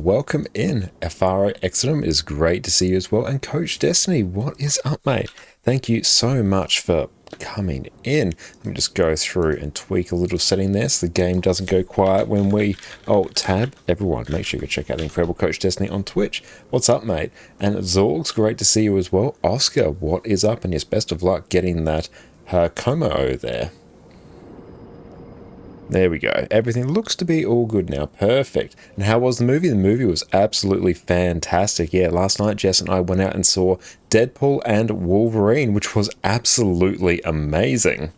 Welcome in. Afaro Exodum, is great to see you as well. And Coach Destiny, what is up, mate? Thank you so much for coming in. Let me just go through and tweak a little setting there so the game doesn't go quiet when we tab. Everyone, make sure you go check out the incredible Coach Destiny on Twitch. What's up, mate? And Zorgs, great to see you as well. Oscar, what is up? And yes, best of luck getting that Como there. There we go. Everything looks to be all good now. Perfect. And how was the movie? The movie was absolutely fantastic. Yeah, last night Jess and I went out and saw Deadpool and Wolverine, which was absolutely amazing.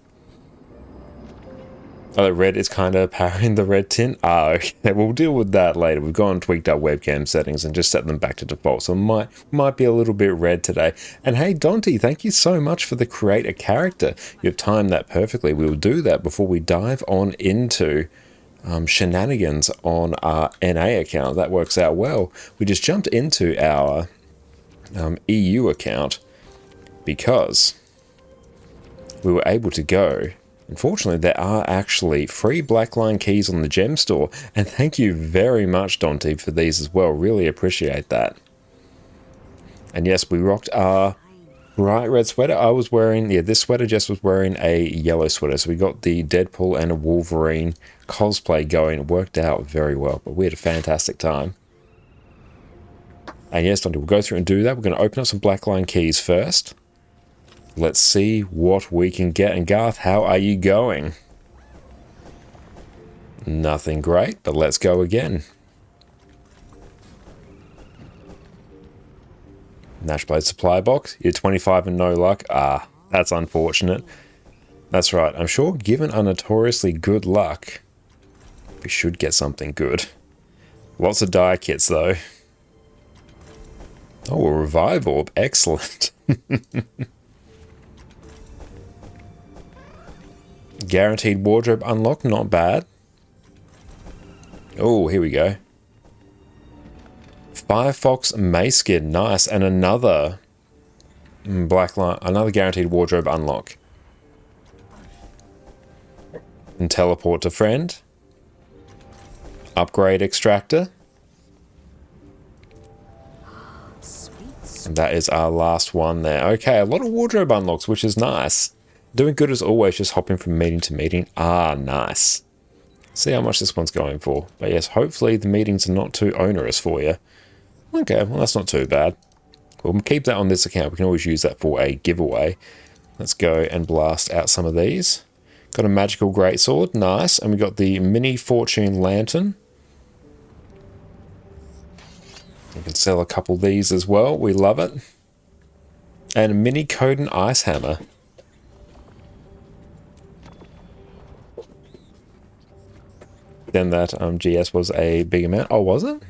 Oh, the red is kind of powering the red tint. Okay, we'll deal with that later. We've gone and tweaked our webcam settings and just set them back to default, so it might be a little bit red today. And hey, Dante, thank you so much for the create a character. You've timed that perfectly. We will do that before we dive on into shenanigans on our NA account. That works out well. We just jumped into our EU account because we were able to go. Unfortunately, there are actually free Blackline keys on the gem store, and thank you very much, Dante, for these as well. Really appreciate that. And yes, we rocked our bright red sweater. I was wearing, this sweater. Jess was wearing a yellow sweater, so we got the Deadpool and a Wolverine cosplay going. It worked out very well, but we had a fantastic time. And yes, Dante, we'll go through and do that. We're going to open up some Blackline keys first. Let's see what we can get. And Garth, how are you going? Nothing great, but let's go again. Nashblade supply box. You're 25 and no luck. That's unfortunate. That's right. I'm sure given a notoriously good luck, we should get something good. Lots of die kits though. Oh, a revive orb. Excellent. Guaranteed wardrobe unlock, not bad. Oh, here we go. Firefox Mace skin, nice. And another Blackline, another guaranteed wardrobe unlock. And teleport to friend. Upgrade extractor. And that is our last one there. Okay, a lot of wardrobe unlocks, which is nice. Doing good as always, just hopping from meeting to meeting. Nice. See how much this one's going for. But yes, hopefully the meetings are not too onerous for you. Okay, well that's not too bad. We'll keep that on this account. We can always use that for a giveaway. Let's go and blast out some of these. Got a magical greatsword, nice. And we got the mini fortune lantern. We can sell a couple of these as well. We love it. And a mini Coden ice hammer. Then that GS was a big amount. Oh, was it?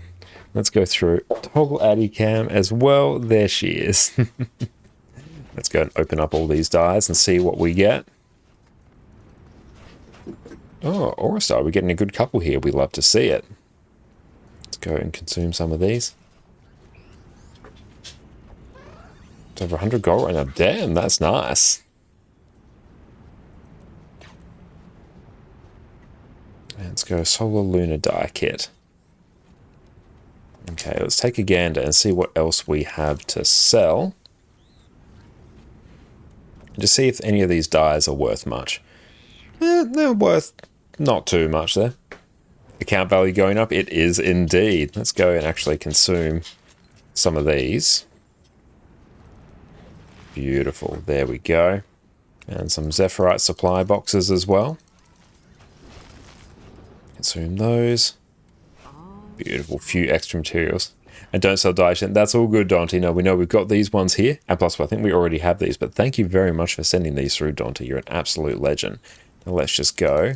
Let's go through toggle Addy Cam as well. There she is. Let's go and open up all these dies and see what we get. Oh, Aura Star, we're getting a good couple here. We love to see it. Let's go and consume some of these. It's over 100 gold right now. Damn, that's nice. Let's go Solar Lunar die kit. Okay, let's take a gander and see what else we have to sell. Just see if any of these dies are worth much. They're worth not too much there. Account value going up? It is indeed. Let's go and actually consume some of these. Beautiful. There we go. And some Zephyrite supply boxes as well. Consume those. Beautiful. Few extra materials. And don't sell Daishin. That's all good, Dante. No, we know we've got these ones here. And plus, I think we already have these. But thank you very much for sending these through, Dante. You're an absolute legend. Now let's just go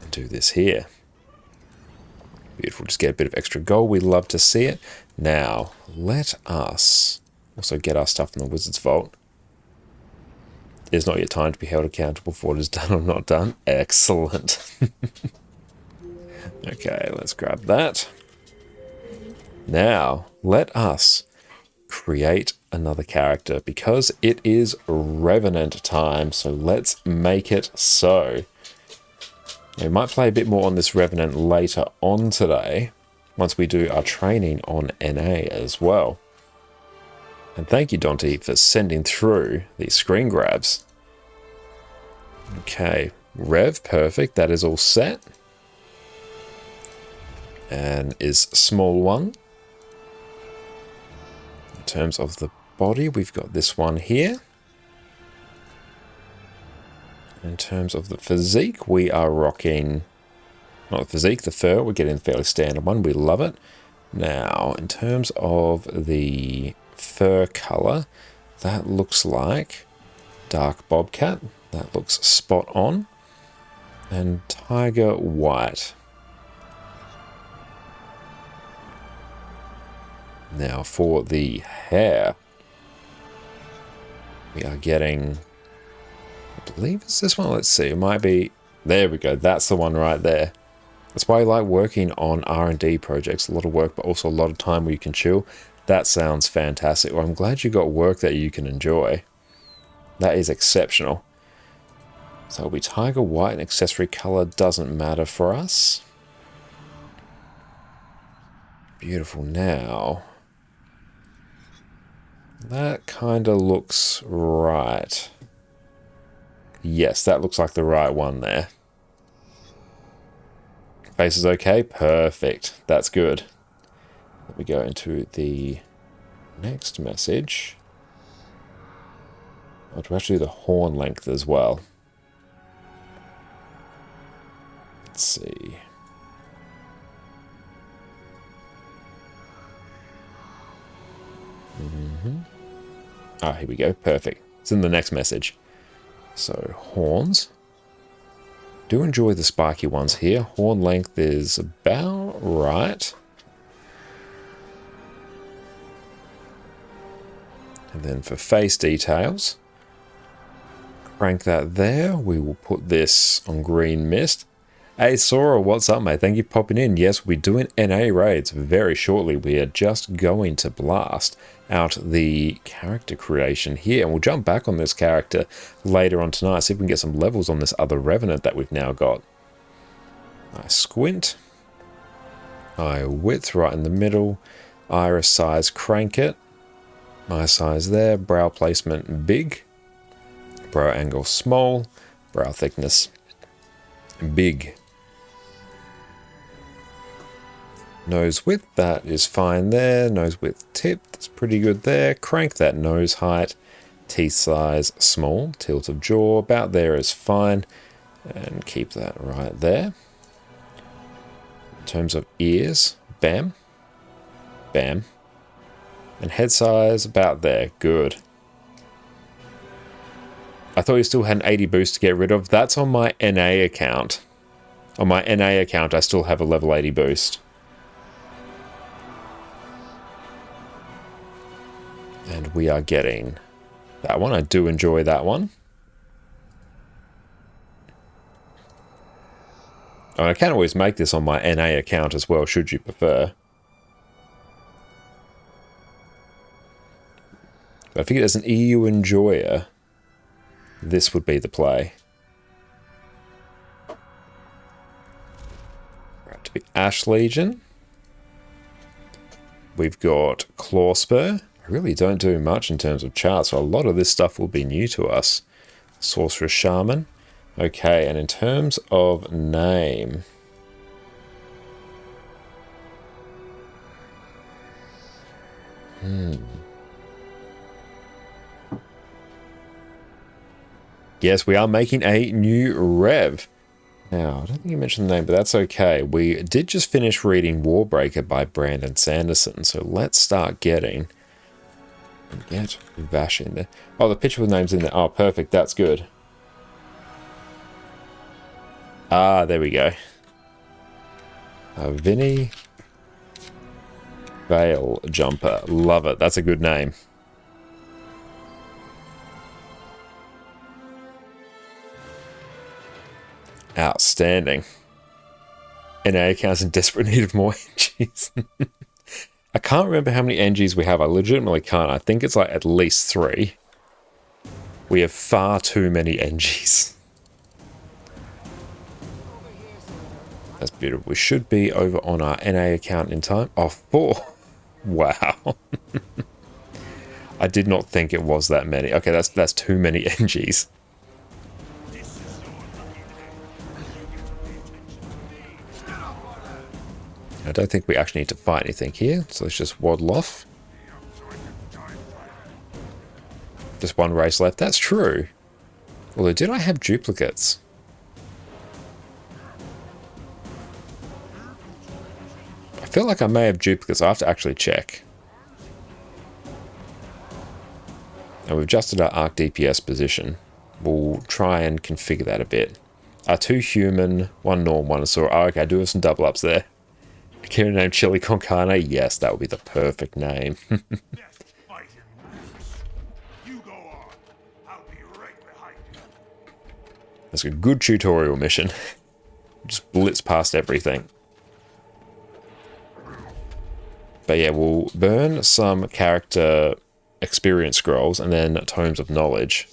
and do this here. Beautiful. Just get a bit of extra gold. We love to see it. Now, let us also get our stuff in the Wizard's Vault. It is not yet time to be held accountable for what is done or not done. Excellent. Okay, let's grab that. Now, let us create another character because it is Revenant time. So let's make it so. We might play a bit more on this Revenant later on today, once we do our training on NA as well. And thank you, Dante, for sending through these screen grabs. Okay, Rev, perfect. That is all set. And is small one. In terms of the body, we've got this one here. In terms of the physique, we are rocking, not the physique, the fur. We're getting a fairly standard one. We love it. Now, in terms of the fur color, that looks like dark bobcat. That looks spot on. And tiger white. Now, for the hair, we are getting, I believe it's this one. Let's see. It might be. There we go. That's the one right there. That's why I like working on R&D projects. A lot of work, but also a lot of time where you can chill. That sounds fantastic. Well, I'm glad you got work that you can enjoy. That is exceptional. So it'll be tiger white, and accessory color doesn't matter for us. Beautiful. Now, that kind of looks right. Yes, that looks like the right one there. Face is okay? Perfect. That's good. Let me go into the next message. I'll have to do the horn length as well. Let's see. Ah, here we go. Perfect. It's in the next message. So, horns. Do enjoy the spiky ones here. Horn length is about right. And then for face details, crank that there. We will put this on green mist. Hey Sora, what's up, mate? Thank you for popping in. Yes, we're doing NA raids very shortly. We are just going to blast out the character creation here, and we'll jump back on this character later on tonight, see if we can get some levels on this other Revenant that we've now got. I squint. Eye width right in the middle. Iris size, crank it. Eye size there. Brow placement, big. Brow angle, small. Brow thickness, big. Nose width, that is fine there. Nose width tip, that's pretty good there. Crank that nose height. Teeth size, small. Tilt of jaw, about there is fine. And keep that right there. In terms of ears, bam. Bam. And head size, about there. Good. I thought you still had an 80 boost to get rid of. That's on my NA account. On my NA account, I still have a level 80 boost. And we are getting that one. I do enjoy that one. And I can always make this on my NA account as well, should you prefer. But I figured as an EU enjoyer, this would be the play. Right, to be Ash Legion. We've got Claw Spur. I really don't do much in terms of charts, so a lot of this stuff will be new to us. Sorcerer Shaman. Okay, and in terms of name, yes, we are making a new Rev. Now, I don't think you mentioned the name, but that's okay. We did just finish reading Warbreaker by Brandon Sanderson, so let's start getting... Get Vash in there. Oh, the picture with names in there. Oh, perfect. That's good. Ah, there we go. Vinny Veil Jumper. Love it. That's a good name. Outstanding. NA accounts in desperate need of more NGs. I can't remember how many NGs we have. I legitimately can't. I think it's like at least 3. We have far too many NGs. That's beautiful. We should be over on our NA account in time. Oh, 4. Wow. I did not think it was that many. Okay, that's too many NGs. I don't think we actually need to fight anything here, so let's just waddle off. Just one race left. That's true. Although, did I have duplicates? I feel like I may have duplicates. I have to actually check. And we've adjusted our arc DPS position. We'll try and configure that a bit. 2 human, 1 norm, 1 Asura. Oh, okay, I do have some double ups there. Kira named Chili Con Carne? Yes, that would be the perfect name. That's a good tutorial mission. Just blitz past everything. But yeah, we'll burn some character experience scrolls and then tomes of knowledge.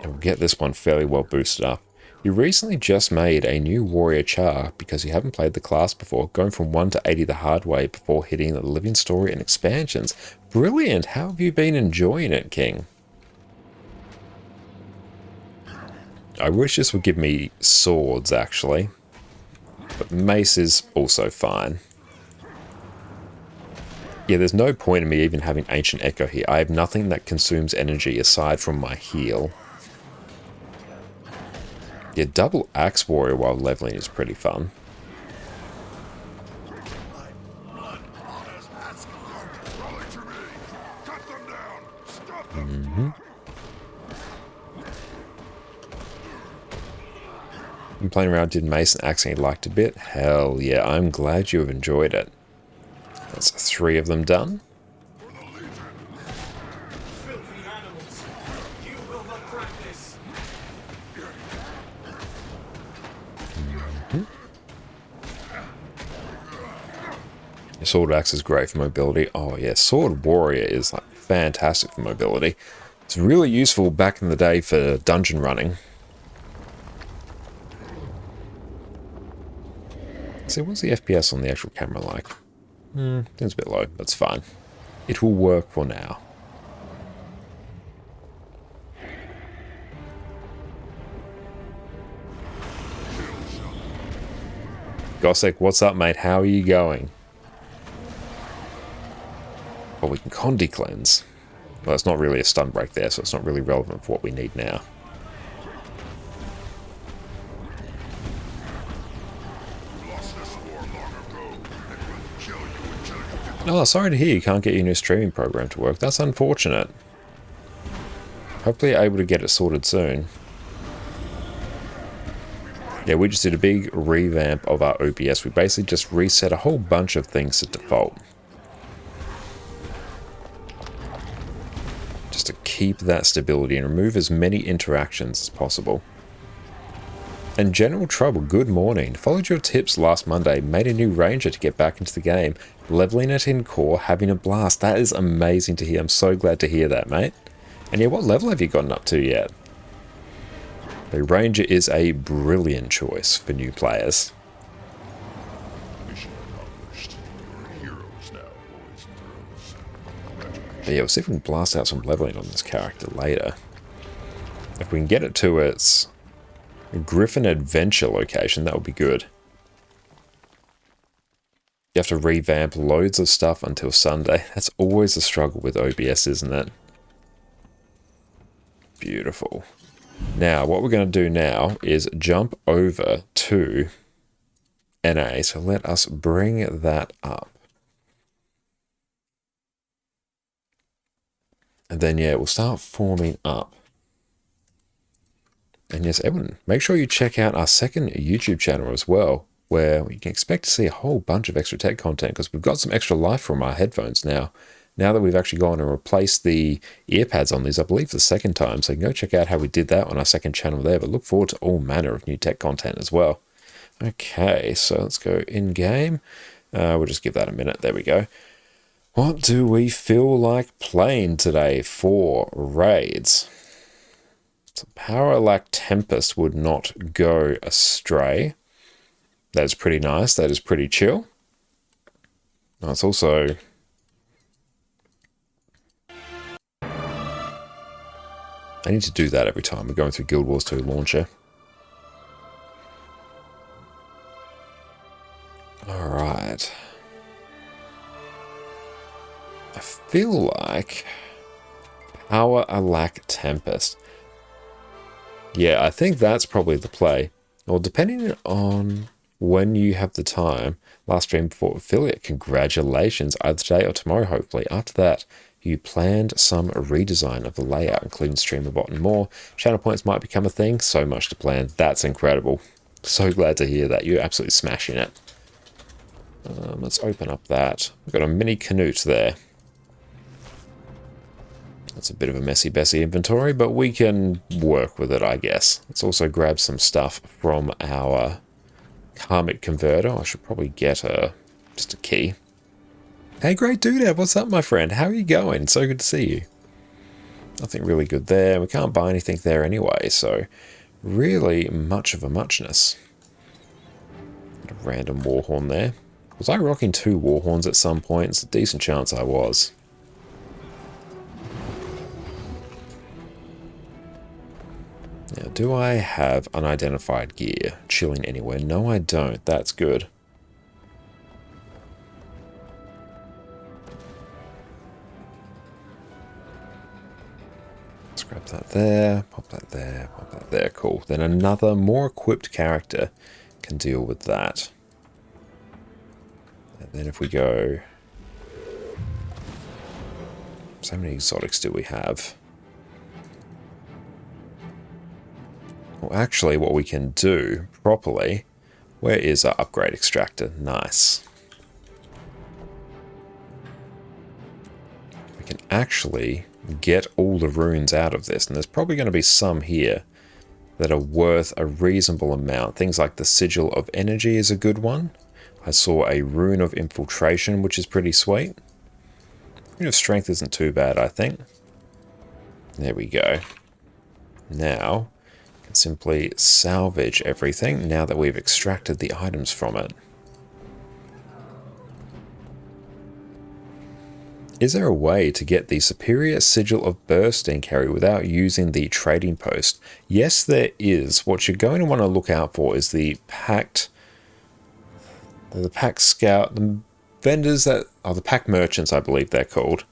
And we'll get this one fairly well boosted up. You recently just made a new warrior char because you haven't played the class before, going from 1 to 80 the hard way before hitting the living story and expansions. Brilliant! How have you been enjoying it, King? I wish this would give me swords, actually. But mace is also fine. Yeah, there's no point in me even having Ancient Echo here. I have nothing that consumes energy aside from my heal. Yeah, double Axe Warrior while leveling is pretty fun. I'm playing around, did Mace and Axe and you liked a bit? Hell yeah, I'm glad you have enjoyed it. That's 3 of them done. Sword Axe is great for mobility. Oh yeah, Sword Warrior is like fantastic for mobility. It's really useful back in the day for dungeon running. So what's the FPS on the actual camera like? It's a bit low, that's fine. It will work for now. Gossek, what's up, mate? How are you going? Oh, we can Condi cleanse. Well, it's not really a stun break there, so it's not really relevant for what we need now. Oh, sorry to hear you can't get your new streaming program to work. That's unfortunate. Hopefully you're able to get it sorted soon. Yeah, we just did a big revamp of our OBS. We basically just reset a whole bunch of things to default. Just to keep that stability and remove as many interactions as possible. And General Trouble, good morning. Followed your tips last Monday, made a new ranger to get back into the game. Leveling it in core, having a blast. That is amazing to hear. I'm so glad to hear that, mate. And yeah, what level have you gotten up to yet? The ranger is a brilliant choice for new players. But yeah, we'll see if we can blast out some leveling on this character later. If we can get it to its Griffin Adventure location, that would be good. You have to revamp loads of stuff until Sunday. That's always a struggle with OBS, isn't it? Beautiful. Now, what we're going to do now is jump over to NA. So let us bring that up. And then, yeah, we'll start forming up. And yes, everyone, make sure you check out our second YouTube channel as well, where you can expect to see a whole bunch of extra tech content because we've got some extra life from our headphones now. Now that we've actually gone and replaced the earpads on these, I believe the second time, so you can go check out how we did that on our second channel there, but look forward to all manner of new tech content as well. Okay, so let's go in-game. We'll just give that a minute. There we go. What do we feel like playing today for raids? So Power-Lack Tempest would not go astray. That is pretty nice. That is pretty chill. Oh, it's also... I need to do that every time we're going through Guild Wars 2 launcher. Alright. I feel like... Power-Lack Tempest. Yeah, I think that's probably the play. Well, depending on when you have the time, last stream before affiliate, congratulations, either today or tomorrow, hopefully. After that, you planned some redesign of the layout, including streamer bot and more. Channel points might become a thing, so much to plan. That's incredible. So glad to hear that. You're absolutely smashing it. Let's open up that. We've got a mini Canute there. That's a bit of a messy-bessy inventory, but we can work with it, I guess. Let's also grab some stuff from our Karmic Converter. I should probably get just a key. Hey, great dude, what's up, my friend? How are you going? So good to see you. Nothing really good there. We can't buy anything there anyway, so really much of a muchness. Got a random Warhorn there. Was I rocking 2 Warhorns at some point? It's a decent chance I was. Now, do I have unidentified gear chilling anywhere? No, I don't. That's good. Let's grab that there, pop that there, pop that there. Cool. Then another more equipped character can deal with that. And then if we go... So many exotics do we have? Well, actually, what we can do properly... Where is our upgrade extractor? Nice. We can actually get all the runes out of this, and there's probably going to be some here that are worth a reasonable amount. Things like the Sigil of Energy is a good one. I saw a Rune of Infiltration, which is pretty sweet. Rune of Strength isn't too bad, I think. There we go. Now, we can simply salvage everything now that we've extracted the items from it. Is there a way to get the superior Sigil of Bursting carry without using the trading post? Yes, there is. What you're going to want to look out for is the packed scout, the vendors that are the pack merchants, I believe they're called.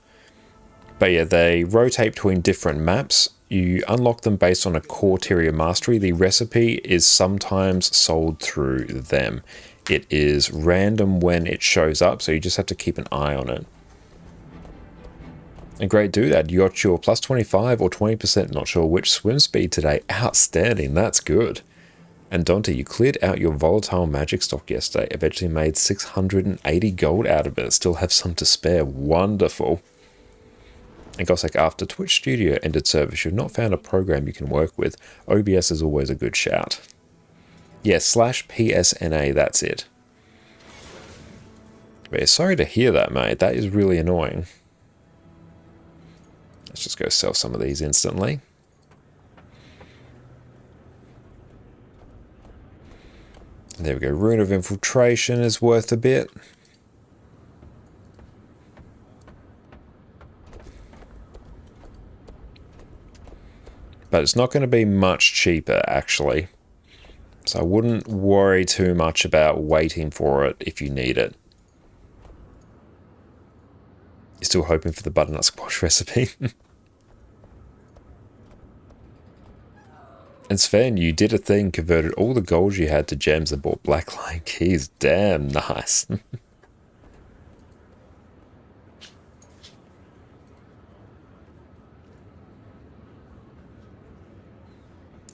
But yeah, they rotate between different maps. You unlock them based on a core tier mastery. The recipe is sometimes sold through them. It is random when it shows up, so you just have to keep an eye on it. A great doodad, you got your plus 25 or 20%, not sure which swim speed today. Outstanding, that's good. And Dante, you cleared out your volatile magic stock yesterday, eventually made 680 gold out of it, still have some to spare. Wonderful. And Gossek, after Twitch Studio ended service, you've not found a program you can work with. OBS is always a good shout. Yes, /PSNA, that's it. But yeah, sorry to hear that, mate. That is really annoying. Let's just go sell some of these instantly. There we go. Rune of Infiltration is worth a bit. But it's not going to be much cheaper, actually. So I wouldn't worry too much about waiting for it if you need it. You're still hoping for the butternut squash recipe? And Sven, you did a thing, converted all the gold you had to gems and bought black line keys. Damn, nice.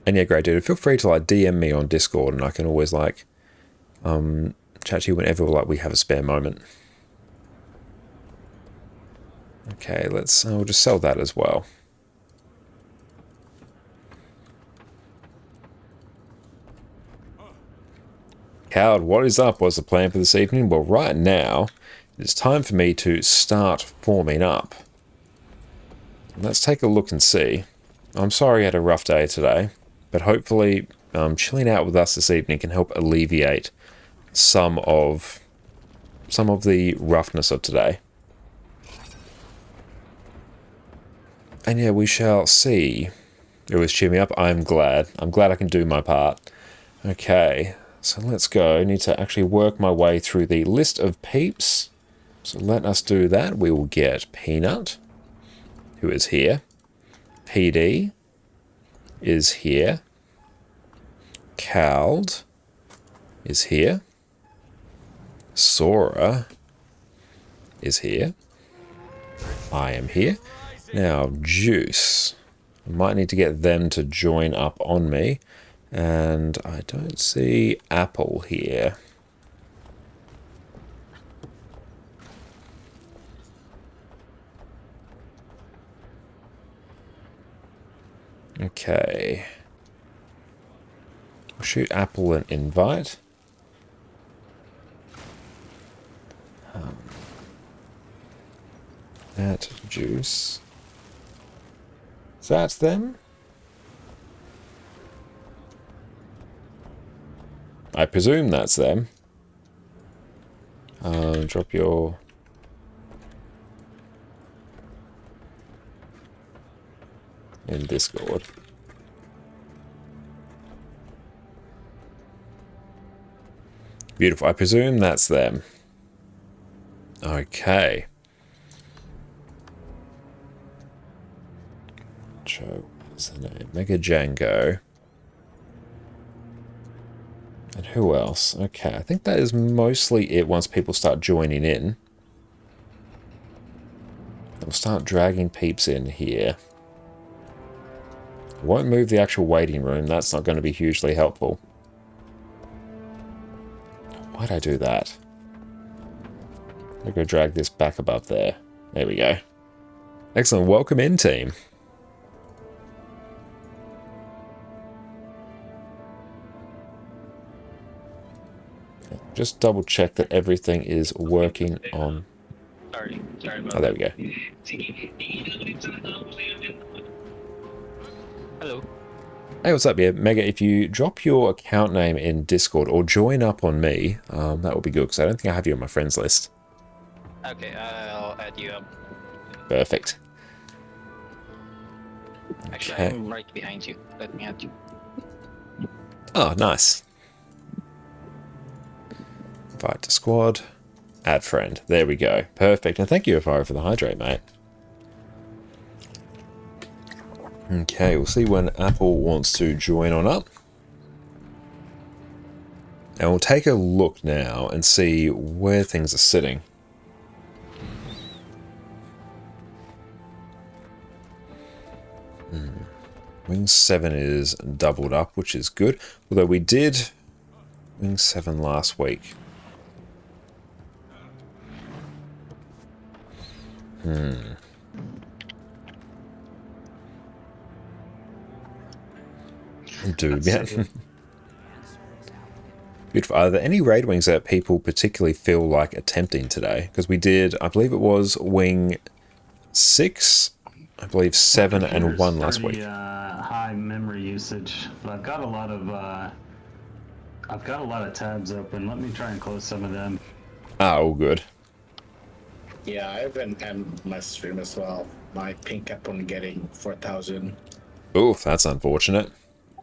And yeah, great dude. Feel free to like DM me on Discord, and I can always like chat to you whenever like we have a spare moment. Okay, we'll just sell that as well. Coward, what is up? What's the plan for this evening? Well, right now, it's time for me to start forming up. Let's take a look and see. I'm sorry you had a rough day today, but hopefully chilling out with us this evening can help alleviate some of the roughness of today. And yeah, we shall see. It was cheer me up. I'm glad. I'm glad I can do my part. Okay, so let's go. I need to actually work my way through the list of peeps. So let us do that. We will get Peanut, who is here. PD is here. Cald is here. Sora is here. I am here. Now, Juice. I might need to get them to join up on me. And I don't see Apple here. Okay. I'll shoot Apple an invite. That Juice. Is that them? I presume that's them. Drop your... in Discord. Beautiful. I presume that's them. Okay. Joe, what's the name? Mega Django. And who else? Okay, I think that is mostly it once people start joining in. We'll start dragging peeps in here. Won't move the actual waiting room. That's not going to be hugely helpful. Why'd I do that? I'll go drag this back above there. There we go. Excellent. Welcome in, team. Just double check that everything is working on... Sorry about oh, there we go. Hello. Hey, what's up, yeah? Mega, if you drop your account name in Discord or join up on me, that would be good, because I don't think I have you on my friends list. Okay, I'll add you up. Perfect. Actually, Okay. I'm right behind you. Let me add you. Oh, nice. Invite to squad. Add friend. There we go. Perfect. And thank you, Afaro, for the hydrate, mate. Okay, we'll see when Apple wants to join on up. And we'll take a look now and see where things are sitting. Wing 7 is doubled up, which is good. Although we did Wing 7 last week. Dude, yeah. Beautiful. Are there any raid wings that people particularly feel like attempting today? Because we did, I believe it was Wing 6, I believe 7 and 1 last week. High memory usage, but I've got a lot of tabs open. Let me try and close some of them. Ah, all good. Yeah, I haven't ended my stream as well. My ping kept on getting 4,000. Oof, that's unfortunate.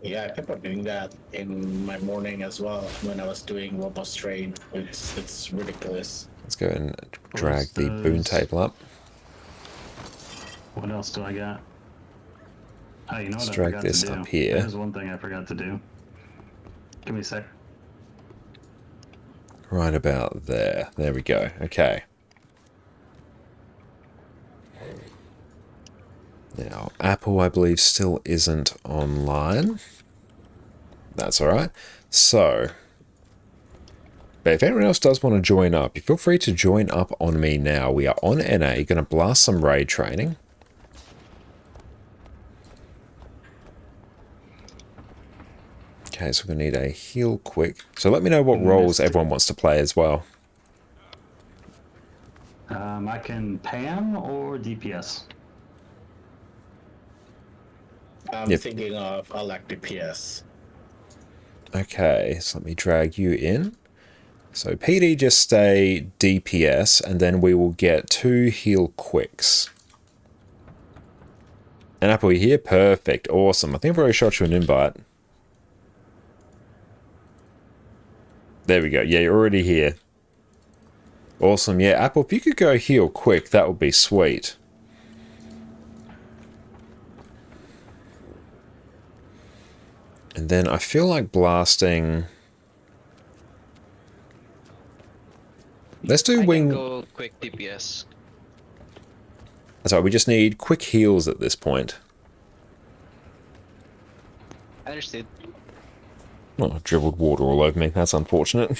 Yeah, I kept on doing that in my morning as well when I was doing Robust Train. It's ridiculous. Let's go and drag the boon table up. What else do I got? Oh, you know Let's what I drag forgot this to do? up here. There's one thing I forgot to do. Give me a sec. Right about there. There we go. Okay. Now, Apple, I believe, still isn't online. That's alright. So, but if anyone else does want to join up, you feel free to join up on me now. We are on NA, going to blast some raid training. Okay, so we're going to need a heal quick. So let me know what roles everyone wants to play as well. I can PAM or DPS. I'm Yep. thinking of electric PS. Okay, so let me drag you in. So PD just stay DPS, and then we will get 2 heal quicks. And Apple, you here? Perfect. Awesome. I think I've already shot you an invite. There we go. Yeah, you're already here. Awesome. Yeah, Apple, if you could go heal quick, that would be sweet. And then I feel like blasting... Let's do I can wing... go quick DPS. That's right, we just need quick heals at this point. Understood. Oh, dribbled water all over me. That's unfortunate.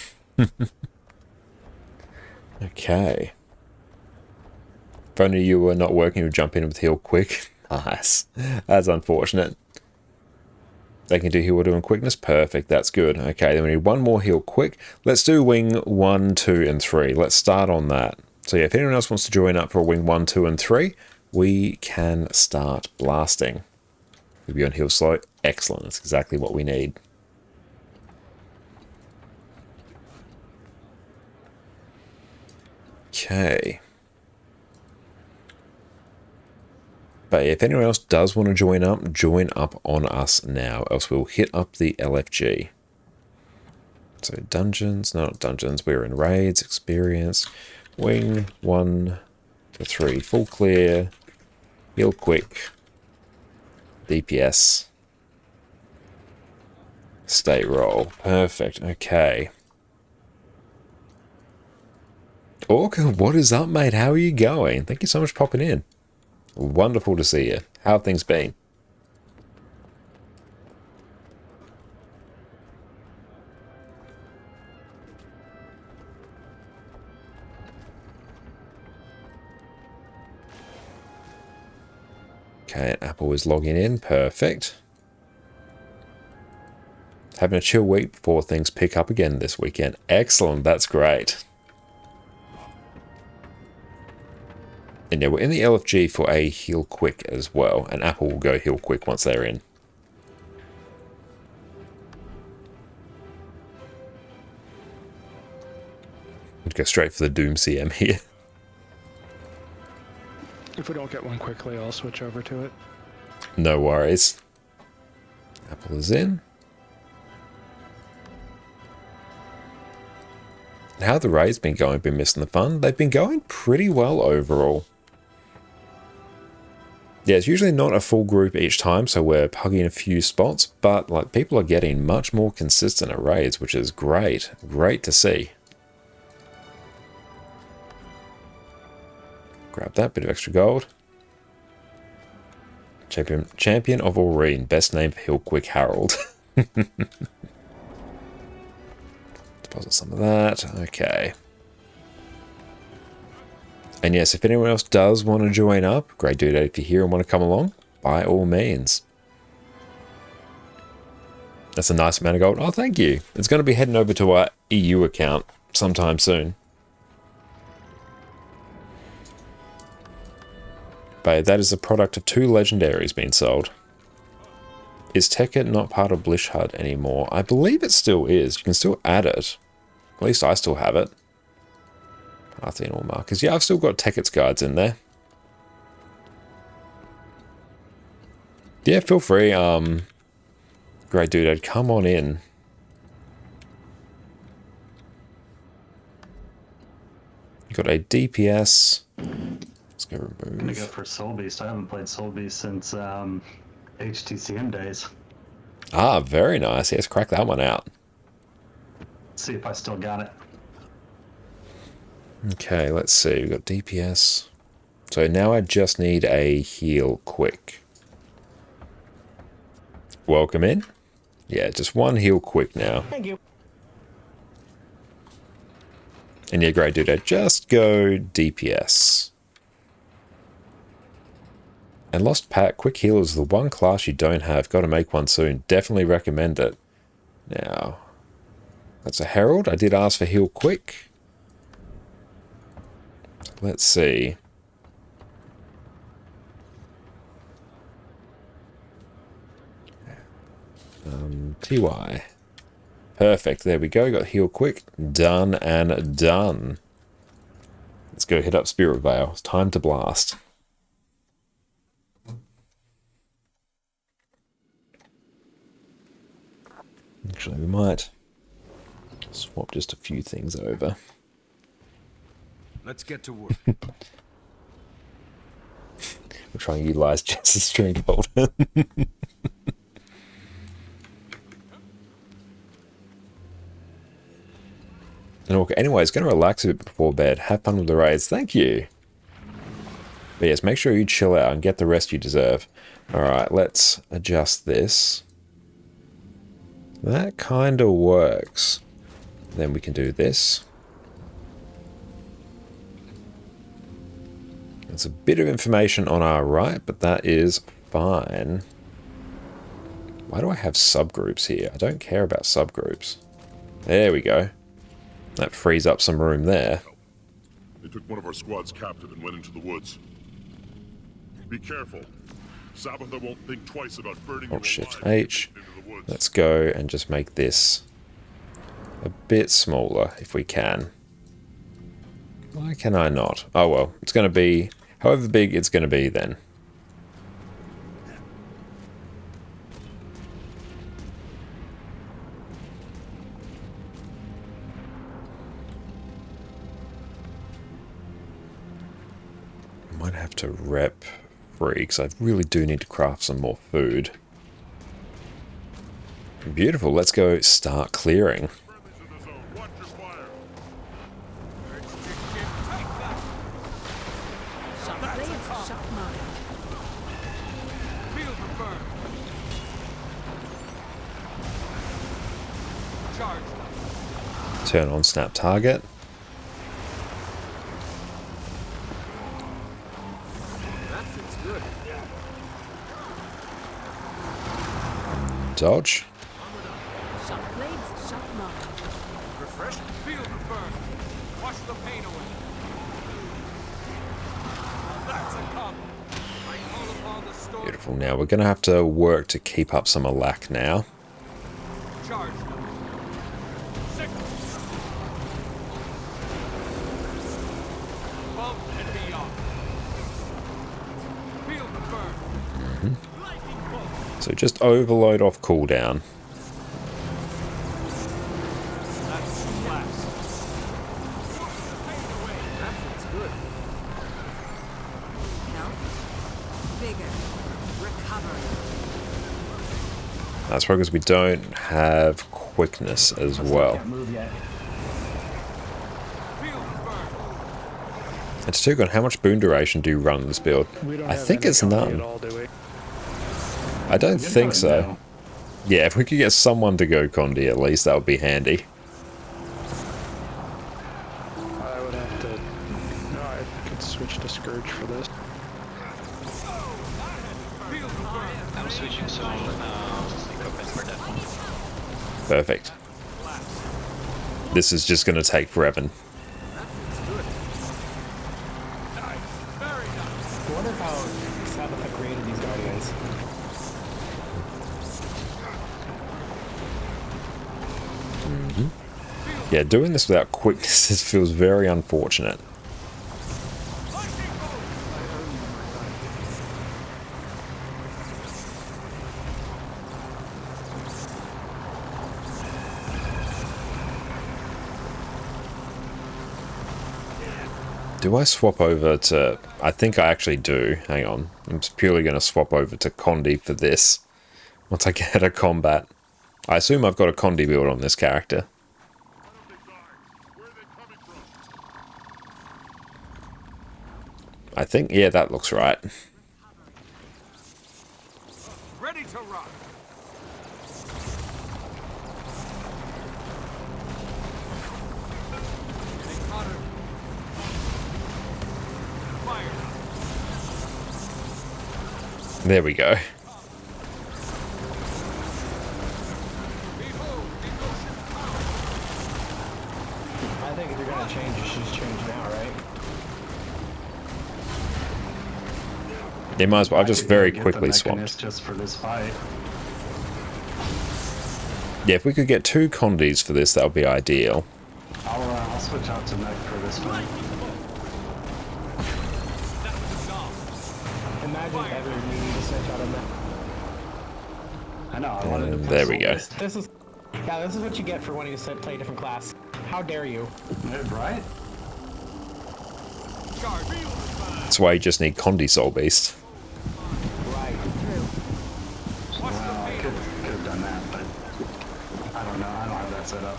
Okay. If only you were not working, you would jump in with heal quick. Nice. That's unfortunate. They can do heal order and quickness. Perfect. That's good. Okay, then we need one more heal quick. Let's do wing 1, 2, and 3. Let's start on that. So yeah, if anyone else wants to join up for wing 1, 2, and 3, we can start blasting. We'll be on heal slow. Excellent. That's exactly what we need. Okay. But if anyone else does want to join up on us now, else we'll hit up the LFG. So dungeons, no, not dungeons, we're in raids, experience, wing 1 to 3, full clear, heal quick, DPS, stay roll, perfect, okay. Orca, what is up, mate? How are you going? Thank you so much for popping in. Wonderful to see you. How have things been? Okay, Apple is logging in. Perfect. Having a chill week before things pick up again this weekend. Excellent. That's great. And yeah, we're in the LFG for a heal quick as well. And Apple will go heal quick once they're in. We'd go straight for the Doom CM here. If we don't get one quickly, I'll switch over to it. No worries. Apple is in. How have the raids been going? Been missing the fun? They've been going pretty well overall. Yeah, it's usually not a full group each time, so we're hugging a few spots, but like people are getting much more consistent at raids, which is great. Great to see. Grab that bit of extra gold. Champion of Aureen, best name for Hill Quick Harold. Deposit some of that. Okay. And yes, if anyone else does want to join up, great dude, if you're here and want to come along, by all means. That's a nice amount of gold. Oh, thank you. It's going to be heading over to our EU account sometime soon. But that is a product of 2 legendaries being sold. Is Tekkit not part of Blish HUD anymore? I believe it still is. You can still add it. At least I still have it. Parthian all markers. Yeah, I've still got Tekkit's guides in there. Yeah, feel free. Great dude, I'd come on in. You got a DPS. Let's go remove. I'm gonna go for Soul Beast. I haven't played Soul Beast since HTCM days. Ah, very nice. Yes, crack that one out. See if I still got it. Okay, let's see. We've got DPS. So now I just need a heal quick. Welcome in. Yeah, just one heal quick now. Thank you. And yeah, great dude. Just go DPS. And Lost Pack, Quick Heal is the one class you don't have. Got to make one soon. Definitely recommend it. Now, that's a Herald. I did ask for Heal Quick. Let's see. TY. Perfect. There we go. Got heal quick. Done and done. Let's go hit up Spirit Veil. It's time to blast. Actually, we might swap just a few things over. Let's get to work. We'll try and utilize Jess's stronghold. And okay, anyways, going to relax a bit before bed. Have fun with the raids. Thank you. But yes, make sure you chill out and get the rest you deserve. Alright, let's adjust this. That kind of works. Then we can do this. There's a bit of information on our right, but that is fine. Why do I have subgroups here? I don't care about subgroups. There we go. That frees up some room there. They took one of our squads captive and went into the woods. Be careful. Sabbatha won't think twice about burning you Alt Shift alive H. into the woods. Let's go and just make this a bit smaller if we can. Why can I not? Oh well, it's going to be however big it's going to be then. Might have to rep free because I really do need to craft some more food. Beautiful, let's go start clearing. Friendlies in the zone. Watch your fire. Feel the burn. Charge. Turn on snap target. That fits good. Dodge. Sharp blades, sharp mark. Refresh. Feel the burn. Wash the pain away. That's a combo. I call upon the storm. Beautiful. Now we're going to have to work to keep up some alack now. Charge. Signal. Bump and beyond. Feel the burn. Lightning bolt. So just overload off cooldown. That's blast. Wash the pain away. That fits good. Health, vigor, recovery. That's because we don't have quickness as well. Can't move yet. Feel the burn. And Tugon, how much boon duration do you run in this build? We don't I have think any it's company none. at all, do we? I don't You can think do it so. now. Yeah, if we could get someone to go Condi at least, that would be handy. I would have to. No, I could switch to Scourge for this. Feel the burn. I'm switching some equipment for that. Perfect. This is just going to take forever. That fits good. Nice. Very nice. I wonder how Sabbath created these guardians. Yeah, doing this without quickness it feels very unfortunate. Lightning bolt. Do I swap over to... I think I actually do. Hang on. I'm just purely going to swap over to Condi for this. Once I get a combat. I assume I've got a Condi build on this character. Where are they coming from? I think, yeah, that looks right. Ready to rock. Getting hotter. Fire. There we go. Behold the ocean power. I think if you're gonna change, you should just change now, right? They might as well. I just could very get the quickly swapped. Mechanist just for this fight. Yeah, if we could get 2 condies for this, that would be ideal. I'll switch out to mech for this one. Imagine ever needing to switch out of that. I know, I wanted to play There we go. Soul-based. This is what you get for wanting to play a different class. How dare you? Right? That's why you just need Condi Soul Beast. Right. Well, I could have done that, but I don't know. I don't have that set up.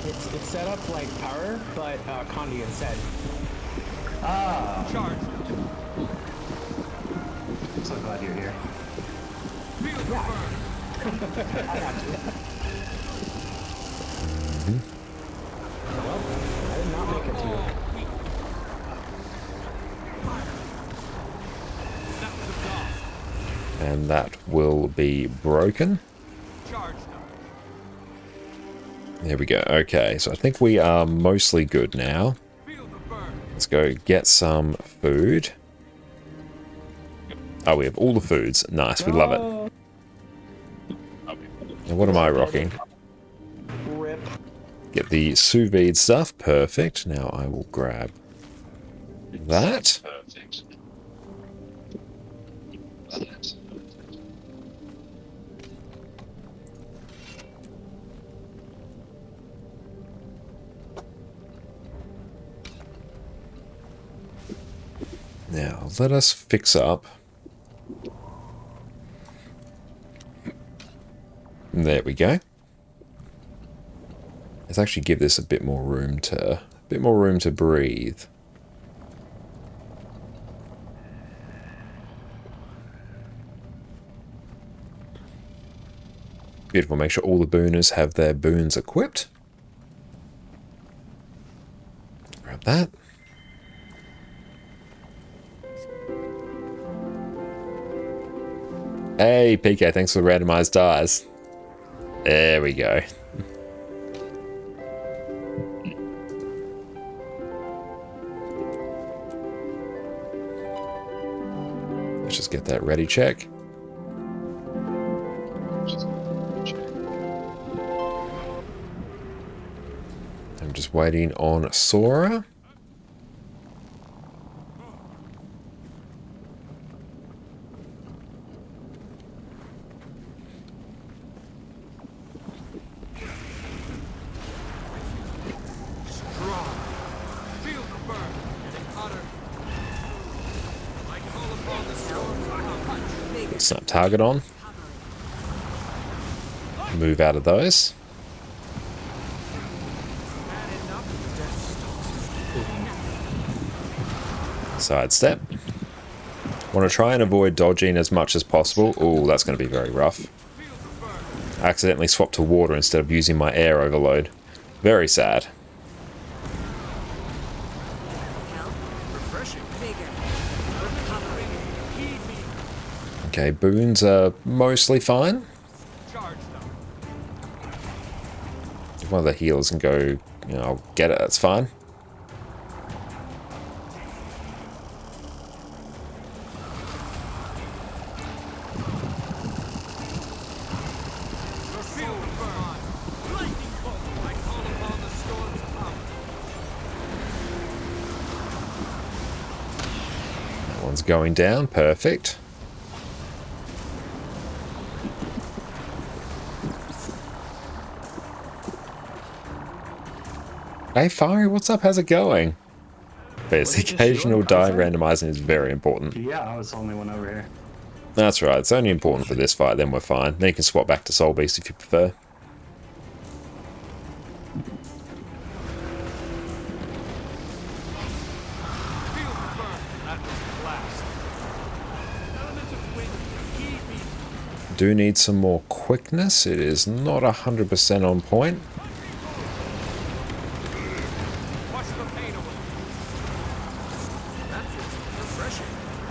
It's set up like power, but Condi instead. Ah! I'm so glad you're here. Well, I did not make it to you. And that will be broken. There we go. Okay, so I think we are mostly good now. Let's go get some food. Oh, we have all the foods. Nice, we love it. And what am I rocking? Rip. Get the sous vide stuff. Perfect. Now I will grab that. Now, let us fix up. There we go. Let's actually give this a bit more room to breathe. Beautiful. Make sure all the booners have their boons equipped. Grab that. Hey, PK, thanks for the randomized dies. There we go. Let's just get that ready check. I'm just waiting on Sora. Snap target on. Move out of those. Sidestep. Want to try and avoid dodging as much as possible. Oh, that's going to be very rough. I accidentally swapped to water instead of using my air overload. Very sad. Okay, boons are mostly fine. If one of the healers can go, you know, I'll get it, that's fine. That one's going down, perfect. Hey Fiery, what's up? How's it going? But yes, the occasional die randomizing is very important. Yeah, I was the only one over here. That's right, it's only important for this fight, then we're fine. Then you can swap back to Soul Beast if you prefer. Do need some more quickness. It is not 100% on point.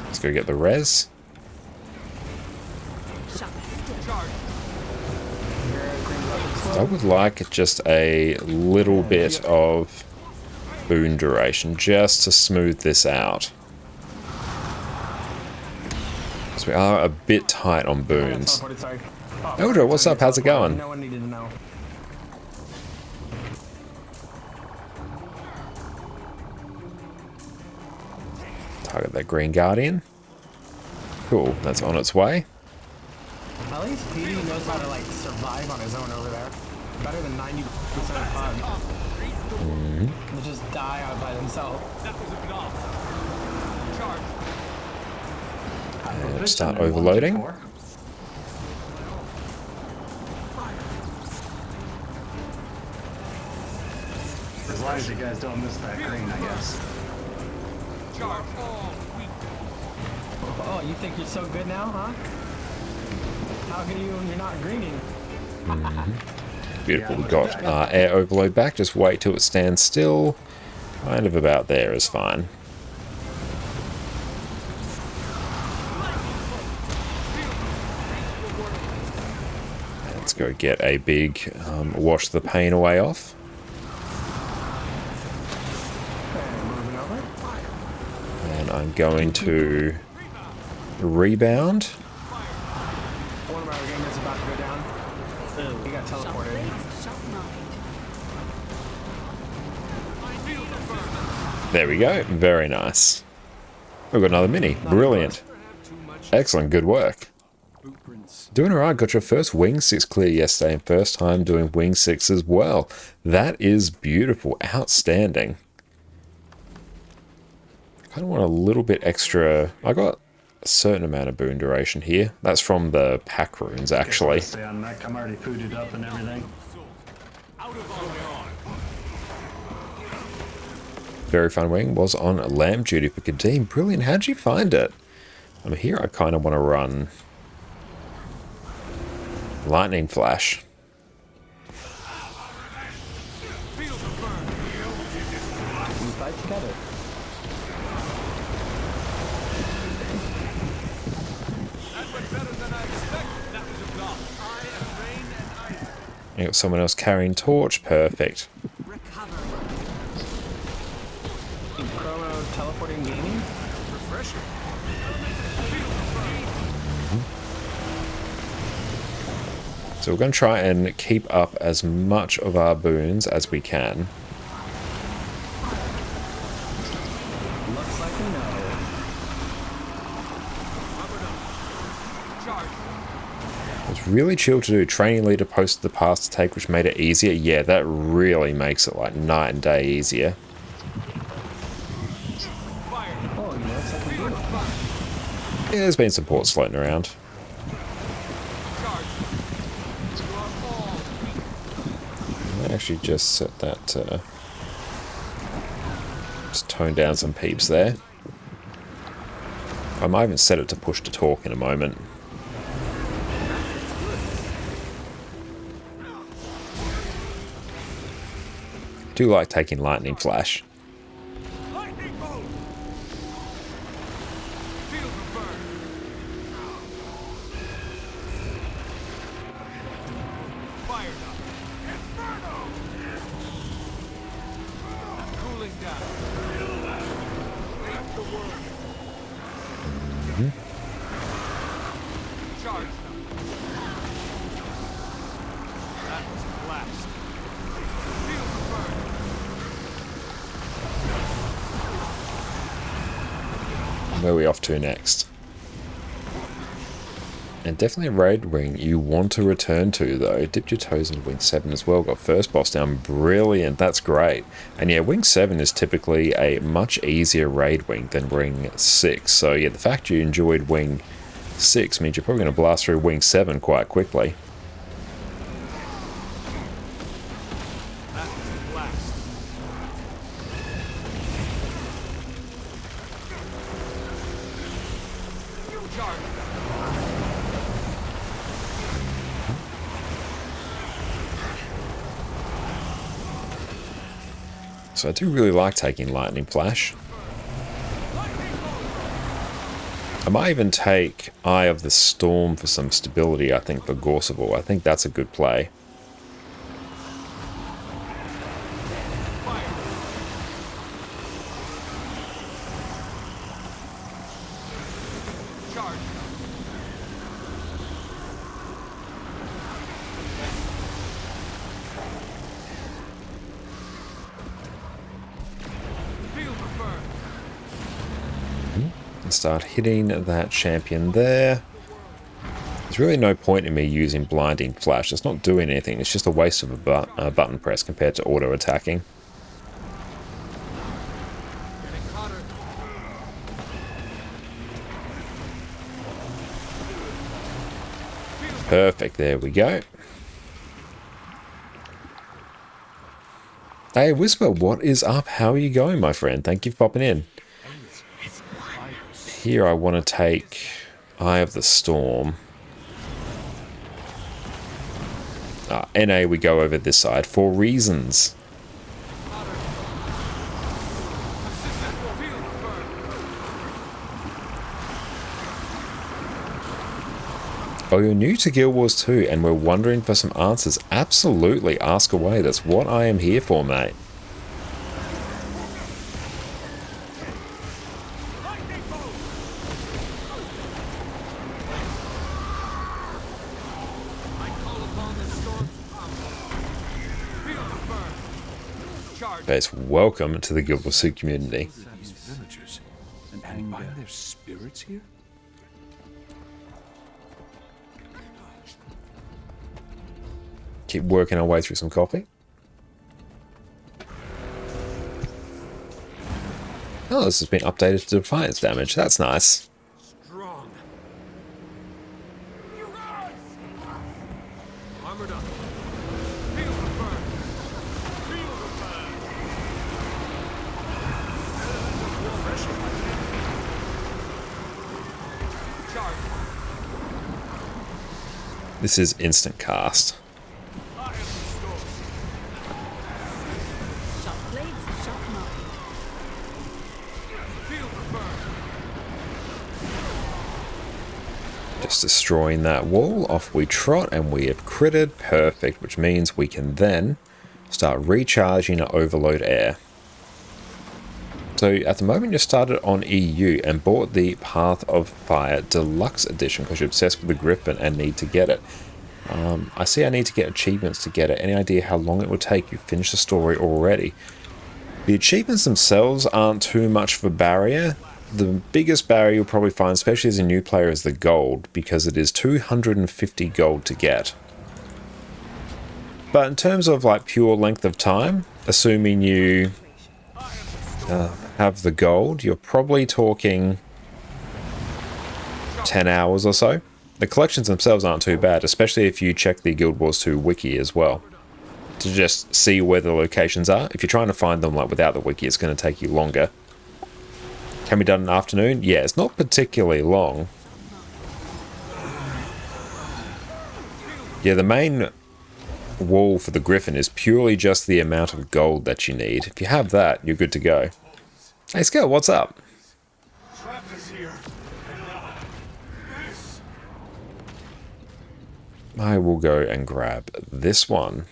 Let's go get the res. I would like just a little bit of boon duration just to smooth this out. So we are a bit tight on I got boons. teleported, sorry. Oh, Eldra, what's up? How's it going? No one needed to know. Target that Green Guardian. Cool, that's on its way. At least PD knows how to like survive on his own over there. Better than 90% of fun. They'll just die out by themselves. That was enough. Charge. And start overloading. As long as you guys don't miss that green, I guess. Charge all weak. Oh, you think you're so good now, huh? How good are you when you're not greening? Beautiful, we got air overload back. Just wait till it stands still. Kind of about there is fine. Let's go get a big wash the pain away off. And moving over. And I'm going to rebound. One of our gamers is about to go down. He got Shock teleported. blades, shock mine. There we go. Very nice. We've got another mini. Brilliant. Excellent. Good work. Doing alright. Got your first Wing 6 clear yesterday and first time doing Wing 6 as well. That is beautiful. Outstanding. Kind of want a little bit extra. I got a certain amount of boon duration here. That's from the pack runes, actually. Stay on mech. I'm already fooded up and everything. Out of our way. Very fun wing was on lamb duty for Kadeem. Brilliant. How'd you find it? I'm here. I kind of want to run lightning flash. We fight together. That went better than I expected. That was enough. I am rain and ice. You got someone else carrying torch. Perfect. Recovery. Chrono teleporting gaming. Refreshing. So we're going to try and keep up as much of our boons as we can. Looks like a no. Charge. It was really chill to do. Training leader posted the pass to take, which made it easier. Yeah, that really makes it like night and day easier. Oh, you know, it's like we do. Yeah, there's been some ports floating around. Charge. You are all weak. I actually just set that just tone down some peeps there. I might even set it to push to talk in a moment. Do like taking lightning flash. Lightning bolt. Feel the burn. Fired up. Inferno. Cooling down. Make the world. Charge them. That was a blast. Feel the burn. Where are we off to next? And definitely a raid wing you want to return to, though. Dipped your toes into Wing 7 as well. Got first boss down. Brilliant. That's great. And yeah, Wing 7 is typically a much easier raid wing than Wing 6. So yeah, the fact you enjoyed Wing 6 means you're probably going to blast through Wing 7 quite quickly. That was a blast. Charge them. So I do really like taking Lightning Flash. I might even take Eye of the Storm for some stability, I think, for Gorseval. I think that's a good play. Charge. and start hitting that champion there. There's really no point in me using Blinding Flash. It's not doing anything. It's just a waste of a button press compared to auto-attacking. Perfect, there we go. Hey, Whisper, what is up? How are you going, my friend? Thank you for popping in. Here I want to take Eye of the Storm. NA, we go over this side for reasons. Oh, you're new to Guild Wars 2 and we're wondering for some answers. Absolutely, ask away. That's what I am here for, mate. Base, welcome to the Guild Wars 2 community. These villagers and find their spirits here? Keep working our way through some coffee. Oh, this has been updated to Defiance damage. That's nice. Strong. You rise! Armored up. Feel the burn. Feel the burn. Charge. This is instant cast. Sharp blades, sharp mark. Just destroying that wall. Off we trot and we have critted. Perfect, which means we can then start recharging our overload air. So at the moment you started on EU and bought the Path of Fire Deluxe Edition because you're obsessed with the Griffin and need to get it. I see I need to get achievements to get it. Any idea how long it would take? You finished the story already. The achievements themselves aren't too much of a barrier. The biggest barrier you'll probably find, especially as a new player, is the gold, because it is 250 gold to get. But in terms of like pure length of time, assuming you have the gold, you're probably talking 10 hours or so. The collections themselves aren't too bad, especially if you check the Guild Wars 2 wiki as well, to just see where the locations are. If you're trying to find them like without the wiki, it's going to take you longer. Can be done in an afternoon? Yeah, it's not particularly long. Yeah, the main wall for the Griffin is purely just the amount of gold that you need. If you have that, you're good to go. Hey, Skell, what's up? I will go and grab this one.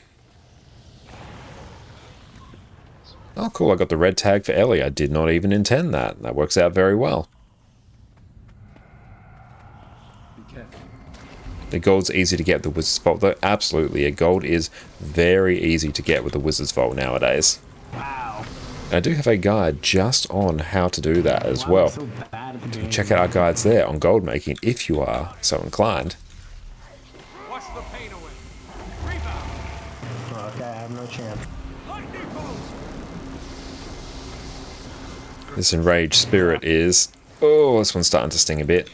Oh, cool, I got the red tag for Ellie. I did not even intend that. That works out very well. The gold's easy to get with the Wizard's Vault, though. Absolutely, a gold is very easy to get with the Wizard's Vault nowadays. Wow. And I do have a guide just on how to do that as well. So bad at the game. Check out our guides there on gold making if you are so inclined. Wash the pain away. Rebound. Oh, okay, I have no chance. Lightning bolt. This enraged spirit is... Oh, this one's starting to sting a bit.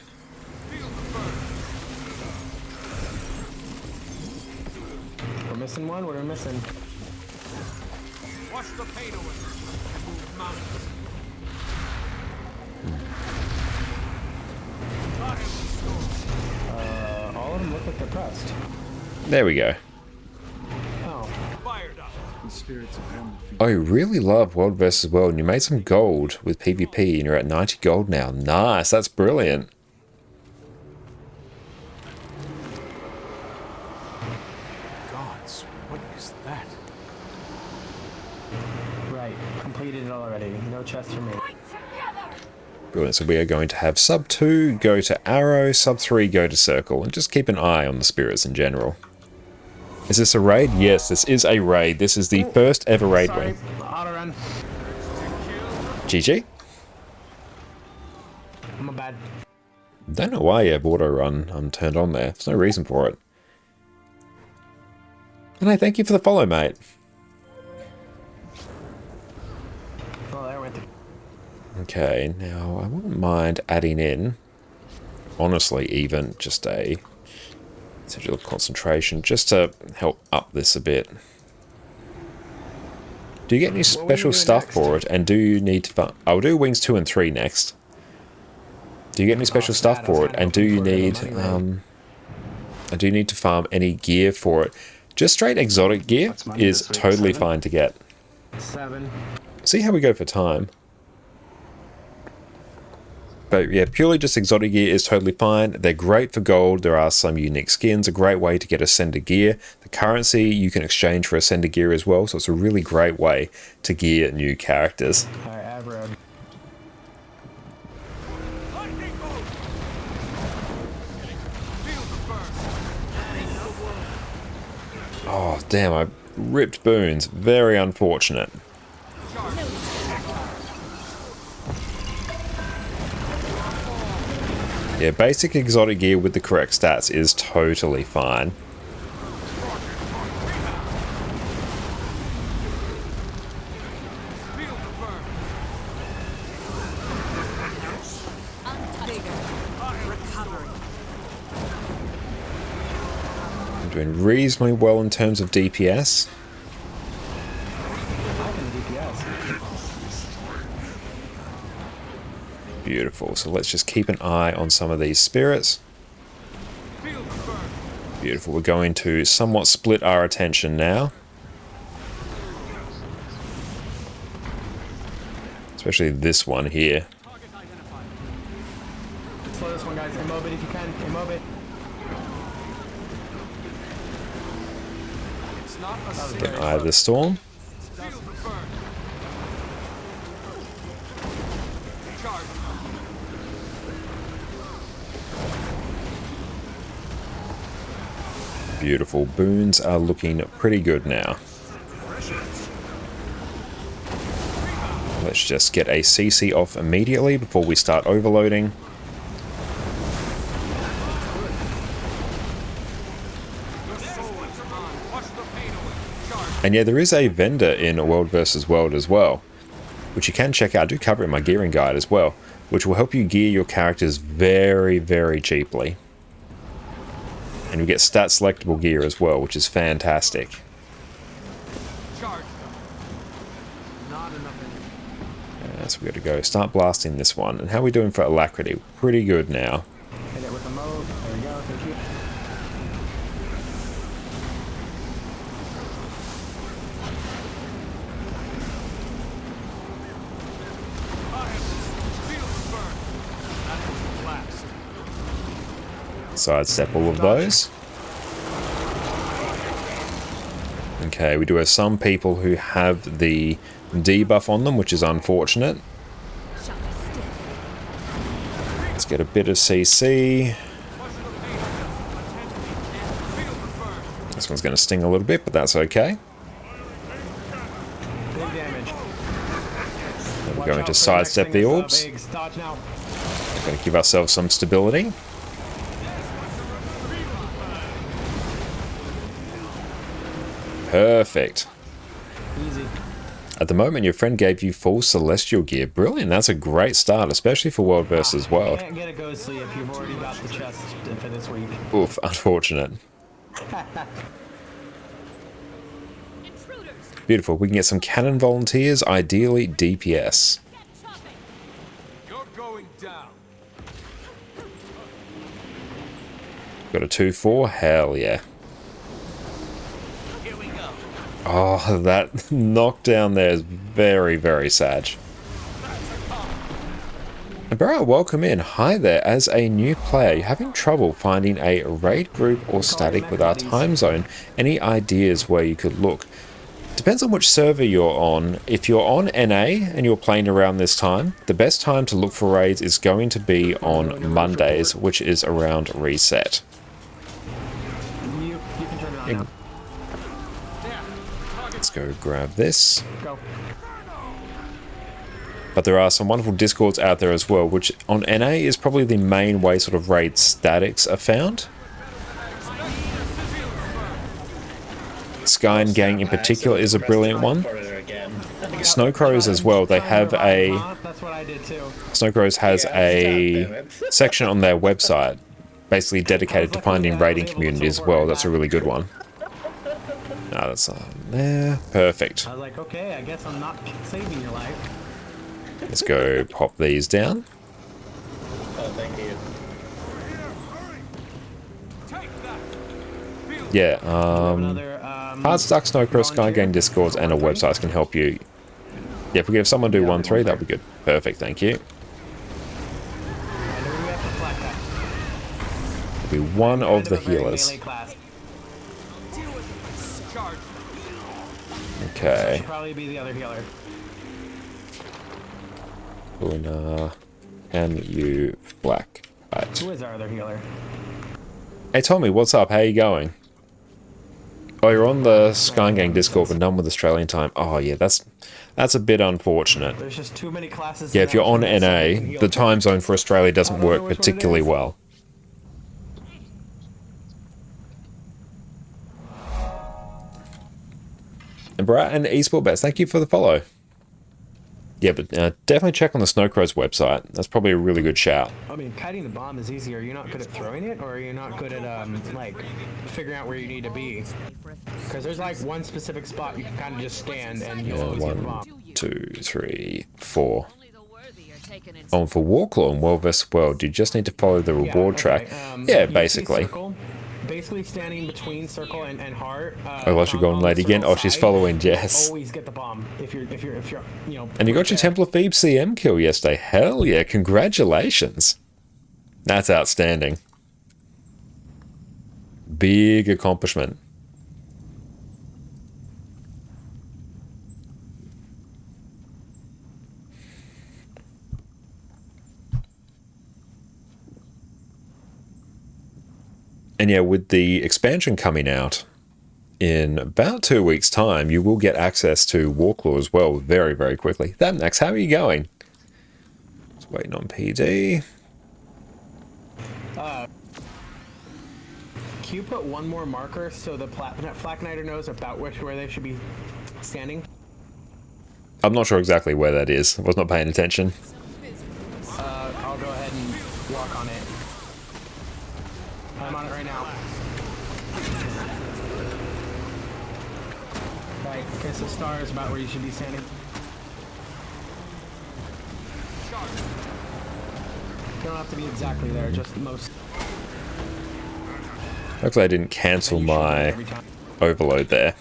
We're missing one. What are we missing? Wash the pain away. Move mountains. All of them look like they're pressed. There we go. Oh. Fired up. Oh, you really love World vs. World, and you made some gold with PvP, and you're at 90 gold now. Nice, that's brilliant. Gods, what is that? Right. Completed it already. No chest for me. Brilliant, so we are going to have sub 2 go to arrow, sub 3 go to circle, and just keep an eye on the spirits in general. Is this a raid? Yes, this is a raid. This is the first ever raid Sorry. win. Auto run. GG. I'm a bad. Don't know why you have auto run turned on there. There's no reason for it. And I thank you for the follow, mate. Oh, there went the. Okay, now I wouldn't mind adding in, honestly, even just a sigil of concentration, just to help up this a bit. Do you get any special stuff for it? And do you need to farm? I'll do wings 2 and 3 next. Do you get any special stuff for it? And do you need to farm any gear for it? Just straight exotic gear What's money is this week? totally 7? fine to get. 7. See how we go for time. But yeah, purely just exotic gear is totally fine. They're great for gold. There are some unique skins, a great way to get ascender gear. The currency you can exchange for ascender gear as well, so it's a really great way to gear new characters. Alright, Avro. Lightning bolt! Feel the burn! Oh, damn, I ripped boons. Very unfortunate. Yeah, basic exotic gear with the correct stats is totally fine. Feel the burn! Recovery. I'm doing reasonably well in terms of DPS. Beautiful. So let's just keep an eye on some of these spirits. Feel the burn! Beautiful. We're going to somewhat split our attention now. Especially this one here. Target identified. Slow this one, guys. Immob it if you can. Immob it. It's not a Get sin. an eye of the storm. Feel the burn! Charge! Beautiful. Boons are looking pretty good now. Let's just get a CC off immediately before we start overloading. And yeah, there is a vendor in World vs. World as well, which you can check out. I do cover it in my gearing guide as well, which will help you gear your characters very, very cheaply. And you get stat selectable gear as well, which is fantastic. Charge! Not enough energy. So we got to go start blasting this one. And how are we doing for alacrity? Pretty good now. Hit it with a mode. There we go. Thank you. Feel the burn! That was blast. Sidestep all of those. Okay, we do have some people who have the debuff on them, which is unfortunate. Let's get a bit of CC. This one's going to sting a little bit, but that's okay. Big damage. We're going to sidestep the orbs. Dodge now. Going to give ourselves some stability. Perfect. Easy. At the moment, your friend gave you full celestial gear. Brilliant. That's a great start, especially for World versus You World. can't get a ghostly if you've already got the chest for this week. Oof, unfortunate. Beautiful. We can get some cannon volunteers, ideally DPS. You're going down. Got a 2-4. Hell yeah. Here we go. Oh, that knockdown there is very, very sad. Barra, welcome in. Hi there. As a new player, you're having trouble finding a raid group or static with our time zone. Any ideas where you could look? Depends on which server you're on. If you're on NA and you're playing around this time, the best time to look for raids is going to be on Mondays, which is around reset. You can turn it on now. Let's go grab this. Go. But there are some wonderful discords out there as well, which on NA is probably the main way sort of raid statics are found. Sky and Gang in particular is a brilliant one. Snow Crows as well, they have a... That's what I did too. Snow Crows has a section on their website, basically dedicated to finding raiding communities as well. That's a really good one. Ah, that's on there. Perfect. I was like, okay, I guess I'm not saving your life. Let's go pop these down. Oh, thank you. Yeah, Another, Hardstuck, Snow Crows, Sky Gang Discords, and a website can help you. Yeah, if we give someone do 1-3, that'd be good. Perfect, thank you. It'll be one of the healers. Okay. Should probably be the other healer. Luna, can you black? Right. Who is our other healer? Hey Tommy, what's up? How you going? Oh, you're on the Sky Gang Discord, but none with Australian time. Oh yeah, that's a bit unfortunate. There's just too many classes. Yeah, if you're on NA, the time zone for Australia doesn't work particularly well. And Brad and Esport Bets, thank you for the follow. Yeah, but definitely check on the Snow Crows website. That's probably a really good shout. I mean, kiting the bomb is easy. Are you not good at throwing it, or are you not good at like figuring out where you need to be? Because there's like one specific spot you can kind of just stand and you'll always get the bomb. 1, 2, 3, 4. On for Warclaw and World vs. World, you just need to follow the reward track. Yeah, basically. Basically standing between circle and heart. Oh, well, she's going late again. Oh, she's following Jess. Always get the bomb if you're you know. And you got your Templar Phoebe CM kill yesterday. Hell yeah, congratulations. That's outstanding. Big accomplishment. And yeah, with the expansion coming out in about 2 weeks' time, you will get access to Warclaw as well very, very quickly. Max, how are you going? Just waiting on PD. Can you put one more marker so the Flak Knighter knows about where they should be standing? I'm not sure exactly where that is. I was not paying attention. I'll go ahead and walk on it. I'm on it right now. Right, okay, so star is about where you should be standing. You don't have to be exactly there, just most. Hopefully I didn't cancel my overload there.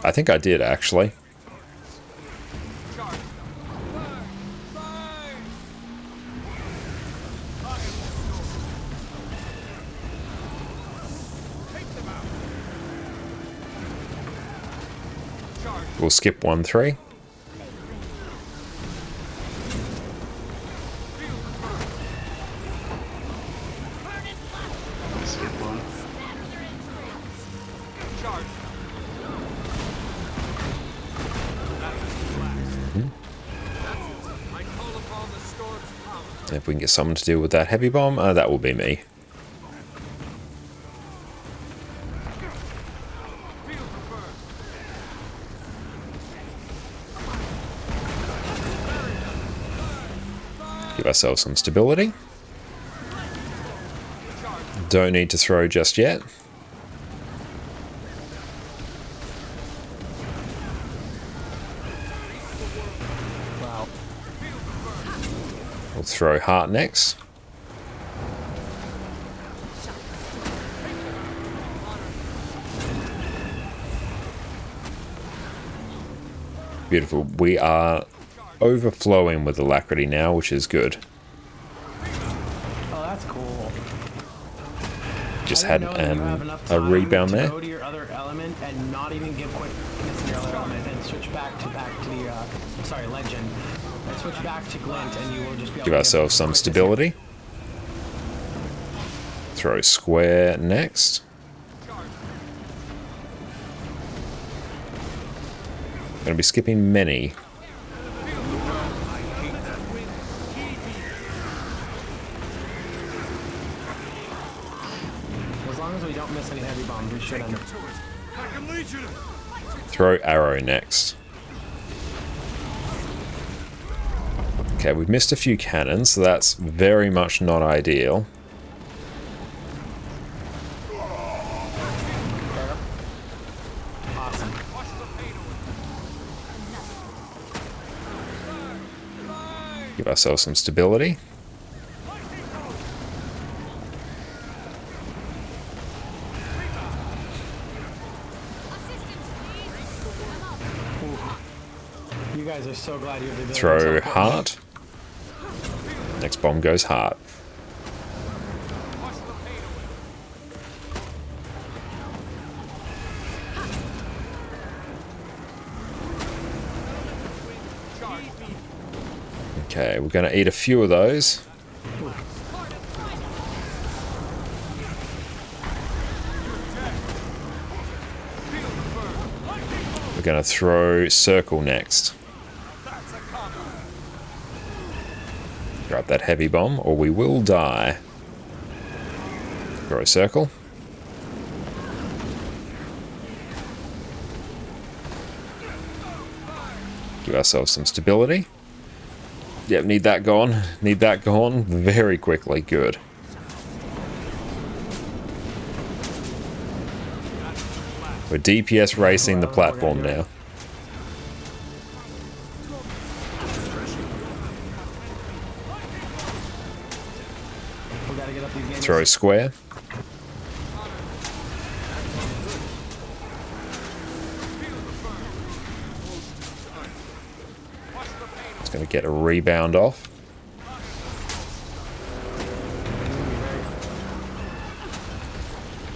I think I did, actually. We'll skip 1-3. If we can get someone to deal with that heavy bomb, that will be me. Give ourselves some stability. Don't need to throw just yet. We'll throw heart next. Beautiful. We are overflowing with alacrity now, which is good. Oh, that's cool. Just had a rebound there. Go to your other element and not even give quickness in your other element and switch back to the legend. And switch back to glint and you will just be able Give ourselves some stability. Throw square next. Gonna be skipping many. us any heavy bombs. We shouldn't. I can lead you to... Throw arrow next. Okay, we've missed a few cannons, so that's very much not ideal. Awesome. Give ourselves some stability. You guys are so glad you have the ability Throw to teleport. heart. Next bomb goes heart. Okay, we're going to eat a few of those. We're going to throw circle next. Grab that heavy bomb or we will die. Throw circle. Give ourselves some stability. Yep, need that gone. Need that gone very quickly. Good. We're DPS racing the platform now. We gotta get up these games. Throw square. It's going to get a rebound off.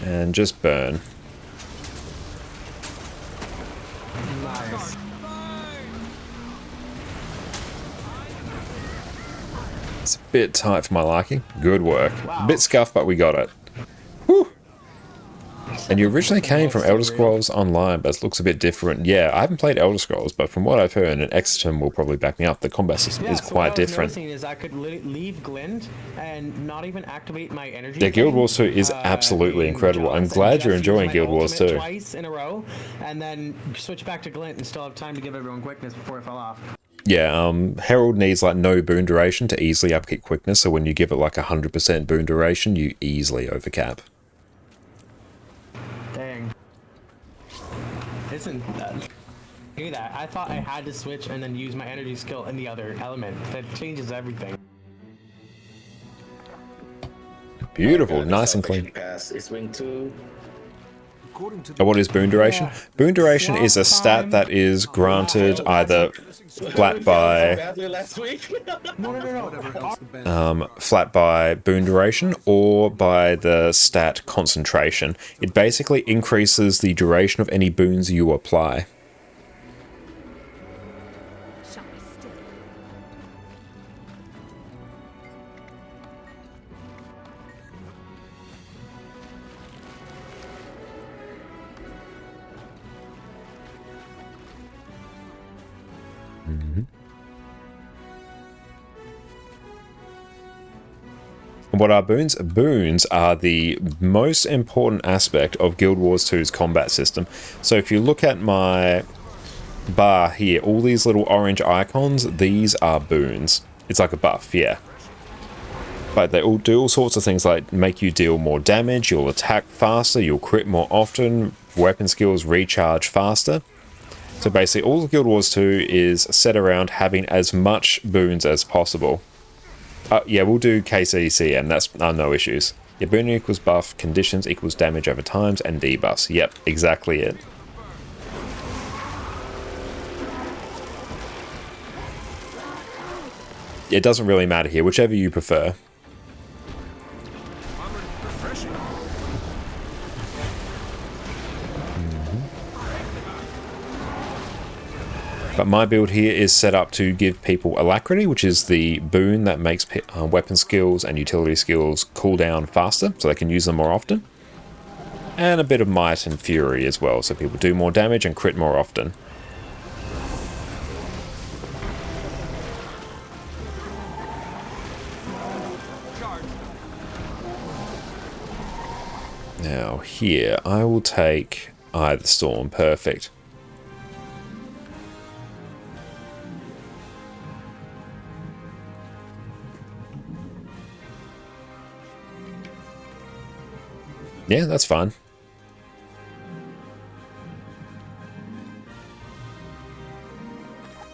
And just burn. Nice. It's a bit tight for my liking. Good work. A bit scuffed, but we got it. Whew. And you originally came from Elder Scrolls Online, but it looks a bit different. Yeah, I haven't played Elder Scrolls, but from what I've heard, and Exeter will probably back me up, the combat system is so quite what I was different. noticing is I could leave Glint and not even activate my energy. Yeah, Guild thing, Wars 2 is absolutely incredible. I'm glad you're just enjoying use my Guild Wars ultimate 2. Twice in a row, and then switch back to Glint and still have time to give everyone quickness before it fell off. Yeah, Herald needs like no boon duration to easily upkeep quickness, so when you give it like 100% boon duration, you easily overcap. Dang. Isn't that? Do that. I thought I had to switch and then use my energy skill in the other element. That changes everything. Beautiful, nice and clean. Pass is wing 2. According to And what is boon duration? Yeah. Boon duration is a stat Time. that is granted either flat by Badly last week. No. flat by boon duration or by the stat concentration. It basically increases the duration of any boons you apply. Shall we still? What are boons? Boons are the most important aspect of Guild Wars 2's combat system. So if you look at my bar here, all these little orange icons, these are boons. It's like a buff, yeah. But they all do all sorts of things like make you deal more damage, you'll attack faster, you'll crit more often, weapon skills recharge faster. So basically all of Guild Wars 2 is set around having as much boons as possible. Yeah, we'll do KCCM, that's no issues. Yeah, boon equals buff, conditions equals damage over times, and debuffs. Yep, exactly it. It doesn't really matter here, whichever you prefer. But my build here is set up to give people Alacrity, which is the boon that makes weapon skills and utility skills cool down faster, so they can use them more often. And a bit of Might and Fury as well, so people do more damage and crit more often. Now here, I will take Eye of the Storm. Perfect. Yeah, that's fine.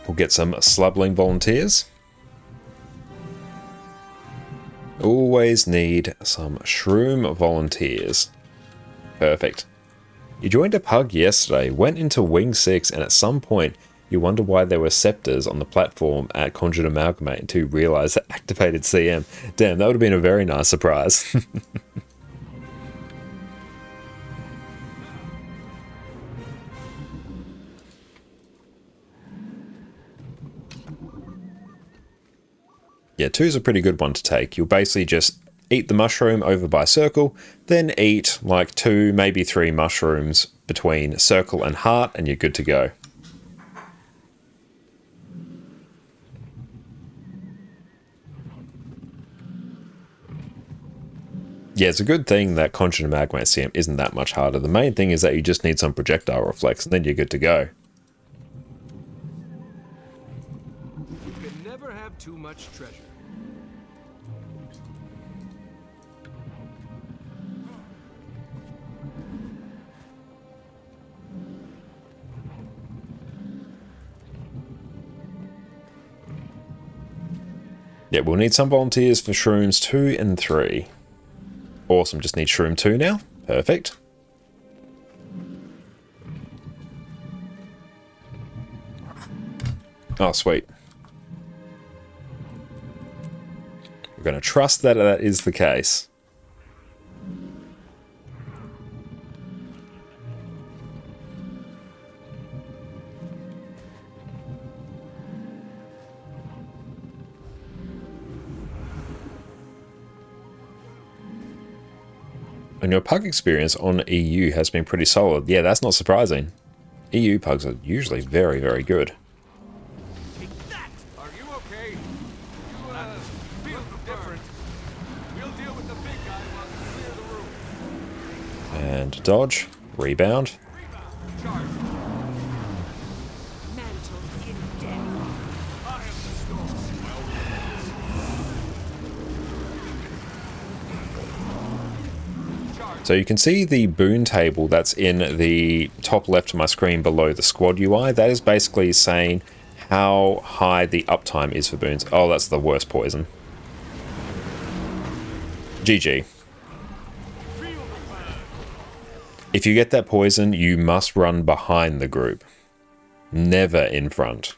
We'll get some Slubbling volunteers. Always need some Shroom volunteers. Perfect. You joined a pug yesterday, went into Wing 6, and at some point you wonder why there were scepters on the platform at Conjured Amalgamate until you realised that activated CM. Damn, that would have been a very nice surprise. Yeah, 2's a pretty good one to take. You'll basically just eat the mushroom over by circle, then eat like 2, maybe 3 mushrooms between circle and heart, and you're good to go. Yeah, it's a good thing that Conjured Amalgamate CM isn't that much harder. The main thing is that you just need some projectile reflex, and then you're good to go. You can never have too much treasure. Yeah, we'll need some volunteers for Shrooms 2 and 3. Awesome, just need Shroom 2 now. Perfect. Oh, sweet. We're going to trust that that is the case. And your pug experience on EU has been pretty solid. Yeah, that's not surprising. EU pugs are usually very, very good. Take that! Are you okay? You, feel different. We'll deal with the big guy while we clear the room. And dodge, rebound. Rebound, charge. Mantled in death. I am the storm. So you can see the boon table that's in the top left of my screen below the squad UI. That is basically saying how high the uptime is for boons. Oh, that's the worst poison. GG. If you get that poison, you must run behind the group. Never in front.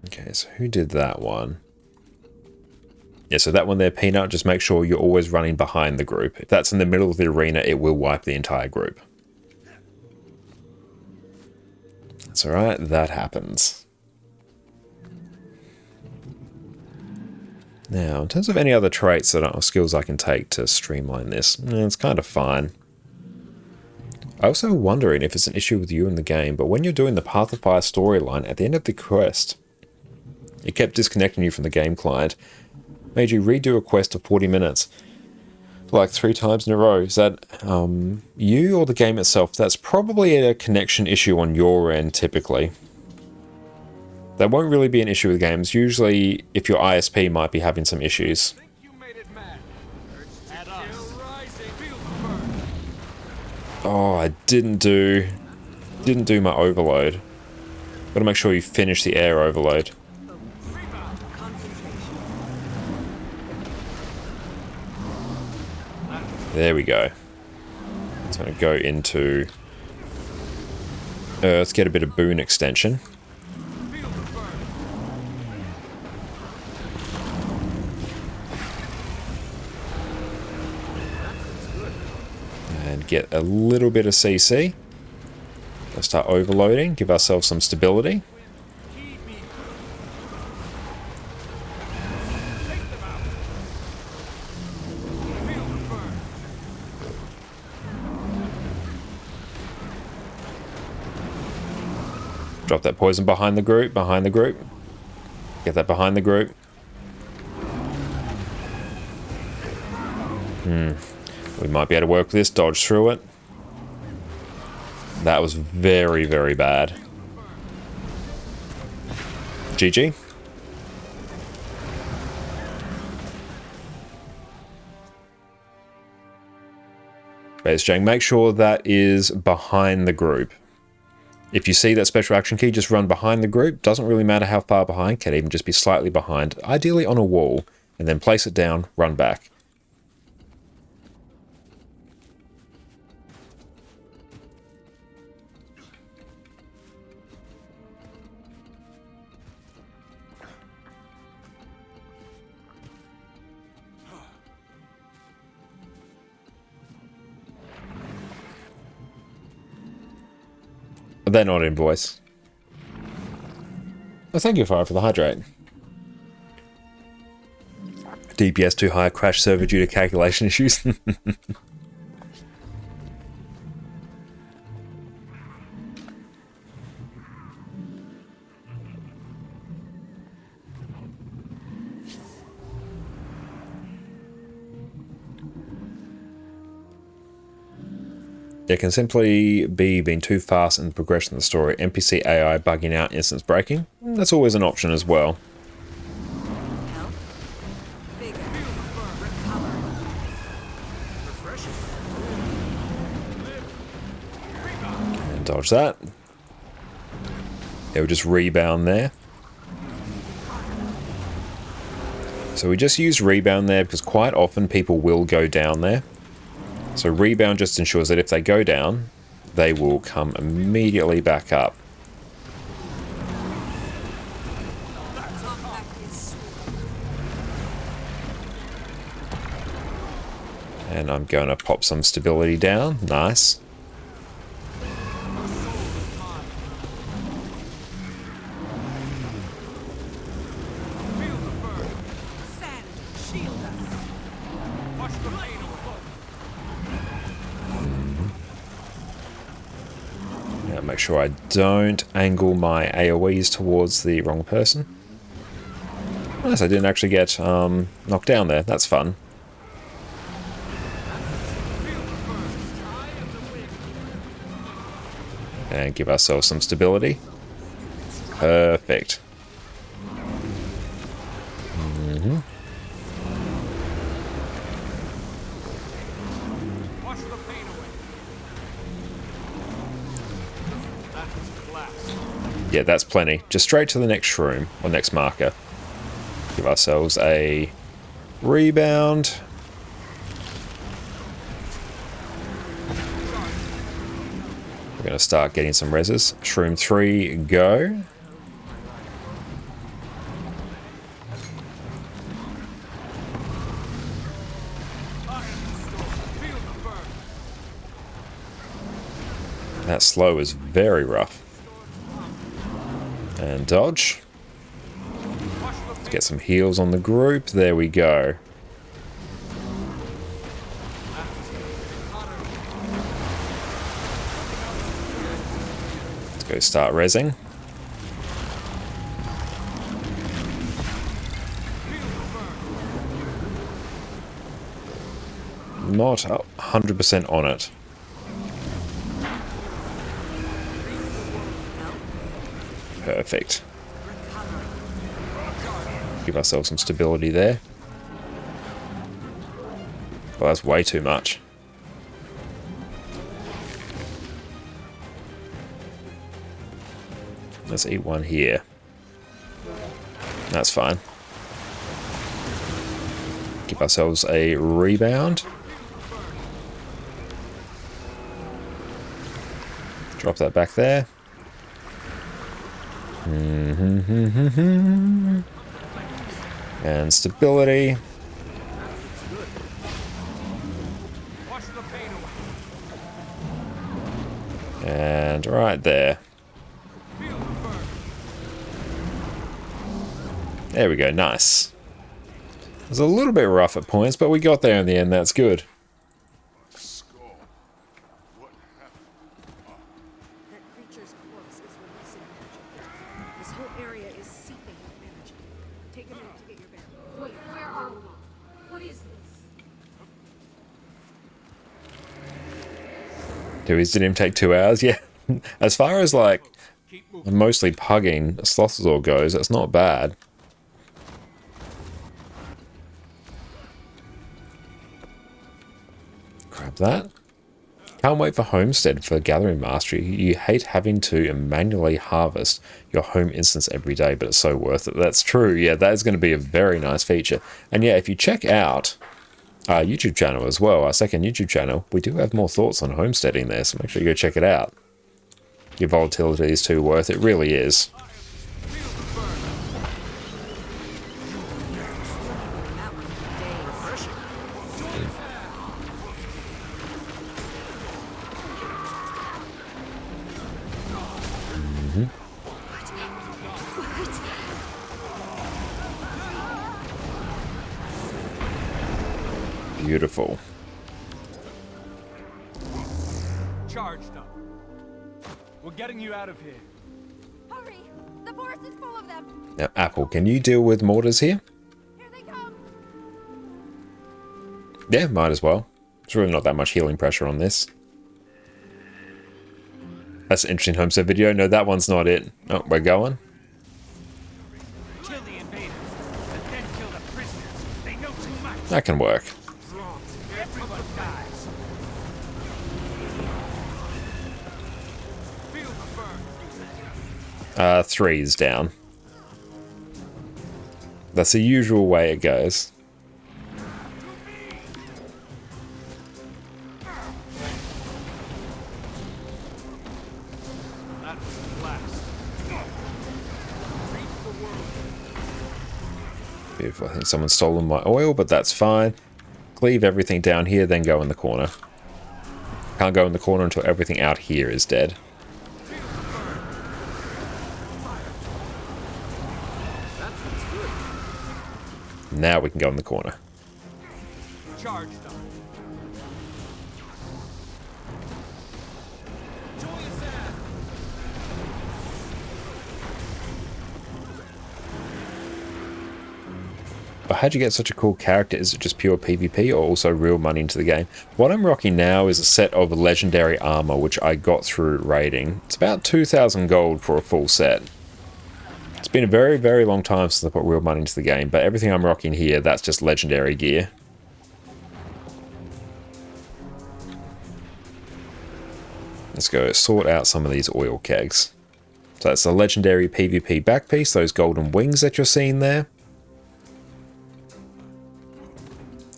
Okay, so who did that one? Yeah, so that one there, Peanut, just make sure you're always running behind the group. If that's in the middle of the arena, it will wipe the entire group. That's alright, that happens. Now, in terms of any other traits or skills I can take to streamline this, it's kind of fine. I also wondering if it's an issue with you in the game, but when you're doing the Path of Fire storyline, at the end of the quest, it kept disconnecting you from the game client. Made you redo a quest of 40 minutes, like 3 times in a row. Is that you or the game itself? That's probably a connection issue on your end, typically. That won't really be an issue with games. Usually, if your ISP might be having some issues. Think you made it mad. At us. Rising. Feel the burn. Oh, I didn't do my overload. Gotta make sure you finish the air overload. Rebound. Concentration. There we go. It's going to go into let's get a bit of boon extension. Feel the burn. And get a little bit of CC. Let's start overloading, give ourselves some stability. Keep me. Take them out. Drop that poison behind the group, behind the group. Get that behind the group. We might be able to work with this, dodge through it. That was very, very bad. GG. Base Jang, make sure that is behind the group. If you see that special action key, just run behind the group. Doesn't really matter how far behind, can even just be slightly behind. Ideally on a wall, and then place it down, run back. They're not in voice. Oh, thank you, Fire, for the hydrate. DPS too high, crash server due to calculation issues. It can simply be being too fast in the progression of the story. NPC AI bugging out, instance breaking. That's always an option as well. And dodge that. It will just rebound there. So we just use rebound there because quite often people will go down there. So rebound just ensures that if they go down, they will come immediately back up. And I'm going to pop some stability down. Nice. Make sure I don't angle my AoEs towards the wrong person. Nice, I didn't actually get knocked down there. That's fun. And give ourselves some stability. Perfect. Yeah, that's plenty. Just straight to the next shroom, or next marker. Give ourselves a rebound. We're going to start getting some reses. Shroom 3, go. That slow is very rough. And dodge. Let's get some heals on the group. There we go. Let's go start rezzing. Not 100% on it. Perfect. Give ourselves some stability there. Well, that's way too much. Let's eat one here. That's fine. Give ourselves a rebound. Drop that back there. And stability. And right there. There we go, nice. It was a little bit rough at points, but we got there in the end, that's good. That creature's corpse is releasing magic. take a minute to get your bearings. Wait, where are we? What is this? Did him take 2 hours? Yeah. As far as like mostly pugging Slothasaur goes, that's not bad. Grab that. Can't wait for Homestead for Gathering Mastery. You hate having to manually harvest your home instance every day, but it's so worth it. That's true. Yeah, that is going to be a very nice feature. And yeah, if you check out our YouTube channel as well, our second YouTube channel, we do have more thoughts on homesteading there, so make sure you go check it out. Your volatility is too worth it. It really is. Beautiful. Charged up. We're getting you out of here. Hurry! The forest is full of them! Now, Apple, can you deal with mortars here? Here they come! Yeah, might as well. There's really not that much healing pressure on this. That's an interesting homestead video. No, that one's not it. Oh, we're going. Kill the invaders, and then kill the prisoners. They know too much. That can work. Wrong. Everyone dies. Feel the burn. 3 is down. That's the usual way it goes. That was the last. Reach the world. Beautiful. I think someone's stolen my oil, but that's fine. Cleave everything down here, then go in the corner. Can't go in the corner until everything out here is dead. Now we can go in the corner. Charged up. But how'd you get such a cool character? Is it just pure PvP or also real money into the game? What I'm rocking now is a set of legendary armor, which I got through raiding. It's about 2,000 gold for a full set. It's been a very, very long time since I put real money into the game, but everything I'm rocking here, that's just legendary gear. Let's go sort out some of these oil kegs. So that's the legendary PvP back piece, those golden wings that you're seeing there.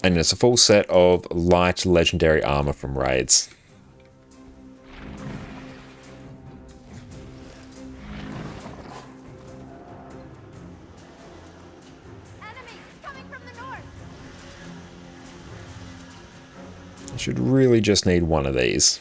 And it's a full set of light legendary armor from raids. Enemies coming from the north! I should really just need one of these.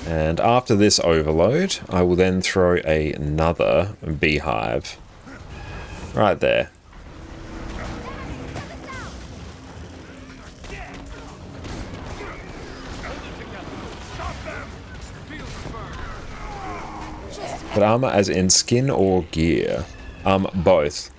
And after this overload, I will then throw another beehive right there. But armor as in skin or gear? Both.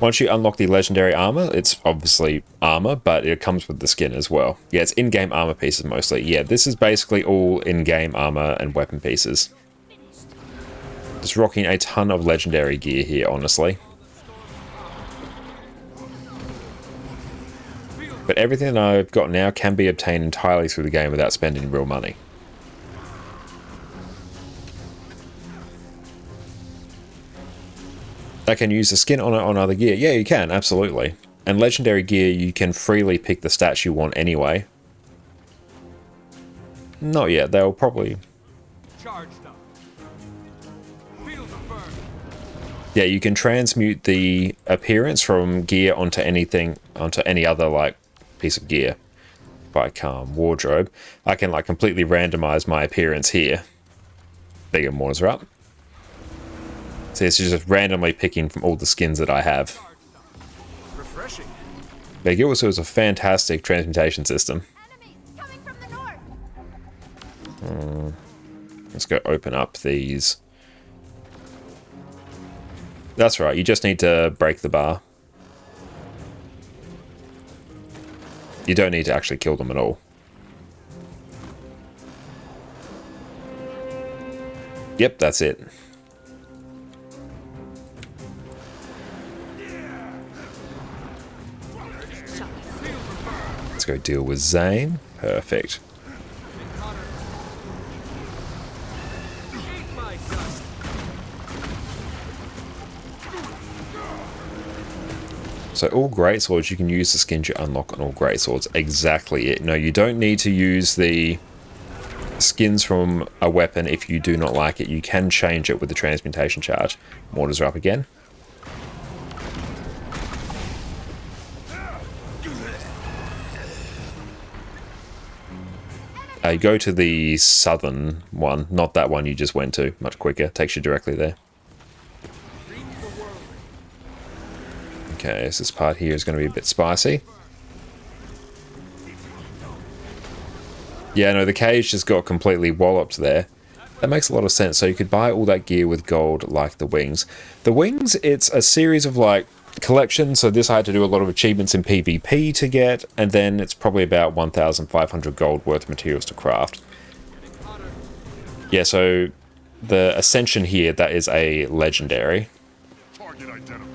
Once you unlock the legendary armor, it's obviously armor, but it comes with the skin as well. Yeah, it's in-game armor pieces mostly. Yeah, this is basically all in-game armor and weapon pieces. Just rocking a ton of legendary gear here, honestly. But everything that I've got now can be obtained entirely through the game without spending real money. I can use the skin on other gear. Yeah, you can, absolutely. And legendary gear, you can freely pick the stats you want anyway. Not yet, they'll probably... Charged up. Feel the burn. Yeah, you can transmute the appearance from gear onto anything, onto any other, like, piece of gear. By wardrobe. I can, like, completely randomize my appearance here. There you go, mortars are up. So it's just randomly picking from all the skins that I have. Refreshing. But it also is a fantastic transmutation system. Enemies coming from the north. Let's go open up these. That's right, you just need to break the bar. You don't need to actually kill them at all. Yep, that's it. Let's go deal with Zane. Perfect. Eat my dust. So all greatswords, you can use the skins you unlock on all greatswords. Exactly it. No, you don't need to use the skins from a weapon if you do not like it. You can change it with the transmutation charge. Mortars are up again. You go to the southern one, not that one you just went to. Much quicker. Takes you directly there. Okay, so this part here is going to be a bit spicy. Yeah, no, the cage just got completely walloped there. That makes a lot of sense. So you could buy all that gear with gold like the wings. The wings, it's a series of like collections. So this I had to do a lot of achievements in PvP to get, and then it's probably about 1,500 gold worth of materials to craft. Yeah, so the Ascension here, that is a legendary. Target identified.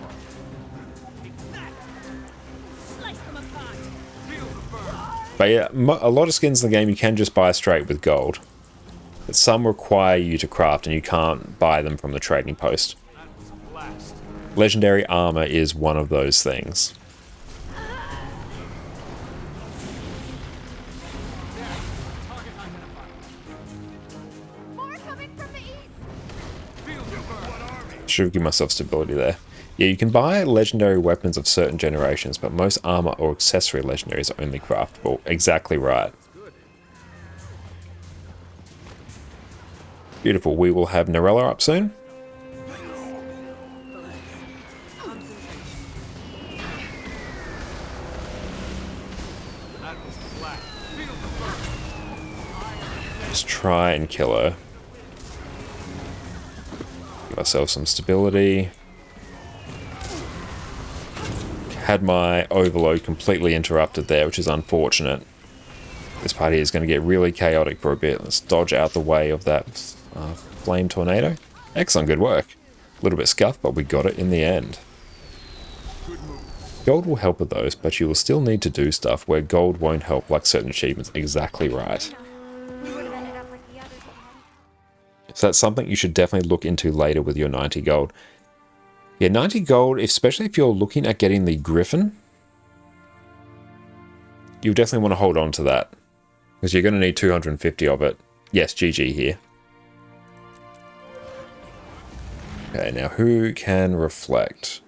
But yeah, a lot of skins in the game you can just buy straight with gold. But some require you to craft and you can't buy them from the trading post. Legendary armor is one of those things. More coming from the east. Should give myself stability there. Yeah, you can buy legendary weapons of certain generations, but most armor or accessory legendaries are only craftable. Exactly right. Beautiful. We will have Narella up soon. Just try and kill her. Give ourselves some stability. Had my overload completely interrupted there, which is unfortunate. This part here is going to get really chaotic for a bit. Let's dodge out the way of that flame tornado. Excellent, good work. A little bit scuffed, but we got it in the end. Gold will help with those, but you will still need to do stuff where gold won't help, like certain achievements. Exactly right. We would have ended up like the others. So that's something you should definitely look into later with your 90 gold. Yeah, 90 gold, especially if you're looking at getting the Griffin, you'll definitely want to hold on to that, because you're going to need 250 of it. Yes, GG here. Okay, now who can reflect?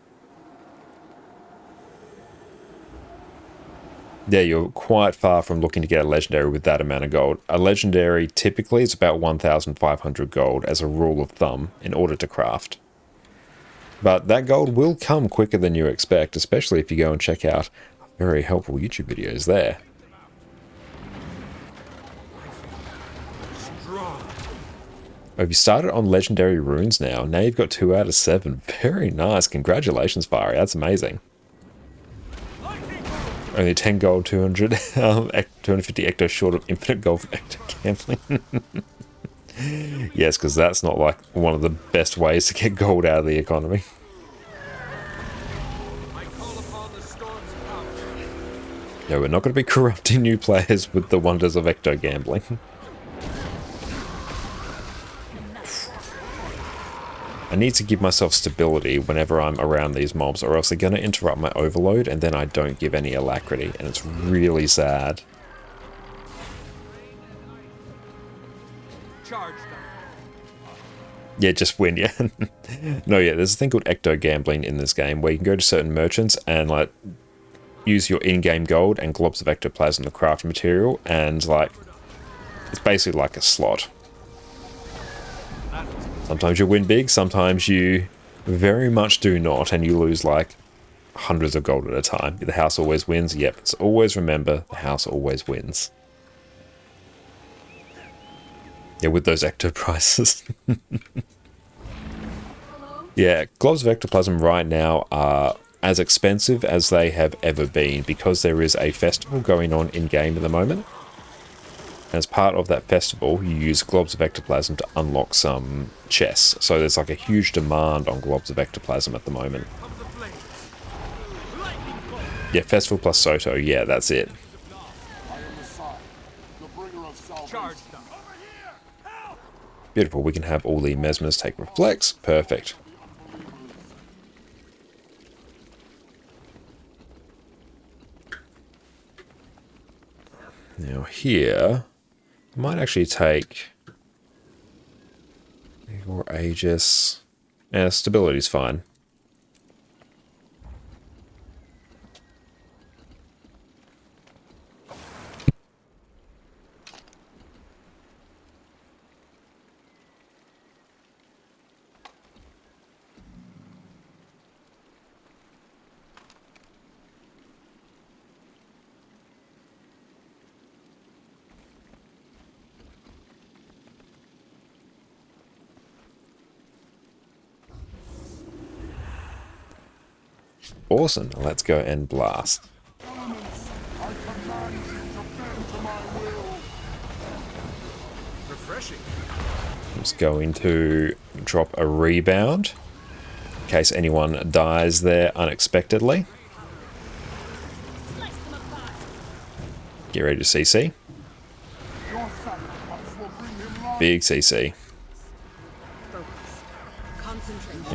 Yeah, you're quite far from looking to get a legendary with that amount of gold. A legendary typically is about 1,500 gold as a rule of thumb in order to craft. But that gold will come quicker than you expect, especially if you go and check out very helpful YouTube videos there. Have you started on legendary runes now? Now you've got 2 out of 7. Very nice. Congratulations, Fiery. That's amazing. Only 10 gold, 200, 250 ecto short of infinite gold for ecto gambling. Yes, because that's not like one of the best ways to get gold out of the economy. No, we're not going to be corrupting new players with the wonders of ecto gambling. I need to give myself stability whenever I'm around these mobs, or else they're going to interrupt my overload and then I don't give any alacrity, and it's really sad. Yeah, just win, yeah. No, yeah, there's a thing called ecto gambling in this game where you can go to certain merchants and like use your in-game gold and globs of ectoplasm to craft material, and like it's basically like a slot. Sometimes you win big, sometimes you very much do not, and you lose like hundreds of gold at a time. The house always wins. Yep, it's always remember, the house always wins. Yeah, with those ecto prices. Yeah, globs of ectoplasm right now are as expensive as they have ever been because there is a festival going on in-game at the moment. As part of that festival, you use globs of ectoplasm to unlock some chests. So there's like a huge demand on globs of ectoplasm at the moment. Yeah, festival plus Soto. Yeah, that's it. Beautiful. We can have all the mesmers take reflex. Perfect. Now here, I might actually take or Aegis. Yeah, stability's fine. Awesome. Let's go and blast. Refreshing. I'm just going to drop a rebound in case anyone dies there unexpectedly. Get ready to CC. Big CC.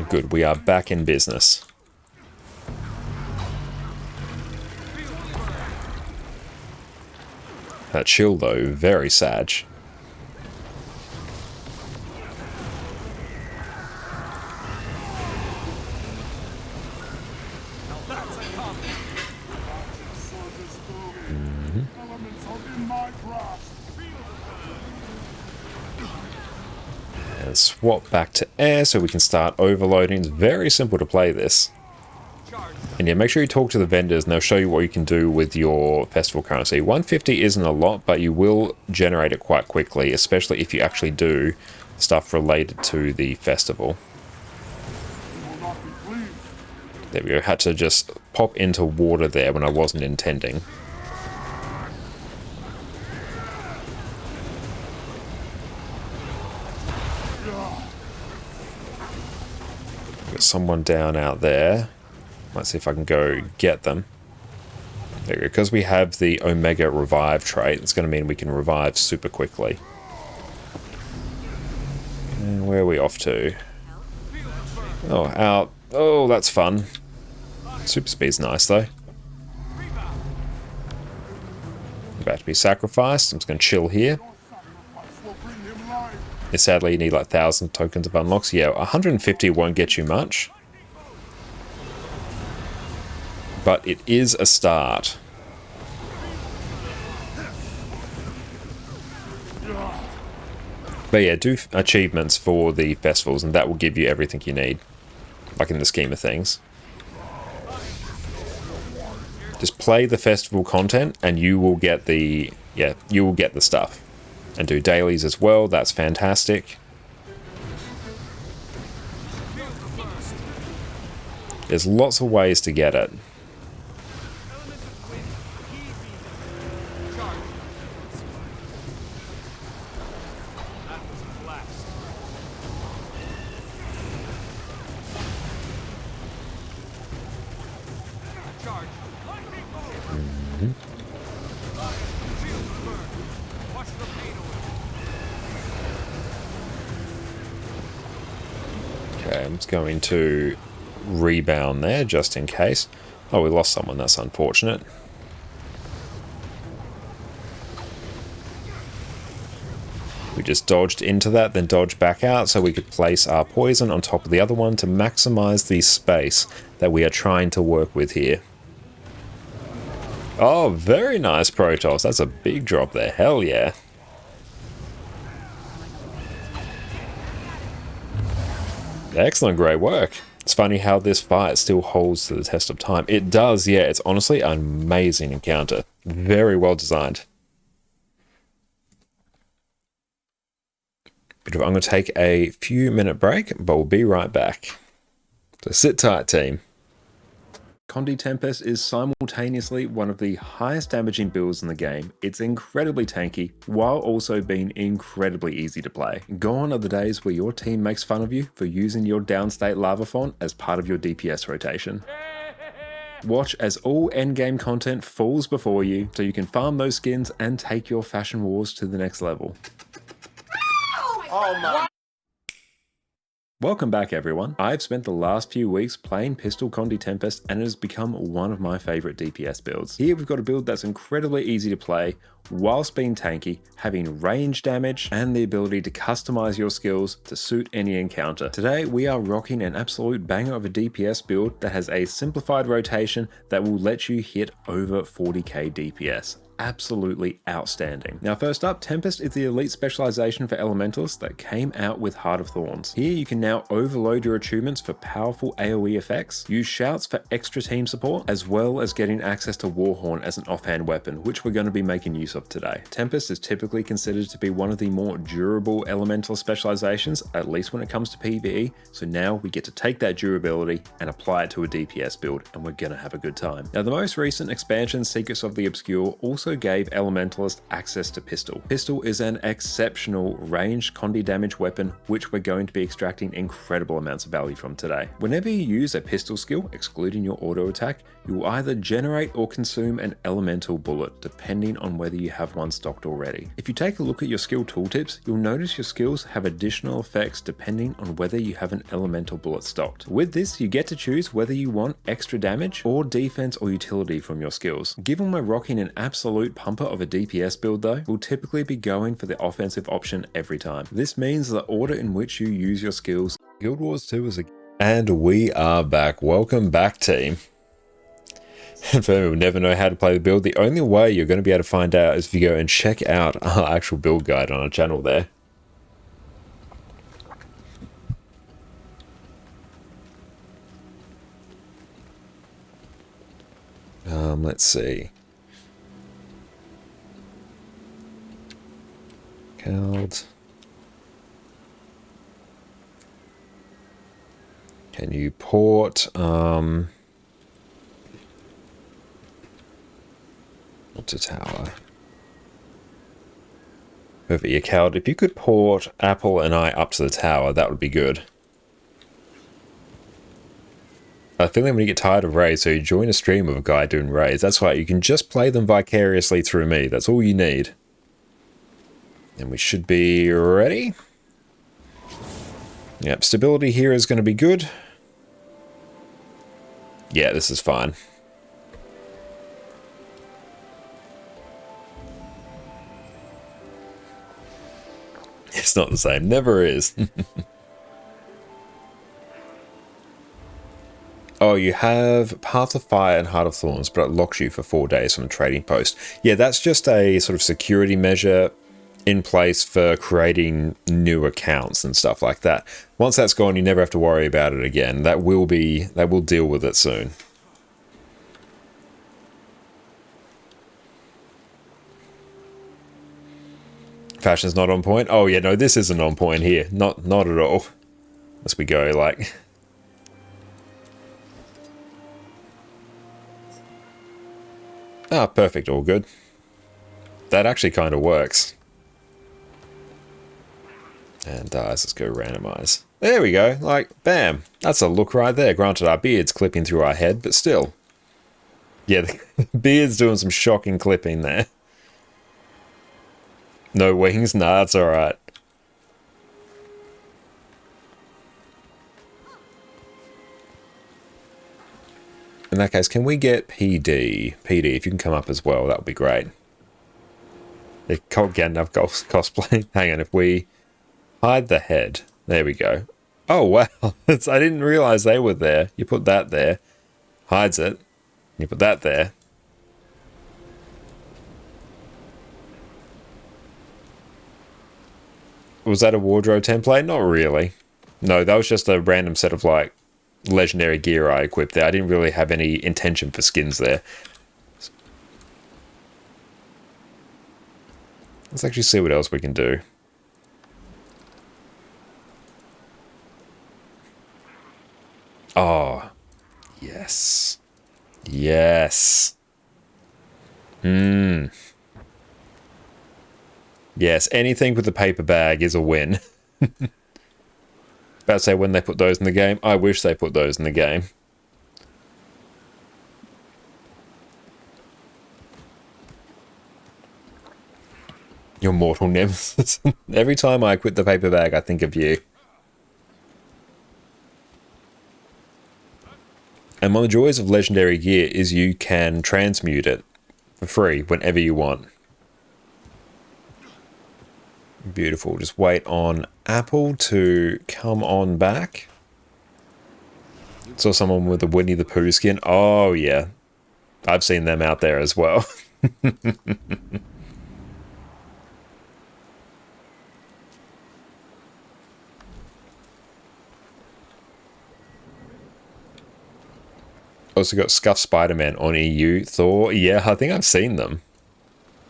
Good, we are back in business. That chill though, very sad. And swap back to air so we can start overloading. It's very simple to play this. And yeah, make sure you talk to the vendors and they'll show you what you can do with your festival currency. 150 isn't a lot, but you will generate it quite quickly, especially if you actually do stuff related to the festival. There we go. Had to just pop into water there when I wasn't intending. Got someone down out there. Let's see if I can go get them. There we go. Because we have the Omega Revive trait, it's going to mean we can revive super quickly. And where are we off to? Oh, out. Oh, that's fun. Super speed's nice, though. About to be sacrificed. I'm just going to chill here. Yeah, sadly, you need like 1,000 tokens of unlocks. Yeah, 150 won't get you much. But it is a start. But yeah, do achievements for the festivals and that will give you everything you need. Like in the scheme of things. Just play the festival content and you will get the, yeah, you will get the stuff. And do dailies as well, that's fantastic. There's lots of ways to get it. Okay, I'm just going to rebound there just in case. Oh, we lost someone, that's unfortunate. We just dodged into that, then dodged back out so we could place our poison on top of the other one to maximize the space that we are trying to work with here. Oh, very nice, Protoss. That's a big drop there. Hell yeah. Excellent, great work. It's funny how this fight still holds to the test of time. It does, yeah. It's honestly an amazing encounter. Very well designed. I'm going to take a few minute break, but we'll be right back. So sit tight, team. Condi Tempest is simultaneously one of the highest damaging builds in the game. It's incredibly tanky, while also being incredibly easy to play. Gone are the days where your team makes fun of you for using your downstate lava font as part of your DPS rotation. Watch as all endgame content falls before you, so you can farm those skins and take your fashion wars to the next level. Oh my. Welcome back, everyone. I've spent the last few weeks playing Pistol Condi Tempest, and it has become one of my favorite DPS builds. Here we've got a build that's incredibly easy to play, whilst being tanky, having range damage, and the ability to customize your skills to suit any encounter. Today, we are rocking an absolute banger of a DPS build that has a simplified rotation that will let you hit over 40k DPS. Absolutely outstanding. Now first up, Tempest is the elite specialization for elementals that came out with Heart of Thorns. Here you can now overload your attunements for powerful AoE effects, use shouts for extra team support, as well as getting access to Warhorn as an offhand weapon, which we're going to be making use of today. Tempest is typically considered to be one of the more durable elemental specializations, at least when it comes to PvE, so now we get to take that durability and apply it to a DPS build, and we're going to have a good time. Now the most recent expansion, Secrets of the Obscure, also gave Elementalist access to Pistol. Pistol is an exceptional ranged Condi damage weapon, which we're going to be extracting incredible amounts of value from today. Whenever you use a pistol skill, excluding your auto attack, you will either generate or consume an elemental bullet, depending on whether you have one stocked already. If you take a look at your skill tooltips, you'll notice your skills have additional effects depending on whether you have an elemental bullet stocked. With this, you get to choose whether you want extra damage or defense or utility from your skills. Given we're rocking an absolute pumper of a DPS build though, we'll typically be going for the offensive option every time. This means the order in which you use your skills. Guild Wars 2 is a... And we are back. Welcome back, team. And for who never know how to play the build, the only way you're going to be able to find out is if you go and check out our actual build guide on our channel there. Let's see. Called. Can you port what's a tower? Over your Cowed. If you could port Apple and I up to the tower, that would be good. I feel like when you get tired of raids, so you join a stream of a guy doing raids. That's right, you can just play them vicariously through me. That's all you need. And we should be ready. Yep, stability here is going to be good. Yeah, this is fine. It's not the same. Never is. Oh, you have Path of Fire and Heart of Thorns, but it locks you for 4 days from a trading post. Yeah, that's just a sort of security measure in place for creating new accounts and stuff like that. Once that's gone, you never have to worry about it again. That will deal with it soon. Fashion's not on point. Oh yeah, no, this isn't on point here. Not at all. As we go, like. Ah, perfect, all good. That actually kind of works. And let's go randomize. There we go, like, bam. That's a look right there. Granted, our beard's clipping through our head, but still. Yeah, the beard's doing some shocking clipping there. No wings? Nah, that's alright. In that case, can we get PD? PD, if you can come up as well, that would be great. The Gandalf cosplay. Hang on, if we hide the head. There we go. Oh, wow. I didn't realize they were there. You put that there. Hides it. You put that there. Was that a wardrobe template? Not really. No, that was just a random set of like legendary gear I equipped there. I didn't really have any intention for skins there. Let's actually see what else we can do. Oh, yes. Yes. Yes, anything with a paper bag is a win. About to say, when they put those in the game, I wish they put those in the game. Your mortal nemesis. Every time I quit the paper bag, I think of you. And one of the joys of legendary gear is you can transmute it for free whenever you want. Beautiful. Just wait on Apple to come on back. Saw someone with a Winnie the Pooh skin. Oh, yeah. I've seen them out there as well. Also got Scuffed Spider-Man on EU. Thor. Yeah, I think I've seen them.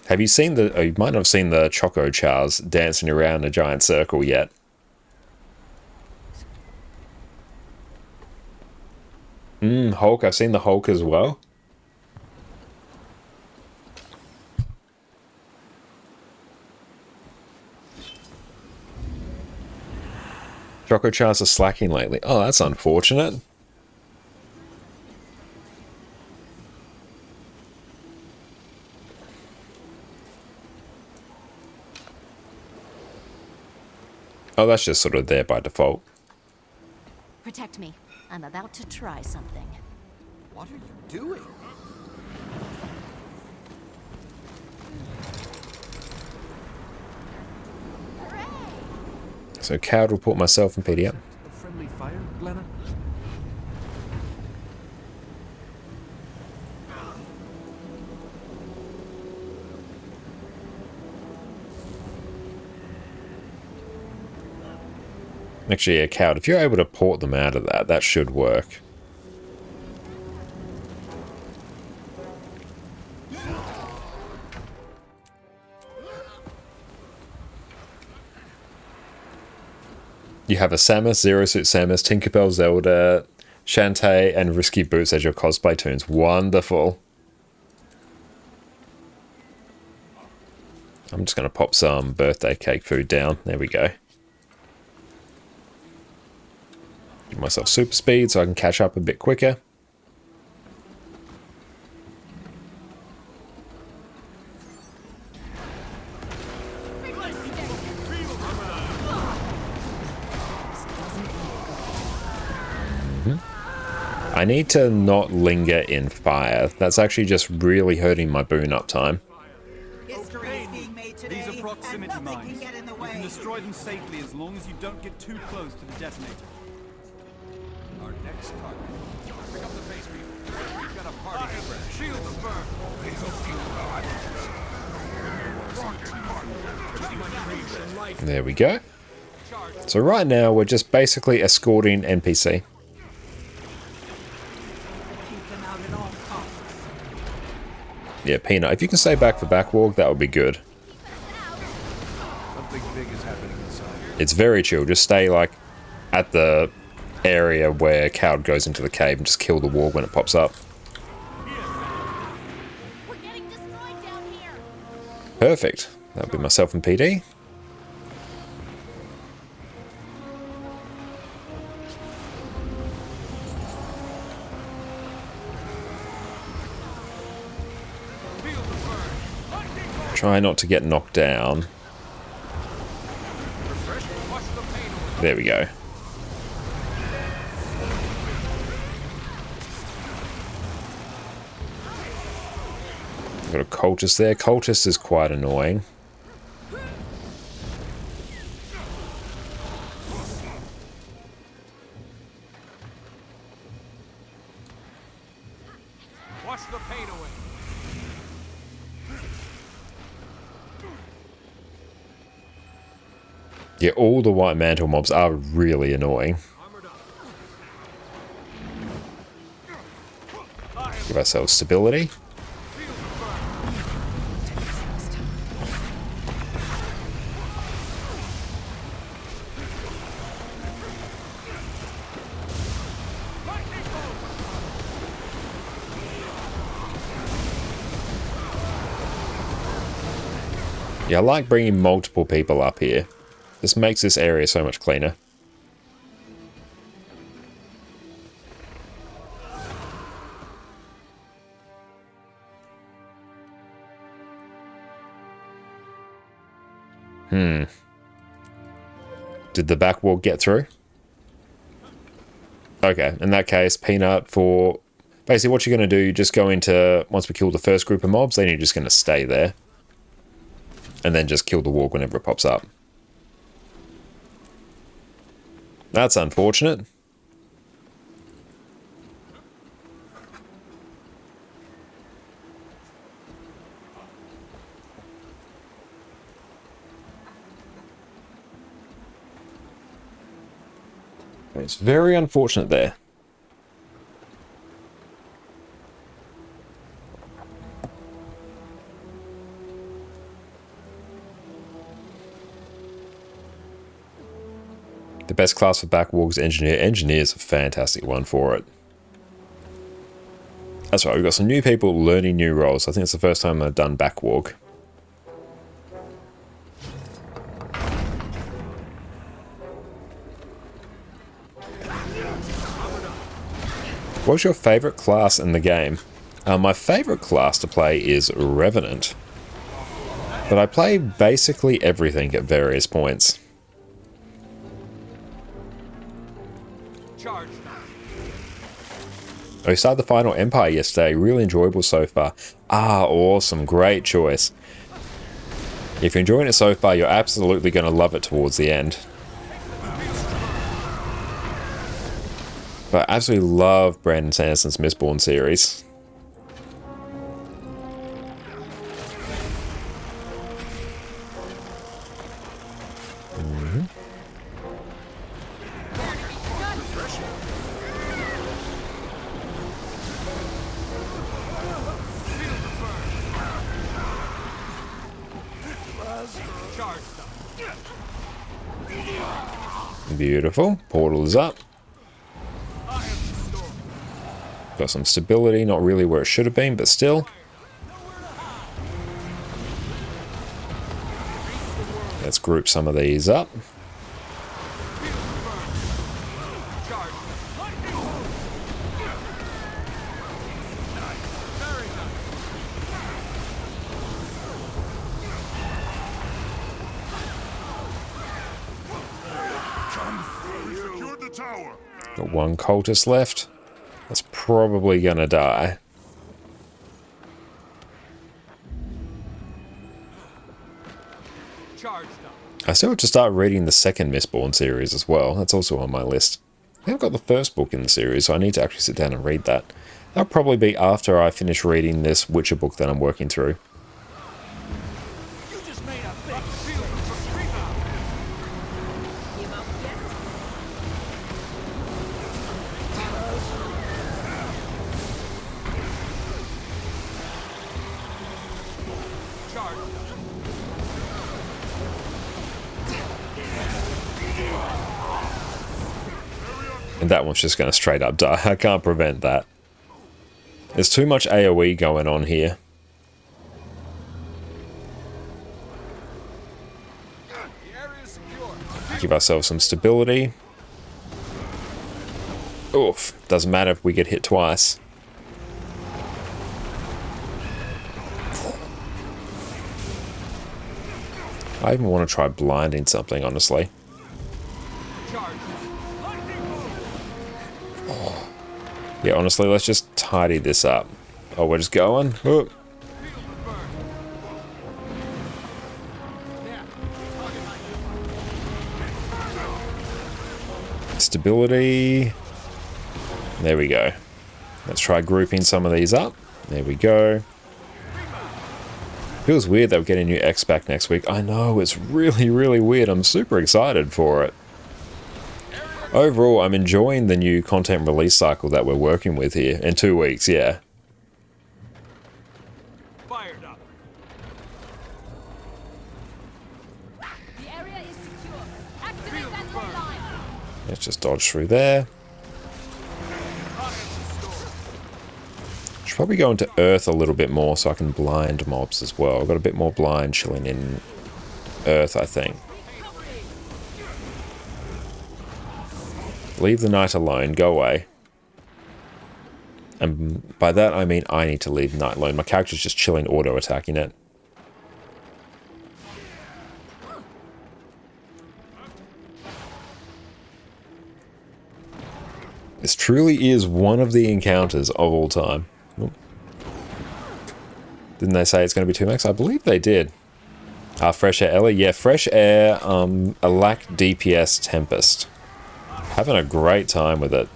Have you seen the... Oh, you might not have seen the Choco Chars dancing around a giant circle yet. Hulk. I've seen the Hulk as well. Choco Chars are slacking lately. Oh, that's unfortunate. Oh, that's just sort of there by default. Protect me. I'm about to try something. What are you doing? So, coward report myself and PD up. A friendly fire, Glenna? Actually, a coward. If you're able to port them out of that, that should work. You have a Samus, Zero Suit Samus, Tinkerbell Zelda, Shantae, and Risky Boots as your cosplay tunes. Wonderful. I'm just going to pop some birthday cake food down. There we go. Give myself super speed so I can catch up a bit quicker. I need to not linger in fire. That's actually just really hurting my boon uptime. These are proximity mines. You can destroy them safely as long as you don't get too close to the detonator. Our next target. Pick up the pace, people. We've got a party to crash. Shield the burn. I hope you There we go. So right now we're just basically escorting NPC. Yeah, Peanut, if you can stay back for backwalk, that would be good. Something big is happening inside. It's very chill. Just stay like at the area where Coward goes into the cave and just kill the wall when it pops up. We're getting destroyed down here. Perfect. That would be myself and PD. Try not to get knocked down. There we go. Got a cultist there. Cultist is quite annoying. Wash the pain away. Yeah, all the white mantle mobs are really annoying. Give ourselves stability. Yeah, I like bringing multiple people up here. This makes this area so much cleaner. Did the back wall get through? Okay, in that case, Peanut for... Basically, what you're going to do, you just go into... Once we kill the first group of mobs, then you're just going to stay there. And then just kill the warg whenever it pops up. That's unfortunate. It's very unfortunate there. The best class for backwargs, engineer. Engineer's a fantastic one for it. That's right, we've got some new people learning new roles. I think it's the first time I've done backwarg. What's your favourite class in the game? My favourite class to play is Revenant. But I play basically everything at various points. We started the Final Empire yesterday. Really enjoyable so far. Ah, awesome. Great choice. If you're enjoying it so far, you're absolutely going to love it towards the end. But I absolutely love Brandon Sanderson's Mistborn series. Beautiful. Portal is up. Got some stability, not really where it should have been, but still. Let's group some of these up. Got one cultist left. That's probably gonna die. I still have to start reading the second Mistborn series as well. That's also on my list. I haven't got the first book in the series, so I need to actually sit down and read that. That'll probably be after I finish reading this Witcher book that I'm working through. And that one's just going to straight up die. I can't prevent that. There's too much AoE going on here. Give ourselves some stability. Oof. Doesn't matter if we get hit twice. I even want to try blinding something, honestly. Yeah, honestly, let's just tidy this up. Oh, we're just going. Oh. Stability. There we go. Let's try grouping some of these up. There we go. Feels weird that we're getting a new X back next week. I know, it's really, really weird. I'm super excited for it. Overall, I'm enjoying the new content release cycle that we're working with here in 2 weeks, yeah. Fired up. The area is secure. Activate that ley line. Let's just dodge through there. Should probably go into Earth a little bit more so I can blind mobs as well. I've got a bit more blind chilling in Earth, I think. Leave the night alone. Go away. And by that I mean I need to leave the night alone. My character's just chilling auto-attacking it. This truly is one of the encounters of all time. Didn't they say it's going to be 2 max? I believe they did. Fresh Air Ellie. Yeah, Fresh Air, a lack DPS Tempest. Having a great time with it.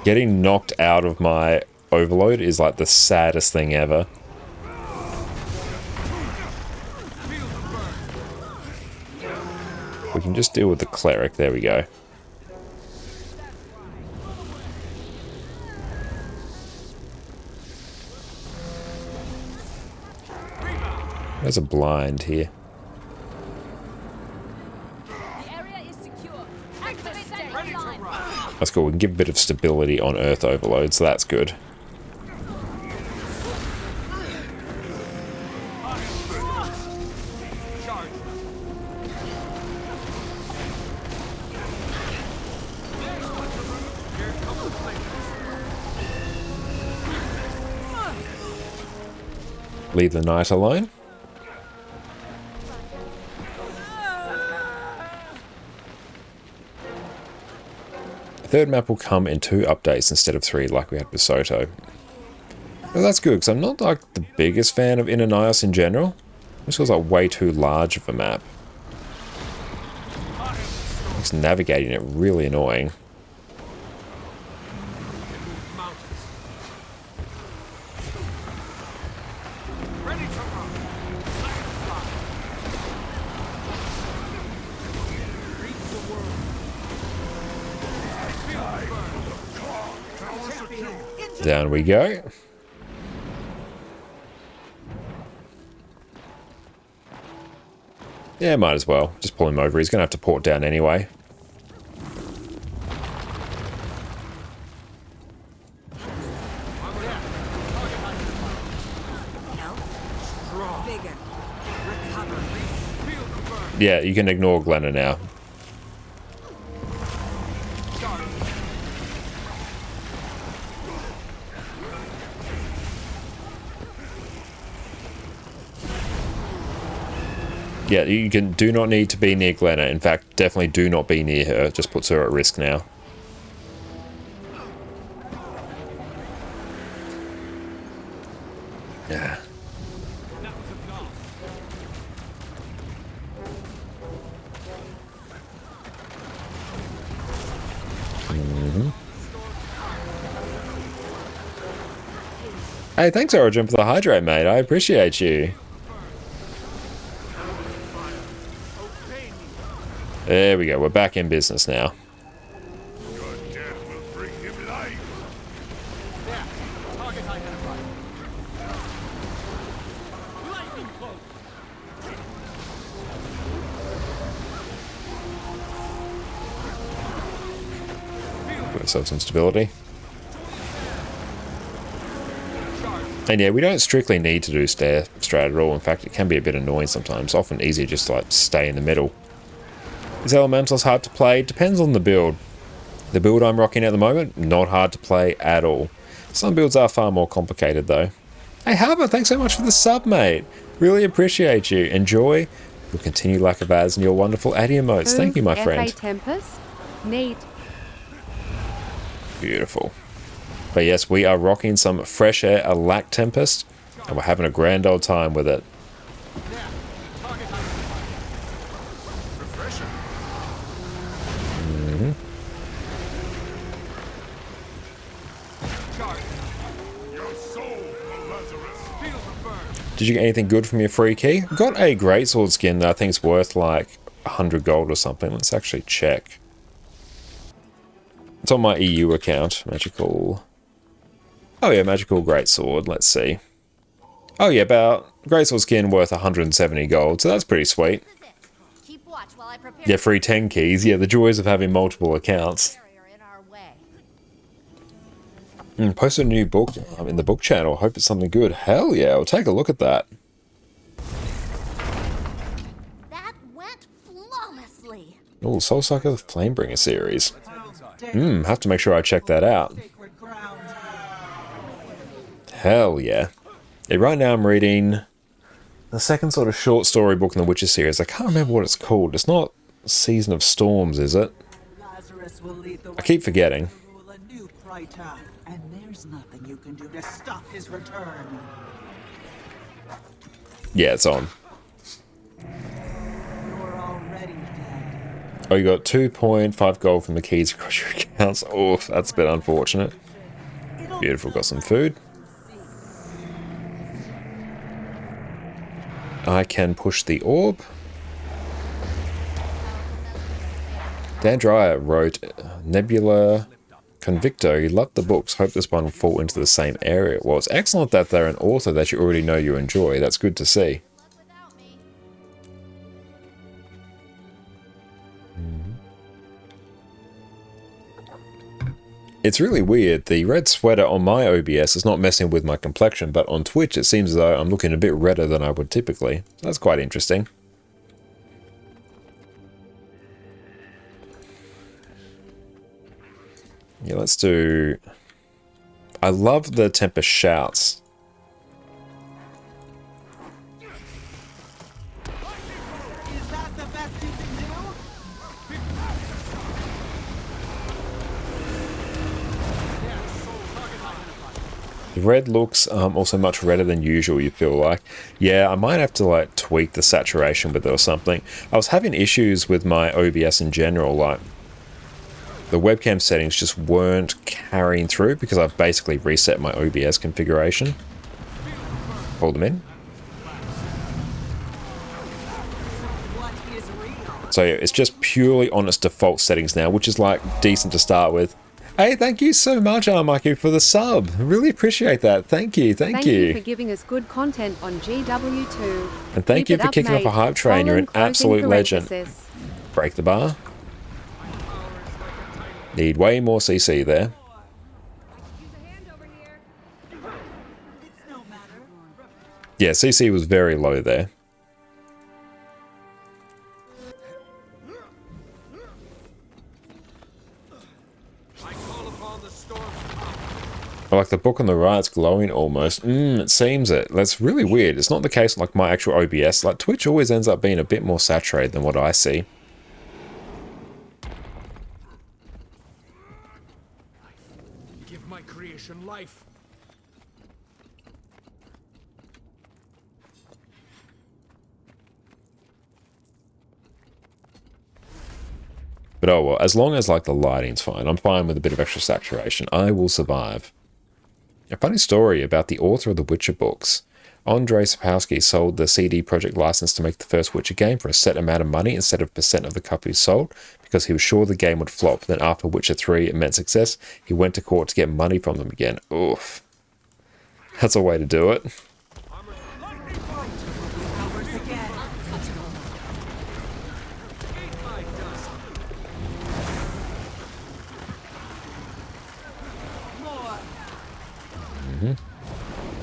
Getting knocked out of my overload is like the saddest thing ever. We can just deal with the cleric. There we go. There's a blind here. The area is secure. Activate that ley line. That's cool. We can give a bit of stability on Earth overload, so that's good. Leave the night alone. The third map will come in 2 updates instead of 3 like we had with Soto. Well, that's good, because I'm not like the biggest fan of Inanios in general. This feels like way too large of a map. Makes navigating it really annoying. Down we go. Yeah, might as well. Just pull him over. He's going to have to port down anyway. Yeah, you can ignore Glenna now. Yeah, you do not need to be near Glenna. In fact, definitely do not be near her. It just puts her at risk now. Yeah. Hey, thanks Origin for the hydrate, mate. I appreciate you. There we go, we're back in business now. Put ourselves some stability. And yeah, we don't strictly need to do stair strat at all. In fact, it can be a bit annoying sometimes. Often easier just to like stay in the middle. Is Elementals hard to play? Depends on the build. The build I'm rocking at the moment, not hard to play at all. Some builds are far more complicated though. Hey Harbour, thanks so much for the sub, mate. Really appreciate you. Enjoy your continued lack of ads and your wonderful ad emotes. Thank you, my friend. Tempest. Neat. Beautiful. But yes, we are rocking some Fresh Air Alack Tempest, and we're having a grand old time with it. Did you get anything good from your free key? Got a greatsword skin that I think is worth like 100 gold or something. Let's actually check. It's on my EU account. Magical. Oh yeah, magical greatsword. Let's see. Oh yeah, about greatsword skin worth 170 gold, so that's pretty sweet. Yeah, free 10 keys. Yeah, the joys of having multiple accounts. Post a new book in the book channel. Hope it's something good. Hell yeah, I'll take a look at that. That went flawlessly. Oh, Soulsucker the Flamebringer series. Have to make sure I check that out. Hell yeah. Yeah, right now I'm reading the second sort of short story book in the Witcher series. I can't remember what it's called. It's not Season of Storms, is it? I keep forgetting. And there's nothing you can do to stop his return. Yeah, it's on. You're already dead. Oh, you got 2.5 gold from the keys across your accounts. Oh, that's a bit unfortunate. Beautiful, got some food. I can push the orb. Dan Dreyer wrote Nebula Convicto. He loved the books. Hope this one will fall into the same area. Well, it's excellent that they're an author that you already know you enjoy. That's good to see. It's really weird. The red sweater on my OBS is not messing with my complexion, but on Twitch it seems as though I'm looking a bit redder than I would typically. That's quite interesting. Yeah, let's do... I love the Tempest shouts. Is that the best you can do? The red looks also much redder than usual, you feel like. Yeah, I might have to like tweak the saturation with it or something. I was having issues with my OBS in general, like the webcam settings just weren't carrying through because I've basically reset my OBS configuration. Pull them in. So yeah, it's just purely on its default settings now, which is like decent to start with. Hey, thank you so much, Armaki, for the sub. Really appreciate that. Thank you, thank you. Thank you for giving us good content on GW2. And thank you for kicking off a hype train. You're an absolute legend. Break the bar. Need way more CC there. Yeah, CC was very low there. I like the book on the right, it's glowing almost. It seems it. That's really weird. It's not the case like my actual OBS. Like Twitch always ends up being a bit more saturated than what I see. Give my creation life. But oh well, as long as like the lighting's fine, I'm fine with a bit of extra saturation. I will survive. A funny story about the author of the Witcher books. Andrzej Sapkowski sold the CD Projekt license to make the first Witcher game for a set amount of money instead of % of the copies sold, because he was sure the game would flop. Then after Witcher 3 immense success, he went to court to get money from them again. Oof. That's a way to do it.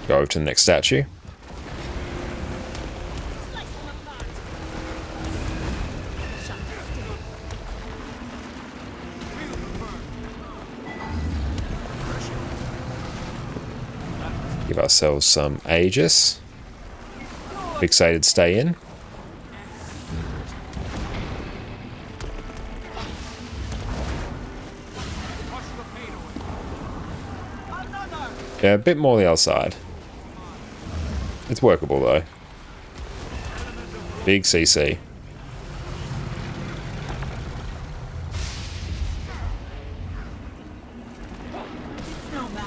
Go over to the next statue. Give ourselves some Aegis. Fixated stay in. Yeah, a bit more the other side. It's workable though. Big CC.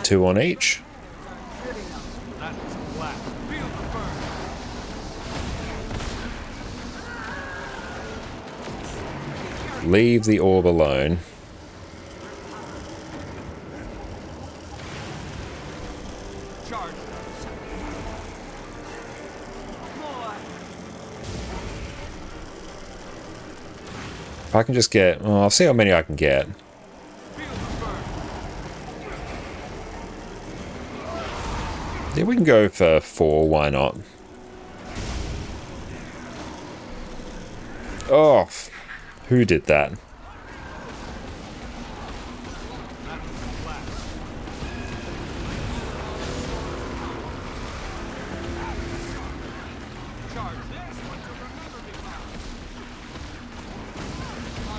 Two on each. Leave the orb alone. Charge. If I can just get... Well, I'll see how many I can get. Yeah, we can go for 4, why not? Oh, who did that?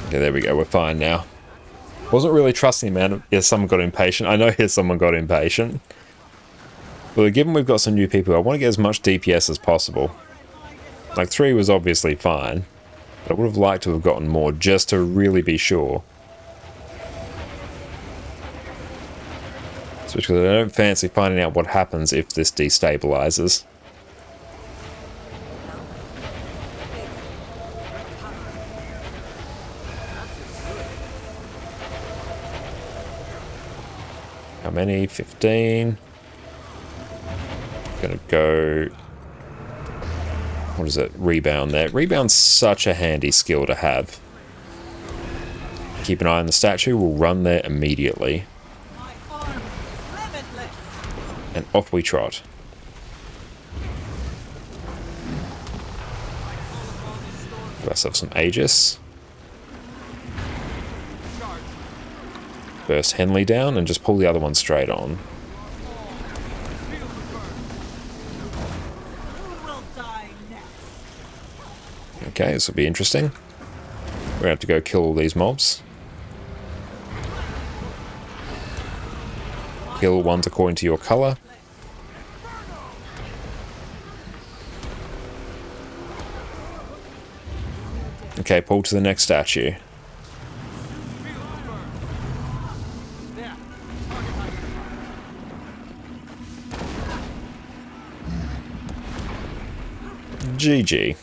Okay, there we go, we're fine now. Wasn't really trusting, man. Yeah, someone got impatient. I know here someone got impatient. Well, given we've got some new people, I want to get as much DPS as possible. Like, 3 was obviously fine, but I would have liked to have gotten more just to really be sure. Especially because I don't fancy finding out what happens if this destabilizes. How many? 15. Gonna go... What is it? Rebound there. Rebound's such a handy skill to have. Keep an eye on the statue. We'll run there immediately. And off we trot. Give ourselves some Aegis. Burst Henley down and just pull the other one straight on. Okay, this will be interesting. We're gonna have to go kill all these mobs. Kill ones according to your color. Okay, pull to the next statue. GG.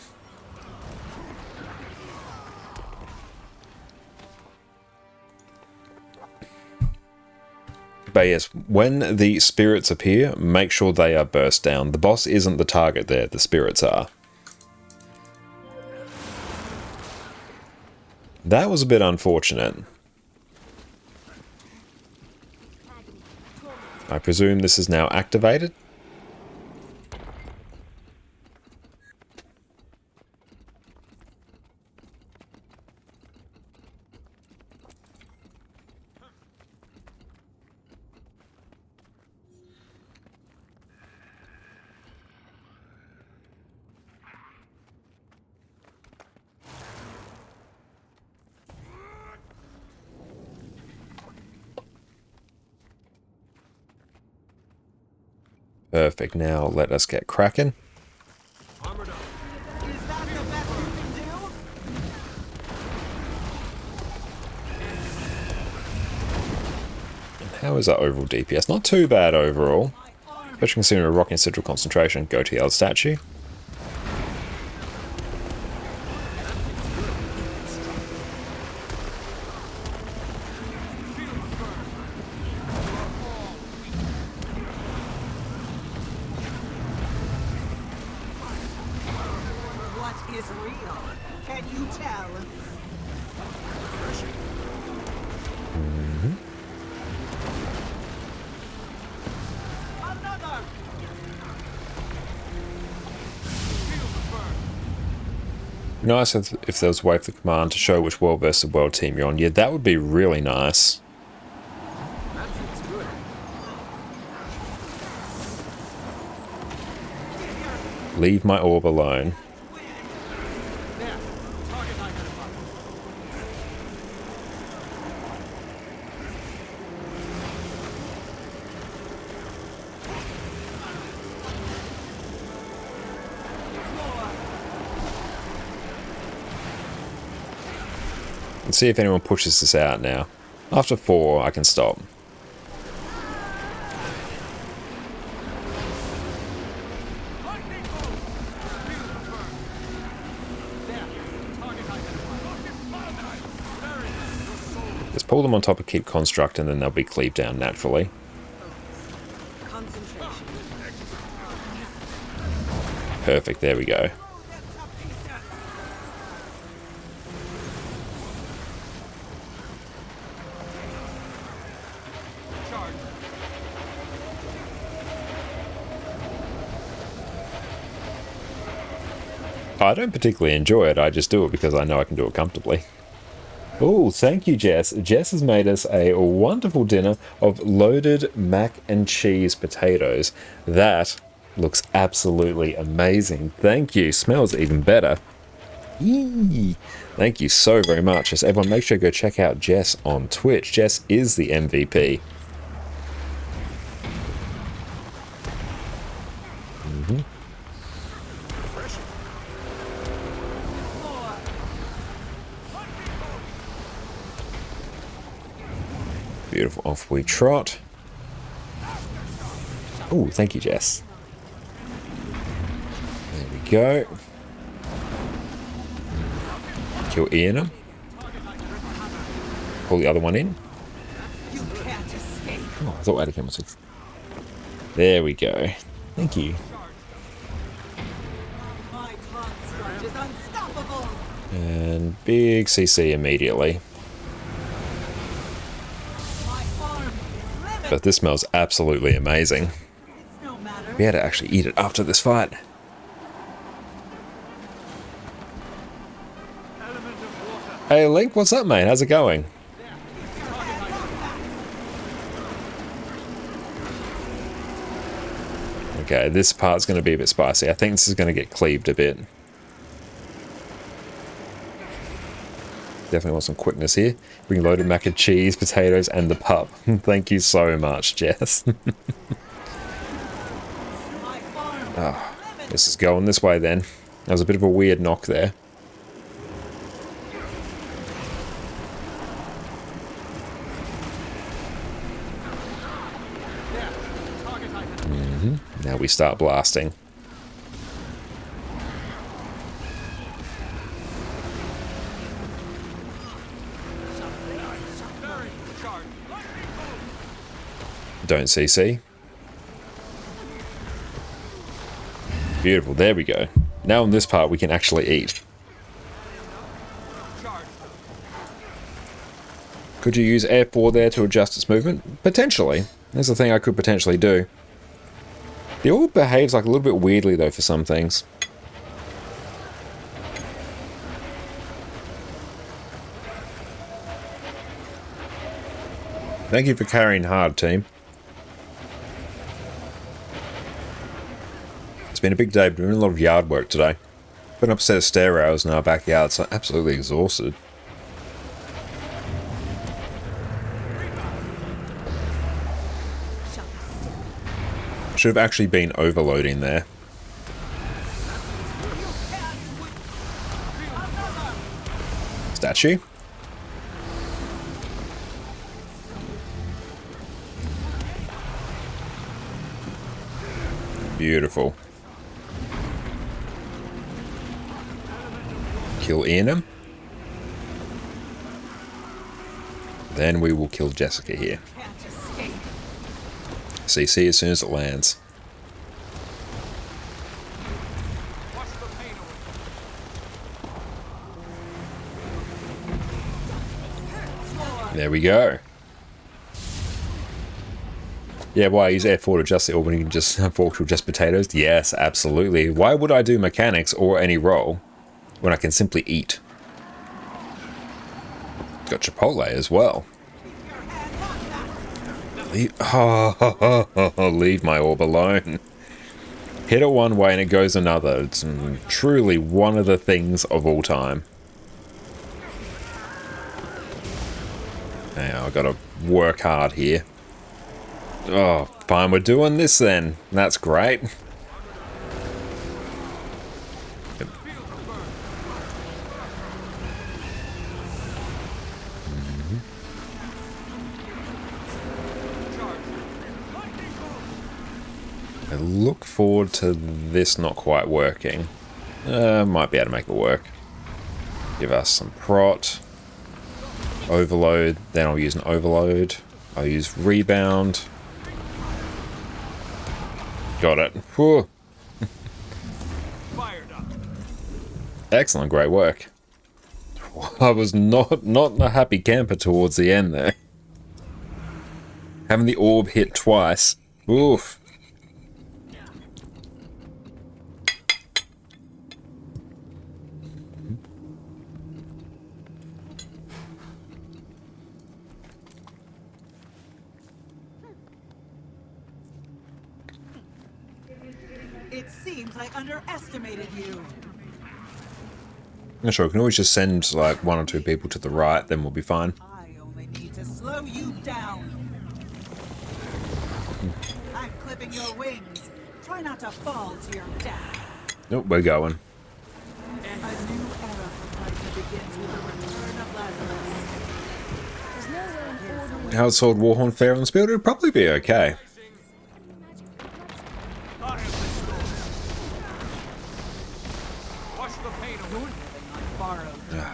But yes, when the spirits appear, make sure they are burst down. The boss isn't the target there, the spirits are. That was a bit unfortunate. I presume this is now activated. Perfect, now let us get cracking. And how is our overall DPS? Not too bad overall. Especially considering we're rocking central concentration. Go to the other statue. Is real. Can you tell? Another. Nice if there was a way for the command to show which world versus world team you're on. Yeah, that would be really nice. Leave my orb alone. Let's see if anyone pushes this out now. After 4, I can stop. Just pull them on top and keep construct, and then they'll be cleaved down naturally. Perfect, there we go. I don't particularly enjoy it, I just do it because I know I can do it comfortably. Oh, thank you, Jess. Jess has made us a wonderful dinner of loaded mac and cheese potatoes. That looks absolutely amazing. Thank you. Smells even better. Yee. Thank you so very much. As everyone, make sure to go check out Jess on Twitch. Jess is the MVP. Beautiful. Off we trot. Oh, thank you, Jess. There we go. Kill Ian. Pull the other one in. Oh, I thought I had a camel 6. There we go. Thank you. And big CC immediately. But this smells absolutely amazing. We had to actually eat it after this fight. Hey Link, what's up, mate? How's it going? Okay, this part's going to be a bit spicy. I think this is going to get cleaved a bit. Definitely want some quickness here. Bring loaded mac and cheese, potatoes, and the pup. Thank you so much, Jess. Oh, this is going this way then. That was a bit of a weird knock there. Now we start blasting. Don't CC. Beautiful, there we go. Now on this part we can actually eat. Could you use F4 there to adjust its movement? Potentially. There's a thing I could potentially do. The orb behaves like a little bit weirdly though for some things. Thank you for carrying hard, team. It's been a big day, doing a lot of yard work today. Putting up a set of stair rails in our backyard, so I'm absolutely exhausted. Should have actually been overloading there. Statue. Beautiful. Kill Ian. Then we will kill Jessica here. CC as soon as it lands. There we go. Yeah, why use F4 to adjust the orb when you can just fork to adjust potatoes? Yes, absolutely. Why would I do mechanics or any roll when I can simply eat? Got Chipotle as well. Leave my orb alone. Hit it one way and it goes another. It's truly one of the things of all time. Hey, I've got to work hard here. Oh, fine, we're doing this then. That's great. I look forward to this not quite working. Might be able to make it work. Give us some prot. overload, then I'll use an overload. I'll use rebound. Got it. Whew. Excellent, great work. I was not a happy camper towards the end there. Having the orb hit twice. Oof. It seems I underestimated you. Not sure, I can always just send like 1 or 2 people to the right, then we'll be fine. I only need to slow you down. I'm clipping your wings. Try not to fall to your death. Nope, we're going. A new era for Titan begins with the return of Lazarus. Household Warhorn fair on the field, it'd probably be okay.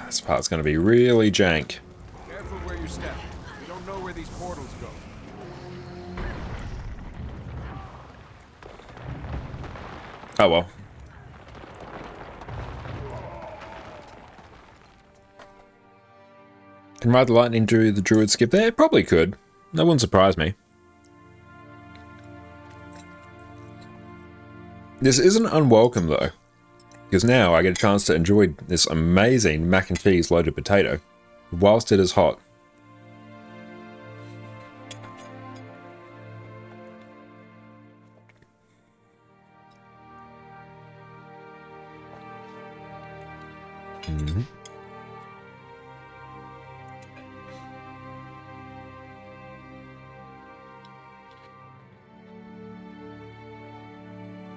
This part's going to be really jank. Careful where you step. You don't know where these portals go. Oh well. Can ride the lightning do the druid skip there? It probably could. That wouldn't surprise me. This isn't unwelcome though, because now I get a chance to enjoy this amazing mac and cheese loaded potato whilst it is hot. Mm-hmm.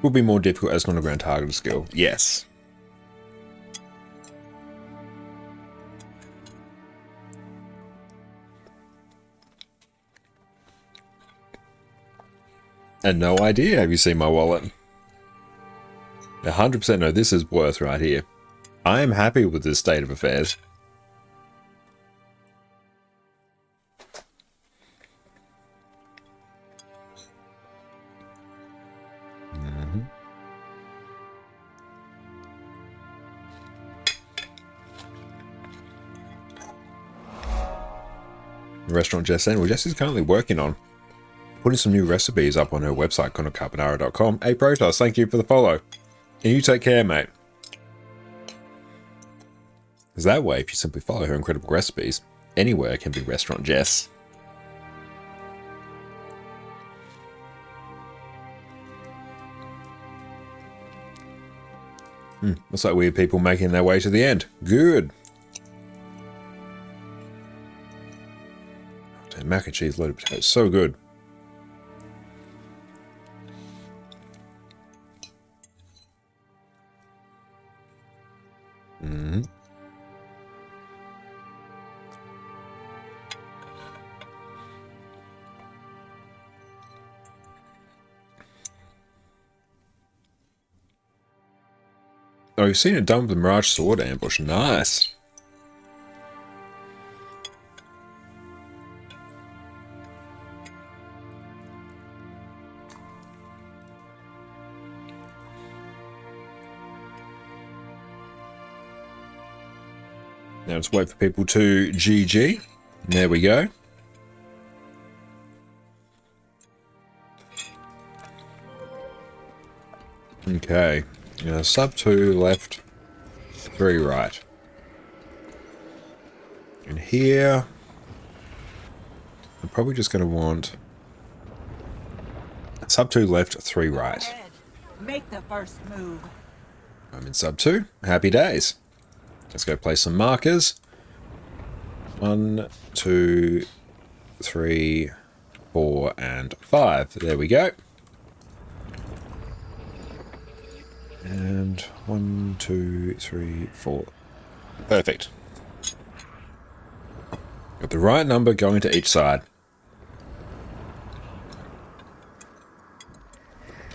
Will be more difficult as an underground targeted skill. Yes. And no idea, have you seen my wallet? 100% no, this is worth right here. I am happy with this state of affairs. Restaurant Jess Well, Jess is currently working on putting some new recipes up on her website, connorcarbonaro.com. Hey, Protoss, thank you for the follow. And you take care, mate. Because that way, if you simply follow her incredible recipes, anywhere can be Restaurant Jess. Looks like weird people making their way to the end. Good. Damn, mac and cheese loaded potatoes, so good. Oh, you've seen it done with the Mirage Sword ambush. Nice. Now let's wait for people to GG. There we go. Okay. Sub 2 left, 3 right. And here, I'm probably just going to want sub 2 left, 3 right. Make the first move. I'm in sub 2. Happy days. Let's go place some markers. 1, 2, 3, 4, and 5. There we go. And 1, 2, 3, 4. Perfect. Got the right number going to each side.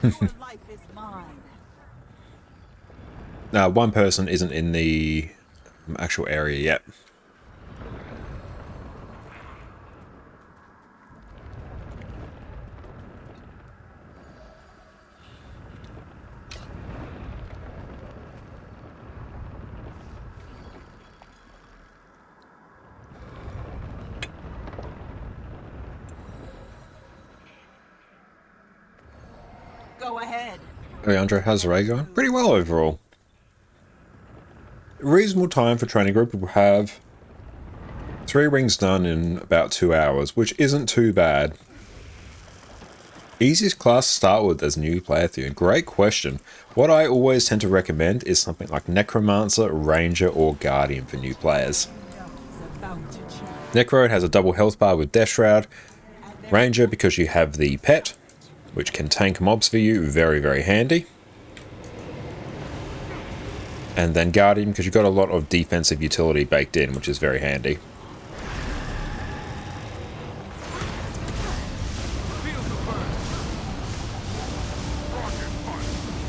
Your life is mine. Now, one person isn't in the actual area yet. Go ahead. Hey Andre, how's the raid going? Pretty well overall. Reasonable time for training group. We'll have 3 rings done in about 2 hours, which isn't too bad. Easiest class to start with as a new player through. Great question. What I always tend to recommend is something like Necromancer, Ranger, or Guardian for new players. Necro has a double health bar with Death Shroud. Ranger because you have the pet, which can tank mobs for you, very, very handy. And then Guardian because you've got a lot of defensive utility baked in, which is very handy.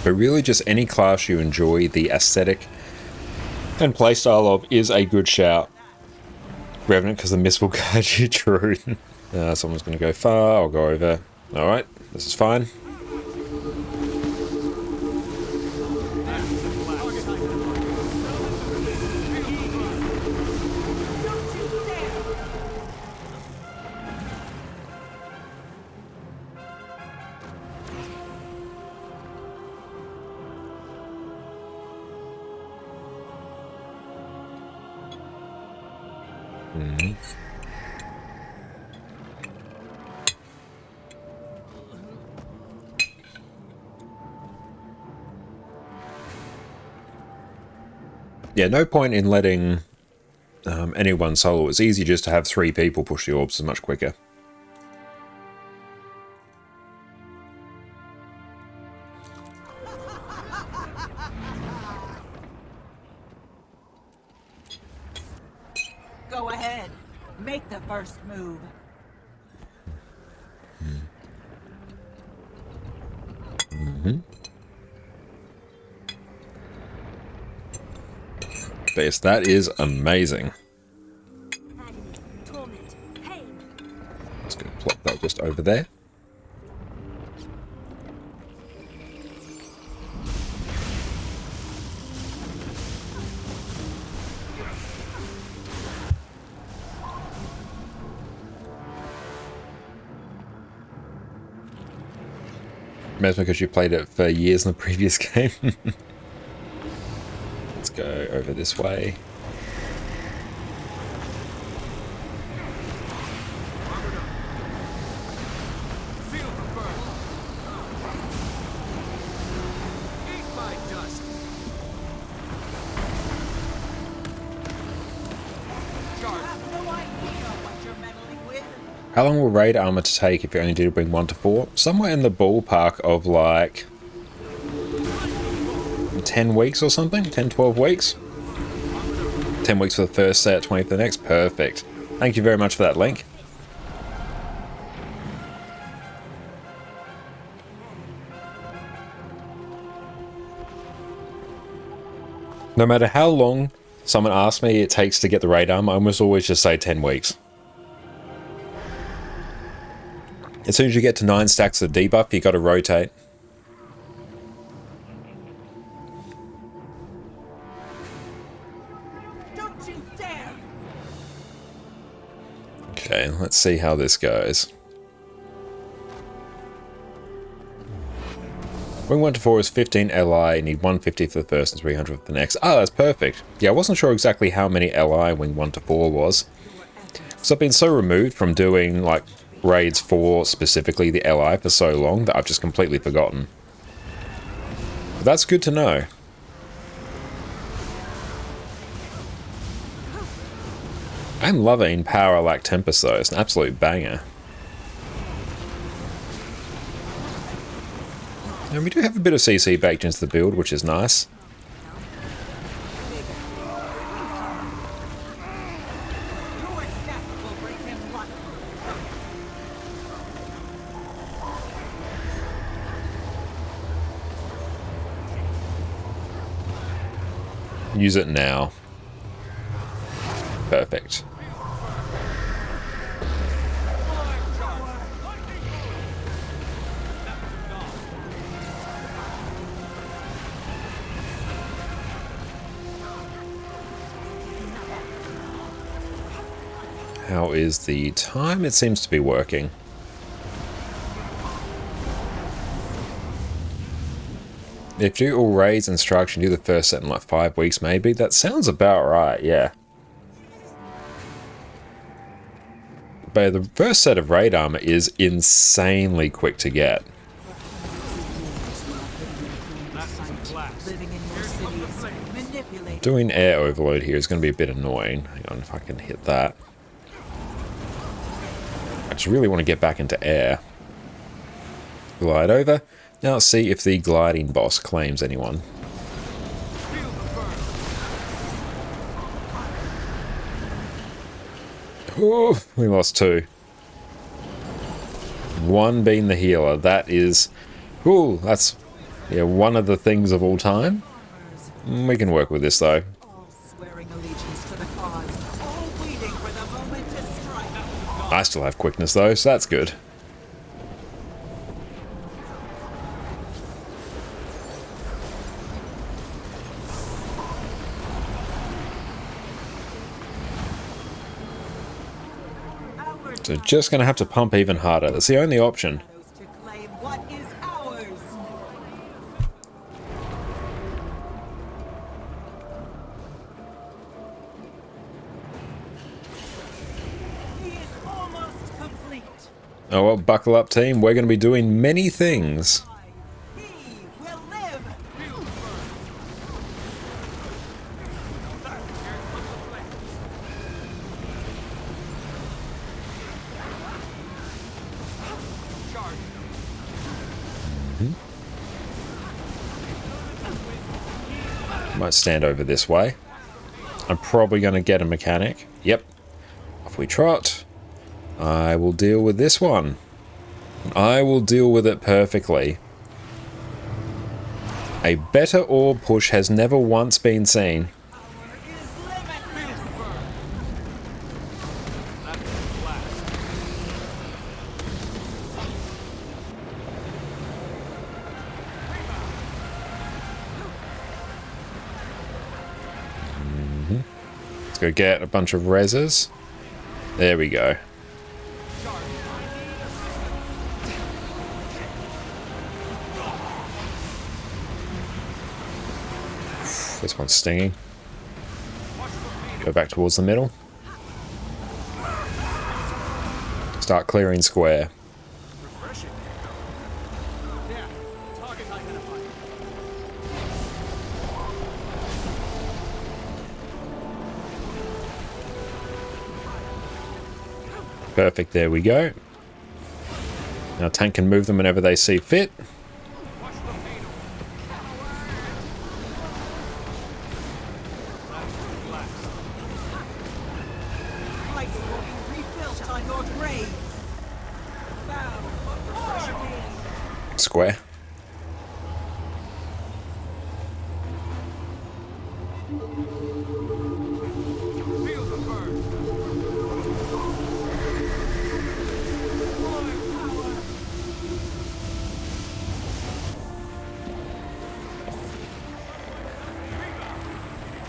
But really just any class you enjoy the aesthetic and playstyle of is a good shout. Revenant because the mist will guide you through. Someone's going to go far, I'll go over. Alright, this is fine. Yeah, no point in letting anyone solo. It's easy just to have 3 people push the orbs much quicker. Go ahead. Make the first move. Yes, that is amazing. Just going to plop that just over there. Maybe because you played it for years in the previous game. Let's go over this way. How long will raid armor to take if you only do bring 1 to 4? Somewhere in the ballpark of like 10 weeks or something? 10, 12 weeks? 10 weeks for the first set, 20 for the next. Perfect. Thank you very much for that link. No matter how long someone asks me it takes to get the raid armor, I almost always just say 10 weeks. As soon as you get to 9 stacks of debuff, you got to rotate. Don't you dare. Okay, let's see how this goes. Wing 1 to 4 is 15 LI, need 150 for the first and 300 for the next. Ah, that's perfect. Yeah, I wasn't sure exactly how many LI Wing 1 to 4 was. So I've been so removed from doing like raids for specifically the LI for so long that I've just completely forgotten. But that's good to know. I'm loving Power Lack Tempest though, it's an absolute banger. And we do have a bit of CC baked into the build, which is nice. Use it now. Perfect. How is the time? It seems to be working. If you do all raids and strikes, you do the first set in like 5 weeks maybe. That sounds about right, yeah. But the first set of raid armor is insanely quick to get. Doing air overload here is going to be a bit annoying. Hang on if I can hit that. I just really want to get back into air. Glide over. Now let's see if the gliding boss claims anyone. Oh, we lost 2. 1 being the healer. That is... Ooh, that's one of the things of all time. We can work with this though. I still have quickness though, so that's good. So just going to have to pump even harder. That's the only option. Oh well, buckle up team, we're going to be doing many things. Might stand over this way. I'm probably going to get a mechanic. Yep. Off we trot. I will deal with this one. I will deal with it perfectly. A better orb push has never once been seen. Let's go get a bunch of reses. There we go. This one's stinging. Go back towards the middle. Start clearing square. Perfect, there we go. Now tank can move them whenever they see fit. Square.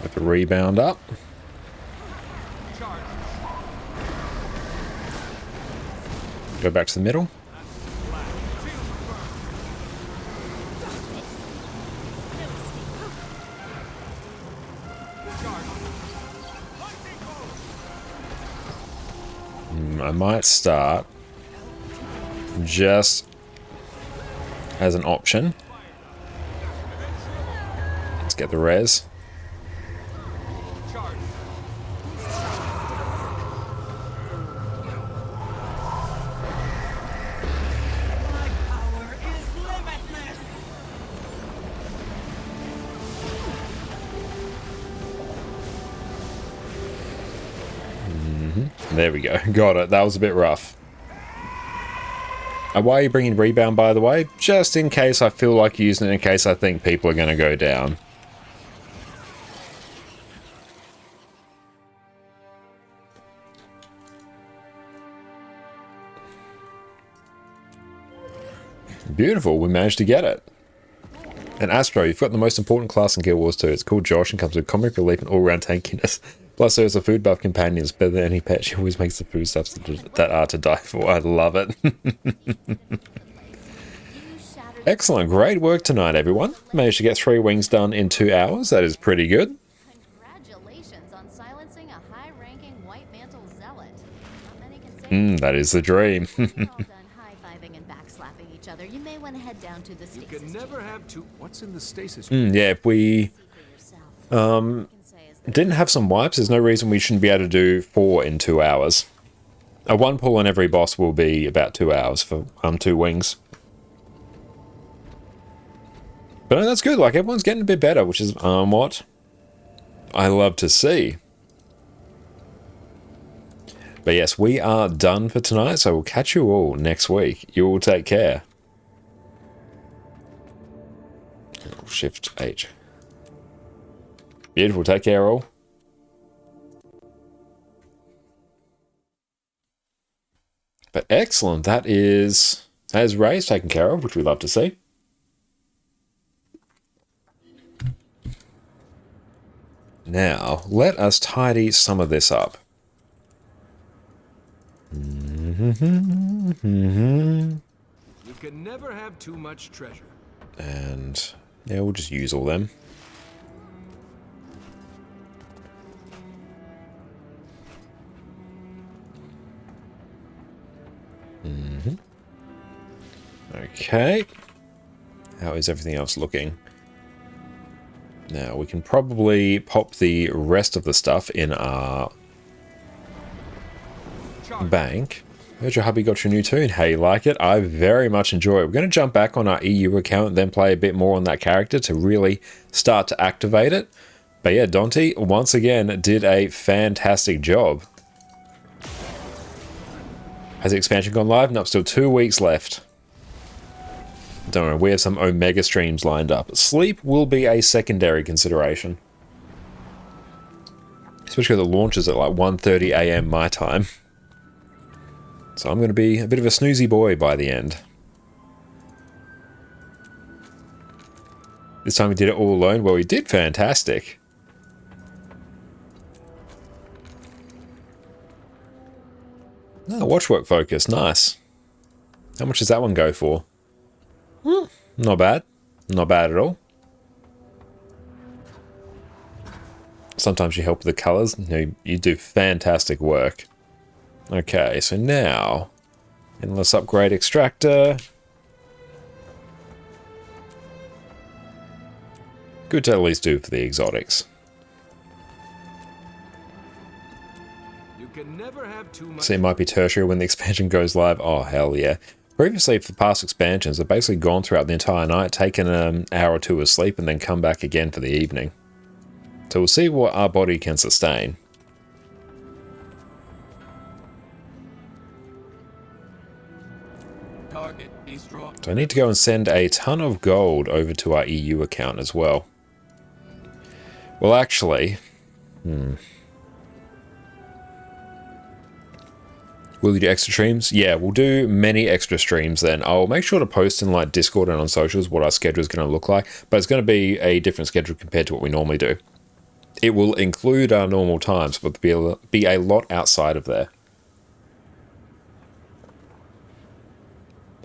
With the rebound up. Go back to the middle. I might start just as an option. Let's get the res. There we go. Got it. That was a bit rough. Why are you bringing rebound, by the way? Just in case I feel like using it, in case I think people are going to go down. Beautiful. We managed to get it. And Astro, you've got the most important class in Guild Wars 2. It's called Josh and comes with comic relief and all-round tankiness. Plus, there's a food buff companion. It's better than any pet. She always makes the foodstuffs that are to die for. I love it. Excellent. Great work tonight, everyone. Managed to get 3 wings done in 2 hours. That is pretty good. Congratulations on silencing a high-ranking white mantle zealot. Not many can say That is the dream. all done high-fiving and backslapping each other. You may want to head down to the You stasis. can never have too. What's in the stasis? Yeah, if we didn't have some wipes, there's no reason we shouldn't be able to do 4 in 2 hours. A 1 pull on every boss will be about 2 hours for 2 wings. But no, that's good. Like, everyone's getting a bit better, which is what I love to see. But yes, we are done for tonight, so we'll catch you all next week. You all take care. Shift H. Beautiful. Take care, all. But excellent. That is Ray's taken care of, which we love to see. Now, let us tidy some of this up. You can never have too much treasure. And yeah, we'll just use all them. Okay. How is everything else looking? Now, we can probably pop the rest of the stuff in our bank. Heard your hubby got your new tune. How you like it? I very much enjoy it. We're going to jump back on our EU account and then play a bit more on that character to really start to activate it. But yeah, Dante, once again, did a fantastic job. Has the expansion gone live? Nope, still 2 weeks left. Don't worry, we have some Omega streams lined up. Sleep will be a secondary consideration. Especially the launches at like 1:30 AM my time. So I'm going to be a bit of a snoozy boy by the end. This time we did it all alone. Well, we did fantastic. Oh, watchwork focus. Nice. How much does that one go for? Not bad. Not bad at all. Sometimes you help with the colors. You do fantastic work. Okay, so now, and let's upgrade extractor. Good to at least do for the exotics. You can never have too much. So it might be tertiary when the expansion goes live. Oh, hell yeah. Previously, for past expansions, I've basically gone throughout the entire night, taken an hour or two of sleep, and then come back again for the evening. So we'll see what our body can sustain. So I need to go and send a ton of gold over to our EU account as well. Well, actually... Will you do extra streams? Yeah, we'll do many extra streams then. I'll make sure to post in like Discord and on socials what our schedule is going to look like, but it's going to be a different schedule compared to what we normally do. It will include our normal times, but there'll be a lot outside of there.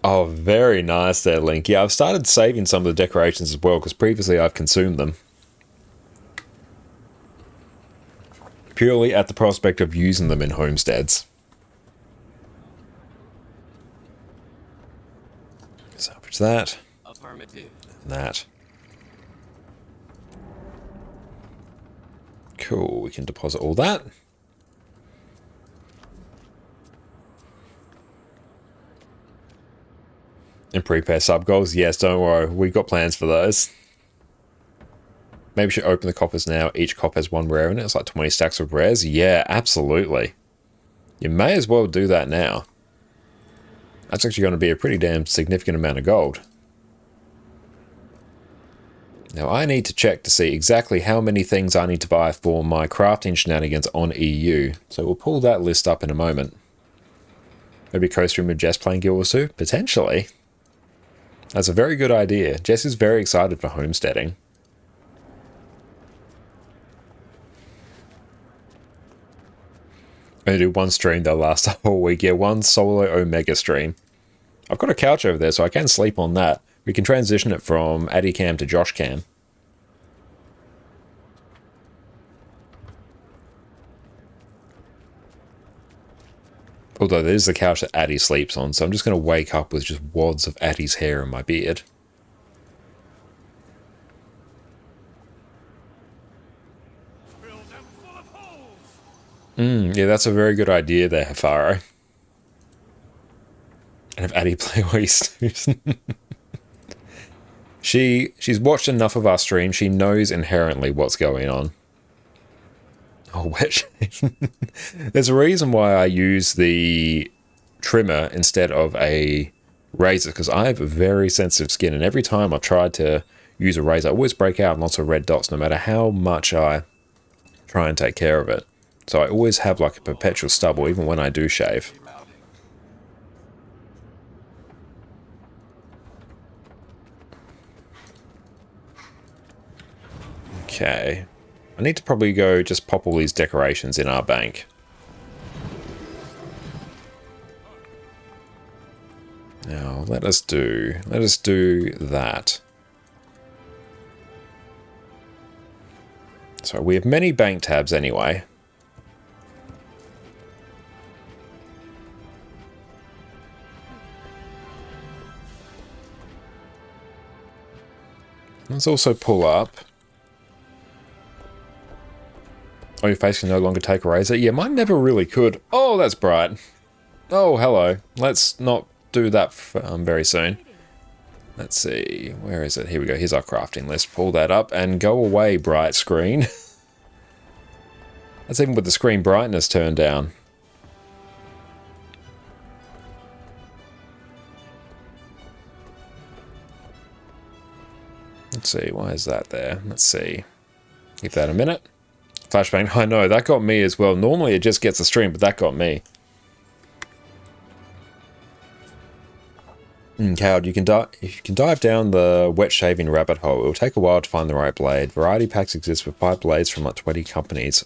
Oh, very nice there, Link. Yeah, I've started saving some of the decorations as well, because previously I've consumed them. Purely at the prospect of using them in homesteads. Salvage that. Affirmative. And that. Cool, we can deposit all that. And prepare sub goals. Yes, don't worry. We've got plans for those. Maybe we should open the coffers now. Each copper has 1 rare in it. It's like 20 stacks of rares. Yeah, absolutely. You may as well do that now. That's actually going to be a pretty damn significant amount of gold. Now I need to check to see exactly how many things I need to buy for my crafting shenanigans on EU. So we'll pull that list up in a moment. Maybe co-stream with Jess playing Guild Wars 2? Potentially. That's a very good idea. Jess is very excited for homesteading. I'm going to do 1 stream that'll last a whole week. Yeah, 1 solo Omega stream. I've got a couch over there, so I can sleep on that. We can transition it from Addy Cam to Josh Cam. Although there's the couch that Addy sleeps on, so I'm just going to wake up with just wads of Addy's hair in my beard. Yeah, that's a very good idea there, Faro. And have Addy play while you snooze. She's watched enough of our stream, she knows inherently what's going on. Oh, wet shave. There's a reason why I use the trimmer instead of a razor, because I have a very sensitive skin, and every time I've tried to use a razor, I always break out lots of red dots, no matter how much I try and take care of it. So I always have like a perpetual stubble, even when I do shave. Okay. I need to probably go just pop all these decorations in our bank. Now, let us do that. So we have many bank tabs anyway. Let's also pull up. Oh, your face can no longer take a razor? Yeah, mine never really could. Oh, that's bright. Oh, hello. Let's not do that very soon. Let's see. Where is it? Here we go. Here's our crafting list. Pull that up and go away, bright screen. That's even with the screen brightness turned down. Let's see. Why is that there? Let's see. Give that a minute. Flashbang. I know, that got me as well. Normally it just gets the stream, but that got me. Coward, you can dive down the wet shaving rabbit hole. It will take a while to find the right blade. Variety packs exist with 5 blades from like 20 companies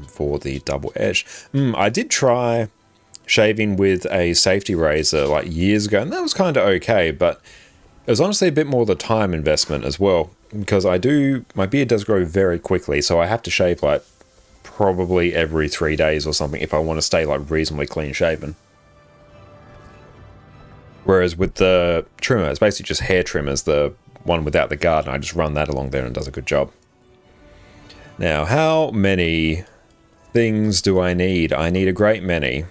for the double edge. I did try shaving with a safety razor like years ago, and that was kind of okay, but it was honestly a bit more the time investment as well, because my beard does grow very quickly, so I have to shave like probably every 3 days or something if I want to stay like reasonably clean shaven. Whereas with the trimmer, it's basically just hair trimmers, the one without the guard, and I just run that along there and it does a good job. Now, how many things do I need? I need a great many.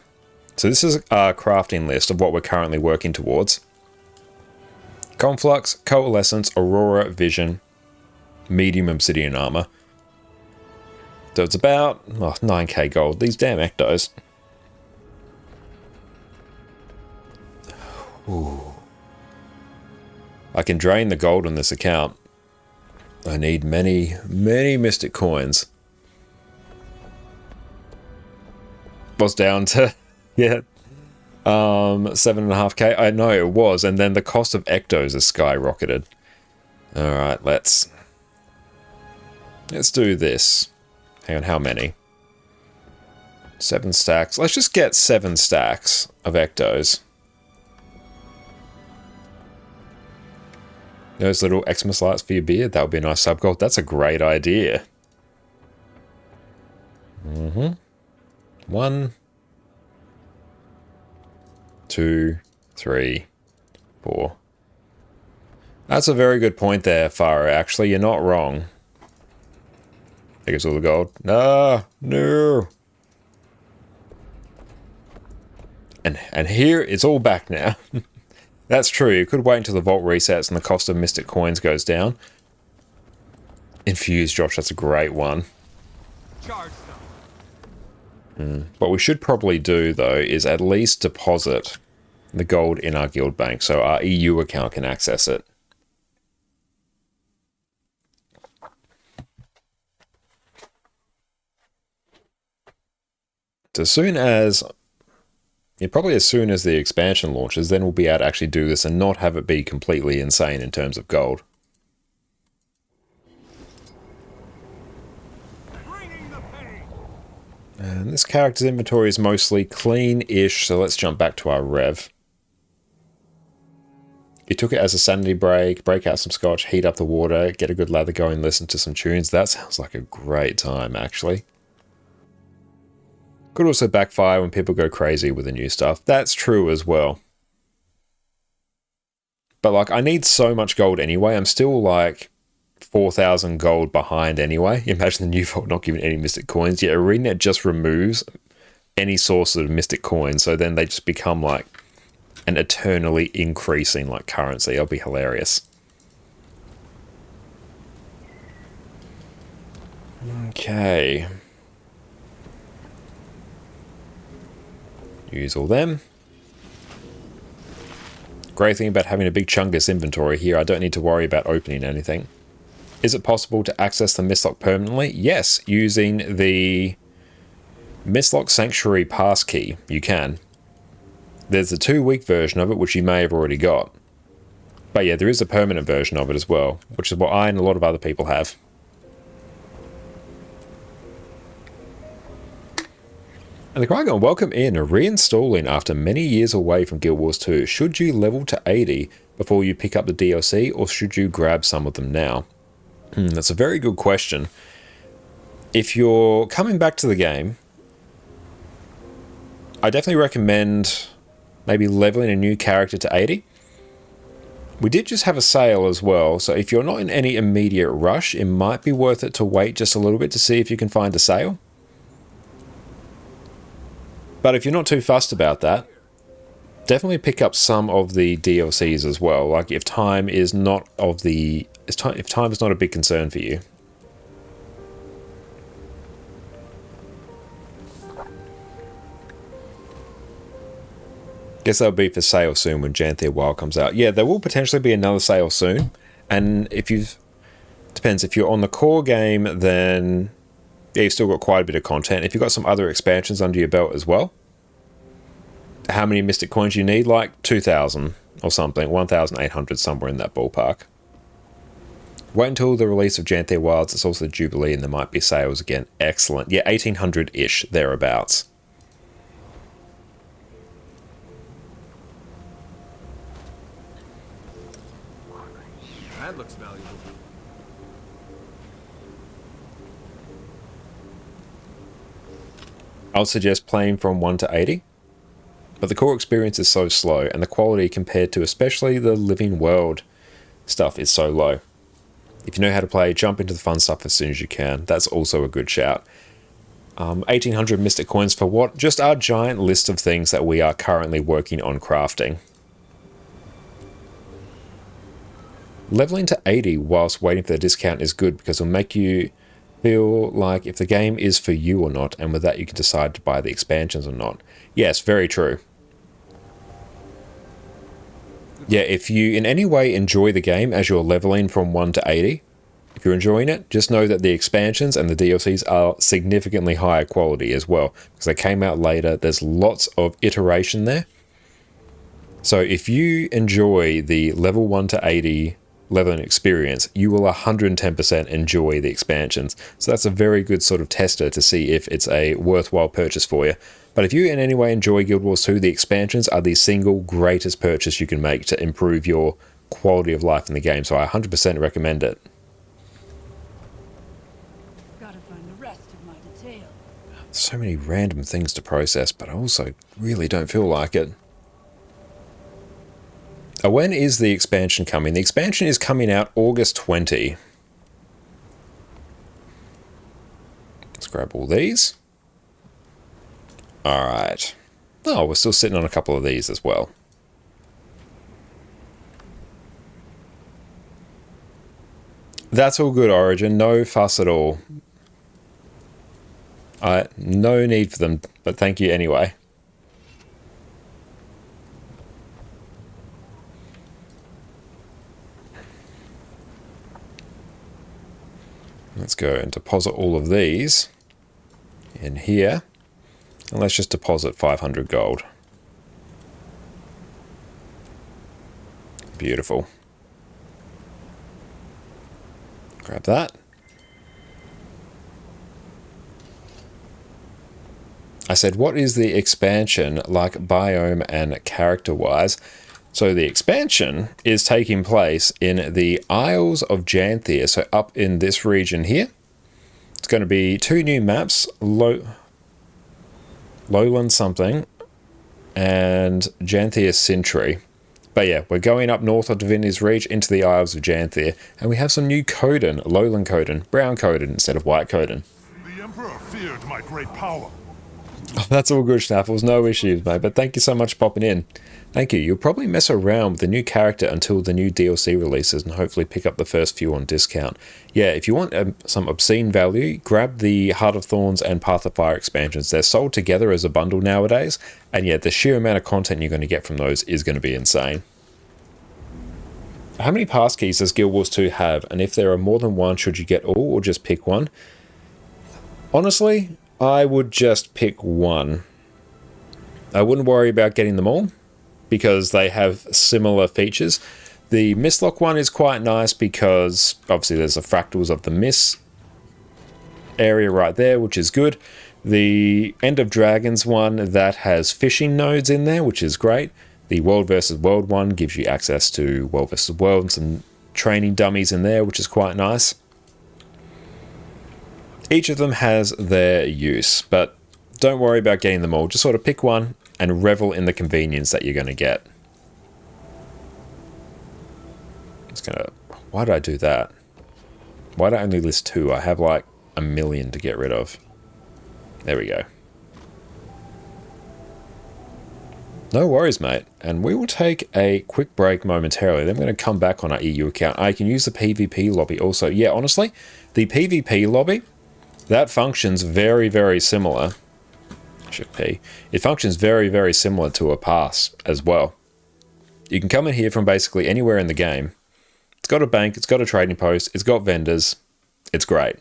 So this is our crafting list of what we're currently working towards. Conflux, Coalescence, Aurora, Vision, Medium Obsidian Armor. So it's about 9k gold. These damn ectos. Ooh. I can drain the gold on this account. I need many, many mystic coins. Was down to, yeah, 7.5k. I know it was, and then the cost of ectos has skyrocketed. All right, let's do this. Hang on, how many? 7 stacks. Let's just get 7 stacks of ectos. Those little Xmas lights for your beard, that would be a nice sub gold. That's a great idea. 1, 2, 3, 4. That's a very good point there, Farah. Actually, you're not wrong. Think it's all the gold. Ah, no. And here it's all back now. That's true. You could wait until the vault resets and the cost of mystic coins goes down. Infuse, Josh. That's a great one. What we should probably do, though, is at least deposit the gold in our guild bank so our EU account can access it. So as soon as... Yeah, probably as soon as the expansion launches, then we'll be able to actually do this and not have it be completely insane in terms of gold. And this character's inventory is mostly clean-ish, so let's jump back to our rev. You took it as a sanity break, break out some scotch, heat up the water, get a good lather going, listen to some tunes. That sounds like a great time, actually. Could also backfire when people go crazy with the new stuff. That's true as well. But like, I need so much gold anyway. I'm still like 4,000 gold behind anyway. Imagine the new vault not giving any mystic coins. Yet ArenaNet just removes any source of mystic coins, so then they just become like an eternally increasing like currency. It'll be hilarious. Okay. Use all them. Great thing about having a big chungus inventory here, I don't need to worry about opening anything. Is it possible to access the Mistlock permanently? Yes, using the Mistlock Sanctuary passkey, you can. There's a 2-week version of it, which you may have already got. But yeah, there is a permanent version of it as well, which is what I and a lot of other people have. And the Krygon, welcome in, reinstalling after many years away from Guild Wars 2. Should you level to 80 before you pick up the DLC, or should you grab some of them now? That's a very good question. If you're coming back to the game, I definitely recommend maybe leveling a new character to 80. We did just have a sale as well, so if you're not in any immediate rush, it might be worth it to wait just a little bit to see if you can find a sale. But if you're not too fussed about that, definitely pick up some of the DLCs as well. Like if time is not of the if time is not a big concern for you. Guess that'll be for sale soon when Janthir Wild comes out. Yeah, there will potentially be another sale soon. And if you've... Depends, if you're on the core game, then... Yeah, you've still got quite a bit of content. If you've got some other expansions under your belt as well. How many Mystic Coins you need? Like 2,000 or something. 1,800, somewhere in that ballpark. Wait until the release of Janthir Wilds. It's also the Jubilee and there might be sales again. Excellent. Yeah, 1,800-ish, thereabouts. That looks valuable. I would suggest playing from 1 to 80. But the core experience is so slow, and the quality compared to especially the Living World stuff is so low. If you know how to play, jump into the fun stuff as soon as you can. That's also a good shout. 1,800 Mystic Coins for what? Just our giant list of things that we are currently working on crafting. Leveling to 80 whilst waiting for the discount is good because it'll make you feel like if the game is for you or not, and with that you can decide to buy the expansions or not. Yes, very true. Yeah, if you in any way enjoy the game as you're leveling from 1 to 80, if you're enjoying it, just know that the expansions and the DLCs are significantly higher quality as well, because they came out later. There's lots of iteration there. So if you enjoy the level 1 to 80 leveling experience, you will 110% enjoy the expansions. So that's a very good sort of tester to see if it's a worthwhile purchase for you. But if you in any way enjoy Guild Wars 2, the expansions are the single greatest purchase you can make to improve your quality of life in the game. So I 100% recommend it. Gotta find the rest of my detail. So many random things to process, but I also really don't feel like it. When is the expansion coming? The expansion is coming out August 20. Let's grab all these. Alright. Oh, we're still sitting on a couple of these as well. That's all good, Origin. No fuss at all. No need for them, but thank you anyway. Let's go and deposit all of these in here. And let's just deposit 500 gold. Beautiful. Grab that. I said, what is the expansion like biome and character-wise? So the expansion is taking place in the Isles of Janthia, so up in this region here. It's going to be 2 new maps, Lowland something, and Janthia Sintry. But yeah, we're going up north of Divinity's Reach into the Isles of Janthia, and we have some new Coden, Lowland Coden, brown Coden instead of white Coden. The Emperor feared my great power. Oh, that's all good, Schnaffles, no issues, mate, but thank you so much for popping in. Thank you. You'll probably mess around with the new character until the new DLC releases and hopefully pick up the first few on discount. Yeah, if you want some obscene value, grab the Heart of Thorns and Path of Fire expansions. They're sold together as a bundle nowadays, and yeah, the sheer amount of content you're going to get from those is going to be insane. How many passkeys does Guild Wars 2 have, and if there are more than one, should you get all or just pick one? Honestly, I would just pick one. I wouldn't worry about getting them all, because they have similar features. The Mistlock one is quite nice because obviously there's the fractals of the Mist area right there, which is good. The End of Dragons one, that has fishing nodes in there, which is great. The World vs. World one gives you access to World vs. World and some training dummies in there, which is quite nice. Each of them has their use, but don't worry about getting them all. Just sort of pick one and revel in the convenience that you're going to get. Why did I do that? Why did I only list 2? I have like 1 million to get rid of. There we go. No worries, mate. And we will take a quick break momentarily. Then we're going to come back on our EU account. I can use the PvP lobby also. Yeah, honestly, the PvP lobby, that functions very, very similar. Shift P. It functions very, very similar to a pass as well. You can come in here from basically anywhere in the game. It's got a bank, it's got a trading post, it's got vendors. It's great.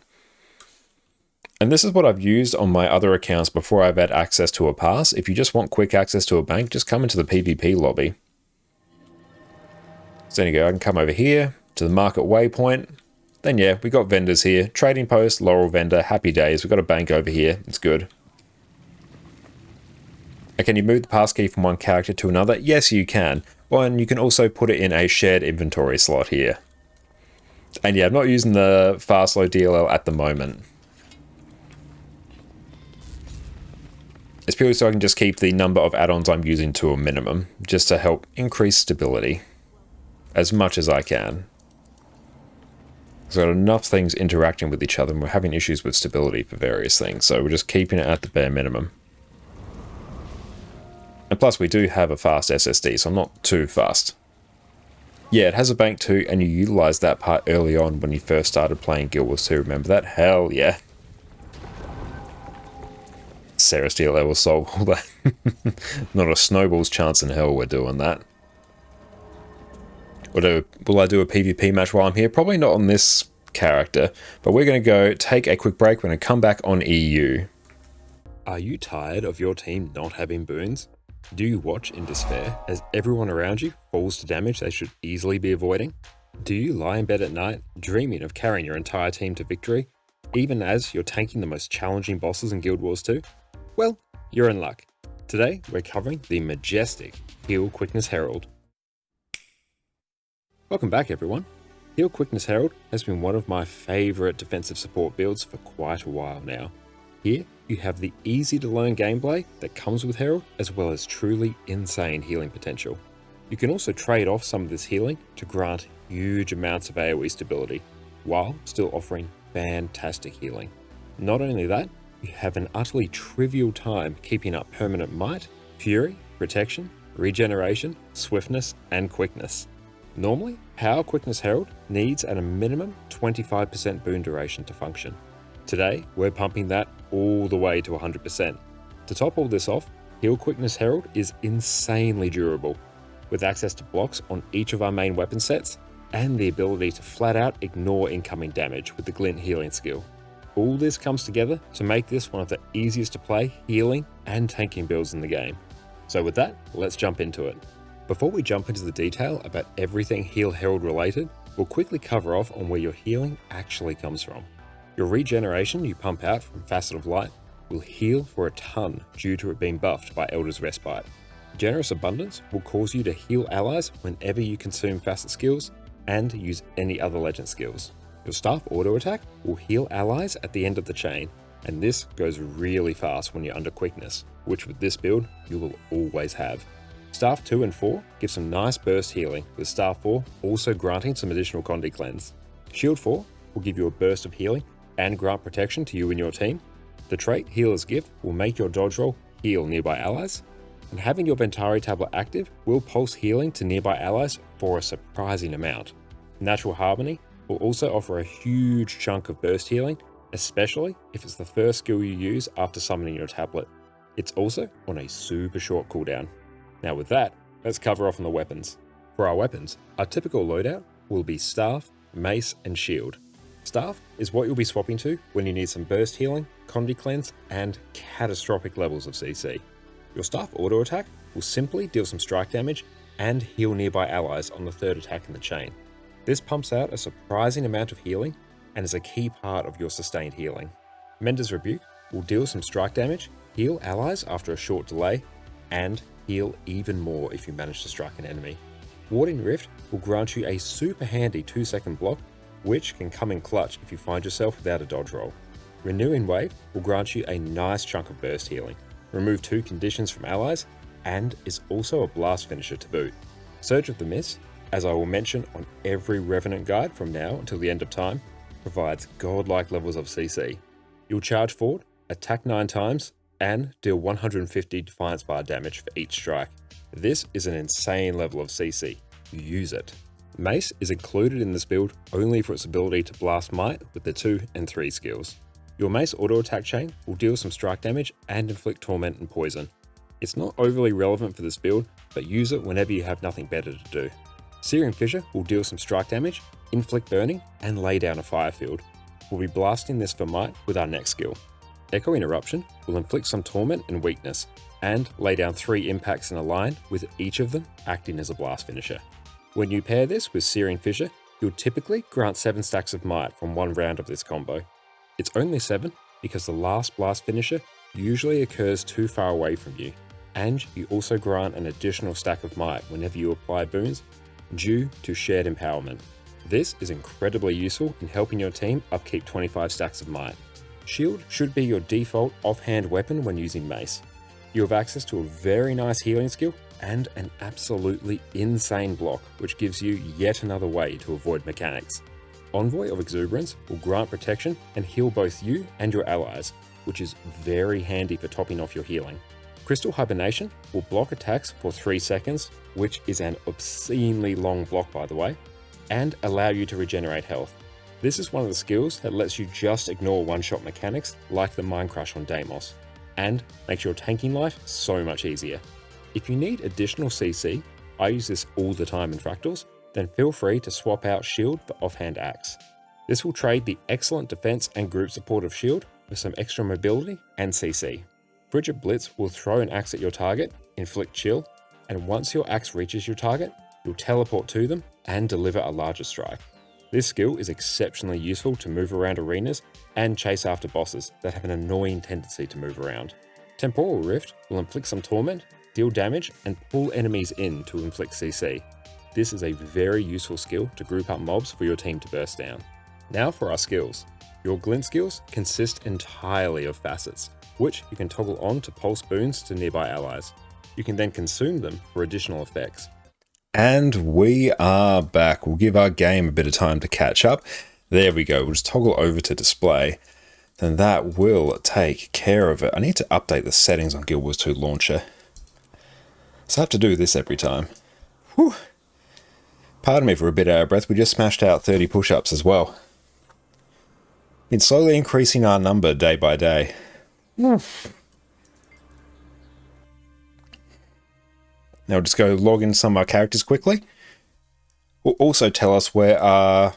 And this is what I've used on my other accounts before I've had access to a pass. If you just want quick access to a bank, just come into the PvP lobby. So there you go, I can come over here to the market waypoint. Then yeah, we got vendors here. Trading post, Laurel vendor, happy days. We've got a bank over here, it's good. And can you move the passkey from one character to another? Yes, you can. Well, and you can also put it in a shared inventory slot here. And yeah, I'm not using the Fastlow DLL at the moment. It's purely so I can just keep the number of add-ons I'm using to a minimum, just to help increase stability as much as I can. So I've got enough things interacting with each other, and we're having issues with stability for various things, so we're just keeping it at the bare minimum. And plus we do have a fast SSD, so I'm not too fast. Yeah, it has a bank too, and you utilized that part early on when you first started playing Guild Wars 2, remember that? Hell yeah. Sarah Steele will solve all that. Not a snowball's chance in hell we're doing that. Will I do a PvP match while I'm here? Probably not on this character, but we're going to go take a quick break. We're going to come back on EU. Are you tired of your team not having boons? Do you watch in despair as everyone around you falls to damage they should easily be avoiding? Do you lie in bed at night dreaming of carrying your entire team to victory, even as you're tanking the most challenging bosses in Guild Wars 2? Well, you're in luck. Today, we're covering the majestic Heal Quickness Herald. Welcome back, everyone. Heal Quickness Herald has been one of my favourite defensive support builds for quite a while now. Here, you have the easy-to-learn gameplay that comes with Herald, as well as truly insane healing potential. You can also trade off some of this healing to grant huge amounts of AoE stability, while still offering fantastic healing. Not only that, you have an utterly trivial time keeping up permanent might, fury, protection, regeneration, swiftness, and quickness. Normally, Power Quickness Herald needs at a minimum 25% boon duration to function. Today, we're pumping that all the way to 100%. To top all this off, Heal Quickness Herald is insanely durable, with access to blocks on each of our main weapon sets, and the ability to flat out ignore incoming damage with the Glint healing skill. All this comes together to make this one of the easiest to play healing and tanking builds in the game. So with that, let's jump into it. Before we jump into the detail about everything Heal Herald related, we'll quickly cover off on where your healing actually comes from. Your regeneration you pump out from Facet of Light will heal for a ton due to it being buffed by Elder's Respite. Generous Abundance will cause you to heal allies whenever you consume facet skills and use any other legend skills. Your Staff Auto Attack will heal allies at the end of the chain, and this goes really fast when you're under quickness, which with this build you will always have. Staff 2 and 4 give some nice burst healing, with Staff 4 also granting some additional Condi Cleanse. Shield 4 will give you a burst of healing and grant protection to you and your team. The trait Healer's Gift will make your dodge roll heal nearby allies, and having your Ventari tablet active will pulse healing to nearby allies for a surprising amount. Natural Harmony will also offer a huge chunk of burst healing, especially if it's the first skill you use after summoning your tablet. It's also on a super short cooldown. Now with that, let's cover off on the weapons. For our weapons, our typical loadout will be Staff, Mace, and Shield. Staff is what you'll be swapping to when you need some burst healing, Condi Cleanse, and catastrophic levels of CC. Your Staff Auto Attack will simply deal some strike damage and heal nearby allies on the third attack in the chain. This pumps out a surprising amount of healing and is a key part of your sustained healing. Mender's Rebuke will deal some strike damage, heal allies after a short delay, and heal even more if you manage to strike an enemy. Warding Rift will grant you a super handy 2-second block, which can come in clutch if you find yourself without a dodge roll. Renewing Wave will grant you a nice chunk of burst healing, remove 2 conditions from allies, and is also a blast finisher to boot. Surge of the Mist, as I will mention on every Revenant guide from now until the end of time, provides godlike levels of CC. You'll charge forward, attack 9 times, and deal 150 Defiance Bar damage for each strike. This is an insane level of CC. Use it. Mace is included in this build only for its ability to blast might with the 2 and 3 skills. Your Mace auto attack chain will deal some strike damage and inflict torment and poison. It's not overly relevant for this build, but use it whenever you have nothing better to do. Searing Fissure will deal some strike damage, inflict burning, and lay down a fire field. We'll be blasting this for might with our next skill. Echoing Eruption will inflict some torment and weakness, and lay down 3 impacts in a line, with each of them acting as a blast finisher. When you pair this with Searing Fissure, you'll typically grant 7 stacks of might from one round of this combo. It's only 7 because the last blast finisher usually occurs too far away from you, and you also grant an additional stack of might whenever you apply boons due to shared empowerment. This is incredibly useful in helping your team upkeep 25 stacks of might. Shield should be your default offhand weapon when using Mace. You have access to a very nice healing skill and an absolutely insane block, which gives you yet another way to avoid mechanics. Envoy of Exuberance will grant protection and heal both you and your allies, which is very handy for topping off your healing. Crystal Hibernation will block attacks for 3 seconds, which is an obscenely long block by the way, and allow you to regenerate health. This is one of the skills that lets you just ignore one-shot mechanics like the Mind Crush on Deimos, and makes your tanking life so much easier. If you need additional CC, I use this all the time in Fractals, then feel free to swap out Shield for Offhand Axe. This will trade the excellent defense and group support of Shield with some extra mobility and CC. Frigid Blitz will throw an axe at your target, inflict chill, and once your axe reaches your target, you'll teleport to them and deliver a larger strike. This skill is exceptionally useful to move around arenas and chase after bosses that have an annoying tendency to move around. Temporal Rift will inflict some torment, deal damage, and pull enemies in to inflict CC. This is a very useful skill to group up mobs for your team to burst down. Now for our skills. Your glint skills consist entirely of facets, which you can toggle on to pulse boons to nearby allies. You can then consume them for additional effects. And we are back. We'll give our game a bit of time to catch up. There we go. We'll just toggle over to display. Then that will take care of it. I need to update the settings on Guild Wars 2 Launcher. So I have to do this every time. Whew. Pardon me for a bit out of breath. We just smashed out 30 push-ups as well. It's slowly increasing our number day by day. Now we'll just go log in some of our characters quickly. Will also tell us where our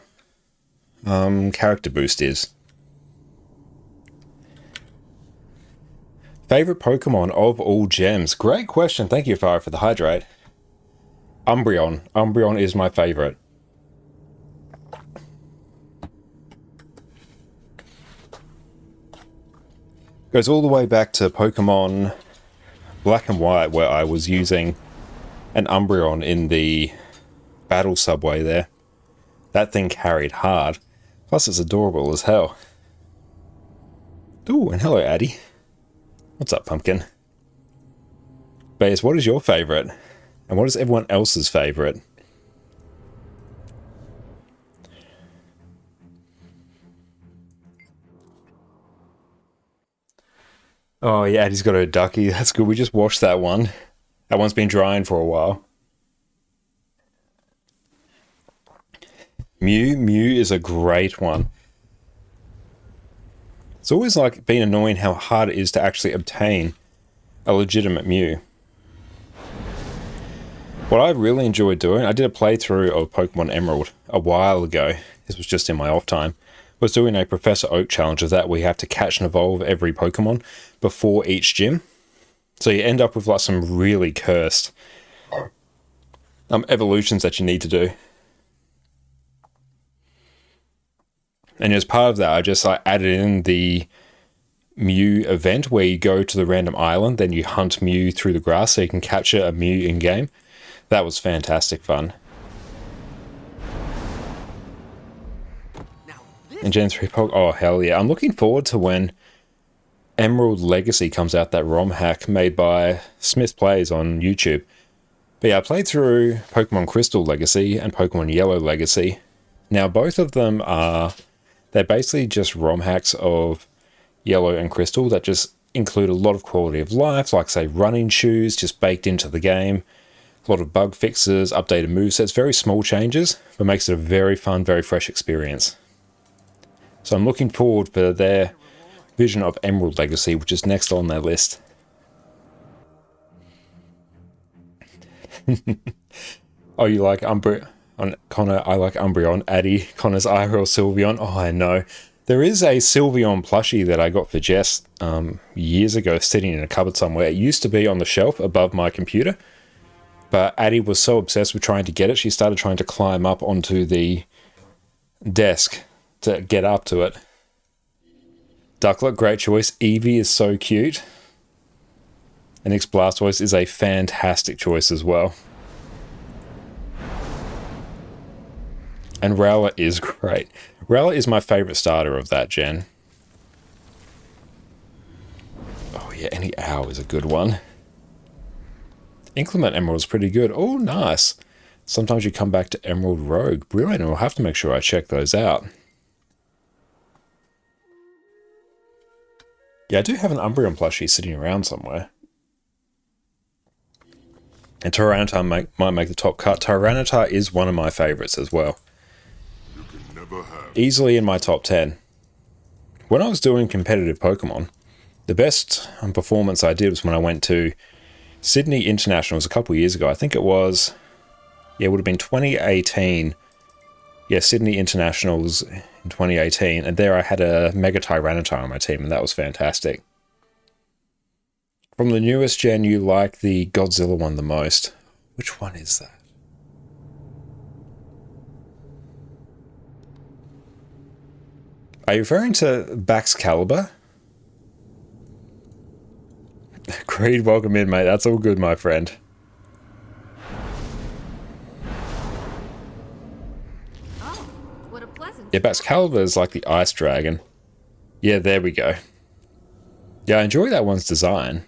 character boost is. Favorite Pokemon of all gems? Great question. Thank you, Farah, for the hydrate. Umbreon. Umbreon is my favorite. Goes all the way back to Pokemon Black and White where I was using an Umbreon in the battle subway there. That thing carried hard. Plus it's adorable as hell. Ooh, and hello, Addy. What's up, Pumpkin? Baze, what is your favourite? And what is everyone else's favourite? Oh yeah, Addy's got a ducky. That's good. We just washed that one. That one's been drying for a while. Mew is a great one. It's always like been annoying how hard it is to actually obtain a legitimate Mew. What I really enjoyed doing, I did a playthrough of Pokemon Emerald a while ago. This was just in my off time. Was doing a Professor Oak challenge of that where you have to catch and evolve every Pokemon before each gym. So you end up with like some really cursed evolutions that you need to do. And as part of that, I just like added in the Mew event where you go to the random island, then you hunt Mew through the grass so you can capture a Mew in game. That was fantastic fun. And Gen 3 Pog, oh hell yeah. I'm looking forward to when Emerald Legacy comes out, that ROM hack made by Smith Plays on YouTube. But yeah, I played through Pokemon Crystal Legacy and Pokemon Yellow Legacy. Now both of them are, they're basically just ROM hacks of Yellow and Crystal that just include a lot of quality of life, like say running shoes just baked into the game. A lot of bug fixes, updated movesets, very small changes, but makes it a very fun, very fresh experience. So I'm looking forward for their vision of Emerald Legacy, which is next on their list. Oh, you like Umbreon? Connor, I like Umbreon. Addy, Connor's IRL Sylveon. Oh, I know. There is a Sylveon plushie that I got for Jess years ago sitting in a cupboard somewhere. It used to be on the shelf above my computer, but Addy was so obsessed with trying to get it, she started trying to climb up onto the desk to get up to it. Ducklet, great choice. Eevee is so cute. And Blastoise is a fantastic choice as well. And Rowlet is great. Rowlet is my favourite starter of that gen. Oh yeah, any Owl is a good one. Inclement Emerald is pretty good. Oh, nice. Sometimes you come back to Emerald Rogue. Brilliant. I'll have to make sure I check those out. Yeah, I do have an Umbreon plushie sitting around somewhere. And Tyranitar might make the top cut. Tyranitar is one of my favourites as well. Easily in my top 10. When I was doing competitive Pokemon, the best performance I did was when I went to Sydney Internationals a couple of years ago. I think it was, yeah, it would have been 2018. Yeah, Sydney Internationals in 2018, and there I had a Mega Tyranitar on my team, and that was fantastic. From the newest gen, you like the Godzilla one the most. Which one is that? Are you referring to Baxcalibur? Creed, welcome in, mate. That's all good, my friend. Oh, what a pleasant. Yeah, Baxcalibur is like the ice dragon. Yeah, there we go. Yeah, I enjoy that one's design.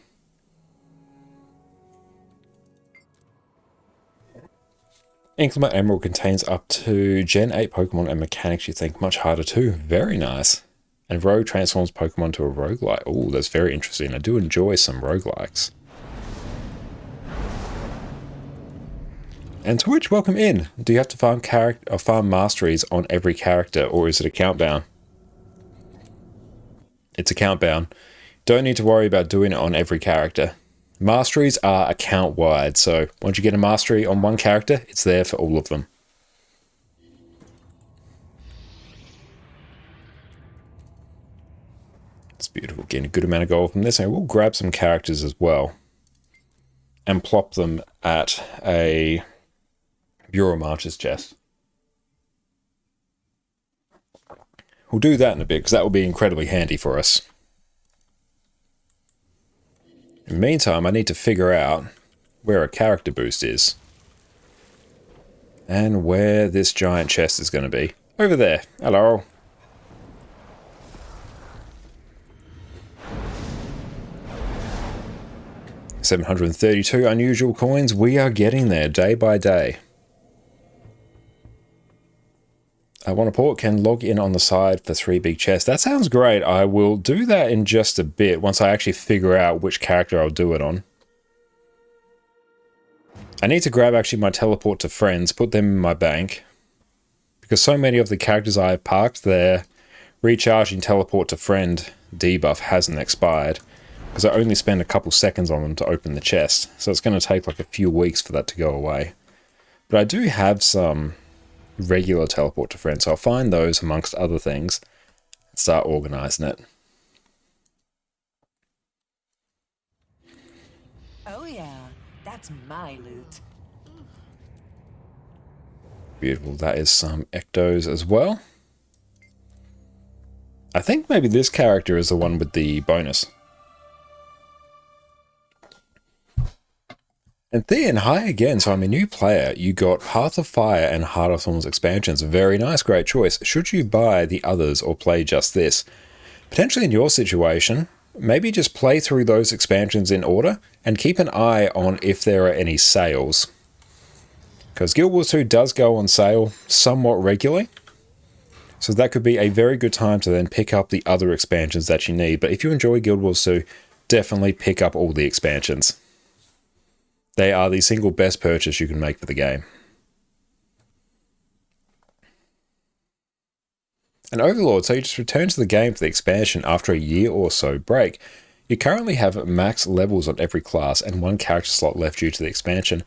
Inclement Emerald contains up to Gen 8 Pokemon and mechanics you think much harder too. Very nice. And Rogue transforms Pokemon to a roguelike. Oh, that's very interesting. I do enjoy some roguelikes. And Twitch, welcome in. Do you have to farm masteries on every character, or is it account bound? It's account bound. Don't need to worry about doing it on every character. Masteries are account wide, so once you get a mastery on one character, it's there for all of them. It's beautiful. Getting a good amount of gold from this. And we'll grab some characters as well and plop them at a Bureau Marches chest. We'll do that in a bit because that will be incredibly handy for us. In the meantime, I need to figure out where a character boost is. And where this giant chest is going to be. Over there. Hello. $732 unusual coins. We are getting there day by day. I want a port can log in on the side for 3 big chests. That sounds great. I will do that in just a bit once I actually figure out which character I'll do it on. I need to grab actually my teleport to friends, put them in my bank. Because so many of the characters I have parked there, recharging teleport to friend debuff hasn't expired. Because I only spend a couple seconds on them to open the chest. So it's going to take like a few weeks for that to go away. But I do have some regular teleport to friends, so I'll find those amongst other things and start organizing it. Oh yeah, that's my loot. Beautiful. That is some ectos as well. I think maybe this character is the one with the bonus. And Thean, hi again. So I'm a new player. You got Path of Fire and Heart of Thorns expansions. Very nice, great choice. Should you buy the others or play just this? Potentially in your situation, maybe just play through those expansions in order and keep an eye on if there are any sales. Because Guild Wars 2 does go on sale somewhat regularly. So that could be a very good time to then pick up the other expansions that you need. But if you enjoy Guild Wars 2, definitely pick up all the expansions. They are the single best purchase you can make for the game. An Overlord, so you just return to the game for the expansion after a year or so break. You currently have max levels on every class and 1 character slot left due to the expansion.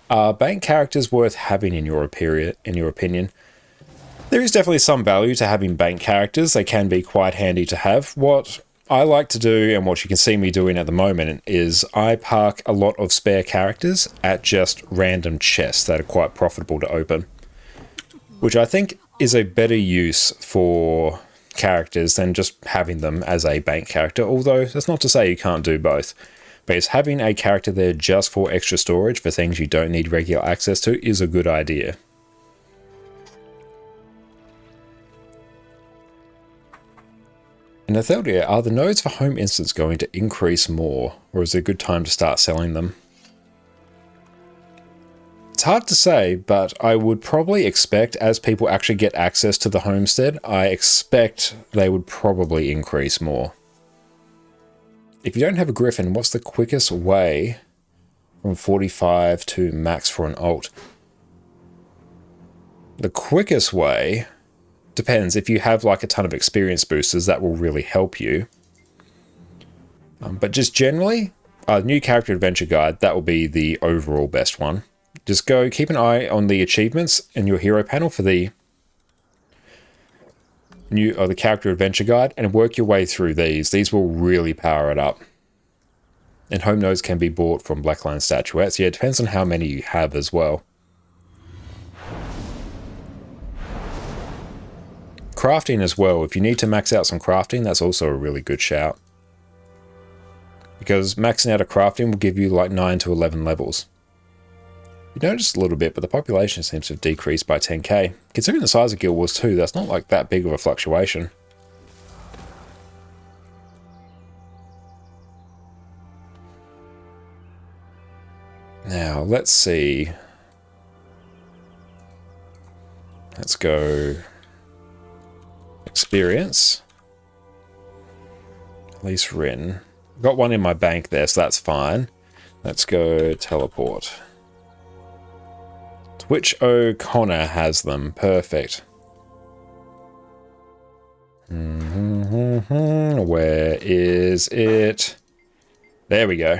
Are bank characters worth having in your opinion? There is definitely some value to having bank characters. They can be quite handy to have. What I like to do, and what you can see me doing at the moment, is I park a lot of spare characters at just random chests that are quite profitable to open. Which I think is a better use for characters than just having them as a bank character, although that's not to say you can't do both. But it's having a character there just for extra storage for things you don't need regular access to is a good idea. In Atheldia, are the nodes for home instance going to increase more, or is it a good time to start selling them? It's hard to say, but I would probably expect as people actually get access to the homestead, I expect they would probably increase more. If you don't have a griffin, what's the quickest way from 45 to max for an alt? The quickest way depends. If you have like a ton of experience boosters, that will really help you. But just generally, a new character adventure guide, that will be the overall best one. Just go keep an eye on the achievements in your hero panel for the the character adventure guide and work your way through these. These will really power it up. And home nodes can be bought from Blackline statuettes. Yeah, it depends on how many you have as well. Crafting as well. If you need to max out some crafting, that's also a really good shout. Because maxing out a crafting will give you like 9 to 11 levels. You noticed a little bit, but the population seems to have decreased by 10k. Considering the size of Guild Wars 2, that's not like that big of a fluctuation. Now, let's see. Let's go experience. At least Rin. Got one in my bank there, so that's fine. Let's go teleport. Twitch O'Connor has them. Perfect. Where is it? There we go.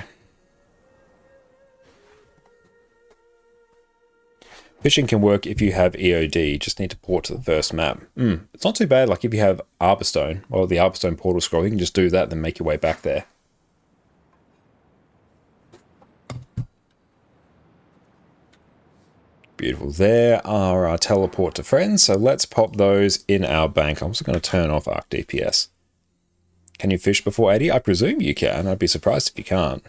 Fishing can work if you have EOD, just need to port to the first map. It's not too bad, like if you have Arborstone, or the Arborstone portal scroll, you can just do that, then make your way back there. Beautiful. There are our teleport to friends, so let's pop those in our bank. I'm also going to turn off Arc DPS. Can you fish before 80? I presume you can. I'd be surprised if you can't.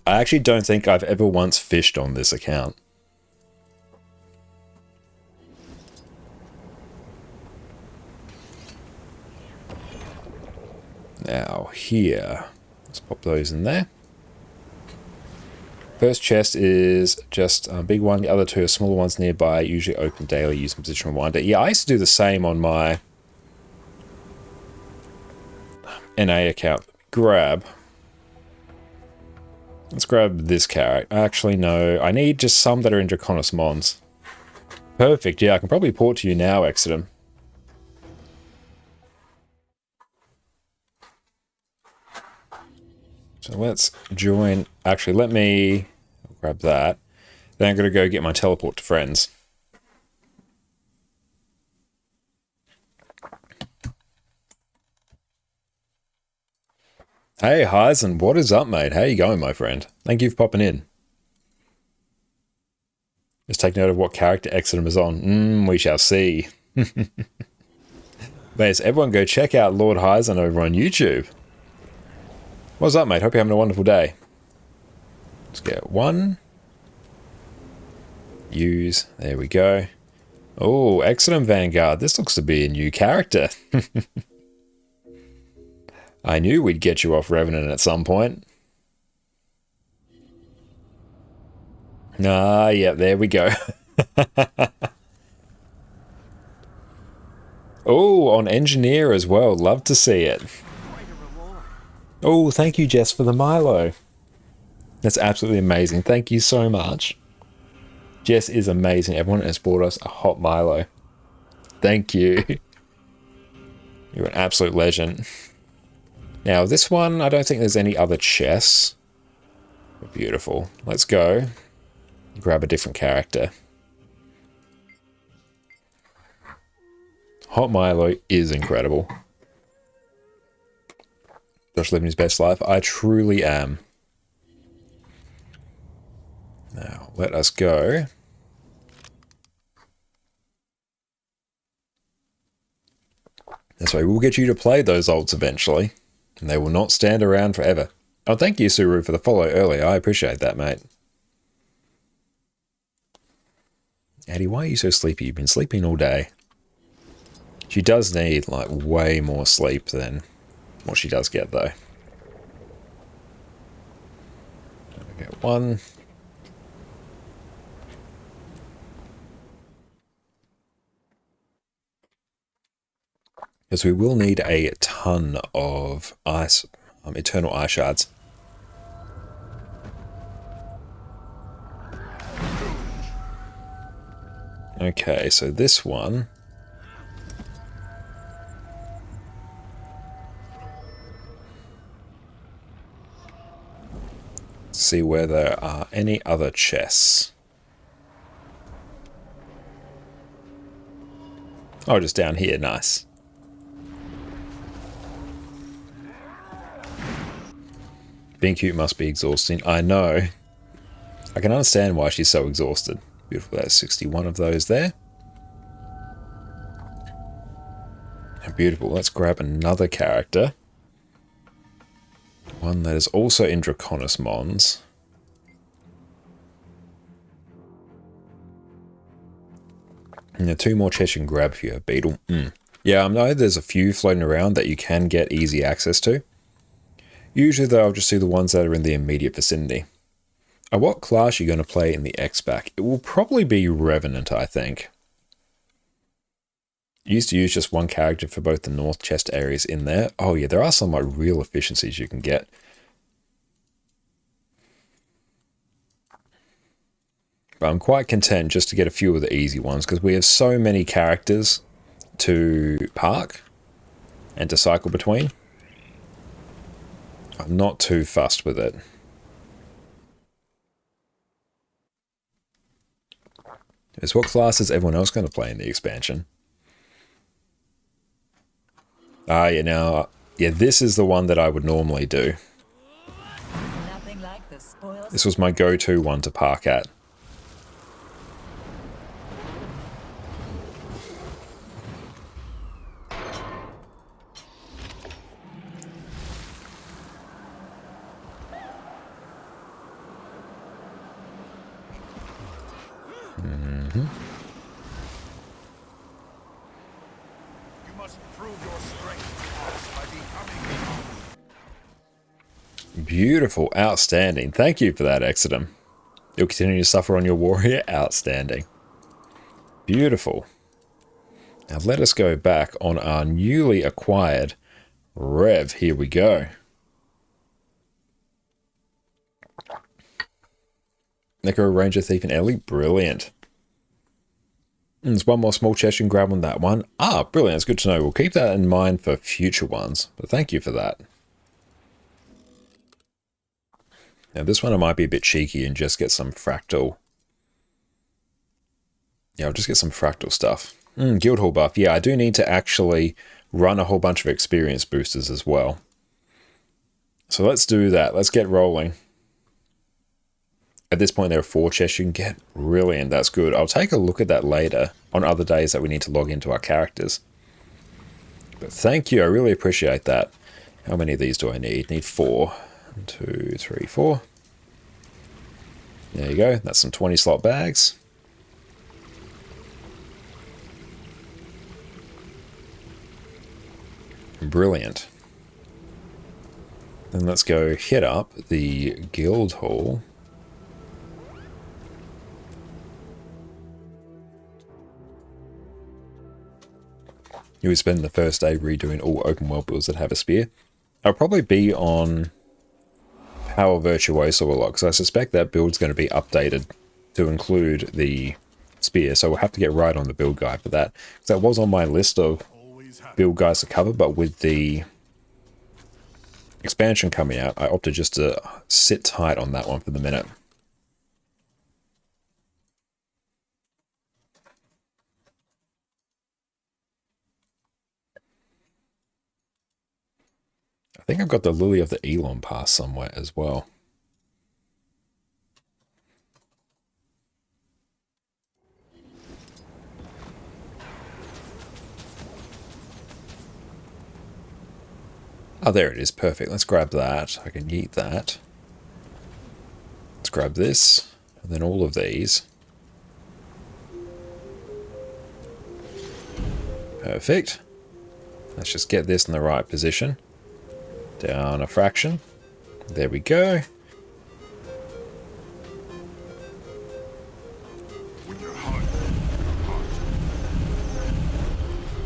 I actually don't think I've ever once fished on this account. Now, here. Let's pop those in there. First chest is just a big one. The other two are smaller ones nearby, usually open daily using position rewinder. Yeah, I used to do the same on my NA account. Let's grab this carrot. Actually, no. I need just some that are in Draconis Mons. Perfect. Yeah, I can probably port to you now, Exodum. So let's join. Actually, let me grab that. Then I'm going to go get my teleport to friends. Hey, Heisen, what is up, mate? How you going, my friend? Thank you for popping in. Just take note of what character Exodum is on. We shall see. But everyone go check out Lord Heisen over on YouTube. What's up, mate? Hope you're having a wonderful day. Let's get one. Use. There we go. Oh, Exodum Vanguard. This looks to be a new character. I knew we'd get you off Revenant at some point. Ah, yeah, there we go. Oh, on Engineer as well. Love to see it. Oh, thank you, Jess, for the Milo. That's absolutely amazing. Thank you so much. Jess is amazing. Everyone has bought us a hot Milo. Thank you. You're an absolute legend. Now, this one, I don't think there's any other chests. Beautiful. Let's go. Grab a different character. Hot Milo is incredible. Josh living his best life. I truly am. Now, let us go. This way, we'll get you to play those ults eventually. And they will not stand around forever. Oh, thank you, Suru, for the follow earlier. I appreciate that, mate. Addie, why are you so sleepy? You've been sleeping all day. She does need, like, way more sleep than what she does get, though. Get one. Because we will need a ton of ice, eternal ice shards. Okay, so this one. Let's see where there are any other chests. Oh, just down here, nice. Being cute must be exhausting. I know. I can understand why she's so exhausted. Beautiful, there's 61 of those there. Beautiful, let's grab another character. One that is also in Draconis Mons. And there are two more chests you can grab if you have Beetle. Yeah, I know there's a few floating around that you can get easy access to. Usually though, I'll just do the ones that are in the immediate vicinity. What class are you going to play in the X-Pack? It will probably be Revenant, I think. Used to use just one character for both the north chest areas in there. Oh yeah, there are some like real efficiencies you can get. But I'm quite content just to get a few of the easy ones because we have so many characters to park and to cycle between. I'm not too fussed with it. So what class is everyone else going to play in the expansion? Ah, yeah, now, yeah, this is the one that I would normally do. This was my go-to one to park at. must prove your strength by becoming Beautiful. Outstanding. Thank you for that, Exodum. You'll continue to suffer on your warrior. Outstanding. Beautiful. Now let us go back on our newly acquired Rev. Here we go. Necro Ranger Thief and Ellie. Brilliant. There's one more small chest you can grab on that one. Ah, brilliant. It's good to know. We'll keep that in mind for future ones. But thank you for that. Now this one I might be a bit cheeky and just get some fractal. Yeah, I'll just get some fractal stuff. Guildhall buff. Yeah, I do need to actually run a whole bunch of experience boosters as well. So let's do that. Let's get rolling. At this point, there are 4 chests you can get. Brilliant, that's good. I'll take a look at that later on other days that we need to log into our characters. But thank you, I really appreciate that. How many of these do I need? Need 4. 1, 2, 3, 4. There you go, that's some 20 slot bags. Brilliant. Then let's go hit up the guild hall. You would spend the first day redoing all open world builds that have a spear. I'll probably be on Power Virtuoso a lot, because I suspect that build's going to be updated to include the spear, so we'll have to get right on the build guide for that. Because that was on my list of build guides to cover, but with the expansion coming out, I opted just to sit tight on that one for the minute. I think I've got the Lily of the Elon pass somewhere as well. Oh, there it is. Perfect. Let's grab that. I can yeet that. Let's grab this. And then all of these. Perfect. Let's just get this in the right position. Down a fraction. There we go.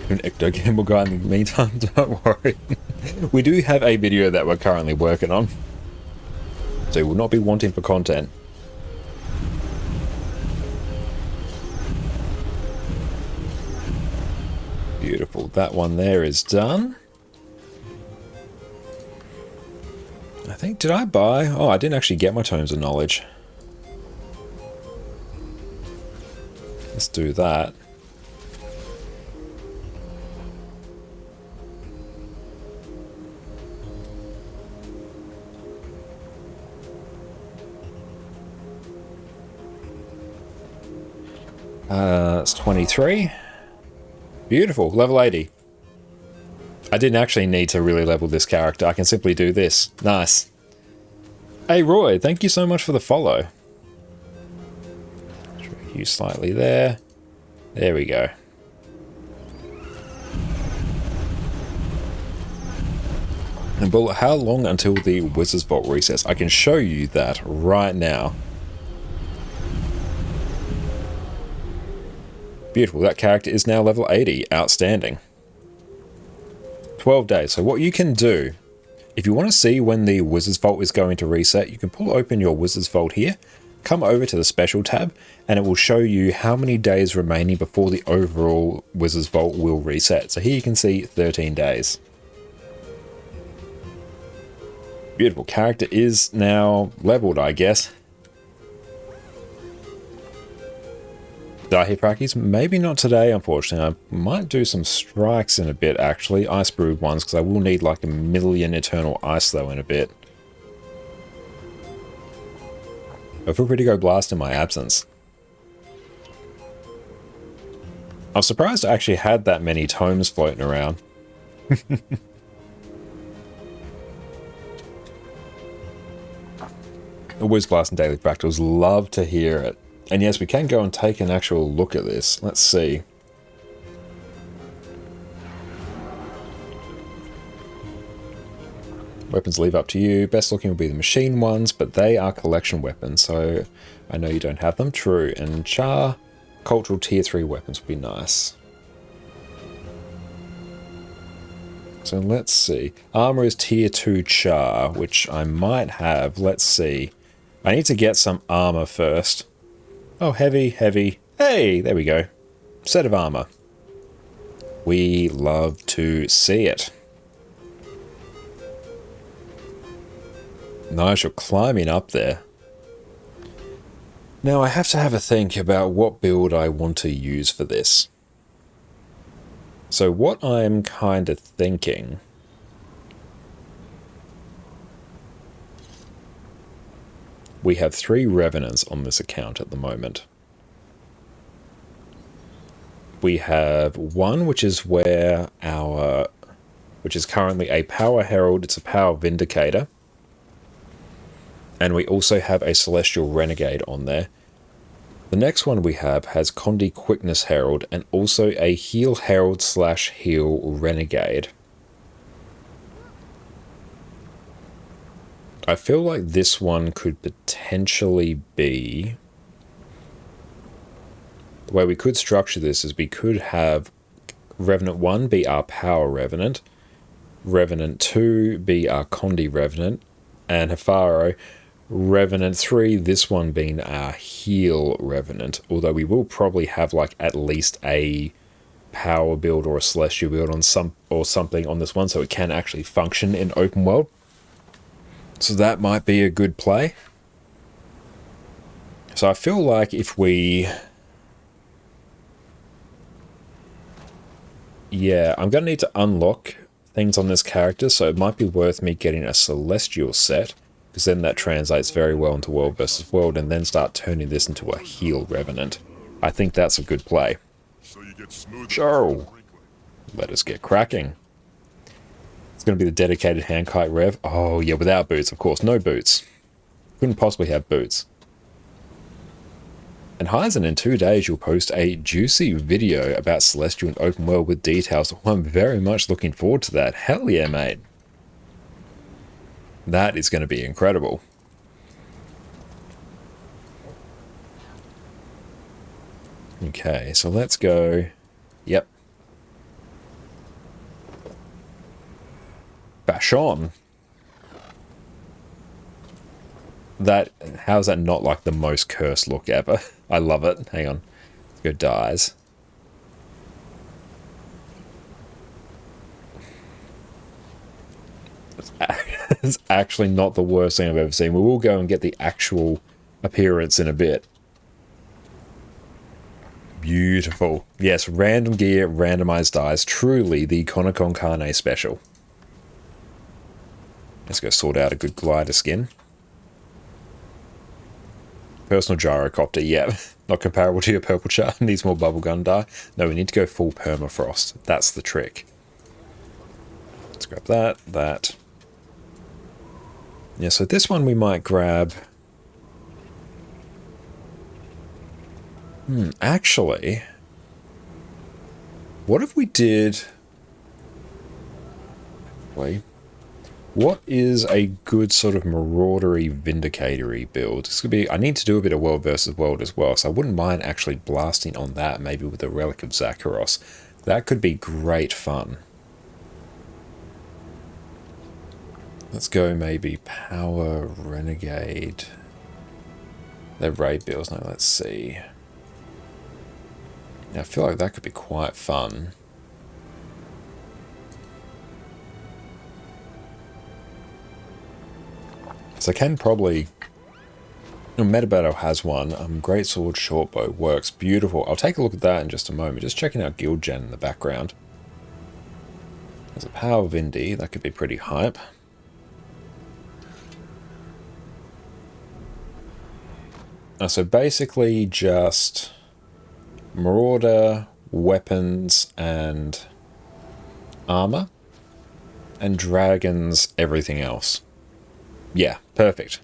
An Ecto Gamble guy in the meantime, don't worry. We do have a video that we're currently working on, so we'll not be wanting for content. Beautiful, that one there is done. I think, did I buy? Oh, I didn't actually get my Tomes of Knowledge. Let's do that. It's 23. Beautiful, level 80. I didn't actually need to really level this character. I can simply do this. Nice. Hey Roy, thank you so much for the follow. Shrink you slightly there. There we go. And Bullet, how long until the Wizard's Vault resets? I can show you that right now. Beautiful, that character is now level 80. Outstanding. 12 days. So what you can do, if you want to see when the Wizard's Vault is going to reset, you can pull open your Wizard's Vault here, come over to the Special tab, and it will show you how many days remaining before the overall Wizard's Vault will reset. So here you can see 13 days. Beautiful, character is now leveled, I guess. Did I hit Prakis? Maybe not today, unfortunately. I might do some strikes in a bit, actually. Ice brewed ones, because I will need like 1,000,000 Eternal Ice, though, in a bit. I feel free to go blast in my absence. I'm surprised I actually had that many tomes floating around. Always blasting daily fractals. Love to hear it. And yes, we can go and take an actual look at this. Let's see. Weapons leave up to you. Best looking will be the machine ones, but they are collection weapons, so I know you don't have them. True. And Char, cultural tier 3 weapons would be nice. So let's see. Armor is tier 2 Char, which I might have. Let's see. I need to get some armor first. Oh, heavy, heavy. Hey, there we go. Set of armor. We love to see it. Nice, you're climbing up there. Now I have to have a think about what build I want to use for this. So what I'm kind of thinking... We have 3 Revenants on this account at the moment. We have one which is where our... which is currently a Power Herald, it's a Power Vindicator. And we also have a Celestial Renegade on there. The next one we have has Condi Quickness Herald and also a Heal Herald / Heal Renegade. I feel like this one could potentially be... The way we could structure this is we could have Revenant 1 be our Power Revenant, Revenant 2 be our Condi Revenant, and Hafaro Revenant 3, this one being our Heal Revenant, although we will probably have like at least a power build or a celestial build on something on this one so it can actually function in open world. So that might be a good play. So I feel like if we... Yeah, I'm going to need to unlock things on this character, so it might be worth me getting a celestial set, because then that translates very well into world versus world, and then start turning this into a heal revenant. I think that's a good play. Sure. Let us get cracking. It's going to be the dedicated hand kite rev. Oh yeah, without boots, of course. No boots. Couldn't possibly have boots. And Hyzen, in 2 days you'll post a juicy video about Celestial and open world with details. Oh, I'm very much looking forward to that. Hell yeah, mate. That is going to be incredible. Okay, so let's go. Yep. Bash on. That, how's that not like the most cursed look ever? I love it. Hang on. Let's go dyes. It's actually not the worst thing I've ever seen. We will go and get the actual appearance in a bit. Beautiful. Yes, random gear, randomized dyes. Truly the Conocon Carne special. Let's go sort out a good glider skin. Personal gyrocopter, yeah. Not comparable to your purple chart. Needs more bubblegum dye. No, we need to go full permafrost. That's the trick. Let's grab that. Yeah, so this one we might grab... actually... What if we did... Wait. What is a good sort of maraudery, vindicatory build? This could be... I need to do a bit of world versus world as well, so I wouldn't mind actually blasting on that, maybe with the Relic of Zakharos. That could be great fun. Let's go maybe Power Renegade. They're raid builds. No, let's see. Yeah, I feel like that could be quite fun. So I can probably... Meta Battle has one. Greatsword Shortbow works. Beautiful. I'll take a look at that in just a moment. Just checking out Guild Gen in the background. There's a Power Vindy. That could be pretty hype. So basically just Marauder, weapons, and armor. And dragons, everything else. Yeah, perfect.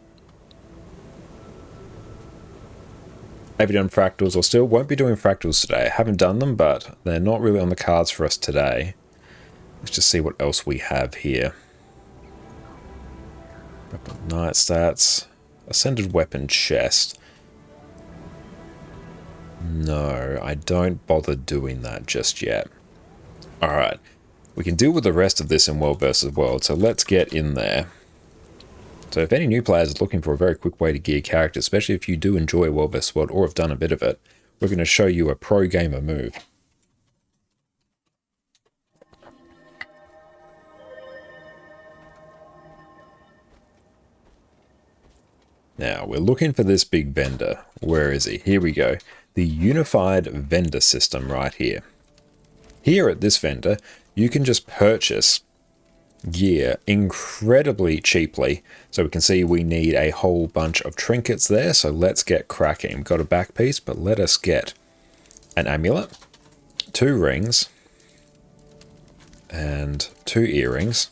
Have you done fractals or still? Won't be doing fractals today. I haven't done them, but they're not really on the cards for us today. Let's just see what else we have here. Night stats. Ascended weapon chest. No, I don't bother doing that just yet. Alright. We can deal with the rest of this in World vs. World, so let's get in there. So if any new players are looking for a very quick way to gear characters, especially if you do enjoy World vs. World or have done a bit of it, we're going to show you a pro gamer move. Now, we're looking for this big vendor. Where is he? Here we go. The unified vendor system right here. Here at this vendor, you can just purchase gear incredibly cheaply. So we can see we need a whole bunch of trinkets there. So let's get cracking. We've got a back piece, but let us get an amulet, 2 rings, and 2 earrings.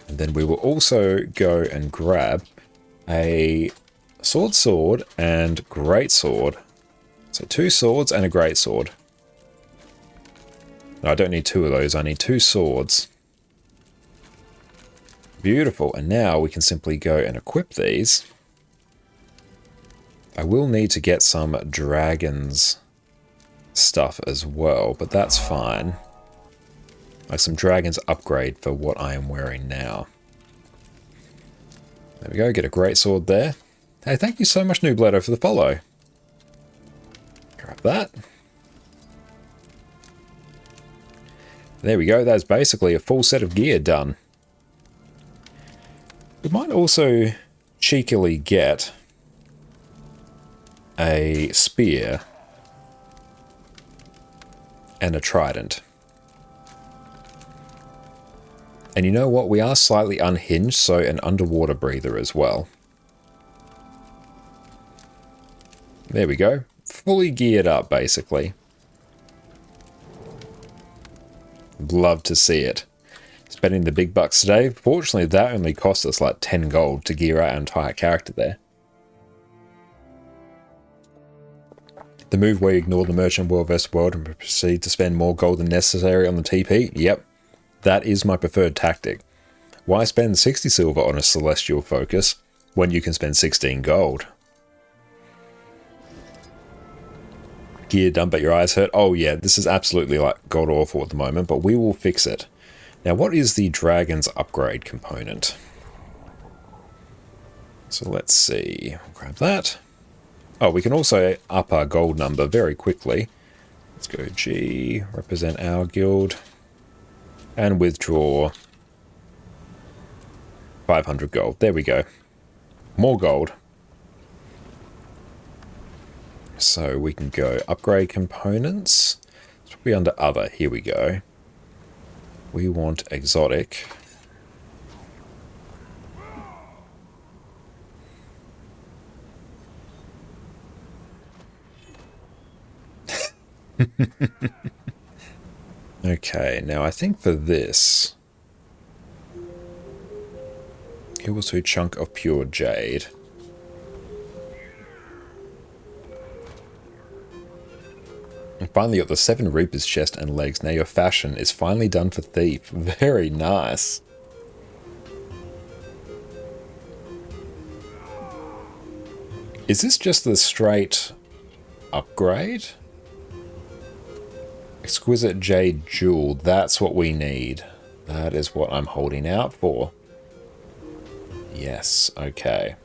And then we will also go and grab a sword and great sword. So 2 swords and a great sword. No, I don't need 2 of those, I need 2 swords. Beautiful, and now we can simply go and equip these. I will need to get some dragons stuff as well, but that's fine. Like some dragons upgrade for what I am wearing now. There we go, get a great sword there. Hey, thank you so much, Noobledo, for the follow. Grab that. There we go, that's basically a full set of gear done. We might also cheekily get a spear and a trident. And you know what? We are slightly unhinged, so an underwater breather as well. There we go. Fully geared up, basically. Love to see it. Spending the big bucks today. Fortunately, that only cost us like 10 gold to gear our entire character there. The move where you ignore the merchant World vs. World and proceed to spend more gold than necessary on the TP? Yep. That is my preferred tactic. Why spend 60 silver on a celestial focus when you can spend 16 gold? Gear dump at your eyes hurt? Oh yeah, this is absolutely like god awful at the moment, but we will fix it. Now what is the dragon's upgrade component? So let's see, grab that. Oh, we can also up our gold number very quickly. Let's go G, represent our guild. And withdraw 500 gold. There we go. More gold. So we can go upgrade components. It's probably under other. Here we go. We want exotic. Okay, now I think for this, it was a chunk of pure jade. And finally got the 7 Reaper's chest and legs. Now your fashion is finally done for Thief. Very nice. Is this just the straight upgrade? Exquisite Jade Jewel, that's what we need. That is what I'm holding out for. Yes, okay.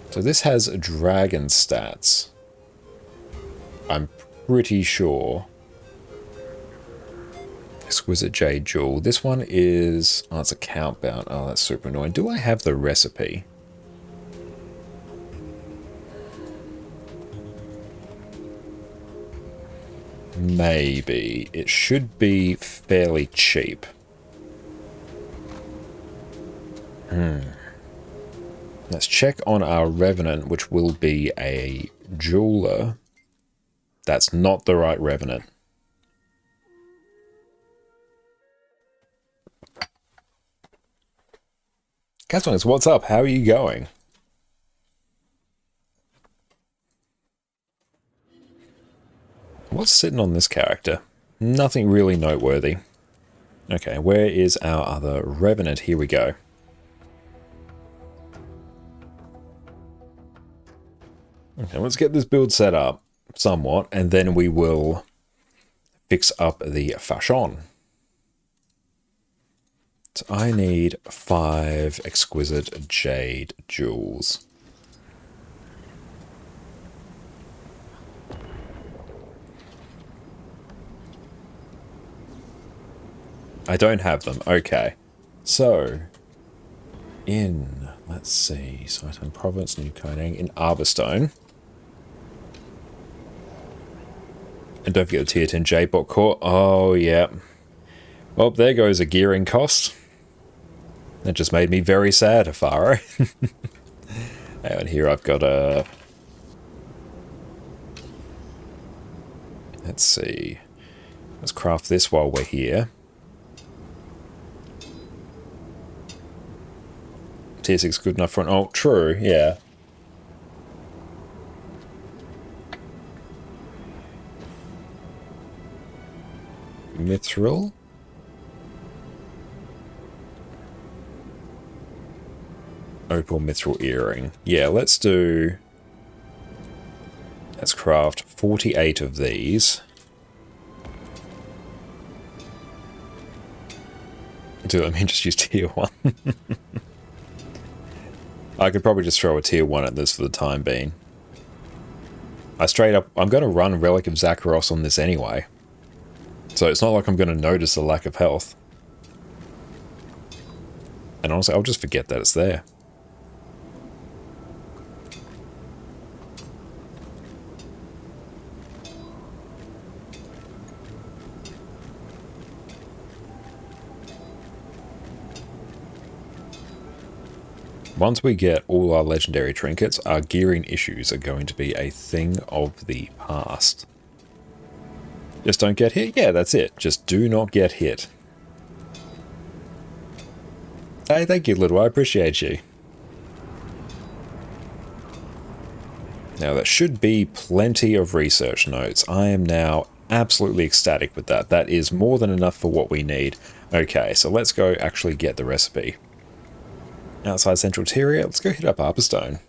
So this has dragon stats. I'm pretty sure. Exquisite Jade Jewel. This one is... oh, it's a count bound. Oh, that's super annoying. Do I have the recipe? Maybe. It should be fairly cheap. Let's check on our Revenant, which will be a jeweler. That's not the right Revenant. Catwings, what's up? How are you going? what's sitting on this character? Nothing really noteworthy. Okay, where is our other Revenant? Here we go. Okay, let's get this build set up somewhat, and then we will fix up the fashion. So I need 5 exquisite jade jewels. I don't have them. Okay. So, let's see, Saitan Province, New Konang, in Arborstone. And don't forget the tier 10 J-Bot core. Oh, yeah. Well, there goes a gearing cost. That just made me very sad, Afaro. And here I've got a... Let's see. Let's craft this while we're here. Tier 6 good enough for an alt. True, yeah. Mithril. Opal Mithril Earring. Yeah, let's craft 48 of these. Let me just use tier 1. I could probably just throw a tier 1 at this for the time being. I'm going to run Relic of Zakharos on this anyway. So it's not like I'm going to notice a lack of health. And honestly, I'll just forget that it's there. Once we get all our legendary trinkets, our gearing issues are going to be a thing of the past. Just don't get hit? Yeah, that's it. Just do not get hit. Hey, thank you, Little. I appreciate you. Now, that should be plenty of research notes. I am now absolutely ecstatic with that. That is more than enough for what we need. Okay, so let's go actually get the recipe. Outside Central Tyria, let's go hit up Arborstone.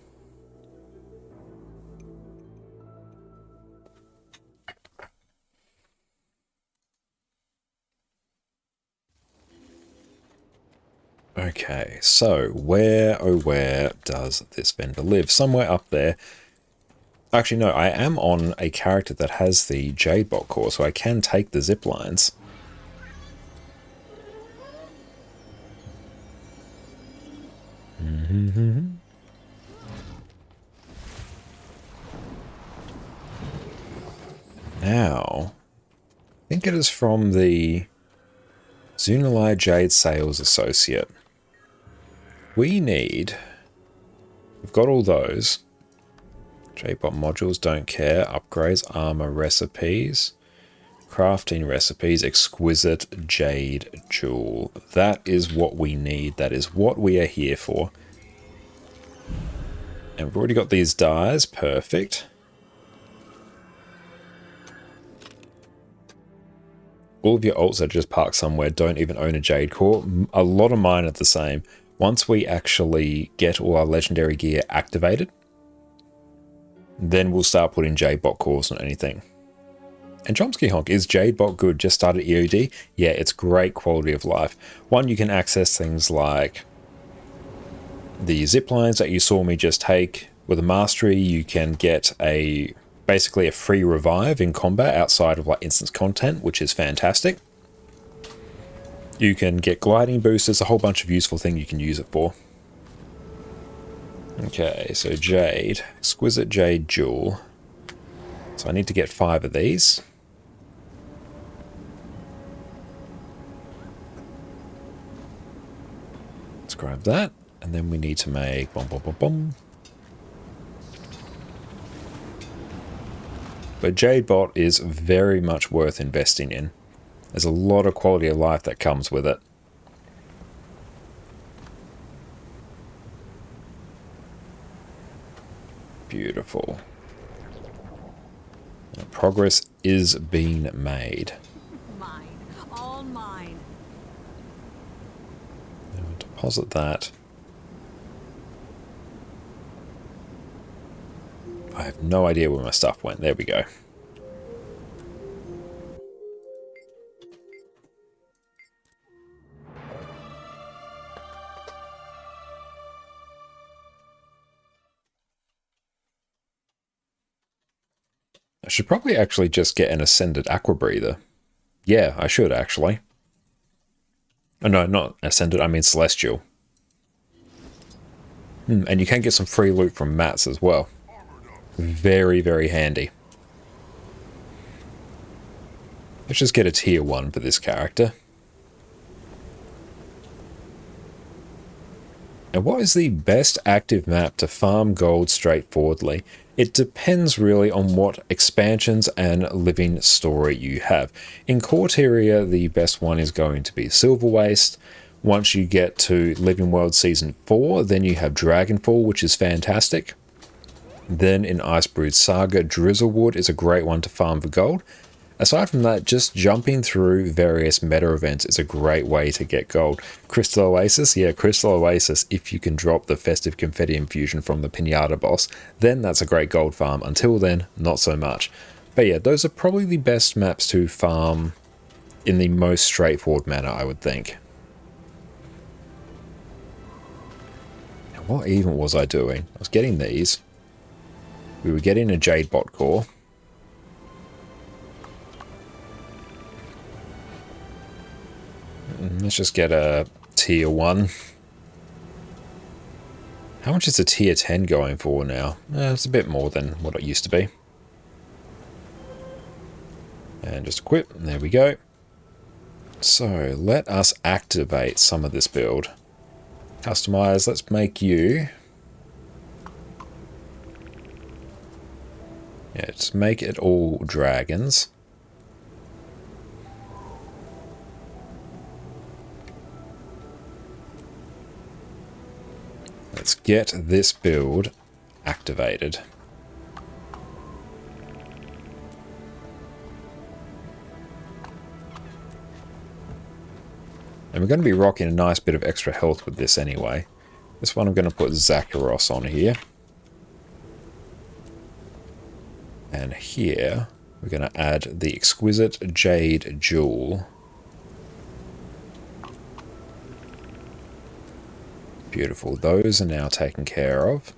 Okay, so where, oh where does this vendor live? Somewhere up there. Actually, no, I am on a character that has the J-Bot core, so I can take the zip lines. Now, I think it is from the Zunalai Jade Sales Associate. We've got all those. J-Bot modules, don't care. Upgrades, armor recipes, crafting recipes, exquisite jade jewel. That is what we need. That is what we are here for. And we've already got these dyes. Perfect. All of your alts that are just parked somewhere don't even own a jade core. A lot of mine are the same. Once we actually get all our legendary gear activated, then we'll start putting Jade-Bot cores on anything. And Chomsky Honk, is Jade-Bot good? Just started EOD? Yeah, it's great quality of life. One, you can access things like the zip lines that you saw me just take. With a mastery, you can get basically a free revive in combat outside of like instance content, which is fantastic. You can get gliding boosters, a whole bunch of useful things you can use it for. Okay, so Jade, exquisite Jade Jewel. So I need to get 5 of these. Let's grab that, and then we need to make But Jade-Bot is very much worth investing in. There's a lot of quality of life that comes with it. Beautiful. Progress is being made. Mine. All mine. Now deposit that. I have no idea where my stuff went. There we go. I should probably actually just get an Ascended Aqua Breather. Yeah, I should actually. Oh, no, not Ascended, I mean Celestial. And you can get some free loot from mats as well. Very, very handy. Let's just get a tier 1 for this character. And what is the best active map to farm gold straightforwardly? It depends really on what expansions and living story you have. In Corteria, the best one is going to be Silver Waste. Once you get to Living World Season 4, then you have Dragonfall, which is fantastic. Then in Icebrood Saga, Drizzlewood is a great one to farm for gold. Aside from that, just jumping through various meta events is a great way to get gold. Crystal Oasis, yeah, Crystal Oasis, if you can drop the Festive Confetti Infusion from the Pinata boss, then that's a great gold farm. Until then, not so much. But yeah, those are probably the best maps to farm in the most straightforward manner, I would think. Now, what even was I doing? I was getting these. We were getting a Jade Bot Core. Let's just get a tier 1. How much is a tier 10 going for now? It's a bit more than what it used to be. And just equip. There we go. So let us activate some of this build. Customize. Let's make you. Yeah, just make it all dragons. Let's get this build activated. And we're going to be rocking a nice bit of extra health with this anyway. This one I'm going to put Zakharos on here. And here we're going to add the Exquisite Jade Jewel. Beautiful. Those are now taken care of.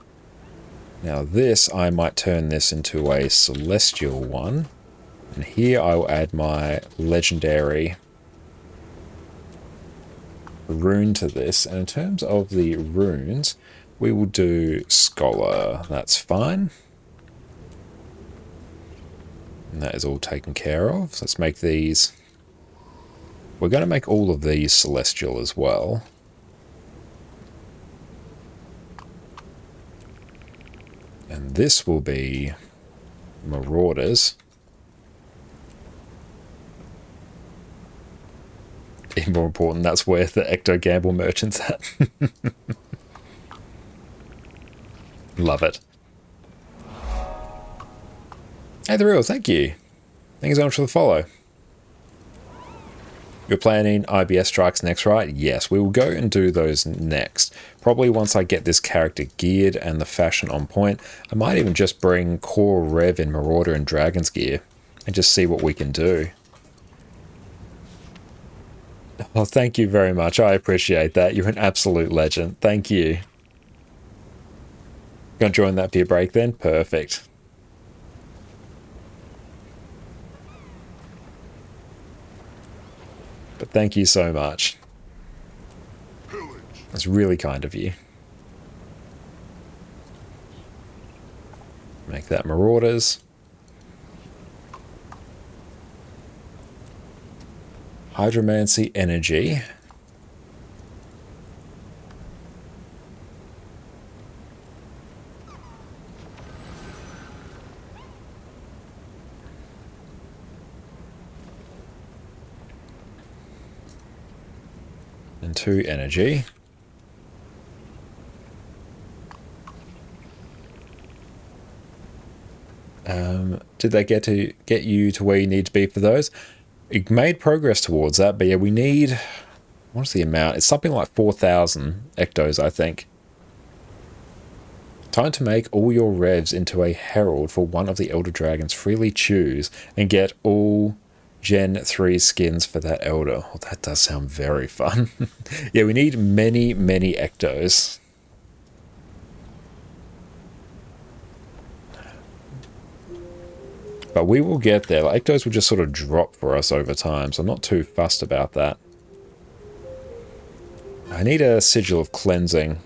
Now this, I might turn this into a celestial one. And here I will add my legendary rune to this. And in terms of the runes, we will do Scholar. That's fine. And that is all taken care of. So let's make these. We're going to make all of these celestial as well. And this will be Marauders. Even more important, that's where the Ecto Gamble merchant's at. Love it. Hey, The Real, thank you. Thank you so much for the follow. You're planning IBS strikes next, right? Yes, we will go and do those next. Probably once I get this character geared and the fashion on point. I might even just bring Core Rev in Marauder and Dragon's gear and just see what we can do. Oh, thank you very much. I appreciate that. You're an absolute legend. Thank you. Gonna join that beer break then? Perfect. But thank you so much. That's really kind of you. Make that Marauders. Hydromancy Energy. And 2 energy. Did they get you to where you need to be for those? It made progress towards that, but yeah, we need... What's the amount? It's something like 4,000 ectos, I think. Time to make all your revs into a herald for one of the Elder Dragons. Freely choose and get all Gen 3 skins for that Elder. Oh, that does sound very fun. Yeah, we need many, many ectos. But we will get there. Like, ectos will just sort of drop for us over time, so I'm not too fussed about that. I need a sigil of cleansing.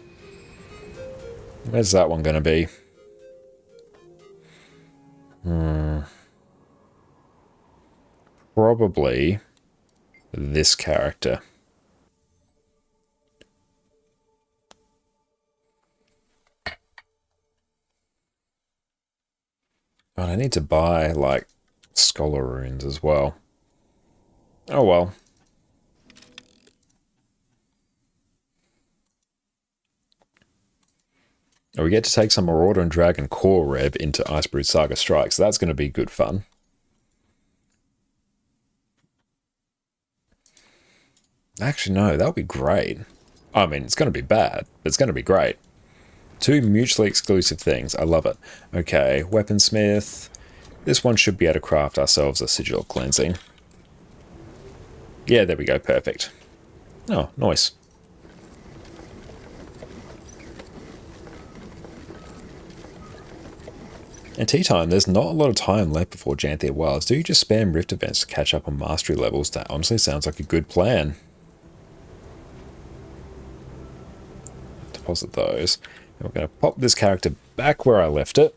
Where's that one going to be? Probably this character. But I need to buy, like, scholar runes as well. Oh well. We get to take some Marauder and Dragon Core Rev into Icebrood Saga Strikes. So that's going to be good fun. Actually, no, that'll be great. I mean, it's going to be bad, but it's going to be great. 2 mutually exclusive things. I love it. Okay, Weaponsmith. This one should be able to craft ourselves a Sigil of Cleansing. Yeah, there we go. Perfect. Oh, nice. And tea time, there's not a lot of time left before Janthia Wilds. Do you just spam Rift events to catch up on mastery levels? That honestly sounds like a good plan. Deposit those. And we're going to pop this character back where I left it.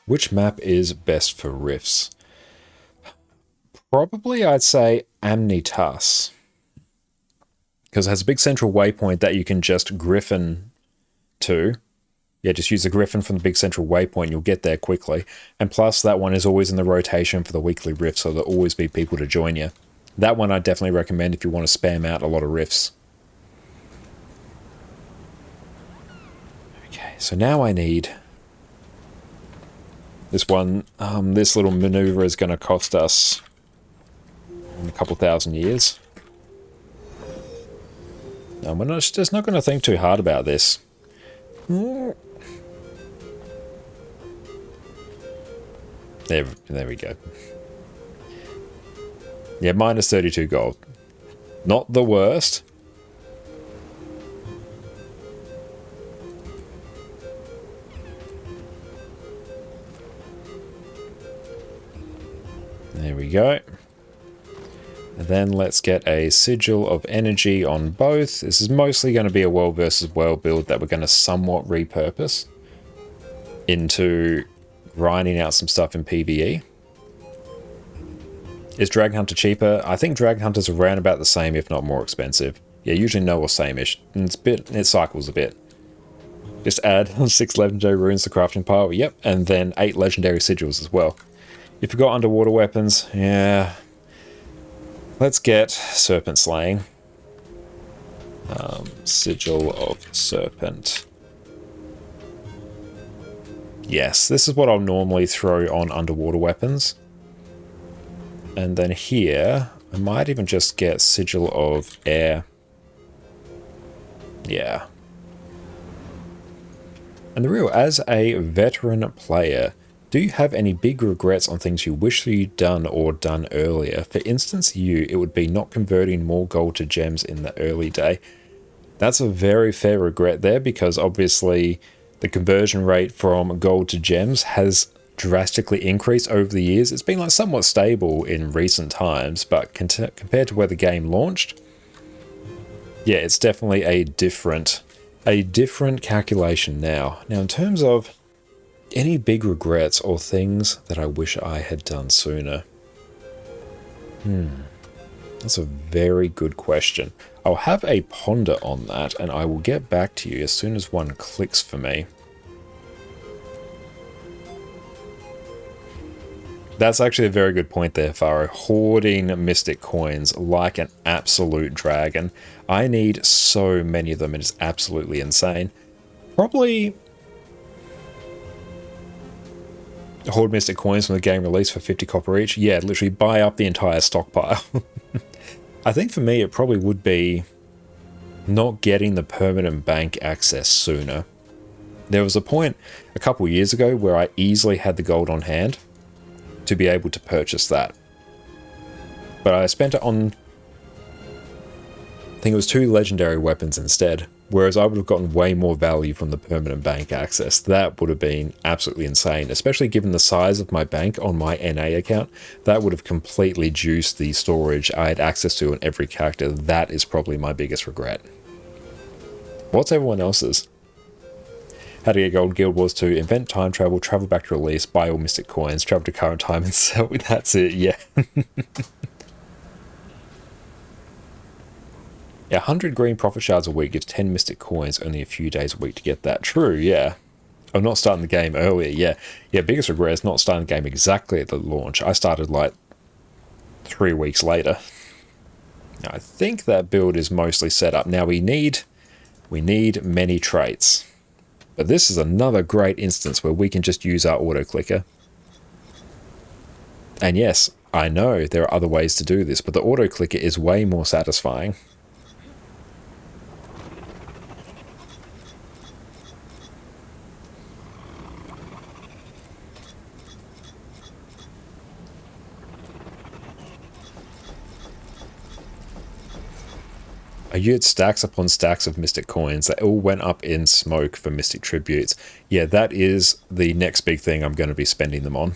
Which map is best for rifts? Probably I'd say Amnitas. Because it has a big central waypoint that you can just griffin to. Yeah, just use the griffin from the big central waypoint, you'll get there quickly. And plus, that one is always in the rotation for the weekly rift, so there'll always be people to join you. That one I definitely recommend if you want to spam out a lot of rifts. Okay, so now I need... This one, this little maneuver is going to cost us a couple thousand years. No, we're just not going to think too hard about this. There we go. Yeah, minus 32 gold. Not the worst. There we go. And then let's get a Sigil of Energy on both. This is mostly going to be a world versus world build that we're going to somewhat repurpose into grinding out some stuff in PvE. Is Dragon Hunter cheaper? I think Dragon Hunter's around about the same, if not more expensive. Yeah, usually no or same-ish. And it cycles a bit. Just add 6 legendary runes to crafting pile. Yep, and then 8 legendary sigils as well. If you've got underwater weapons, yeah. Let's get Serpent Slaying. Sigil of Serpent. Yes, this is what I'll normally throw on underwater weapons. And then here, I might even just get Sigil of Air. Yeah. And the real, as a veteran player, do you have any big regrets on things you wish you'd done or done earlier? For instance, it would be not converting more gold to gems in the early day. That's a very fair regret there, because obviously the conversion rate from gold to gems has drastically increased over the years. It's been like somewhat stable in recent times, but compared to where the game launched, yeah, it's definitely a different calculation now. Now, in terms of any big regrets or things that I wish I had done sooner? That's a very good question. I'll have a ponder on that, and I will get back to you as soon as one clicks for me. That's actually a very good point there, Faro. Hoarding mystic coins like an absolute dragon. I need so many of them, it is absolutely insane. Probably hoard mystic coins from the game release for 50 copper each. Yeah, literally buy up the entire stockpile. I think for me it probably would be not getting the permanent bank access sooner. There was a point a couple years ago where I easily had the gold on hand to be able to purchase that. But I spent it on, I think it was 2 legendary weapons instead, whereas I would have gotten way more value from the permanent bank access. That would have been absolutely insane, especially given the size of my bank on my NA account. That would have completely juiced the storage I had access to on every character. That is probably my biggest regret. What's everyone else's? How to get gold Guild Wars 2, invent time travel, travel back to release, buy all mystic coins, travel to current time and sell. That's it, yeah. Yeah, 100 green profit shards a week gives 10 mystic coins, only a few days a week to get that. True, yeah. I'm not starting the game earlier, yeah. Yeah, biggest regret is not starting the game exactly at the launch. I started like 3 weeks later. Now, I think that build is mostly set up. Now we need many traits. But this is another great instance where we can just use our auto clicker. And yes, I know there are other ways to do this, but the auto clicker is way more satisfying. I used stacks upon stacks of mystic coins that all went up in smoke for mystic tributes. Yeah, that is the next big thing I'm going to be spending them on.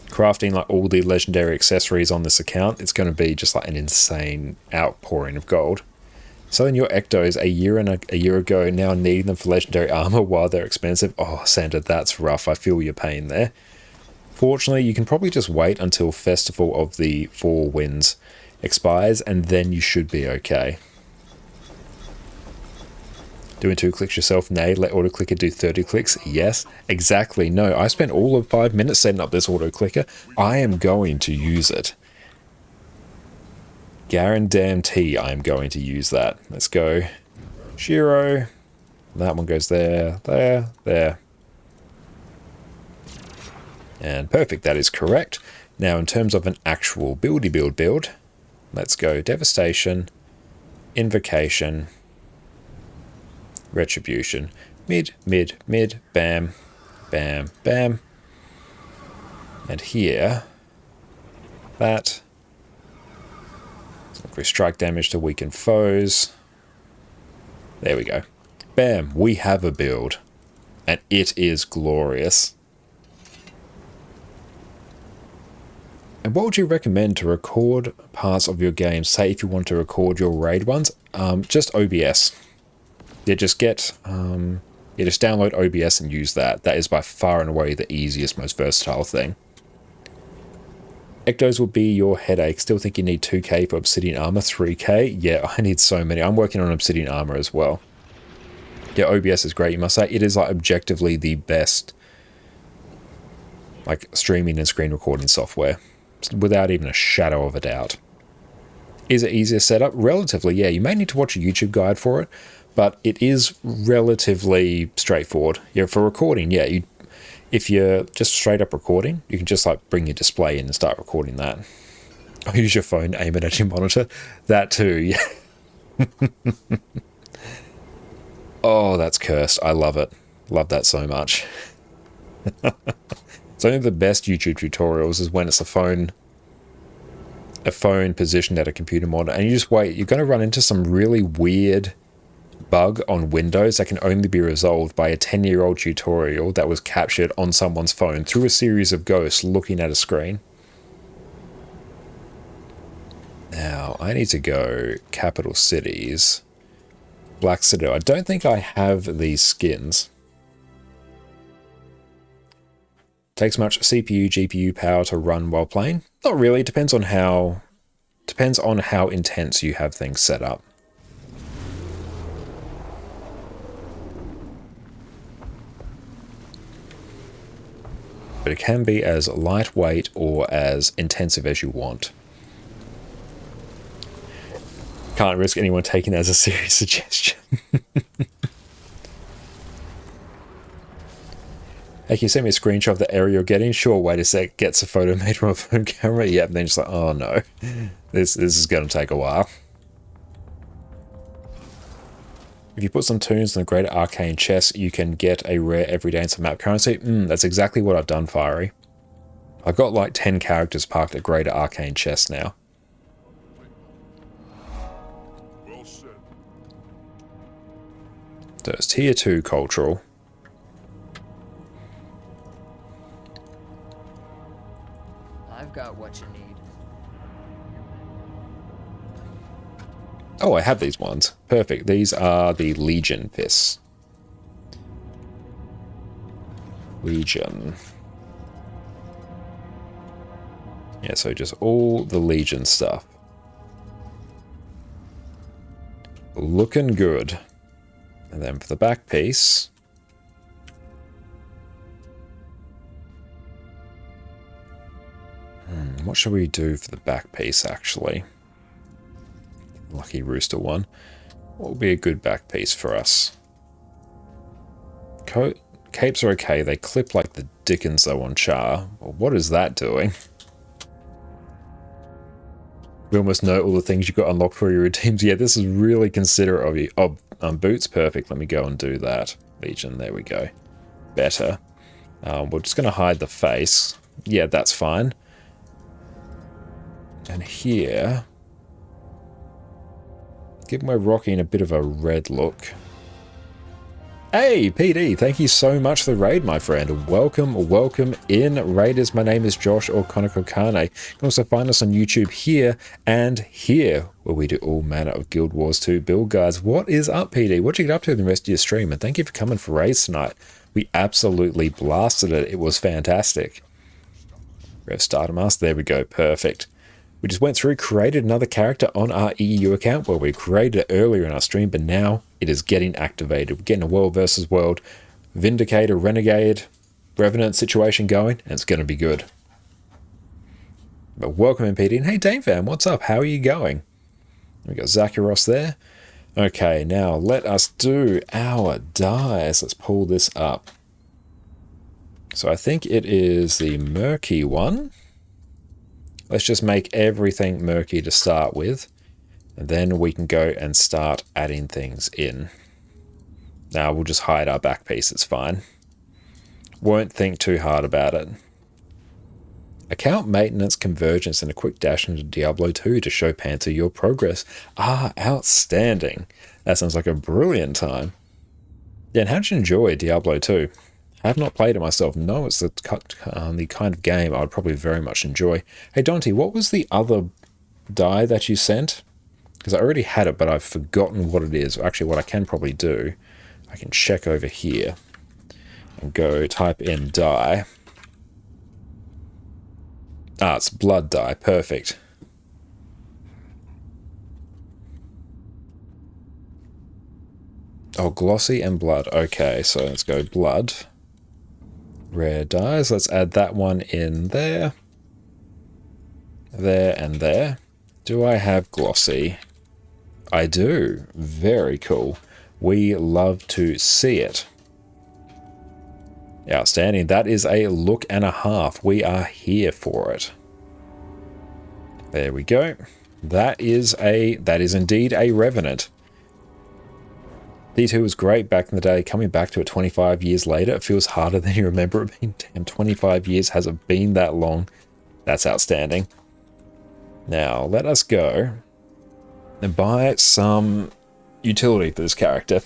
Crafting like all the legendary accessories on this account, it's going to be just like an insane outpouring of gold. Selling your ectos a year ago, now needing them for legendary armor while they're expensive. Oh, Sandra, that's rough. I feel your pain there. Fortunately, you can probably just wait until Festival of the Four Winds expires, and then you should be okay. Doing 2 clicks yourself? Nay, let auto clicker do 30 clicks? Yes, exactly. No, I spent all of 5 minutes setting up this auto clicker. I am going to use it. Guarantee I am going to use that. Let's go. Shiro. That one goes there, there, there. And perfect, that is correct. Now in terms of an actual build, let's go Devastation, Invocation, Retribution, mid, bam, bam, bam. And here, that. Increase strike damage to weaken foes. There we go. Bam, we have a build. And it is glorious. And what would you recommend to record parts of your game? Say if you want to record your raid ones, just OBS. Yeah, just get, just download OBS and use that. That is by far and away the easiest, most versatile thing. Ectos will be your headache. Still think you need 2k for obsidian armor, 3k? Yeah, I need so many. I'm working on obsidian armor as well. Yeah, OBS is great, you must say. It is like objectively the best like streaming and screen recording software, without even a shadow of a doubt. Is it easier setup? Relatively, yeah. You may need to watch a YouTube guide for it, but it is relatively straightforward. Yeah, for recording, yeah, if you're just straight up recording, you can just like bring your display in and start recording that. Or use your phone to aim it at your monitor. That too, yeah. Oh, that's cursed. I love it. Love that so much. It's only the best YouTube tutorials is when it's a phone positioned at a computer monitor, and you just wait. You're going to run into some really weird bug on Windows that can only be resolved by a 10-year-old tutorial that was captured on someone's phone through a series of ghosts looking at a screen. Now, I need to go capital cities. Black Citadel. I don't think I have these skins. Takes much CPU, GPU power to run while playing? Not really. It depends on how intense you have things set up. but it can be as lightweight or as intensive as you want. Can't risk anyone taking it as a serious suggestion. Hey, can you send me a screenshot of the area you're getting? Sure, wait a sec, gets a photo made from a phone camera. Yep, and then just like, oh no, this is going to take a while. If you put some tunes in the Greater Arcane chest, you can get a rare everyday and some map currency. That's exactly what I've done, Fiery. I've got like 10 characters parked at Greater Arcane chest now. Well said. So it's tier 2 cultural. I've got what you need. Oh, I have these ones. Perfect. These are the Legion fists. Legion. Yeah, so just all the Legion stuff. Looking good. And then for the back piece... what should we do for the back piece, actually? Lucky Rooster one. What will be a good back piece for us? Capes are okay. They clip like the dickens though on Char. Well, what is that doing? We almost know all the things you got unlocked for your redeems. Yeah, this is really considerate of you. Oh, boots, perfect. Let me go and do that. Legion, there we go. Better. We're just going to hide the face. Yeah, that's fine. And here... give my rocking a bit of a red look. Hey, PD, thank you so much for the raid, my friend. Welcome, welcome in, Raiders. My name is Josh or Konako Kane. You can also find us on YouTube here and here, where we do all manner of Guild Wars 2 build guides. What is up, PD? What you get up to in the rest of your stream? And thank you for coming for raids tonight. We absolutely blasted it. It was fantastic. Rev Startermaster, there we go, perfect. We just went through, created another character on our EU account where we created it earlier in our stream, but now it is getting activated. We're getting a world versus world, Vindicator, Renegade, Revenant situation going, and it's going to be good. But welcome in, PD. And hey, Dame Fam, what's up? How are you going? We got Zakiros there. Okay, now let us do our dice. Let's pull this up. So I think it is the murky one. Let's just make everything murky to start with, and then we can go and start adding things in. Now we'll just hide our back piece, it's fine. Won't think too hard about it. Account maintenance, convergence, and a quick dash into Diablo 2 to show Panther your progress. Ah, outstanding. That sounds like a brilliant time. Yeah, and how'd you enjoy Diablo 2? I have not played it myself. No, it's the kind of game I would probably very much enjoy. Hey, Dante, what was the other die that you sent? Because I already had it, but I've forgotten what it is. Actually, what I can probably do, I can check over here and go type in die. Ah, it's blood die. Perfect. Oh, glossy and blood. Okay, so let's go blood. Rare dies. Let's add that one in there. There and there. Do I have glossy? I do. Very cool. We love to see it. Outstanding. That is a look and a half. We are here for it. There we go. That is indeed a Revenant. D2 was great back in the day. Coming back to it 25 years later, it feels harder than you remember it being. Damn, 25 years hasn't been that long. That's outstanding. Now, let us go and buy some utility for this character.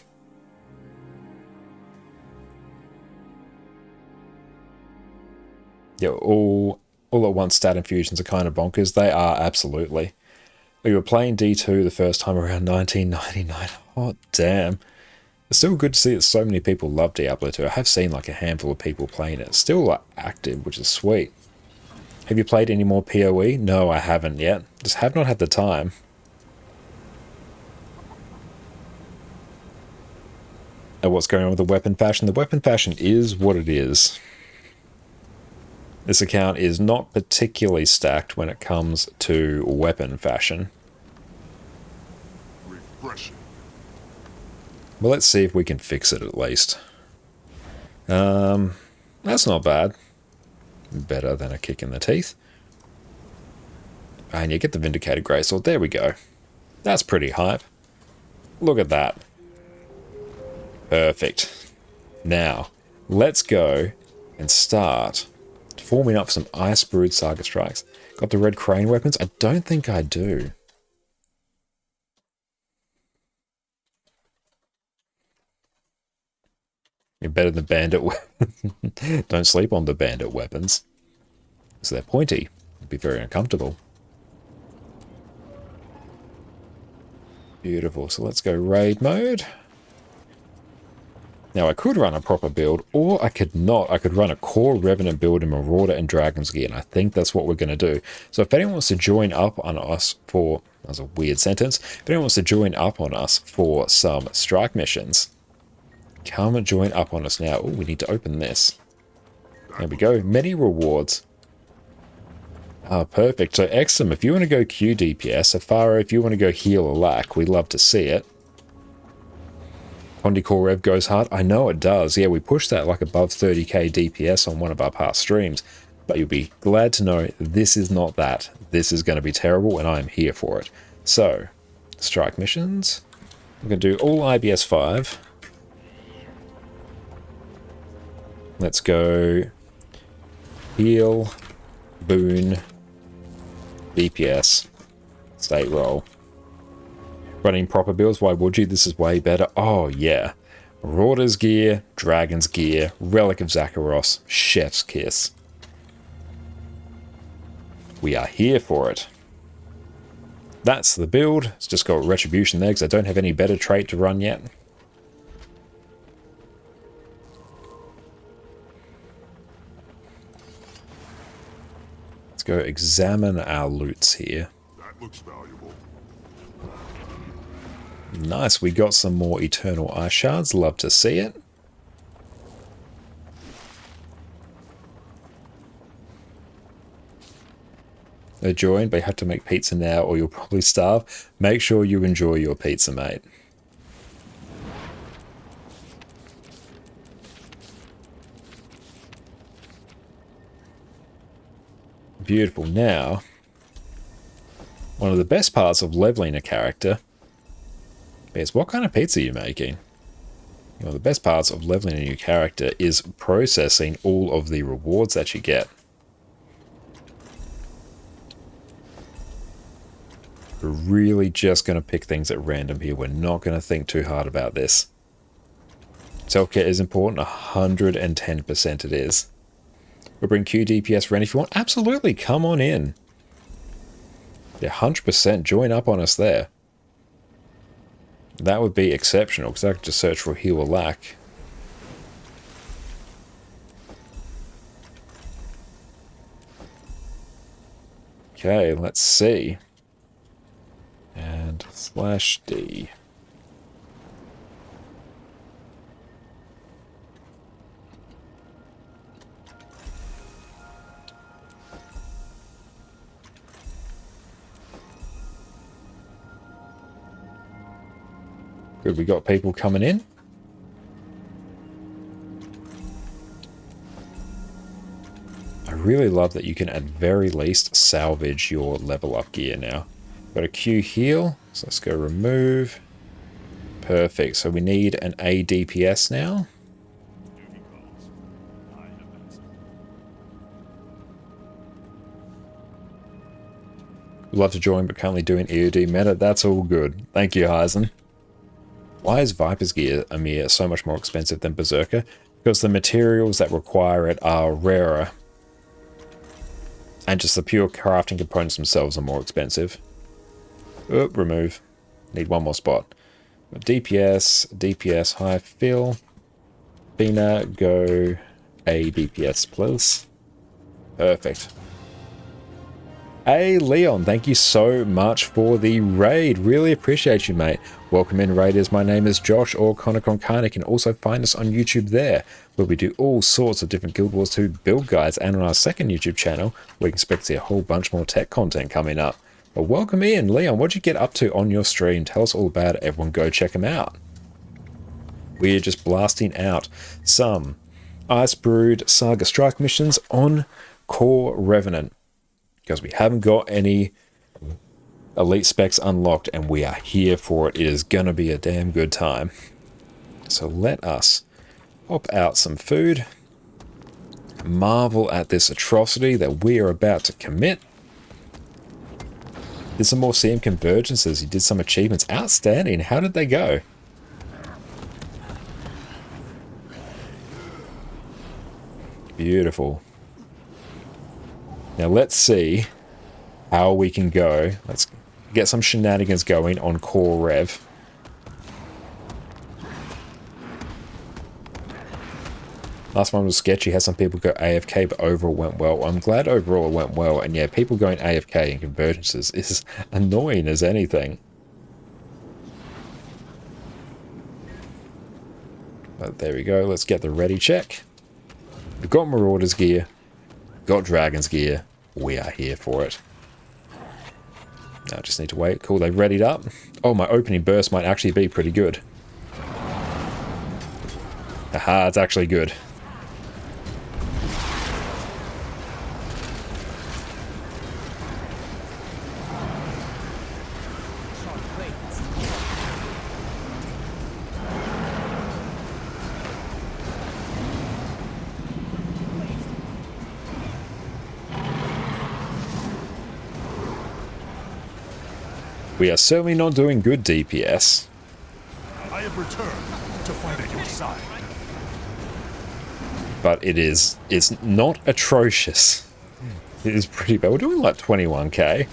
Yeah, all at once stat infusions are kind of bonkers. They are, absolutely. We were playing D2 the first time around 1999. Oh, damn. It's still good to see that so many people love Diablo 2. I have seen like a handful of people playing it. It's still like, active, which is sweet. Have you played any more PoE? No, I haven't yet. Just have not had the time. And what's going on with the weapon fashion? The weapon fashion is what it is. This account is not particularly stacked when it comes to weapon fashion. Refreshing. Well, let's see if we can fix it at least. That's not bad. Better than a kick in the teeth. And you get the Vindicated Greysword. There we go. That's pretty hype. Look at that. Perfect. Now, let's go and start forming up some Ice Brood Saga Strikes. Got the red crane weapons? I don't think I do. You're better than bandit weapons. Don't sleep on the bandit weapons. So they're pointy. It'd be very uncomfortable. Beautiful. So let's go raid mode. Now I could run a proper build, or I could not. I could run a Core Revenant build in Marauder and Dragon's Gear, and I think that's what we're going to do. So if anyone wants to join up on us for... That was a weird sentence. If anyone wants to join up on us for some strike missions, come and join up on us now. Oh, we need to open this. There we go. Many rewards. Ah, perfect. So Exum, if you want to go Q DPS, Safaro, if you want to go heal or lack, we'd love to see it. Pondi Core Rev goes hard. I know it does. Yeah, we pushed that like above 30k DPS on one of our past streams. But you'll be glad to know this is not that. This is going to be terrible, and I am here for it. So, strike missions. We're going to do all IBS 5. Let's go heal, boon, DPS, state roll. Running proper builds, why would you? This is way better. Oh yeah. Marauder's Gear, Dragon's Gear, Relic of Zakharos, Chef's Kiss. We are here for it. That's the build. It's just got Retribution there because I don't have any better trait to run yet. Let's go examine our loots here. That looks valuable. Nice, we got some more Eternal Ice Shards. Love to see it. A join, but you have to make pizza now or you'll probably starve. Make sure you enjoy your pizza, mate. Beautiful. Now, one of the best parts of leveling a character is what kind of pizza you're making. One of the best parts of leveling a new character is processing all of the rewards that you get. We're really just going to pick things at random here. We're not going to think too hard about this. Self-care is important. 110% it is. We'll bring Q DPS Ren if you want. Absolutely, come on in. Yeah, 100% join up on us there. That would be exceptional, because I could just search for heal or lack. Okay, let's see. And /D. Good, we got people coming in. I really love that you can at very least salvage your level up gear now. Got a Q heal, so let's go remove. Perfect, so we need an A DPS now. Would love to join, but currently doing EOD meta. That's all good. Thank you, Heisen. Why is Viper's Gear Amir so much more expensive than Berserker? Because the materials that require it are rarer. And just the pure crafting components themselves are more expensive. Oop, remove. Need one more spot. DPS, DPS, high fill. Bina, go A DPS, please. Perfect. Hey, Leon, thank you so much for the raid. Really appreciate you, mate. Welcome in, Raiders. My name is Josh, or Connor Concana. You can also find us on YouTube there, where we do all sorts of different Guild Wars 2 build guides, and on our second YouTube channel, we expect to see a whole bunch more tech content coming up. But welcome in, Leon. What'd you get up to on your stream? Tell us all about it. Everyone go check them out. We're just blasting out some Ice Brood Saga Strike missions on Core Revenant, because we haven't got any elite specs unlocked, and we are here for it. It is gonna be a damn good time. So let us pop out some food, marvel at this atrocity that we are about to commit. Did some more CM convergences. You did some achievements. Outstanding. How did they go? Beautiful. Now let's see how we can go. Let's get some shenanigans going on Core Rev. Last one was sketchy. Had some people go AFK, but overall went well. I'm glad overall it went well. And yeah, people going AFK in convergences is annoying as anything. But there we go. Let's get the ready check. We've got Marauders gear. Got Dragons gear. We are here for it. Now I just need to wait. Cool, they've readied up. Oh, my opening burst might actually be pretty good. Aha, it's actually good. We are certainly not doing good DPS. I have returned to fight at your side. But it's not atrocious. It is pretty bad. We're doing like 21k.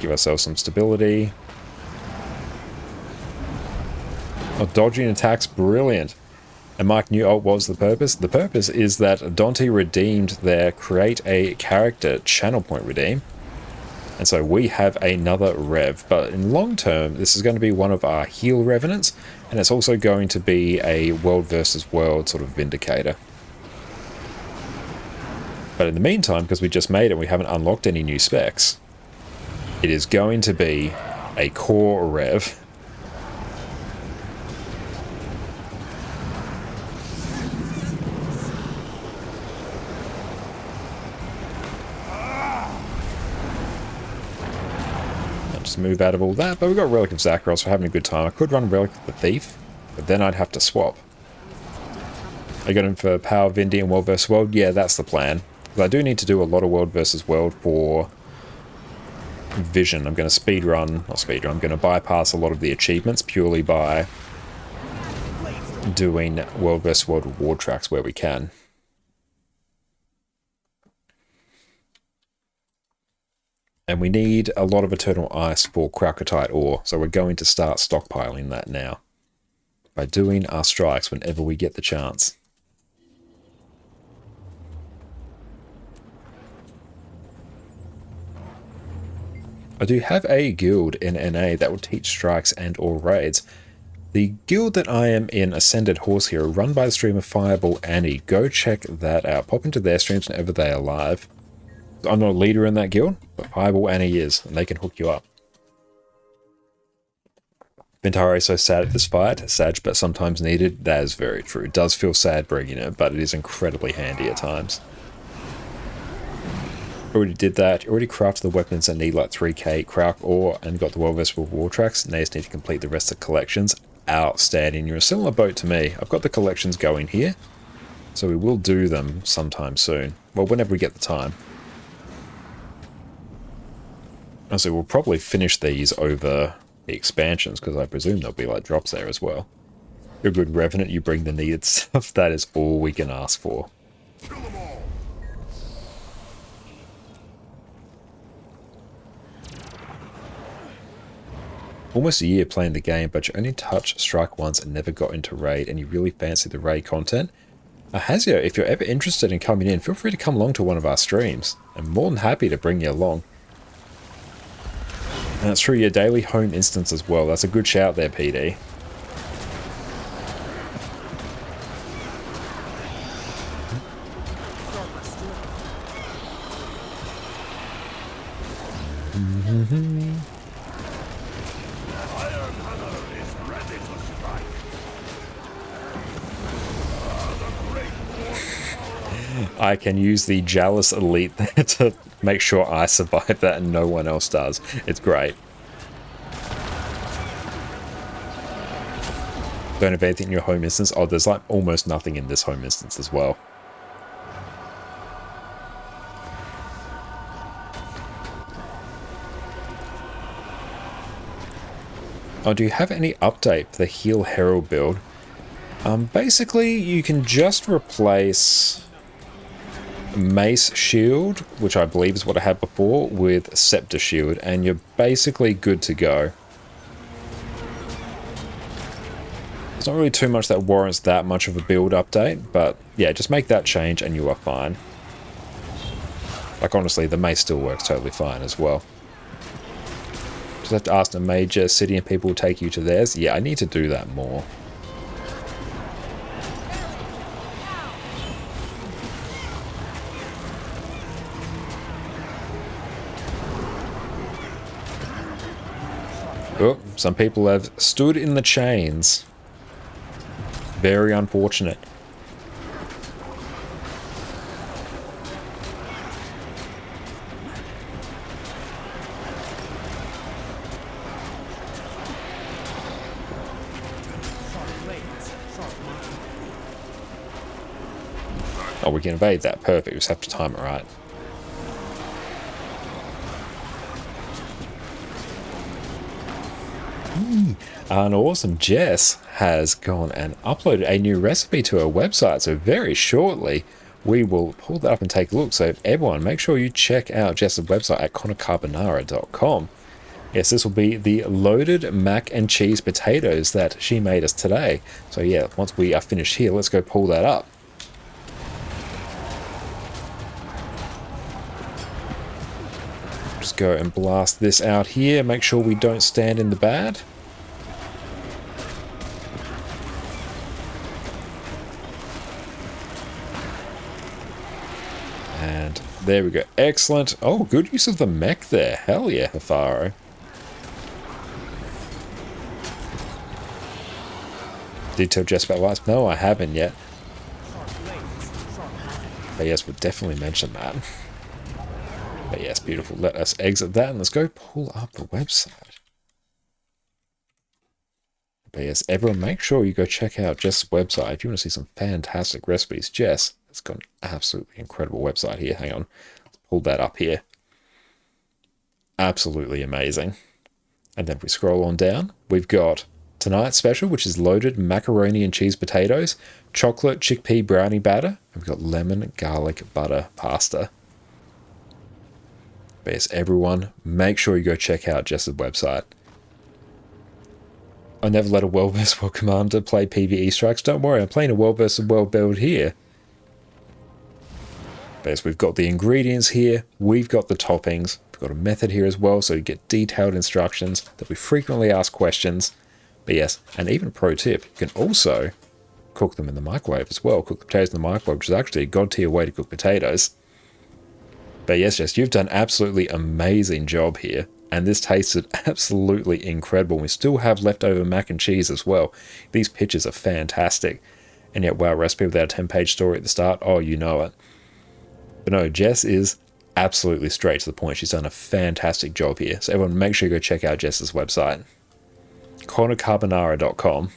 Give ourselves some stability. Oh, dodging attacks, brilliant. And Mike knew, oh, what was the purpose? The purpose is that Dante redeemed their create a character channel point redeem. And so we have another rev. But in long term, this is going to be one of our heal revenants. And it's also going to be a world versus world sort of vindicator. But in the meantime, because we just made it, we haven't unlocked any new specs. It is going to be a core rev. Move out of all that, but we've got Relic of Zakros for having a good time. I could run Relic of the Thief, but then I'd have to swap. I got him for Power of Indy and World vs. World. Yeah, that's the plan. But I do need to do a lot of World vs. World for Vision. I'm going to I'm going to bypass a lot of the achievements purely by doing World vs. World reward tracks where we can. And we need a lot of Eternal Ice for Kralkatite ore, so we're going to start stockpiling that now by doing our strikes whenever we get the chance. I do have a guild in NA that will teach strikes and or raids. The guild that I am in, Ascended Horse Hero, run by the streamer Fireball Annie. Go check that out. Pop into their streams whenever they are live. I'm not a leader in that guild, but Fireball Annie is, and they can hook you up. Ventari is so sad at this fight, sad but sometimes needed. That is very true. It does feel sad bringing it, but it is incredibly handy at times. Already did that, already crafted the weapons that need like 3k Krauk ore and got the World vs. World war tracks. Now you just need to complete the rest of the collections. Outstanding. You're a similar boat to me. I've got the collections going here, so we will do them sometime soon. Well, whenever we get the time. So we'll probably finish these over the expansions, because I presume there'll be like drops there as well. You're a good Revenant, you bring the needed stuff. That is all we can ask for. Almost a year playing the game, but you only touched strike once and never got into raid, and you really fancy the raid content. Hazio, if you're ever interested in coming in, feel free to come along to one of our streams. I'm more than happy to bring you along. And it's through your daily home instance as well. That's a good shout there, PD. I can use the jealous elite there to make sure I survive that and no one else does. It's great. Don't have anything in your home instance. Oh, there's like almost nothing in this home instance as well. Oh, do you have any update for the Heal Herald build? Basically, you can just replace Mace Shield, which I believe is what I had before, with Scepter Shield, and you're basically good to go. There's not really too much that warrants that much of a build update, but yeah, just make that change and you are fine. Like honestly, the Mace still works totally fine as well. Just have to ask a major city and people will take you to theirs. Yeah, I need to do that more. Oh, some people have stood in the chains. Very unfortunate. Oh, we can evade that. Perfect. We just have to time it right. An awesome Jess has gone and uploaded a new recipe to her website, so very shortly we will pull that up and take a look. So everyone, make sure you check out Jess's website at connorcarbonara.com. Yes, this will be the loaded mac and cheese potatoes that she made us today. So yeah, once we are finished here, let's go pull that up. Just go and blast this out here. Make sure we don't stand in the bad. And there we go. Excellent. Oh, good use of the mech there. Hell yeah, Hafaro. Did you tell Jess about lights? No, I haven't yet. But yes, we'll definitely mention that. But yes, beautiful. Let us exit that and let's go pull up the website. But yes, everyone make sure you go check out Jess's website if you want to see some fantastic recipes. Jess has got an absolutely incredible website here. Hang on. Let's pull that up here. Absolutely amazing. And then if we scroll on down, we've got tonight's special, which is loaded macaroni and cheese potatoes, chocolate chickpea brownie batter, and we've got lemon garlic butter pasta. But yes, everyone, make sure you go check out Jess's website. I never let a World vs. World commander play PvE strikes. Don't worry, I'm playing a World vs. World build here. But yes, we've got the ingredients here, we've got the toppings, we've got a method here as well, so you get detailed instructions that we frequently ask questions. But yes, and even a pro tip, you can also cook them in the microwave as well. Cook the potatoes in the microwave, which is actually a god tier way to cook potatoes. But yes, Jess, you've done an absolutely amazing job here. And this tasted absolutely incredible. We still have leftover mac and cheese as well. These pictures are fantastic. And yet, wow, recipe without a 10-page story at the start. Oh, you know it. But no, Jess is absolutely straight to the point. She's done a fantastic job here. So everyone, make sure you go check out Jess's website. ConnorCarbonara.com.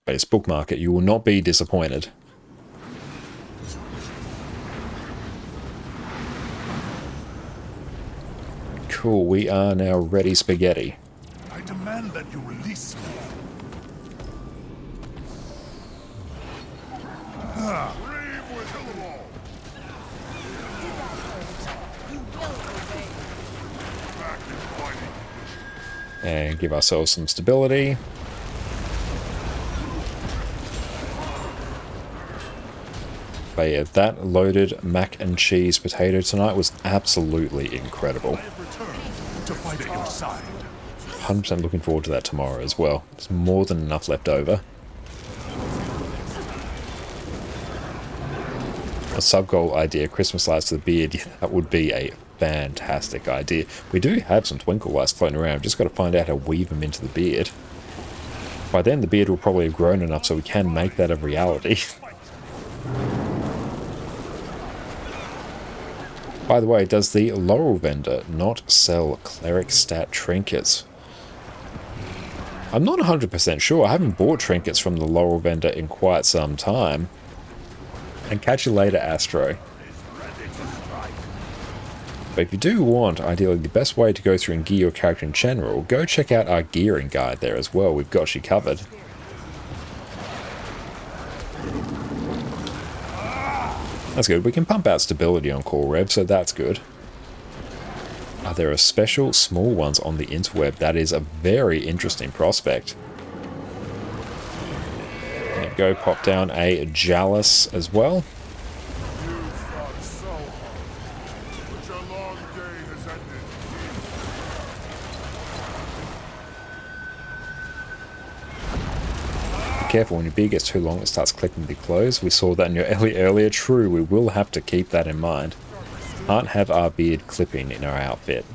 Base bookmark it. You will not be disappointed. Cool, we are now ready spaghetti. I demand that you release me. Brave with Hillable. You will obey. Back And give ourselves some stability. But yeah, that loaded mac and cheese potato tonight was absolutely incredible. 100% looking forward to that tomorrow as well. There's more than enough left over. A sub-goal idea, Christmas lights for the beard, that would be a fantastic idea. We do have some twinkle lights floating around, just got to find out how to weave them into the beard. By then the beard will probably have grown enough so we can make that a reality. By the way, does the Laurel vendor not sell cleric stat trinkets? I'm not 100% sure. I haven't bought trinkets from the Laurel vendor in quite some time. And catch you later, Astro. But if you do want, ideally, the best way to go through and gear your character in general, go check out our gearing guide there as well. We've got you covered. That's good. We can pump out stability on Core Rev, so that's good. There are special small ones on the interweb. That is a very interesting prospect. There you go, pop down a Jalus as well. Be careful when your beard gets too long, it starts clipping the clothes. We saw that in your earlier. True, we will have to keep that in mind. Can't have our beard clipping in our outfit.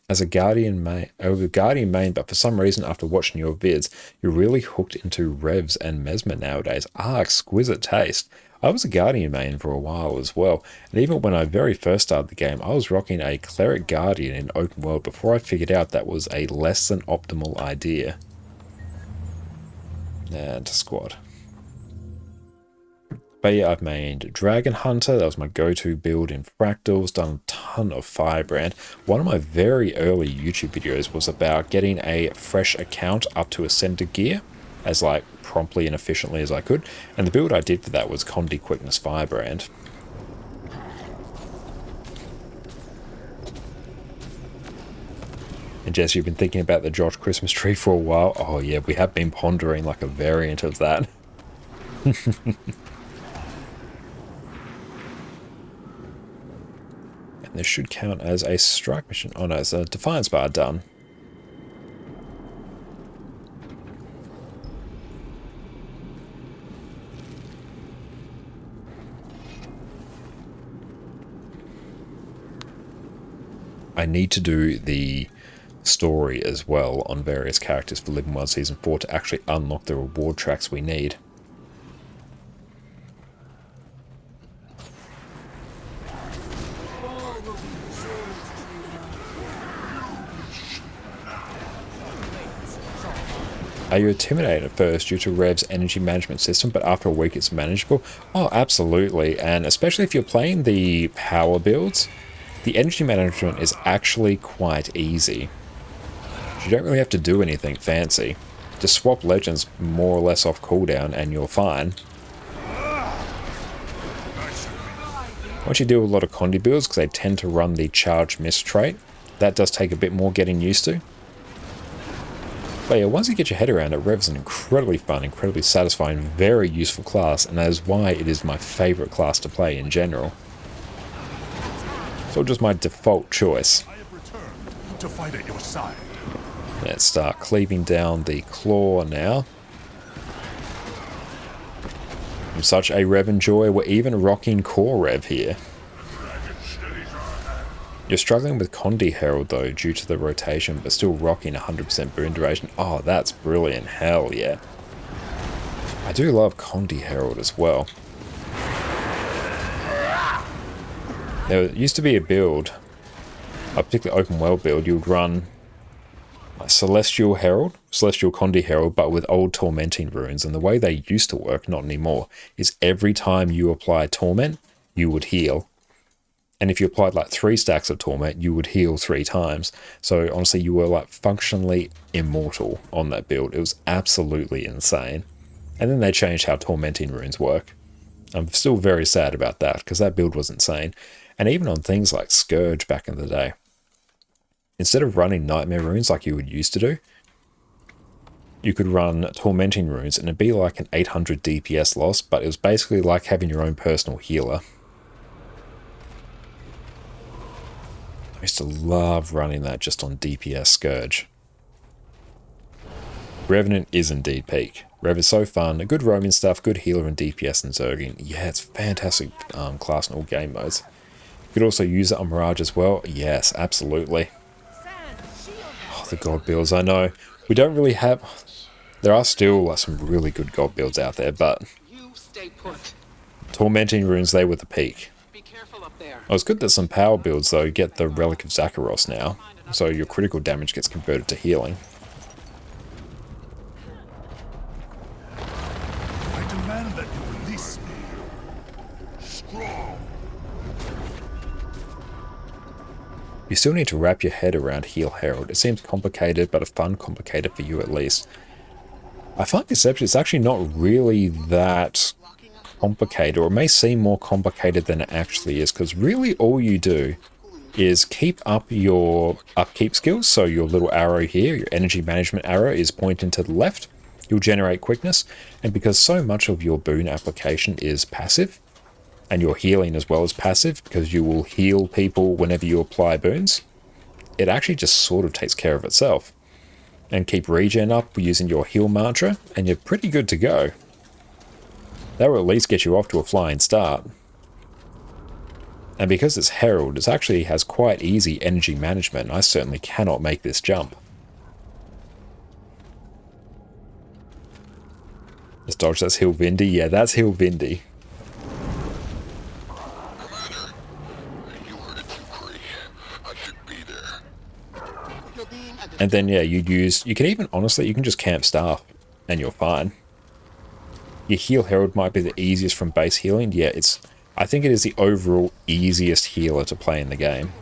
As a Guardian main, but for some reason after watching your vids, you're really hooked into Revs and Mesmer nowadays. Ah, exquisite taste. I was a Guardian main for a while as well, and even when I very first started the game, I was rocking a Cleric Guardian in open world before I figured out that was a less than optimal idea. And squad. But yeah, I've made Dragon Hunter. That was my go-to build in Fractals. Done a ton of Firebrand. One of my very early YouTube videos was about getting a fresh account up to Ascended gear as like promptly and efficiently as I could. And the build I did for that was Condi Quickness Firebrand. And Jess, you've been thinking about the Josh Christmas tree for a while. Oh yeah, we have been pondering like a variant of that. And this should count as a strike mission. Oh no, it's a Defiance bar done. I need to do the story as well on various characters for Living Wild Season 4 to actually unlock the reward tracks we need. Are you intimidated at first due to Rev's energy management system, but after a week it's manageable? Oh, absolutely, and especially if you're playing the power builds, the energy management is actually quite easy. You don't really have to do anything fancy. Just swap legends more or less off cooldown and you're fine. Once you do a lot of Condi builds, because they tend to run the charge miss trait, that does take a bit more getting used to. But yeah, once you get your head around it, Rev's an incredibly fun, incredibly satisfying, very useful class, and that is why it is my favourite class to play in general. So just my default choice. I have returned to fight at your side. Let's start cleaving down the claw now. I'm such a Rev enjoyer, we're even rocking Core Rev here. You're struggling with Condi Herald though, due to the rotation, but still rocking 100% boon duration. Oh, that's brilliant. Hell yeah. I do love Condi Herald as well. There used to be a build, a particularly open world build, you would run a Celestial Herald, Celestial Condi Herald, but with old Tormenting runes. And the way they used to work, not anymore, is every time you apply Torment, you would heal. And if you applied like 3 stacks of Torment, you would heal 3 times. So honestly, you were like functionally immortal on that build. It was absolutely insane. And then they changed how Tormenting runes work. I'm still very sad about that, because that build was insane. And even on things like Scourge back in the day, instead of running Nightmare runes like you would used to do, you could run Tormenting runes, and it'd be like an 800 DPS loss, but it was basically like having your own personal healer. I used to love running that just on DPS Scourge. Revenant is indeed peak. Rev is so fun, a good roaming stuff, good healer and DPS and Zerging. Yeah, it's fantastic class in all game modes. You could also use it on Mirage as well. Yes, absolutely. Oh, the god builds, I know. We don't really have... There are still some really good god builds out there, but... Tormenting runes, they were the peak. Oh, it's good that some power builds, though, get the Relic of Zakharos now, so your critical damage gets converted to healing. I demand that you release me. Strong. You still need to wrap your head around Heal Herald. It seems complicated, but a fun complicated for you at least. I find Deception is actually not really that complicated, or it may seem more complicated than it actually is, because really all you do is keep up your upkeep skills. So your little arrow here, your energy management arrow, is pointing to the left. You'll generate quickness, and because so much of your boon application is passive, and your healing as well as passive, because you will heal people whenever you apply boons, it actually just sort of takes care of itself. And keep regen up using your heal mantra, and you're pretty good to go. That will at least get you off to a flying start. And because it's Herald, it actually has quite easy energy management, and I certainly cannot make this jump. Just dodge, that's Hill Vindy? Yeah, that's Hill Vindy. And then, yeah, you can even, honestly, you can just camp staff, and you're fine. Your Heal Herald might be the easiest from base healing. Yeah, I think it is the overall easiest healer to play in the game.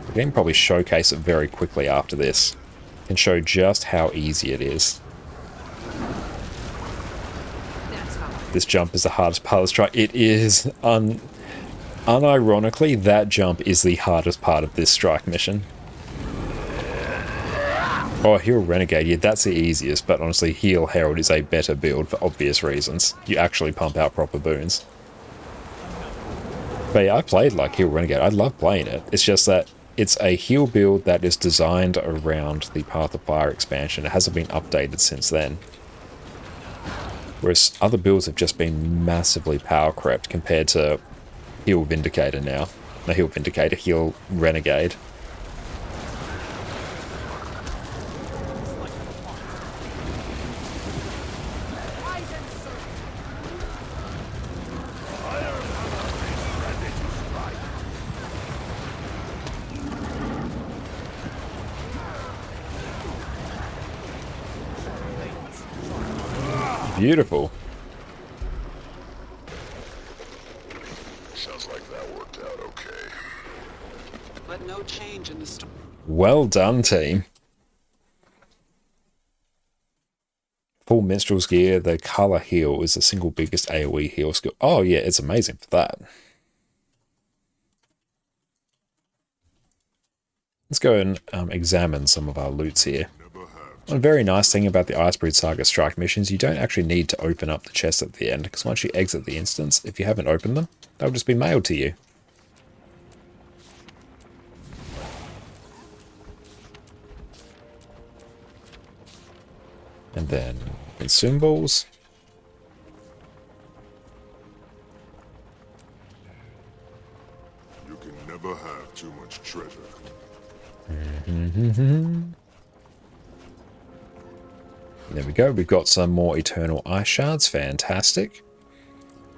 We can probably showcase it very quickly after this, and show just how easy it is. This jump is the hardest part of the strike. It is, unironically, that jump is the hardest part of this strike mission. Oh, Heal Renegade, yeah, that's the easiest, but honestly, Heal Herald is a better build for obvious reasons. You actually pump out proper boons. But yeah, I played like Heal Renegade. I love playing it. It's just that it's a heal build that is designed around the Path of Fire expansion. It hasn't been updated since then. Whereas other builds have just been massively power crept compared to Heal Vindicator now. No, Heal Vindicator, Heal Renegade. Beautiful. Sounds like that worked out okay. But no change in the story. Well done, team. Full Minstrel's Gear, the color heal is the single biggest AoE heal skill. Oh yeah, it's amazing for that. Let's go and examine some of our loots here. One very nice thing about the Icebreed Saga strike missions, you don't actually need to open up the chests at the end, because once you exit the instance, if you haven't opened them, they'll just be mailed to you. And then consumables. You can never have too much treasure. There we go, we've got some more Eternal Ice Shards, fantastic.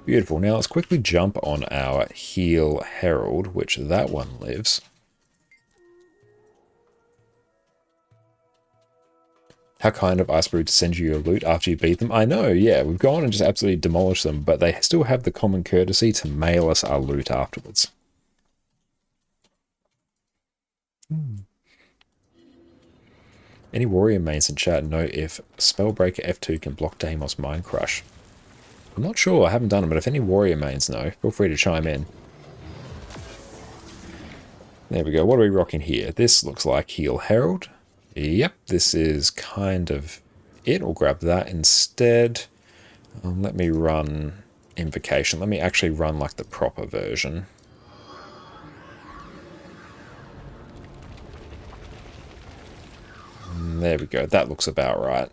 Beautiful, now let's quickly jump on our Heal Herald, which that one lives. How kind of Icebreed to send you your loot after you beat them. I know, yeah, we've gone and just absolutely demolished them, but they still have the common courtesy to mail us our loot afterwards. Any warrior mains in chat know if Spellbreaker F2 can block Deimos Mind Crush? I'm not sure, I haven't done them, but if any warrior mains know, feel free to chime in. There we go, what are we rocking here? This looks like Heal Herald. Yep, this is kind of it. We'll grab that instead. Let me run Invocation. Let me actually run like the proper version. There we go, that looks about right.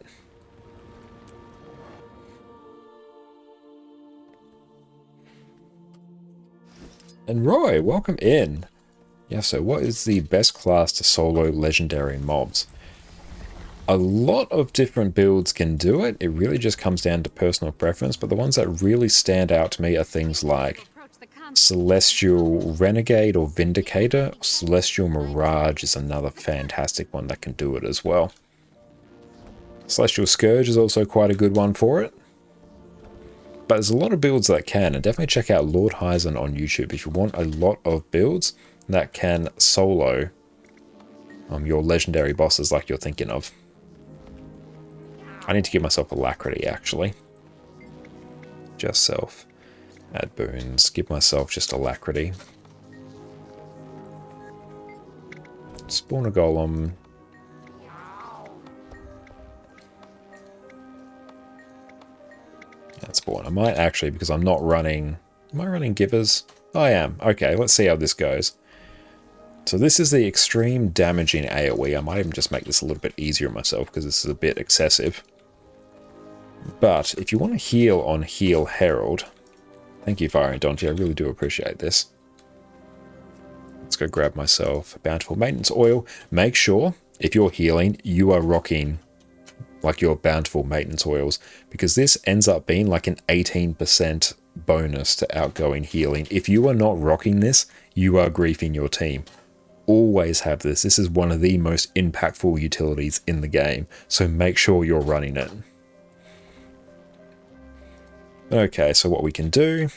And Roy, welcome in. Yeah, so what is the best class to solo legendary mobs? A lot of different builds can do it. It really just comes down to personal preference, but the ones that really stand out to me are things like Celestial Renegade or Vindicator. Celestial Mirage is another fantastic one that can do it as well. Celestial Scourge is also quite a good one for it. But there's a lot of builds that can, and definitely check out Lord Hyzen on YouTube if you want a lot of builds that can solo your legendary bosses like you're thinking of. I need to give myself Alacrity, actually. Just self. Add boons. Give myself just Alacrity. Spawn a golem. That's spawn. I might actually, because I'm not running... Am I running Givers? I am. Okay, let's see how this goes. So this is the extreme damaging AoE. I might even just make this a little bit easier on myself because this is a bit excessive. But if you want to heal on Heal Herald... Thank you, Fire and Dante. I really do appreciate this. Let's go grab myself a Bountiful Maintenance Oil. Make sure, if you're healing, you are rocking like your Bountiful Maintenance Oils, because this ends up being like an 18% bonus to outgoing healing. If you are not rocking this, you are griefing your team. Always have this. This is one of the most impactful utilities in the game, so make sure you're running it. Okay, so what we can do...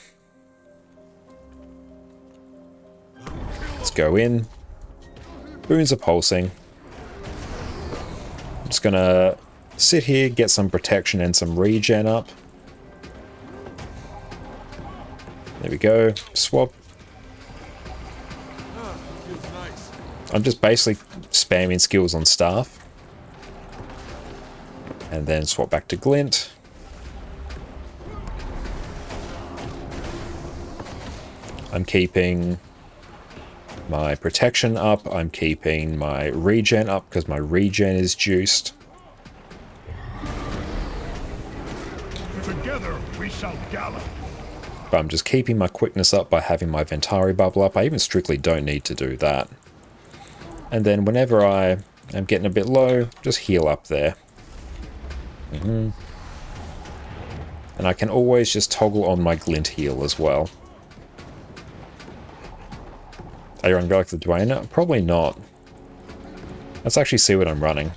Let's go in. Boons are pulsing. I'm just gonna sit here, get some protection and some regen up. There we go. Swap. I'm just basically spamming skills on staff. And then swap back to Glint. I'm keeping my protection up. I'm keeping my regen up because my regen is juiced. Together we shall gallop. But I'm just keeping my quickness up by having my Ventari bubble up. I even strictly don't need to do that. And then whenever I am getting a bit low, just heal up there. And I can always just toggle on my Glint heal as well. Are you going to go like the Dwayne? Probably not. Let's actually see what I'm running.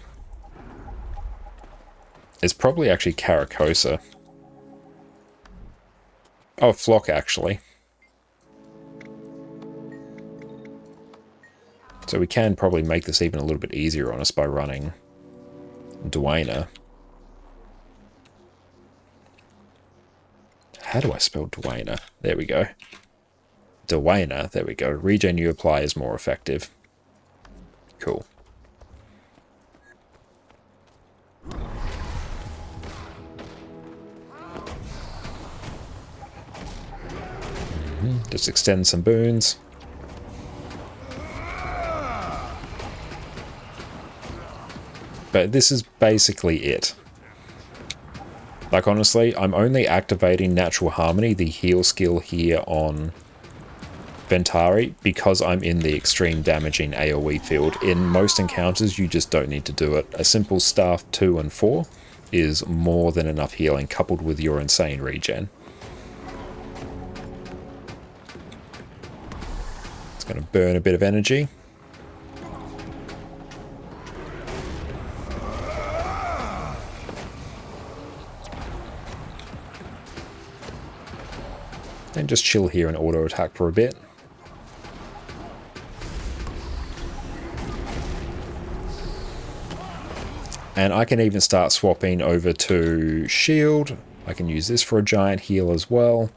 It's probably actually Caracosa. Oh, Flock, actually. So we can probably make this even a little bit easier on us by running Dwayne. How do I spell Dwayne? There we go. Dwayne, there we go. Regen you apply is more effective. Cool. Just extend some boons. But this is basically it. Like, honestly, I'm only activating Natural Harmony, the heal skill here on Ventari, because I'm in the extreme damaging AoE field. In most encounters, you just don't need to do it. A simple Staff 2 and 4 is more than enough healing, coupled with your insane regen. It's going to burn a bit of energy. And just chill here and auto attack for a bit. And I can even start swapping over to shield. I can use this for a giant heal as well.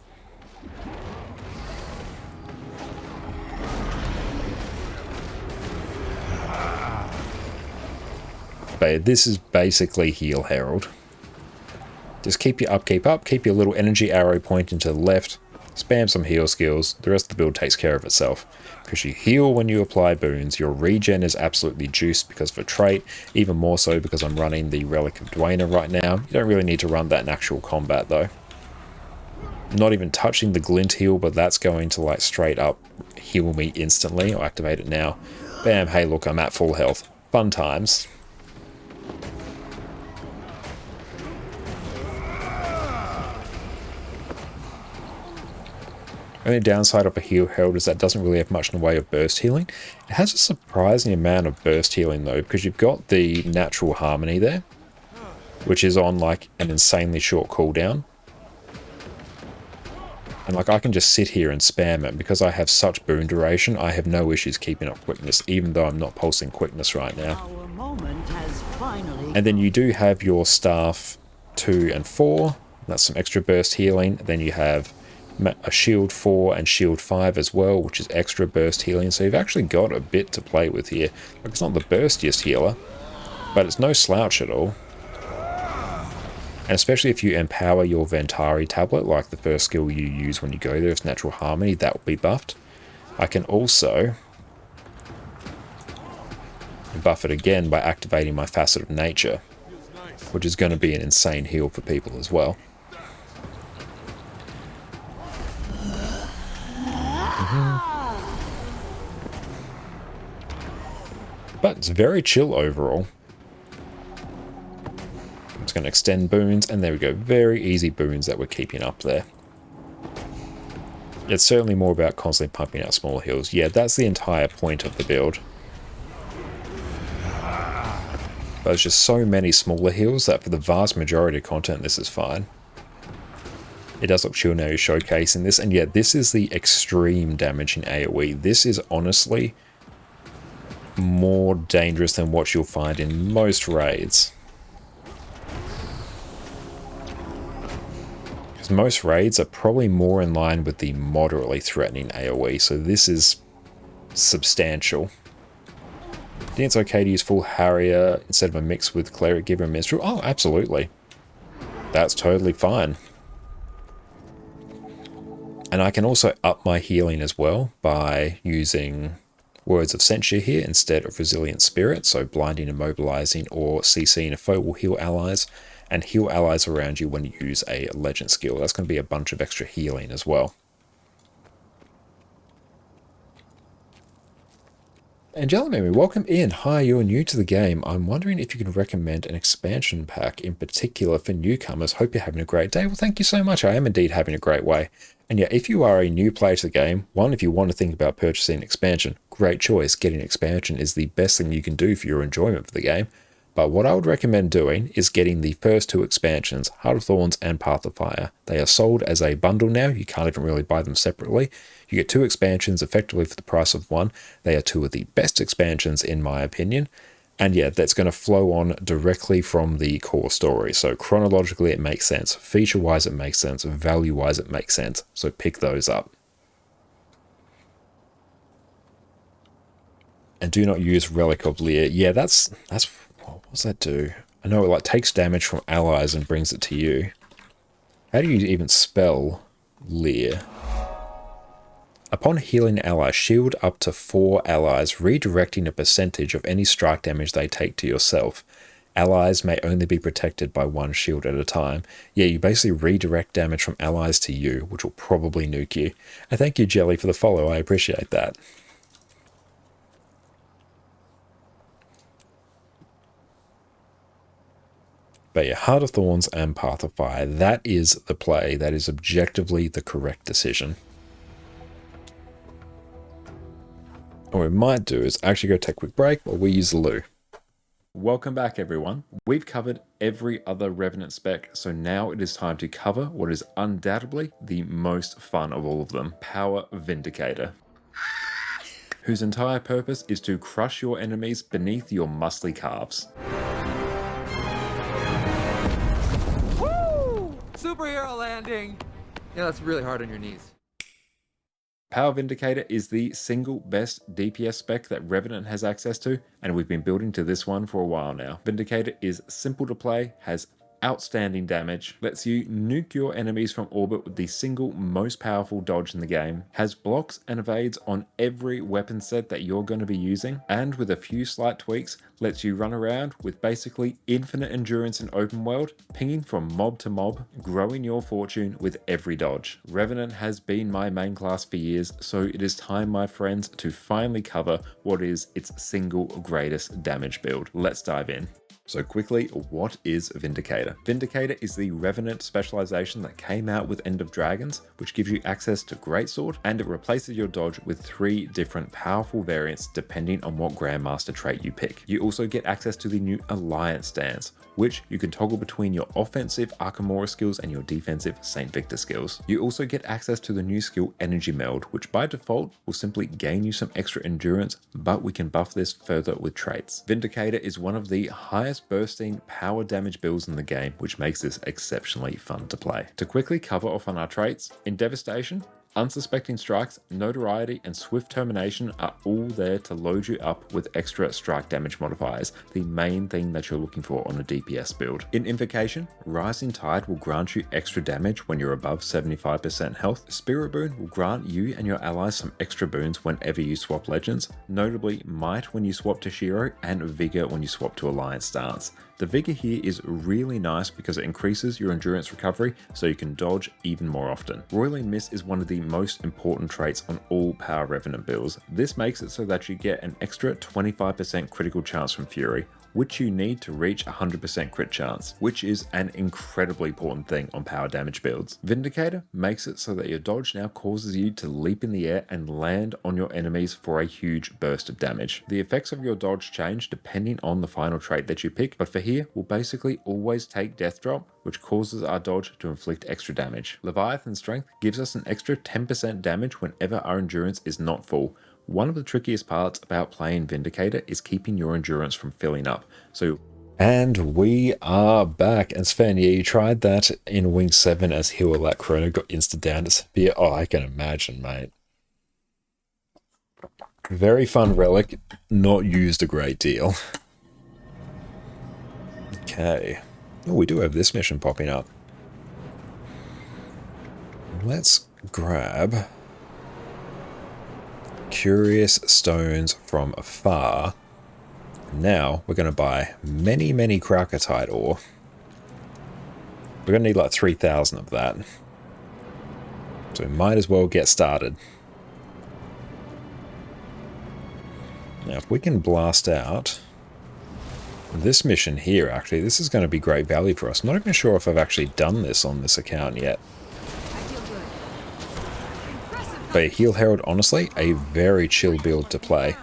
But this is basically Heal Herald. Just keep your upkeep up, keep your little energy arrow pointing to the left, spam some heal skills, the rest of the build takes care of itself. Because you heal when you apply boons, your regen is absolutely juiced because of a trait, even more so because I'm running the Relic of Dwayne right now. You don't really need to run that in actual combat though. Not even touching the glint heal, but that's going to like straight up heal me instantly. I'll activate it now. Bam, hey look, I'm at full health. Fun times. Only downside of a Heal Herald is that it doesn't really have much in the way of burst healing. It has a surprising amount of burst healing though, because you've got the natural harmony there, which is on like an insanely short cooldown. And like I can just sit here and spam it. Because I have such boon duration, I have no issues keeping up quickness, even though I'm not pulsing quickness right now. And then you do have your staff 2 and 4. That's some extra burst healing. Then you have a shield 4 and shield 5 as well, which is extra burst healing. So you've actually got a bit to play with here. Like, it's not the burstiest healer, but it's no slouch at all. And especially if you empower your Ventari tablet, like the first skill you use when you go there is Natural Harmony, that will be buffed. I can also buff it again by activating my Facet of Nature, which is going to be an insane heal for people as well. But it's very chill overall. I'm just going to extend boons, and there we go. Very easy boons that we're keeping up there. It's certainly more about constantly pumping out small heals. Yeah, that's the entire point of the build. But there's just so many smaller heals that for the vast majority of content, this is fine. It does look chill now you're showcasing this, and yeah, this is the extreme damage in AoE. This is honestly more dangerous than what you'll find in most raids. Because most raids are probably more in line with the moderately threatening AoE, so this is substantial. Do you think it's okay to use full Harrier instead of a mix with Cleric, Giver, and Minstrel? Oh, absolutely. That's totally fine. And I can also up my healing as well by using Words of Censure here instead of Resilient Spirit, so blinding, immobilizing, or CCing a foe will heal allies, and heal allies around you when you use a legend skill. That's going to be a bunch of extra healing as well. Angela Mimi, welcome in. Hi, you're new to the game. I'm wondering if you can recommend an expansion pack in particular for newcomers. Hope you're having a great day. Well, thank you so much. I am indeed having a great way. And yeah, if you are a new player to the game, one, if you want to think about purchasing an expansion, great choice. Getting an expansion is the best thing you can do for your enjoyment for the game. But what I would recommend doing is getting the first 2 expansions, Heart of Thorns and Path of Fire. They are sold as a bundle now. You can't even really buy them separately. You get 2 expansions effectively for the price of 1. They are 2 of the best expansions in my opinion. And yeah, that's going to flow on directly from the core story. So chronologically it makes sense. Feature-wise it makes sense. Value-wise it makes sense. So pick those up. And do not use Relic of Lear. Yeah, that's what does that do? I know it like takes damage from allies and brings it to you. How do you even spell Lear? Upon healing allies, shield up to 4 allies, redirecting a percentage of any strike damage they take to yourself. Allies may only be protected by 1 shield at a time. Yeah, you basically redirect damage from allies to you, which will probably nuke you. And thank you, Jelly, for the follow. I appreciate that. But yeah, Heart of Thorns and Path of Fire, that is the play. That is objectively the correct decision. What we might do is actually go take a quick break while we use the loo. Welcome back, everyone. We've covered every other Revenant spec, so now it is time to cover what is undoubtedly the most fun of all of them, Power Vindicator, whose entire purpose is to crush your enemies beneath your muscly calves. Super barrel landing. Yeah, that's really hard on your knees. Power Vindicator is the single best DPS spec that Revenant has access to, and we've been building to this one for a while now. Vindicator is simple to play, has outstanding damage, lets you nuke your enemies from orbit with the single most powerful dodge in the game, has blocks and evades on every weapon set that you're going to be using, and with a few slight tweaks, lets you run around with basically infinite endurance in open world, pinging from mob to mob, growing your fortune with every dodge. Revenant has been my main class for years, so it is time, my friends, to finally cover what is its single greatest damage build. Let's dive in. So quickly, what is Vindicator? Vindicator is the Revenant specialization that came out with End of Dragons, which gives you access to Greatsword, and it replaces your dodge with 3 different powerful variants depending on what Grandmaster trait you pick. You also get access to the new Alliance stance, which you can toggle between your offensive Arkamora skills and your defensive St. Victor skills. You also get access to the new skill Energy Meld, which by default will simply gain you some extra endurance, but we can buff this further with traits. Vindicator is one of the highest bursting power damage builds in the game, which makes this exceptionally fun to play. To quickly cover off on our traits, in Devastation, Unsuspecting Strikes, Notoriety, and Swift Termination are all there to load you up with extra strike damage modifiers, the main thing that you're looking for on a DPS build. In Invocation, Rising Tide will grant you extra damage when you're above 75% health. Spirit Boon will grant you and your allies some extra boons whenever you swap legends, notably Might when you swap to Shiro and Vigor when you swap to Alliance stance. The Vigor here is really nice because it increases your endurance recovery so you can dodge even more often. Roiling Mist is one of the most important traits on all Power Revenant builds. This makes it so that you get an extra 25% critical chance from Fury, which you need to reach 100% crit chance, which is an incredibly important thing on power damage builds. Vindicator makes it so that your dodge now causes you to leap in the air and land on your enemies for a huge burst of damage. The effects of your dodge change depending on the final trait that you pick, but for here, we'll basically always take Death Drop, which causes our dodge to inflict extra damage. Leviathan Strength gives us an extra 10% damage whenever our endurance is not full. One of the trickiest parts about playing Vindicator is keeping your endurance from filling up. And we are back. And Sven, yeah, you tried that in Wing 7 as Heal that Chrono got insta down to severe. Oh, I can imagine, mate. Very fun relic, not used a great deal. Okay. Oh, we do have this mission popping up. Let's grab Curious Stones from Afar. Now we're going to buy many Krakatite ore. We're going to need like 3,000 of that. So we might as well get started. Now if we can blast out this mission here, actually, this is going to be great value for us. Not even sure if I've actually done this on this account yet. But Heal Herald, honestly, a very chill build to play.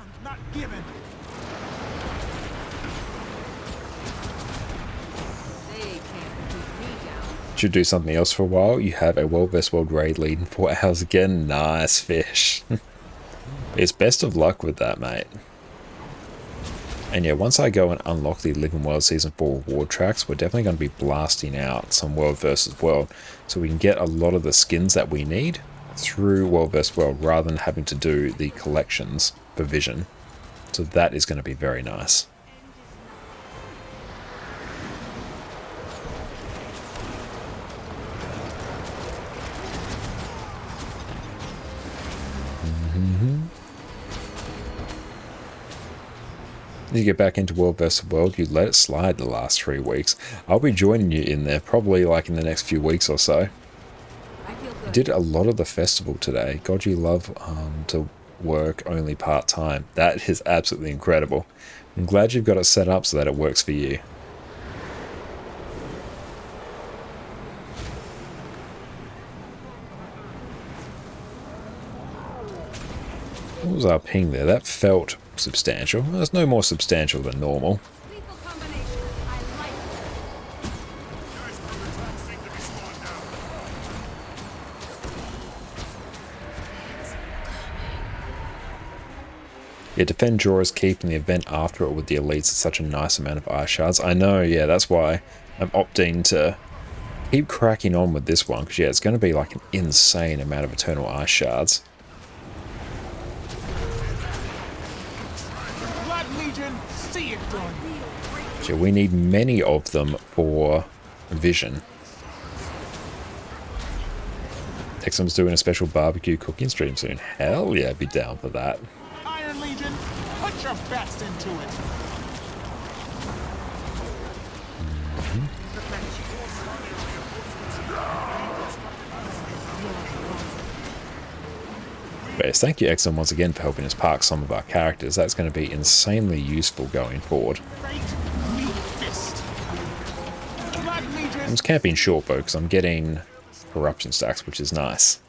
Should do something else for a while. You have a World World raid lead in 4 hours again. Nice fish. It's best of luck with that, mate. And yeah, once I go and unlock the Living World Season 4 reward tracks, we're definitely going to be blasting out some World vs. World, so we can get a lot of the skins that we need through World vs. World rather than having to do the collections for Vision. So that is going to be very nice. You get back into World vs. World, you let it slide the last 3 weeks. I'll be joining you in there probably like in the next few weeks or so. Did a lot of the festival today. God, you love to work only part-time. That is absolutely incredible. I'm glad you've got it set up so that it works for you. What was our ping there? That felt substantial. Well, it's no more substantial than normal. Yeah, defend Jorah's Keep in the event after it with the elites is such a nice amount of ice shards. I know, yeah, that's why I'm opting to keep cracking on with this one, because yeah, it's going to be like an insane amount of Eternal Ice Shards. Blood Legion, see it done. So we need many of them for vision. Exum's doing a special barbecue cooking stream soon. Hell yeah, be down for that. Iron Legion, put your best into it. But yes, thank you, Exum, once again for helping us park some of our characters. That's going to be insanely useful going forward. I'm just camping short bow because I'm getting corruption stacks, which is nice.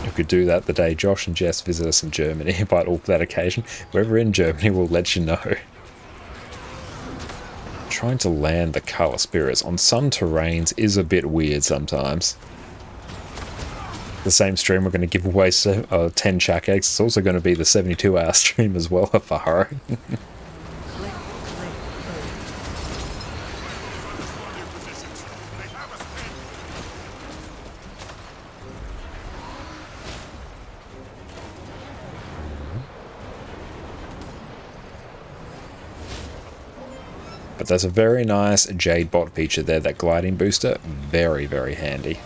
We could do that the day Josh and Jess visit us in Germany, but all for that occasion. Whoever in Germany will let you know. Trying to land the Color Spirits on some terrains is a bit weird sometimes. The same stream we're going to give away 10 Shack Eggs. It's also going to be the 72-hour stream as well, Faro. But that's a very nice Jade bot feature there, that gliding booster. Very, very handy.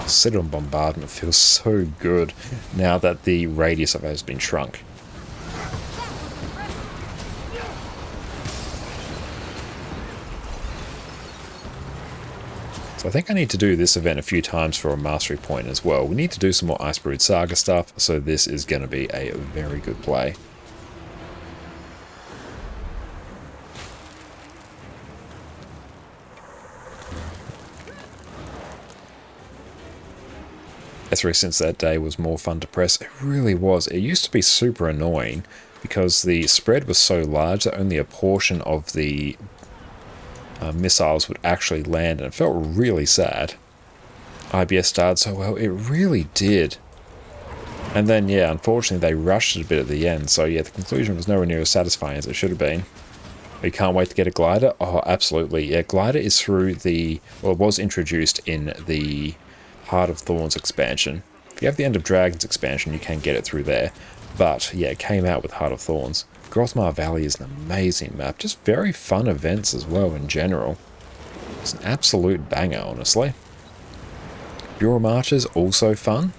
Citadel bombardment feels so good now that the radius of it has been shrunk. So I think I need to do this event a few times for a mastery point as well. We need to do some more Icebrood Saga stuff, so this is going to be a very good play. S3 since that day was more fun to press. It really was. It used to be super annoying because the spread was so large that only a portion of the missiles would actually land, and it felt really sad. IBS started so well, it really did. And then, yeah, unfortunately they rushed it a bit at the end, so yeah, the conclusion was nowhere near as satisfying as it should have been. We can't wait to get a glider. Oh, absolutely. Yeah, glider is through the, well, it was introduced in the Heart of Thorns expansion. If you have the End of Dragons expansion, you can get it through there. But yeah, it came out with Heart of Thorns. Grothmar Valley is an amazing map. Just very fun events as well in general. It's an absolute banger, honestly. Bureau Marches, also fun.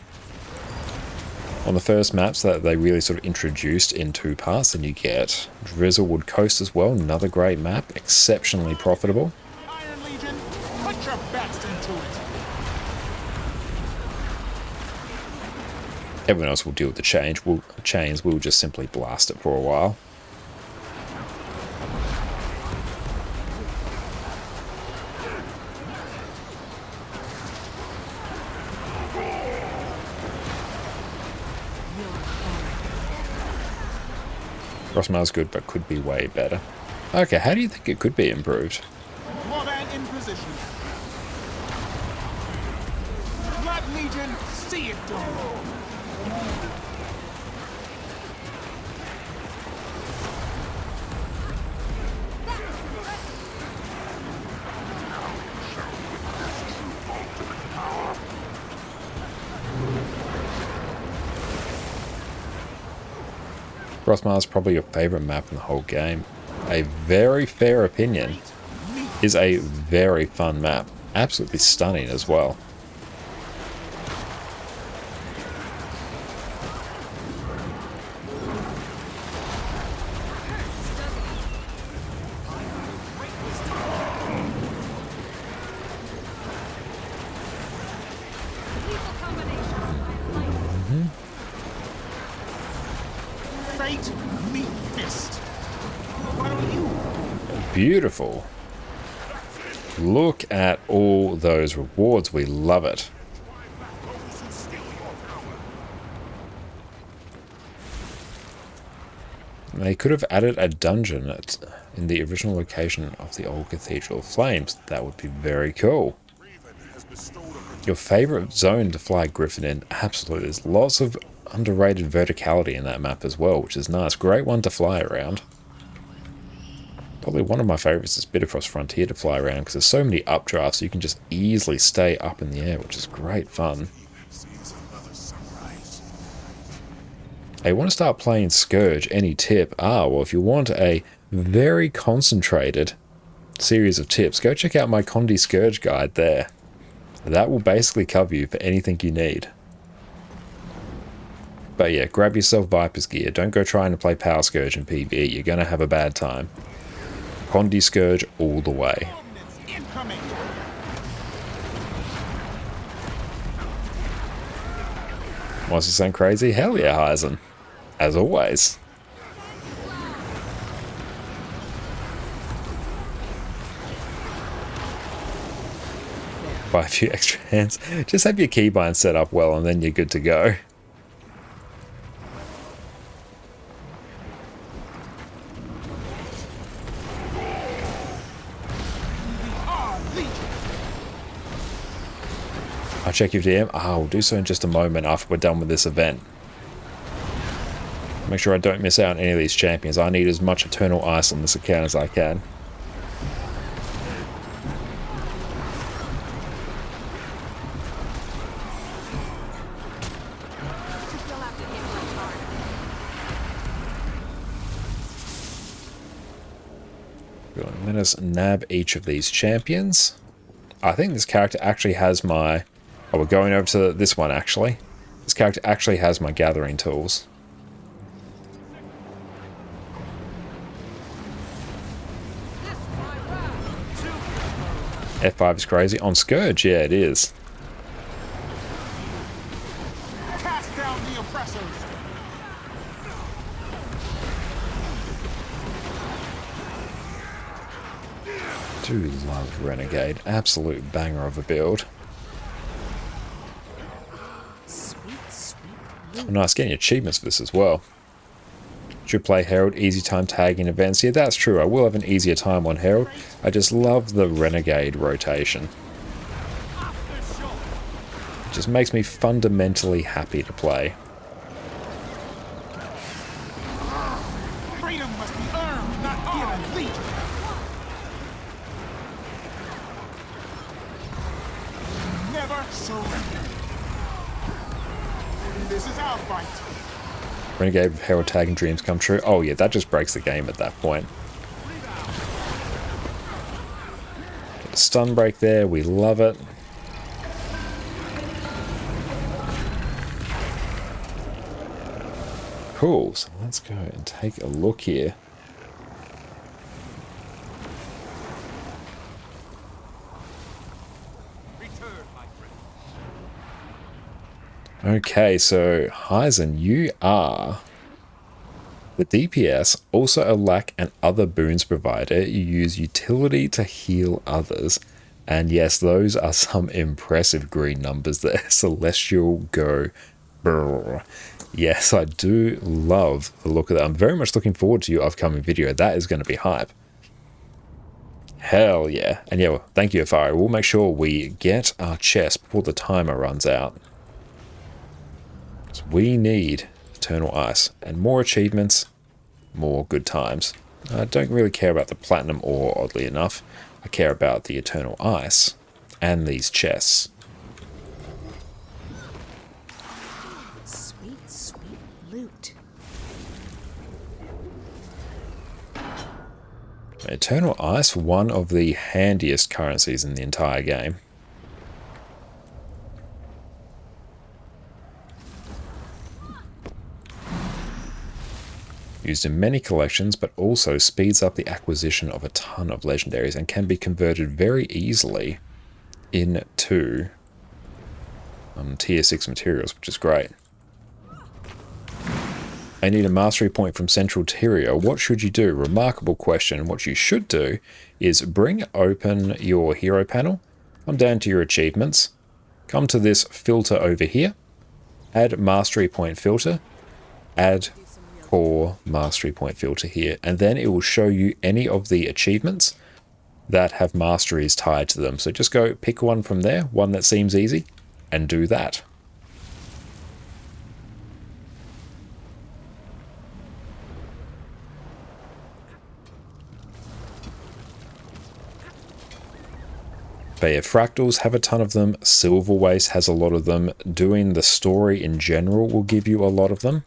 On the first maps that they really sort of introduced in 2 parts, then you get Drizzlewood Coast as well, another great map, exceptionally profitable. Iron Legion, put your best into it. Everyone else will deal with the chains. We'll just simply blast it for a while. Grossmar's good, but could be way better. Okay, how do you think it could be improved? Warband in position. Blood Legion, see it done. Grothmar is probably your favourite map in the whole game. A very fair opinion. Is a very fun map. Absolutely stunning as well. Beautiful. Look at all those rewards. We love it. They could have added a dungeon in the original location of the old Cathedral of Flames. That would be very cool. Your favorite zone to fly Griffin in? Absolutely. There's lots of underrated verticality in that map as well, which is nice. Great one to fly around. Probably one of my favorites is Bittercross Frontier to fly around because there's so many updrafts you can just easily stay up in the air, which is great fun. Hey, want to start playing Scourge? Any tip? Well, if you want a very concentrated series of tips, go check out my Condi Scourge guide there. That will basically cover you for anything you need. But yeah, grab yourself Viper's gear. Don't go trying to play Power Scourge in PvE. You're going to have a bad time. Condi Scourge all the way. Was he sound crazy? Hell yeah, Heisen. As always. Buy a few extra hands. Just have your keybind set up well and then you're good to go. I'll check your DM. We'll do so in just a moment after we're done with this event. Make sure I don't miss out on any of these champions. I need as much Eternal Ice on this account as I can. Let us nab each of these champions. I think this character actually has my... Oh, we're going over to this one, actually. This character actually has my gathering tools. F5 is crazy. On Scourge, yeah, it is. Cast down the oppressors. Do love Renegade. Absolute banger of a build. Oh, nice, getting achievements for this as well. Should play Herald, easy time tagging events. Yeah, that's true. I will have an easier time on Herald. I just love the Renegade rotation. It just makes me fundamentally happy to play. Freedom must be earned, not given. Legion. Never surrender. This is our fight. Renegade with Herald tagging dreams come true. Oh yeah, that just breaks the game at that point. Get a stun break there, we love it. Cool, so let's go and take a look here. Okay, so Heisen, you are the DPS, also a lack and other boons provider. You use utility to heal others. And yes, those are some impressive green numbers there. Celestial go brr. Yes, I do love the look of that. I'm very much looking forward to your upcoming video. That is going to be hype. Hell yeah. And yeah, well, thank you, Afari. We'll make sure we get our chest before the timer runs out. We need Eternal Ice and more achievements, more good times. I don't really care about the Platinum ore, oddly enough. I care about the Eternal Ice and these chests. Sweet, sweet loot. Eternal Ice, one of the handiest currencies in the entire game. Used in many collections, but also speeds up the acquisition of a ton of legendaries and can be converted very easily into tier 6 materials, which is great. I need a mastery point from Central Tyria. What should you do? Remarkable question. What you should do is bring open your hero panel, come down to your achievements, come to this filter over here, add mastery point filter, add Core Mastery Point filter here, and then it will show you any of the achievements that have masteries tied to them. So just go pick one from there, one that seems easy, and do that. But yeah, fractals have a ton of them. Silver Waste has a lot of them. Doing the story in general will give you a lot of them.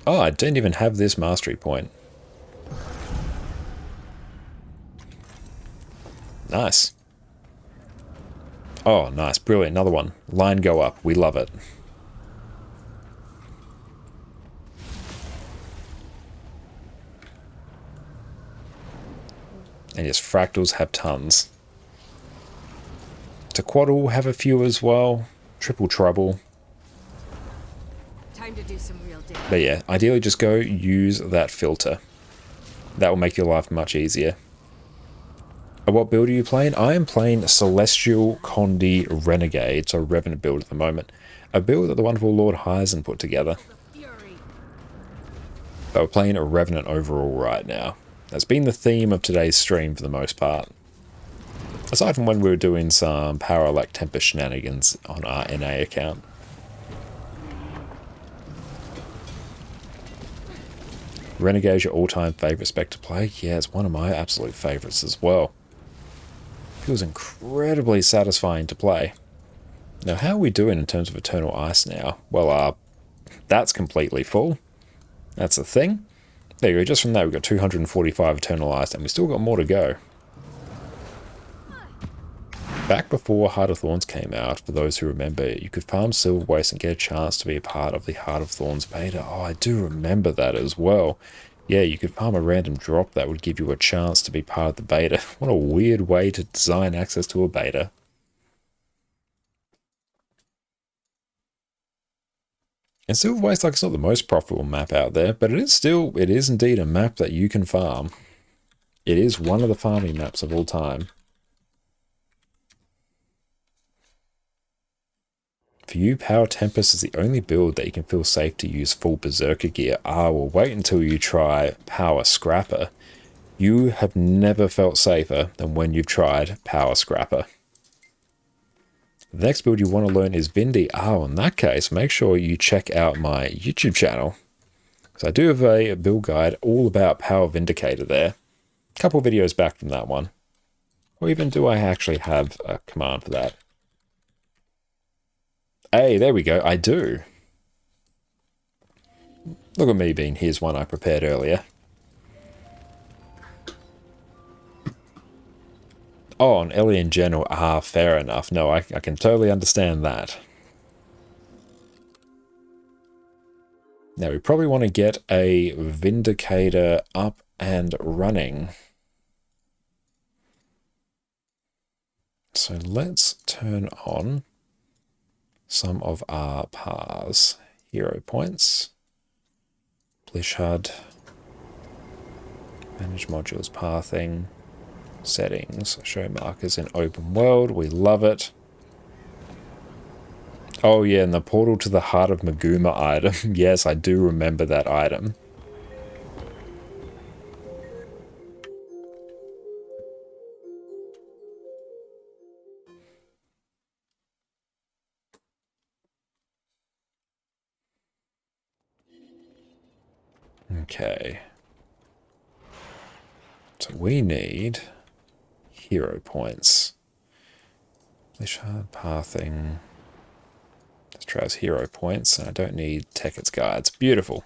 Oh, I didn't even have this mastery point. Nice. Oh, nice. Brilliant. Another one. Line go up. We love it. And yes, fractals have tons. Tequaddle will have a few as well. Triple Trouble. Time to do some real damage. But yeah, ideally just go use that filter. That will make your life much easier. And what build are you playing? I am playing Celestial Condi Renegade, so Revenant build at the moment. A build that the wonderful Lord Hyzen put together. But we're playing a Revenant overall right now. That's been the theme of today's stream for the most part. Aside from when we were doing some Power Elect Tempest shenanigans on our NA account. Renegade's your all-time favourite spec to play? Yeah, it's one of my absolute favourites as well. Feels incredibly satisfying to play. Now, how are we doing in terms of Eternal Ice now? Well, that's completely full. That's the thing. There you go, just from that we've got 245 Eternal Ice, and we've still got more to go. Back before Heart of Thorns came out, for those who remember, you could farm Silver Waste and get a chance to be a part of the Heart of Thorns beta. Oh, I do remember that as well. Yeah, you could farm a random drop that would give you a chance to be part of the beta. What a weird way to design access to a beta. And Silver Waste, like, it's not the most profitable map out there, but it is indeed a map that you can farm. It is one of the farming maps of all time. For you, Power Tempest is the only build that you can feel safe to use full Berserker gear. Well, wait until you try Power Scrapper. You have never felt safer than when you've tried Power Scrapper. The next build you want to learn is Vindy. In that case, make sure you check out my YouTube channel. Because I do have a build guide all about Power Vindicator there. A couple videos back from that one. Or even do I actually have a command for that? Hey, there we go, I do. Look at me being here's one I prepared earlier. Oh, and Ellie in general, fair enough. No, I can totally understand that. Now, we probably want to get a Vindicator up and running. So let's turn on some of our paths. Hero points. Blishard. Manage modules pathing. Settings. Show markers in open world. We love it. Oh yeah, and the portal to the Heart of Maguma item. Yes, I do remember that item. Okay. So we need hero points. Blishard pathing. Let's try as hero points, and I don't need Tekkett's guides. Beautiful.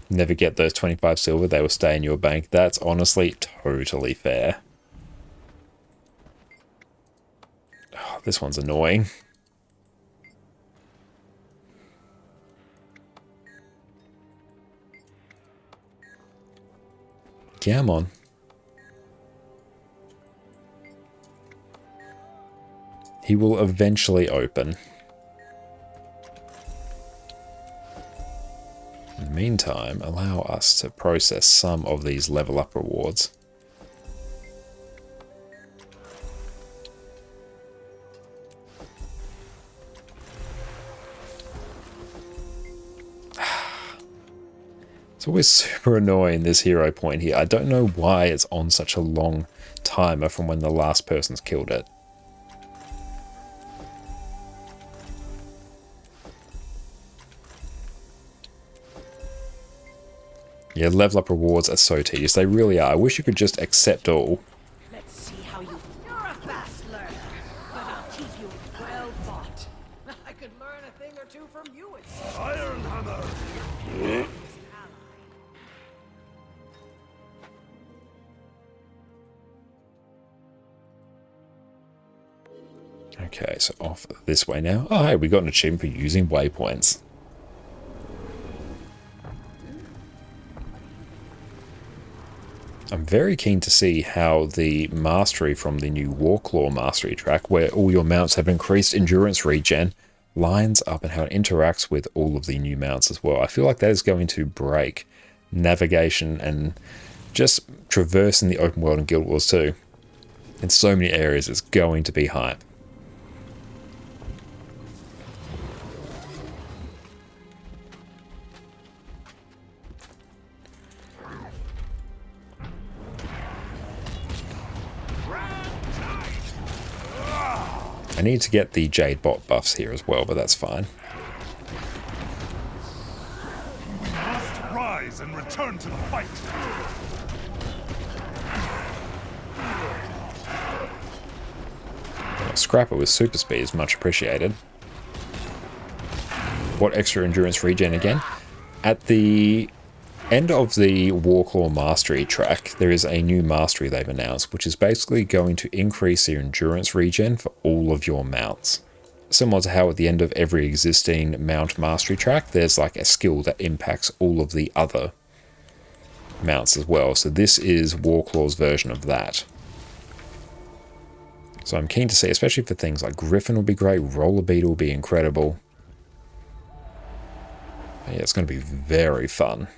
Never get those 25 silver, they will stay in your bank. That's honestly totally fair. Oh, this one's annoying. Come on. He will eventually open. In the meantime, allow us to process some of these level up rewards. It's always super annoying, this hero point here. I don't know why it's on such a long timer from when the last person's killed it. Yeah, level up rewards are so tedious. They really are. I wish you could just accept all. Let's see how you. You're a fast learner, but I'll keep you well fought. I could learn a thing or two from you. It's Iron Hammer. Okay, so off this way now. Oh, hey, we got an achievement for using waypoints. I'm very keen to see how the mastery from the new Warclaw mastery track, where all your mounts have increased endurance regen, lines up and how it interacts with all of the new mounts as well. I feel like that is going to break navigation and just traversing the open world in Guild Wars 2. In so many areas, it's going to be hype. I need to get the Jade bot buffs here as well, but that's fine. We must rise and return to the fight. Scrapper with super speed is much appreciated. What extra endurance regen again? At the end of the Warclaw mastery track, there is a new mastery they've announced, which is basically going to increase your endurance regen for all of your mounts. Similar to how at the end of every existing mount mastery track, there's like a skill that impacts all of the other mounts as well. So this is Warclaw's version of that. So I'm keen to see, especially for things like Griffin will be great, Roller Beetle will be incredible. But yeah, it's going to be very fun.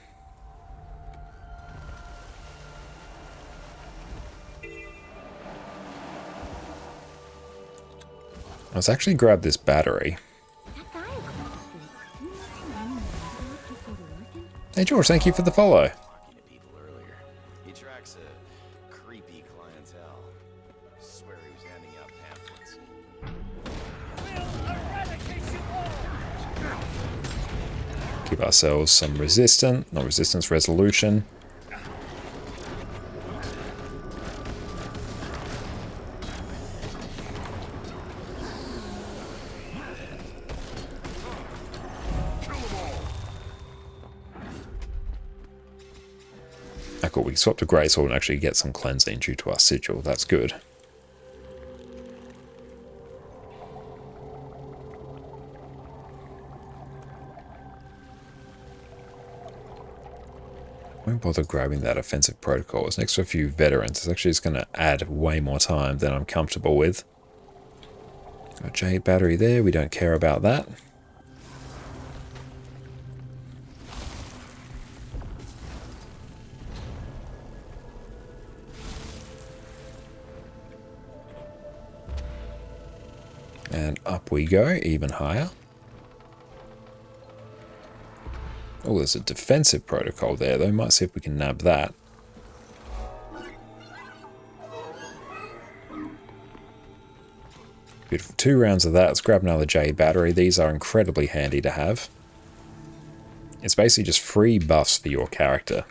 Let's actually grab this battery. Hey George, thank you for the follow. Talking to people earlier. He tracks a creepy clientele. Swear he was handing out pamphlets. Give ourselves some resistance resolution. Cool, we can swap to Grey Sword and actually get some cleansing due to our sigil. That's good. Won't bother grabbing that offensive protocol. It's next to a few veterans. It's actually just going to add way more time than I'm comfortable with. Got Jade battery there. We don't care about that. And up we go, even higher. Oh, there's a defensive protocol there, though. Might see if we can nab that. Beautiful. 2 rounds of that. Let's grab another Jade battery. These are incredibly handy to have. It's basically just free buffs for your character.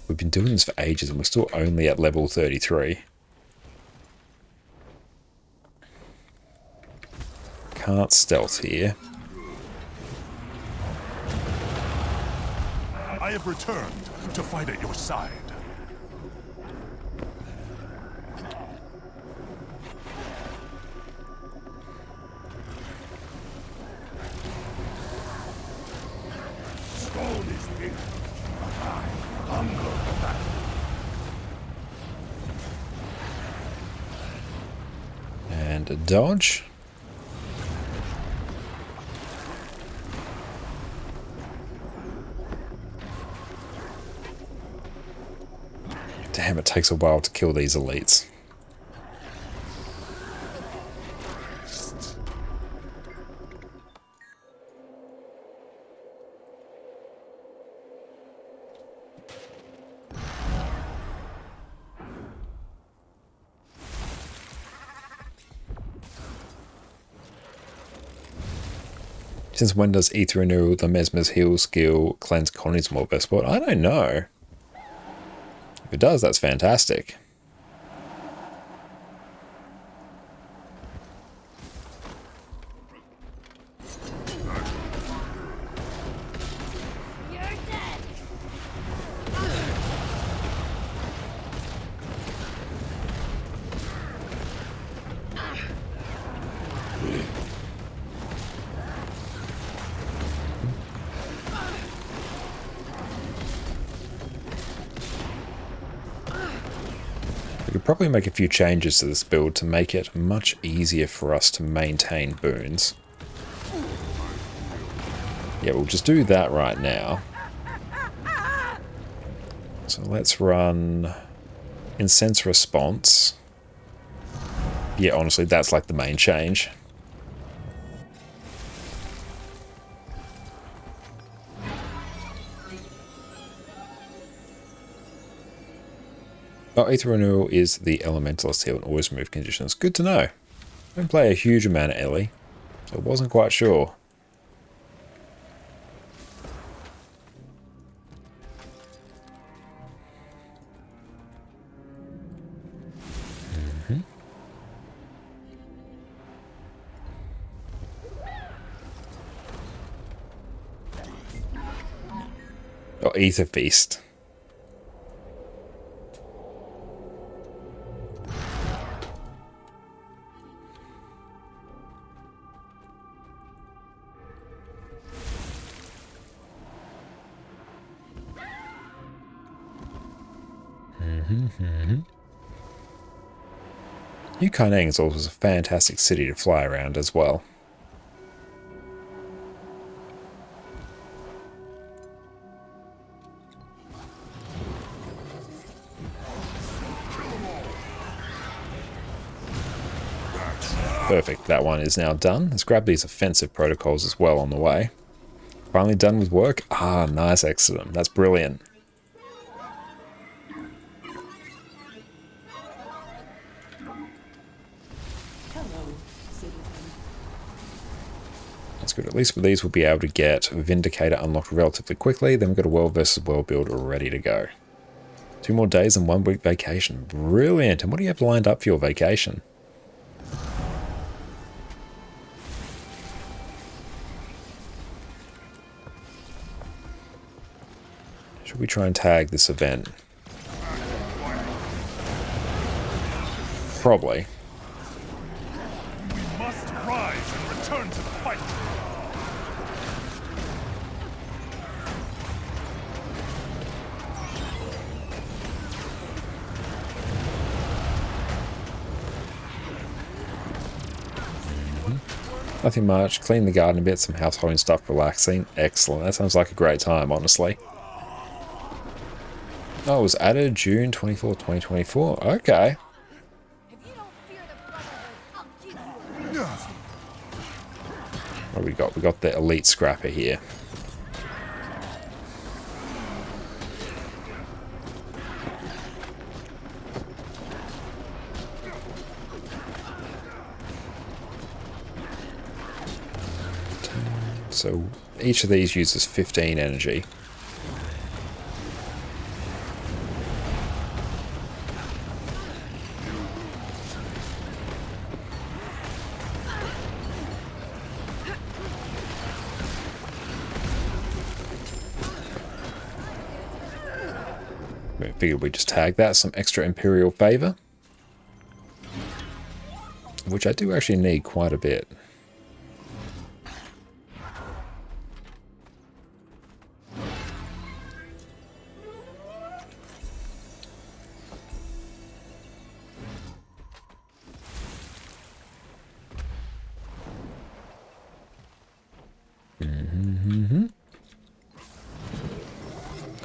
We've been doing this for ages and we're still only at level 33. Can't stealth here. I have returned to fight at your side. Stone is big. I hunger for battle. And a dodge. Damn, it takes a while to kill these elites. Since when does Ether Renew, the Mesmer's Heal skill, cleanse Connie's more best spot? I don't know. If it does, that's fantastic. We could probably make a few changes to this build to make it much easier for us to maintain boons. Yeah, we'll just do that right now. So let's run Incense Response. Yeah, honestly, that's like the main change. Oh, Aether Renewal is the Elementalist heal and always remove conditions. Good to know. I don't play a huge amount of Ellie, so I wasn't quite sure. Oh, Ether Feast. Yukanang is also a fantastic city to fly around as well. Perfect, that one is now done. Let's grab these offensive protocols as well on the way. Finally done with work? Ah, nice, excellent. That's brilliant. That's good. At least with these we'll be able to get Vindicator unlocked relatively quickly. Then we've got a world versus world build ready to go. 2 more days and 1 week vacation. Brilliant. And what do you have lined up for your vacation? Should we try and tag this event? Probably. We must rise and return to the fight. Nothing much. Clean the garden a bit, some householding stuff, relaxing. Excellent. That sounds like a great time, honestly. Oh, it was added June 24, 2024. Okay. What do we got? We got the elite scrapper here. So each of these uses 15 energy. I figured we'd just tag that, some extra Imperial favor, which I do actually need quite a bit.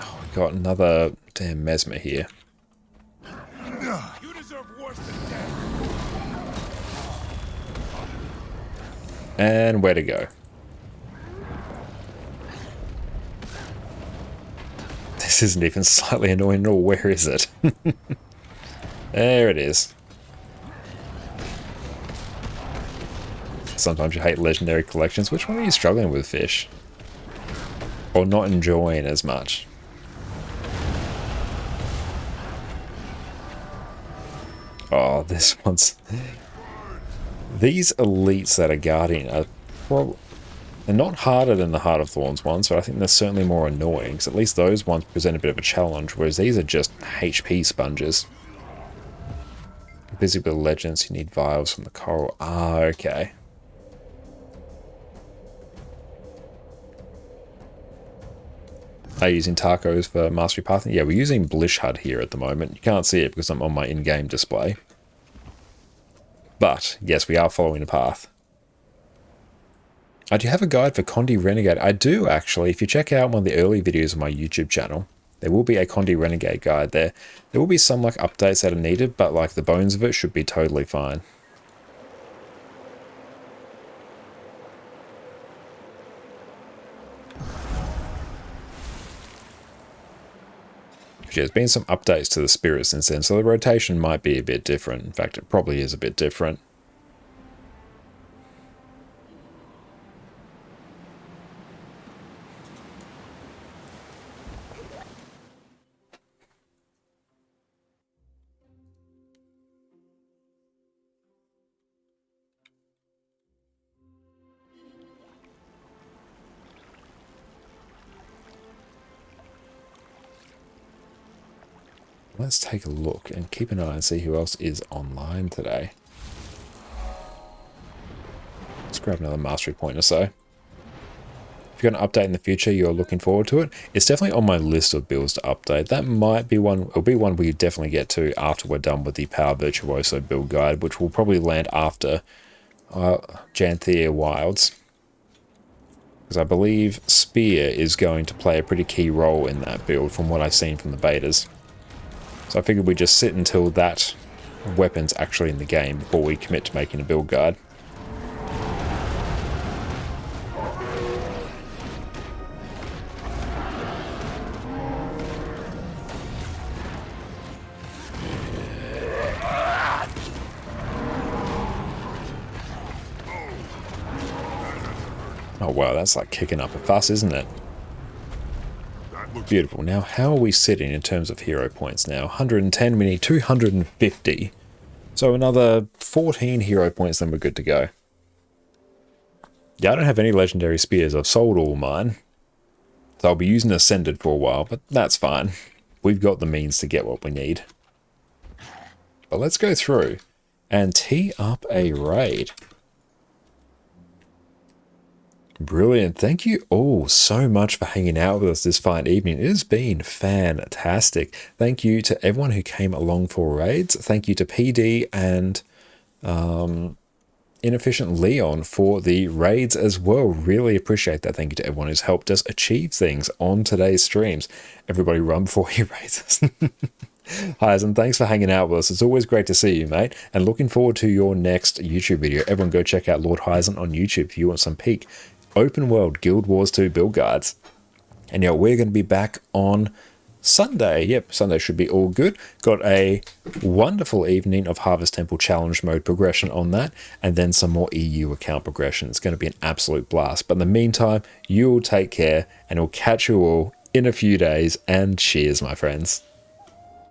Oh, we got another damn Mesmer here. And where to go? This isn't even slightly annoying at all. Where is it? There it is. Sometimes you hate legendary collections. Which one are you struggling with, fish? Or not enjoying as much? Oh, this one's... These elites that are guarding are they're not harder than the Heart of Thorns ones, but I think they're certainly more annoying, because at least those ones present a bit of a challenge, whereas these are just HP sponges. Busy with legends, you need vials from the coral. Ah, okay. Are you using tacos for Mastery Pathing? Yeah, we're using Blish HUD here at the moment. You can't see it because I'm on my in-game display. But, yes, we are following a path. Do you have a guide for Condi Renegade? I do, actually. If you check out one of the early videos on my YouTube channel, there will be a Condi Renegade guide there. There will be some like updates that are needed, but like the bones of it should be totally fine. There's been some updates to the spirit since then, so the rotation might be a bit different. In fact, it probably is a bit different. Let's take a look and keep an eye and see who else is online today. Let's grab another mastery point or so. If you're going to update in the future, you're looking forward to it, it's definitely on my list of builds to update. That might be one, it'll be one we definitely get to after we're done with the Power Virtuoso build guide, which will probably land after Janthea Wilds. Because I believe Spear is going to play a pretty key role in that build from what I've seen from the betas. So I figured we'd just sit until that weapon's actually in the game before we commit to making a build guide. Oh wow, that's like kicking up a fuss, isn't it? Beautiful. Now, how are we sitting in terms of hero points now? 110, we need 250. So another 14 hero points, then we're good to go. Yeah, I don't have any legendary spears. I've sold all mine. So I'll be using Ascended for a while, but that's fine. We've got the means to get what we need. But let's go through and tee up a raid. Brilliant. Thank you all so much for hanging out with us this fine evening. It has been fantastic. Thank you to everyone who came along for raids. Thank you to PD and Inefficient Leon for the raids as well. Really appreciate that. Thank you to everyone who's helped us achieve things on today's streams. Everybody run before he raids us. Hyzen, thanks for hanging out with us. It's always great to see you, mate. And looking forward to your next YouTube video. Everyone go check out Lord Hyzen on YouTube if you want some peek open world Guild Wars 2 build guides. And yeah, we're going to be back on Sunday. Yep, Sunday should be all good. Got a wonderful evening of Harvest Temple Challenge mode progression on that, and then some more EU account progression. It's going to be an absolute blast. But in the meantime, you all take care, and we'll catch you all in a few days, and cheers, my friends.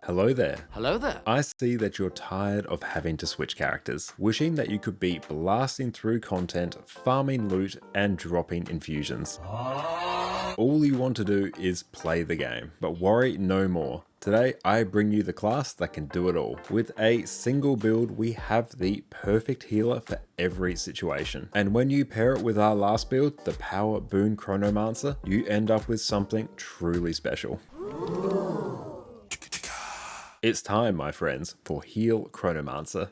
Hello there. Hello there. I see that you're tired of having to switch characters, wishing that you could be blasting through content, farming loot, and dropping infusions. All you want to do is play the game, but worry no more. Today, I bring you the class that can do it all. With a single build, we have the perfect healer for every situation. And when you pair it with our last build, the Power Boon Chronomancer, you end up with something truly special. It's time, my friends, for Heal Chronomancer.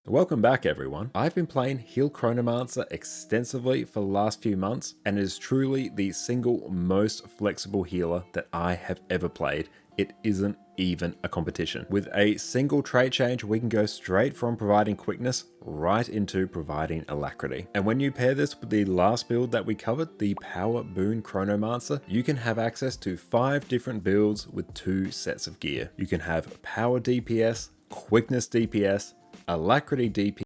Welcome back, everyone. I've been playing Heal Chronomancer extensively for the last few months, and it is truly the single most flexible healer that I have ever played it isn't even a competition. With a single trait change, we can go straight from providing quickness right into providing alacrity. And when you pair this with the last build that we covered, the Power Boon Chronomancer, you can have access to 5 different builds with 2 sets of gear. You can have Power DPS, Quickness DPS, Alacrity DPS,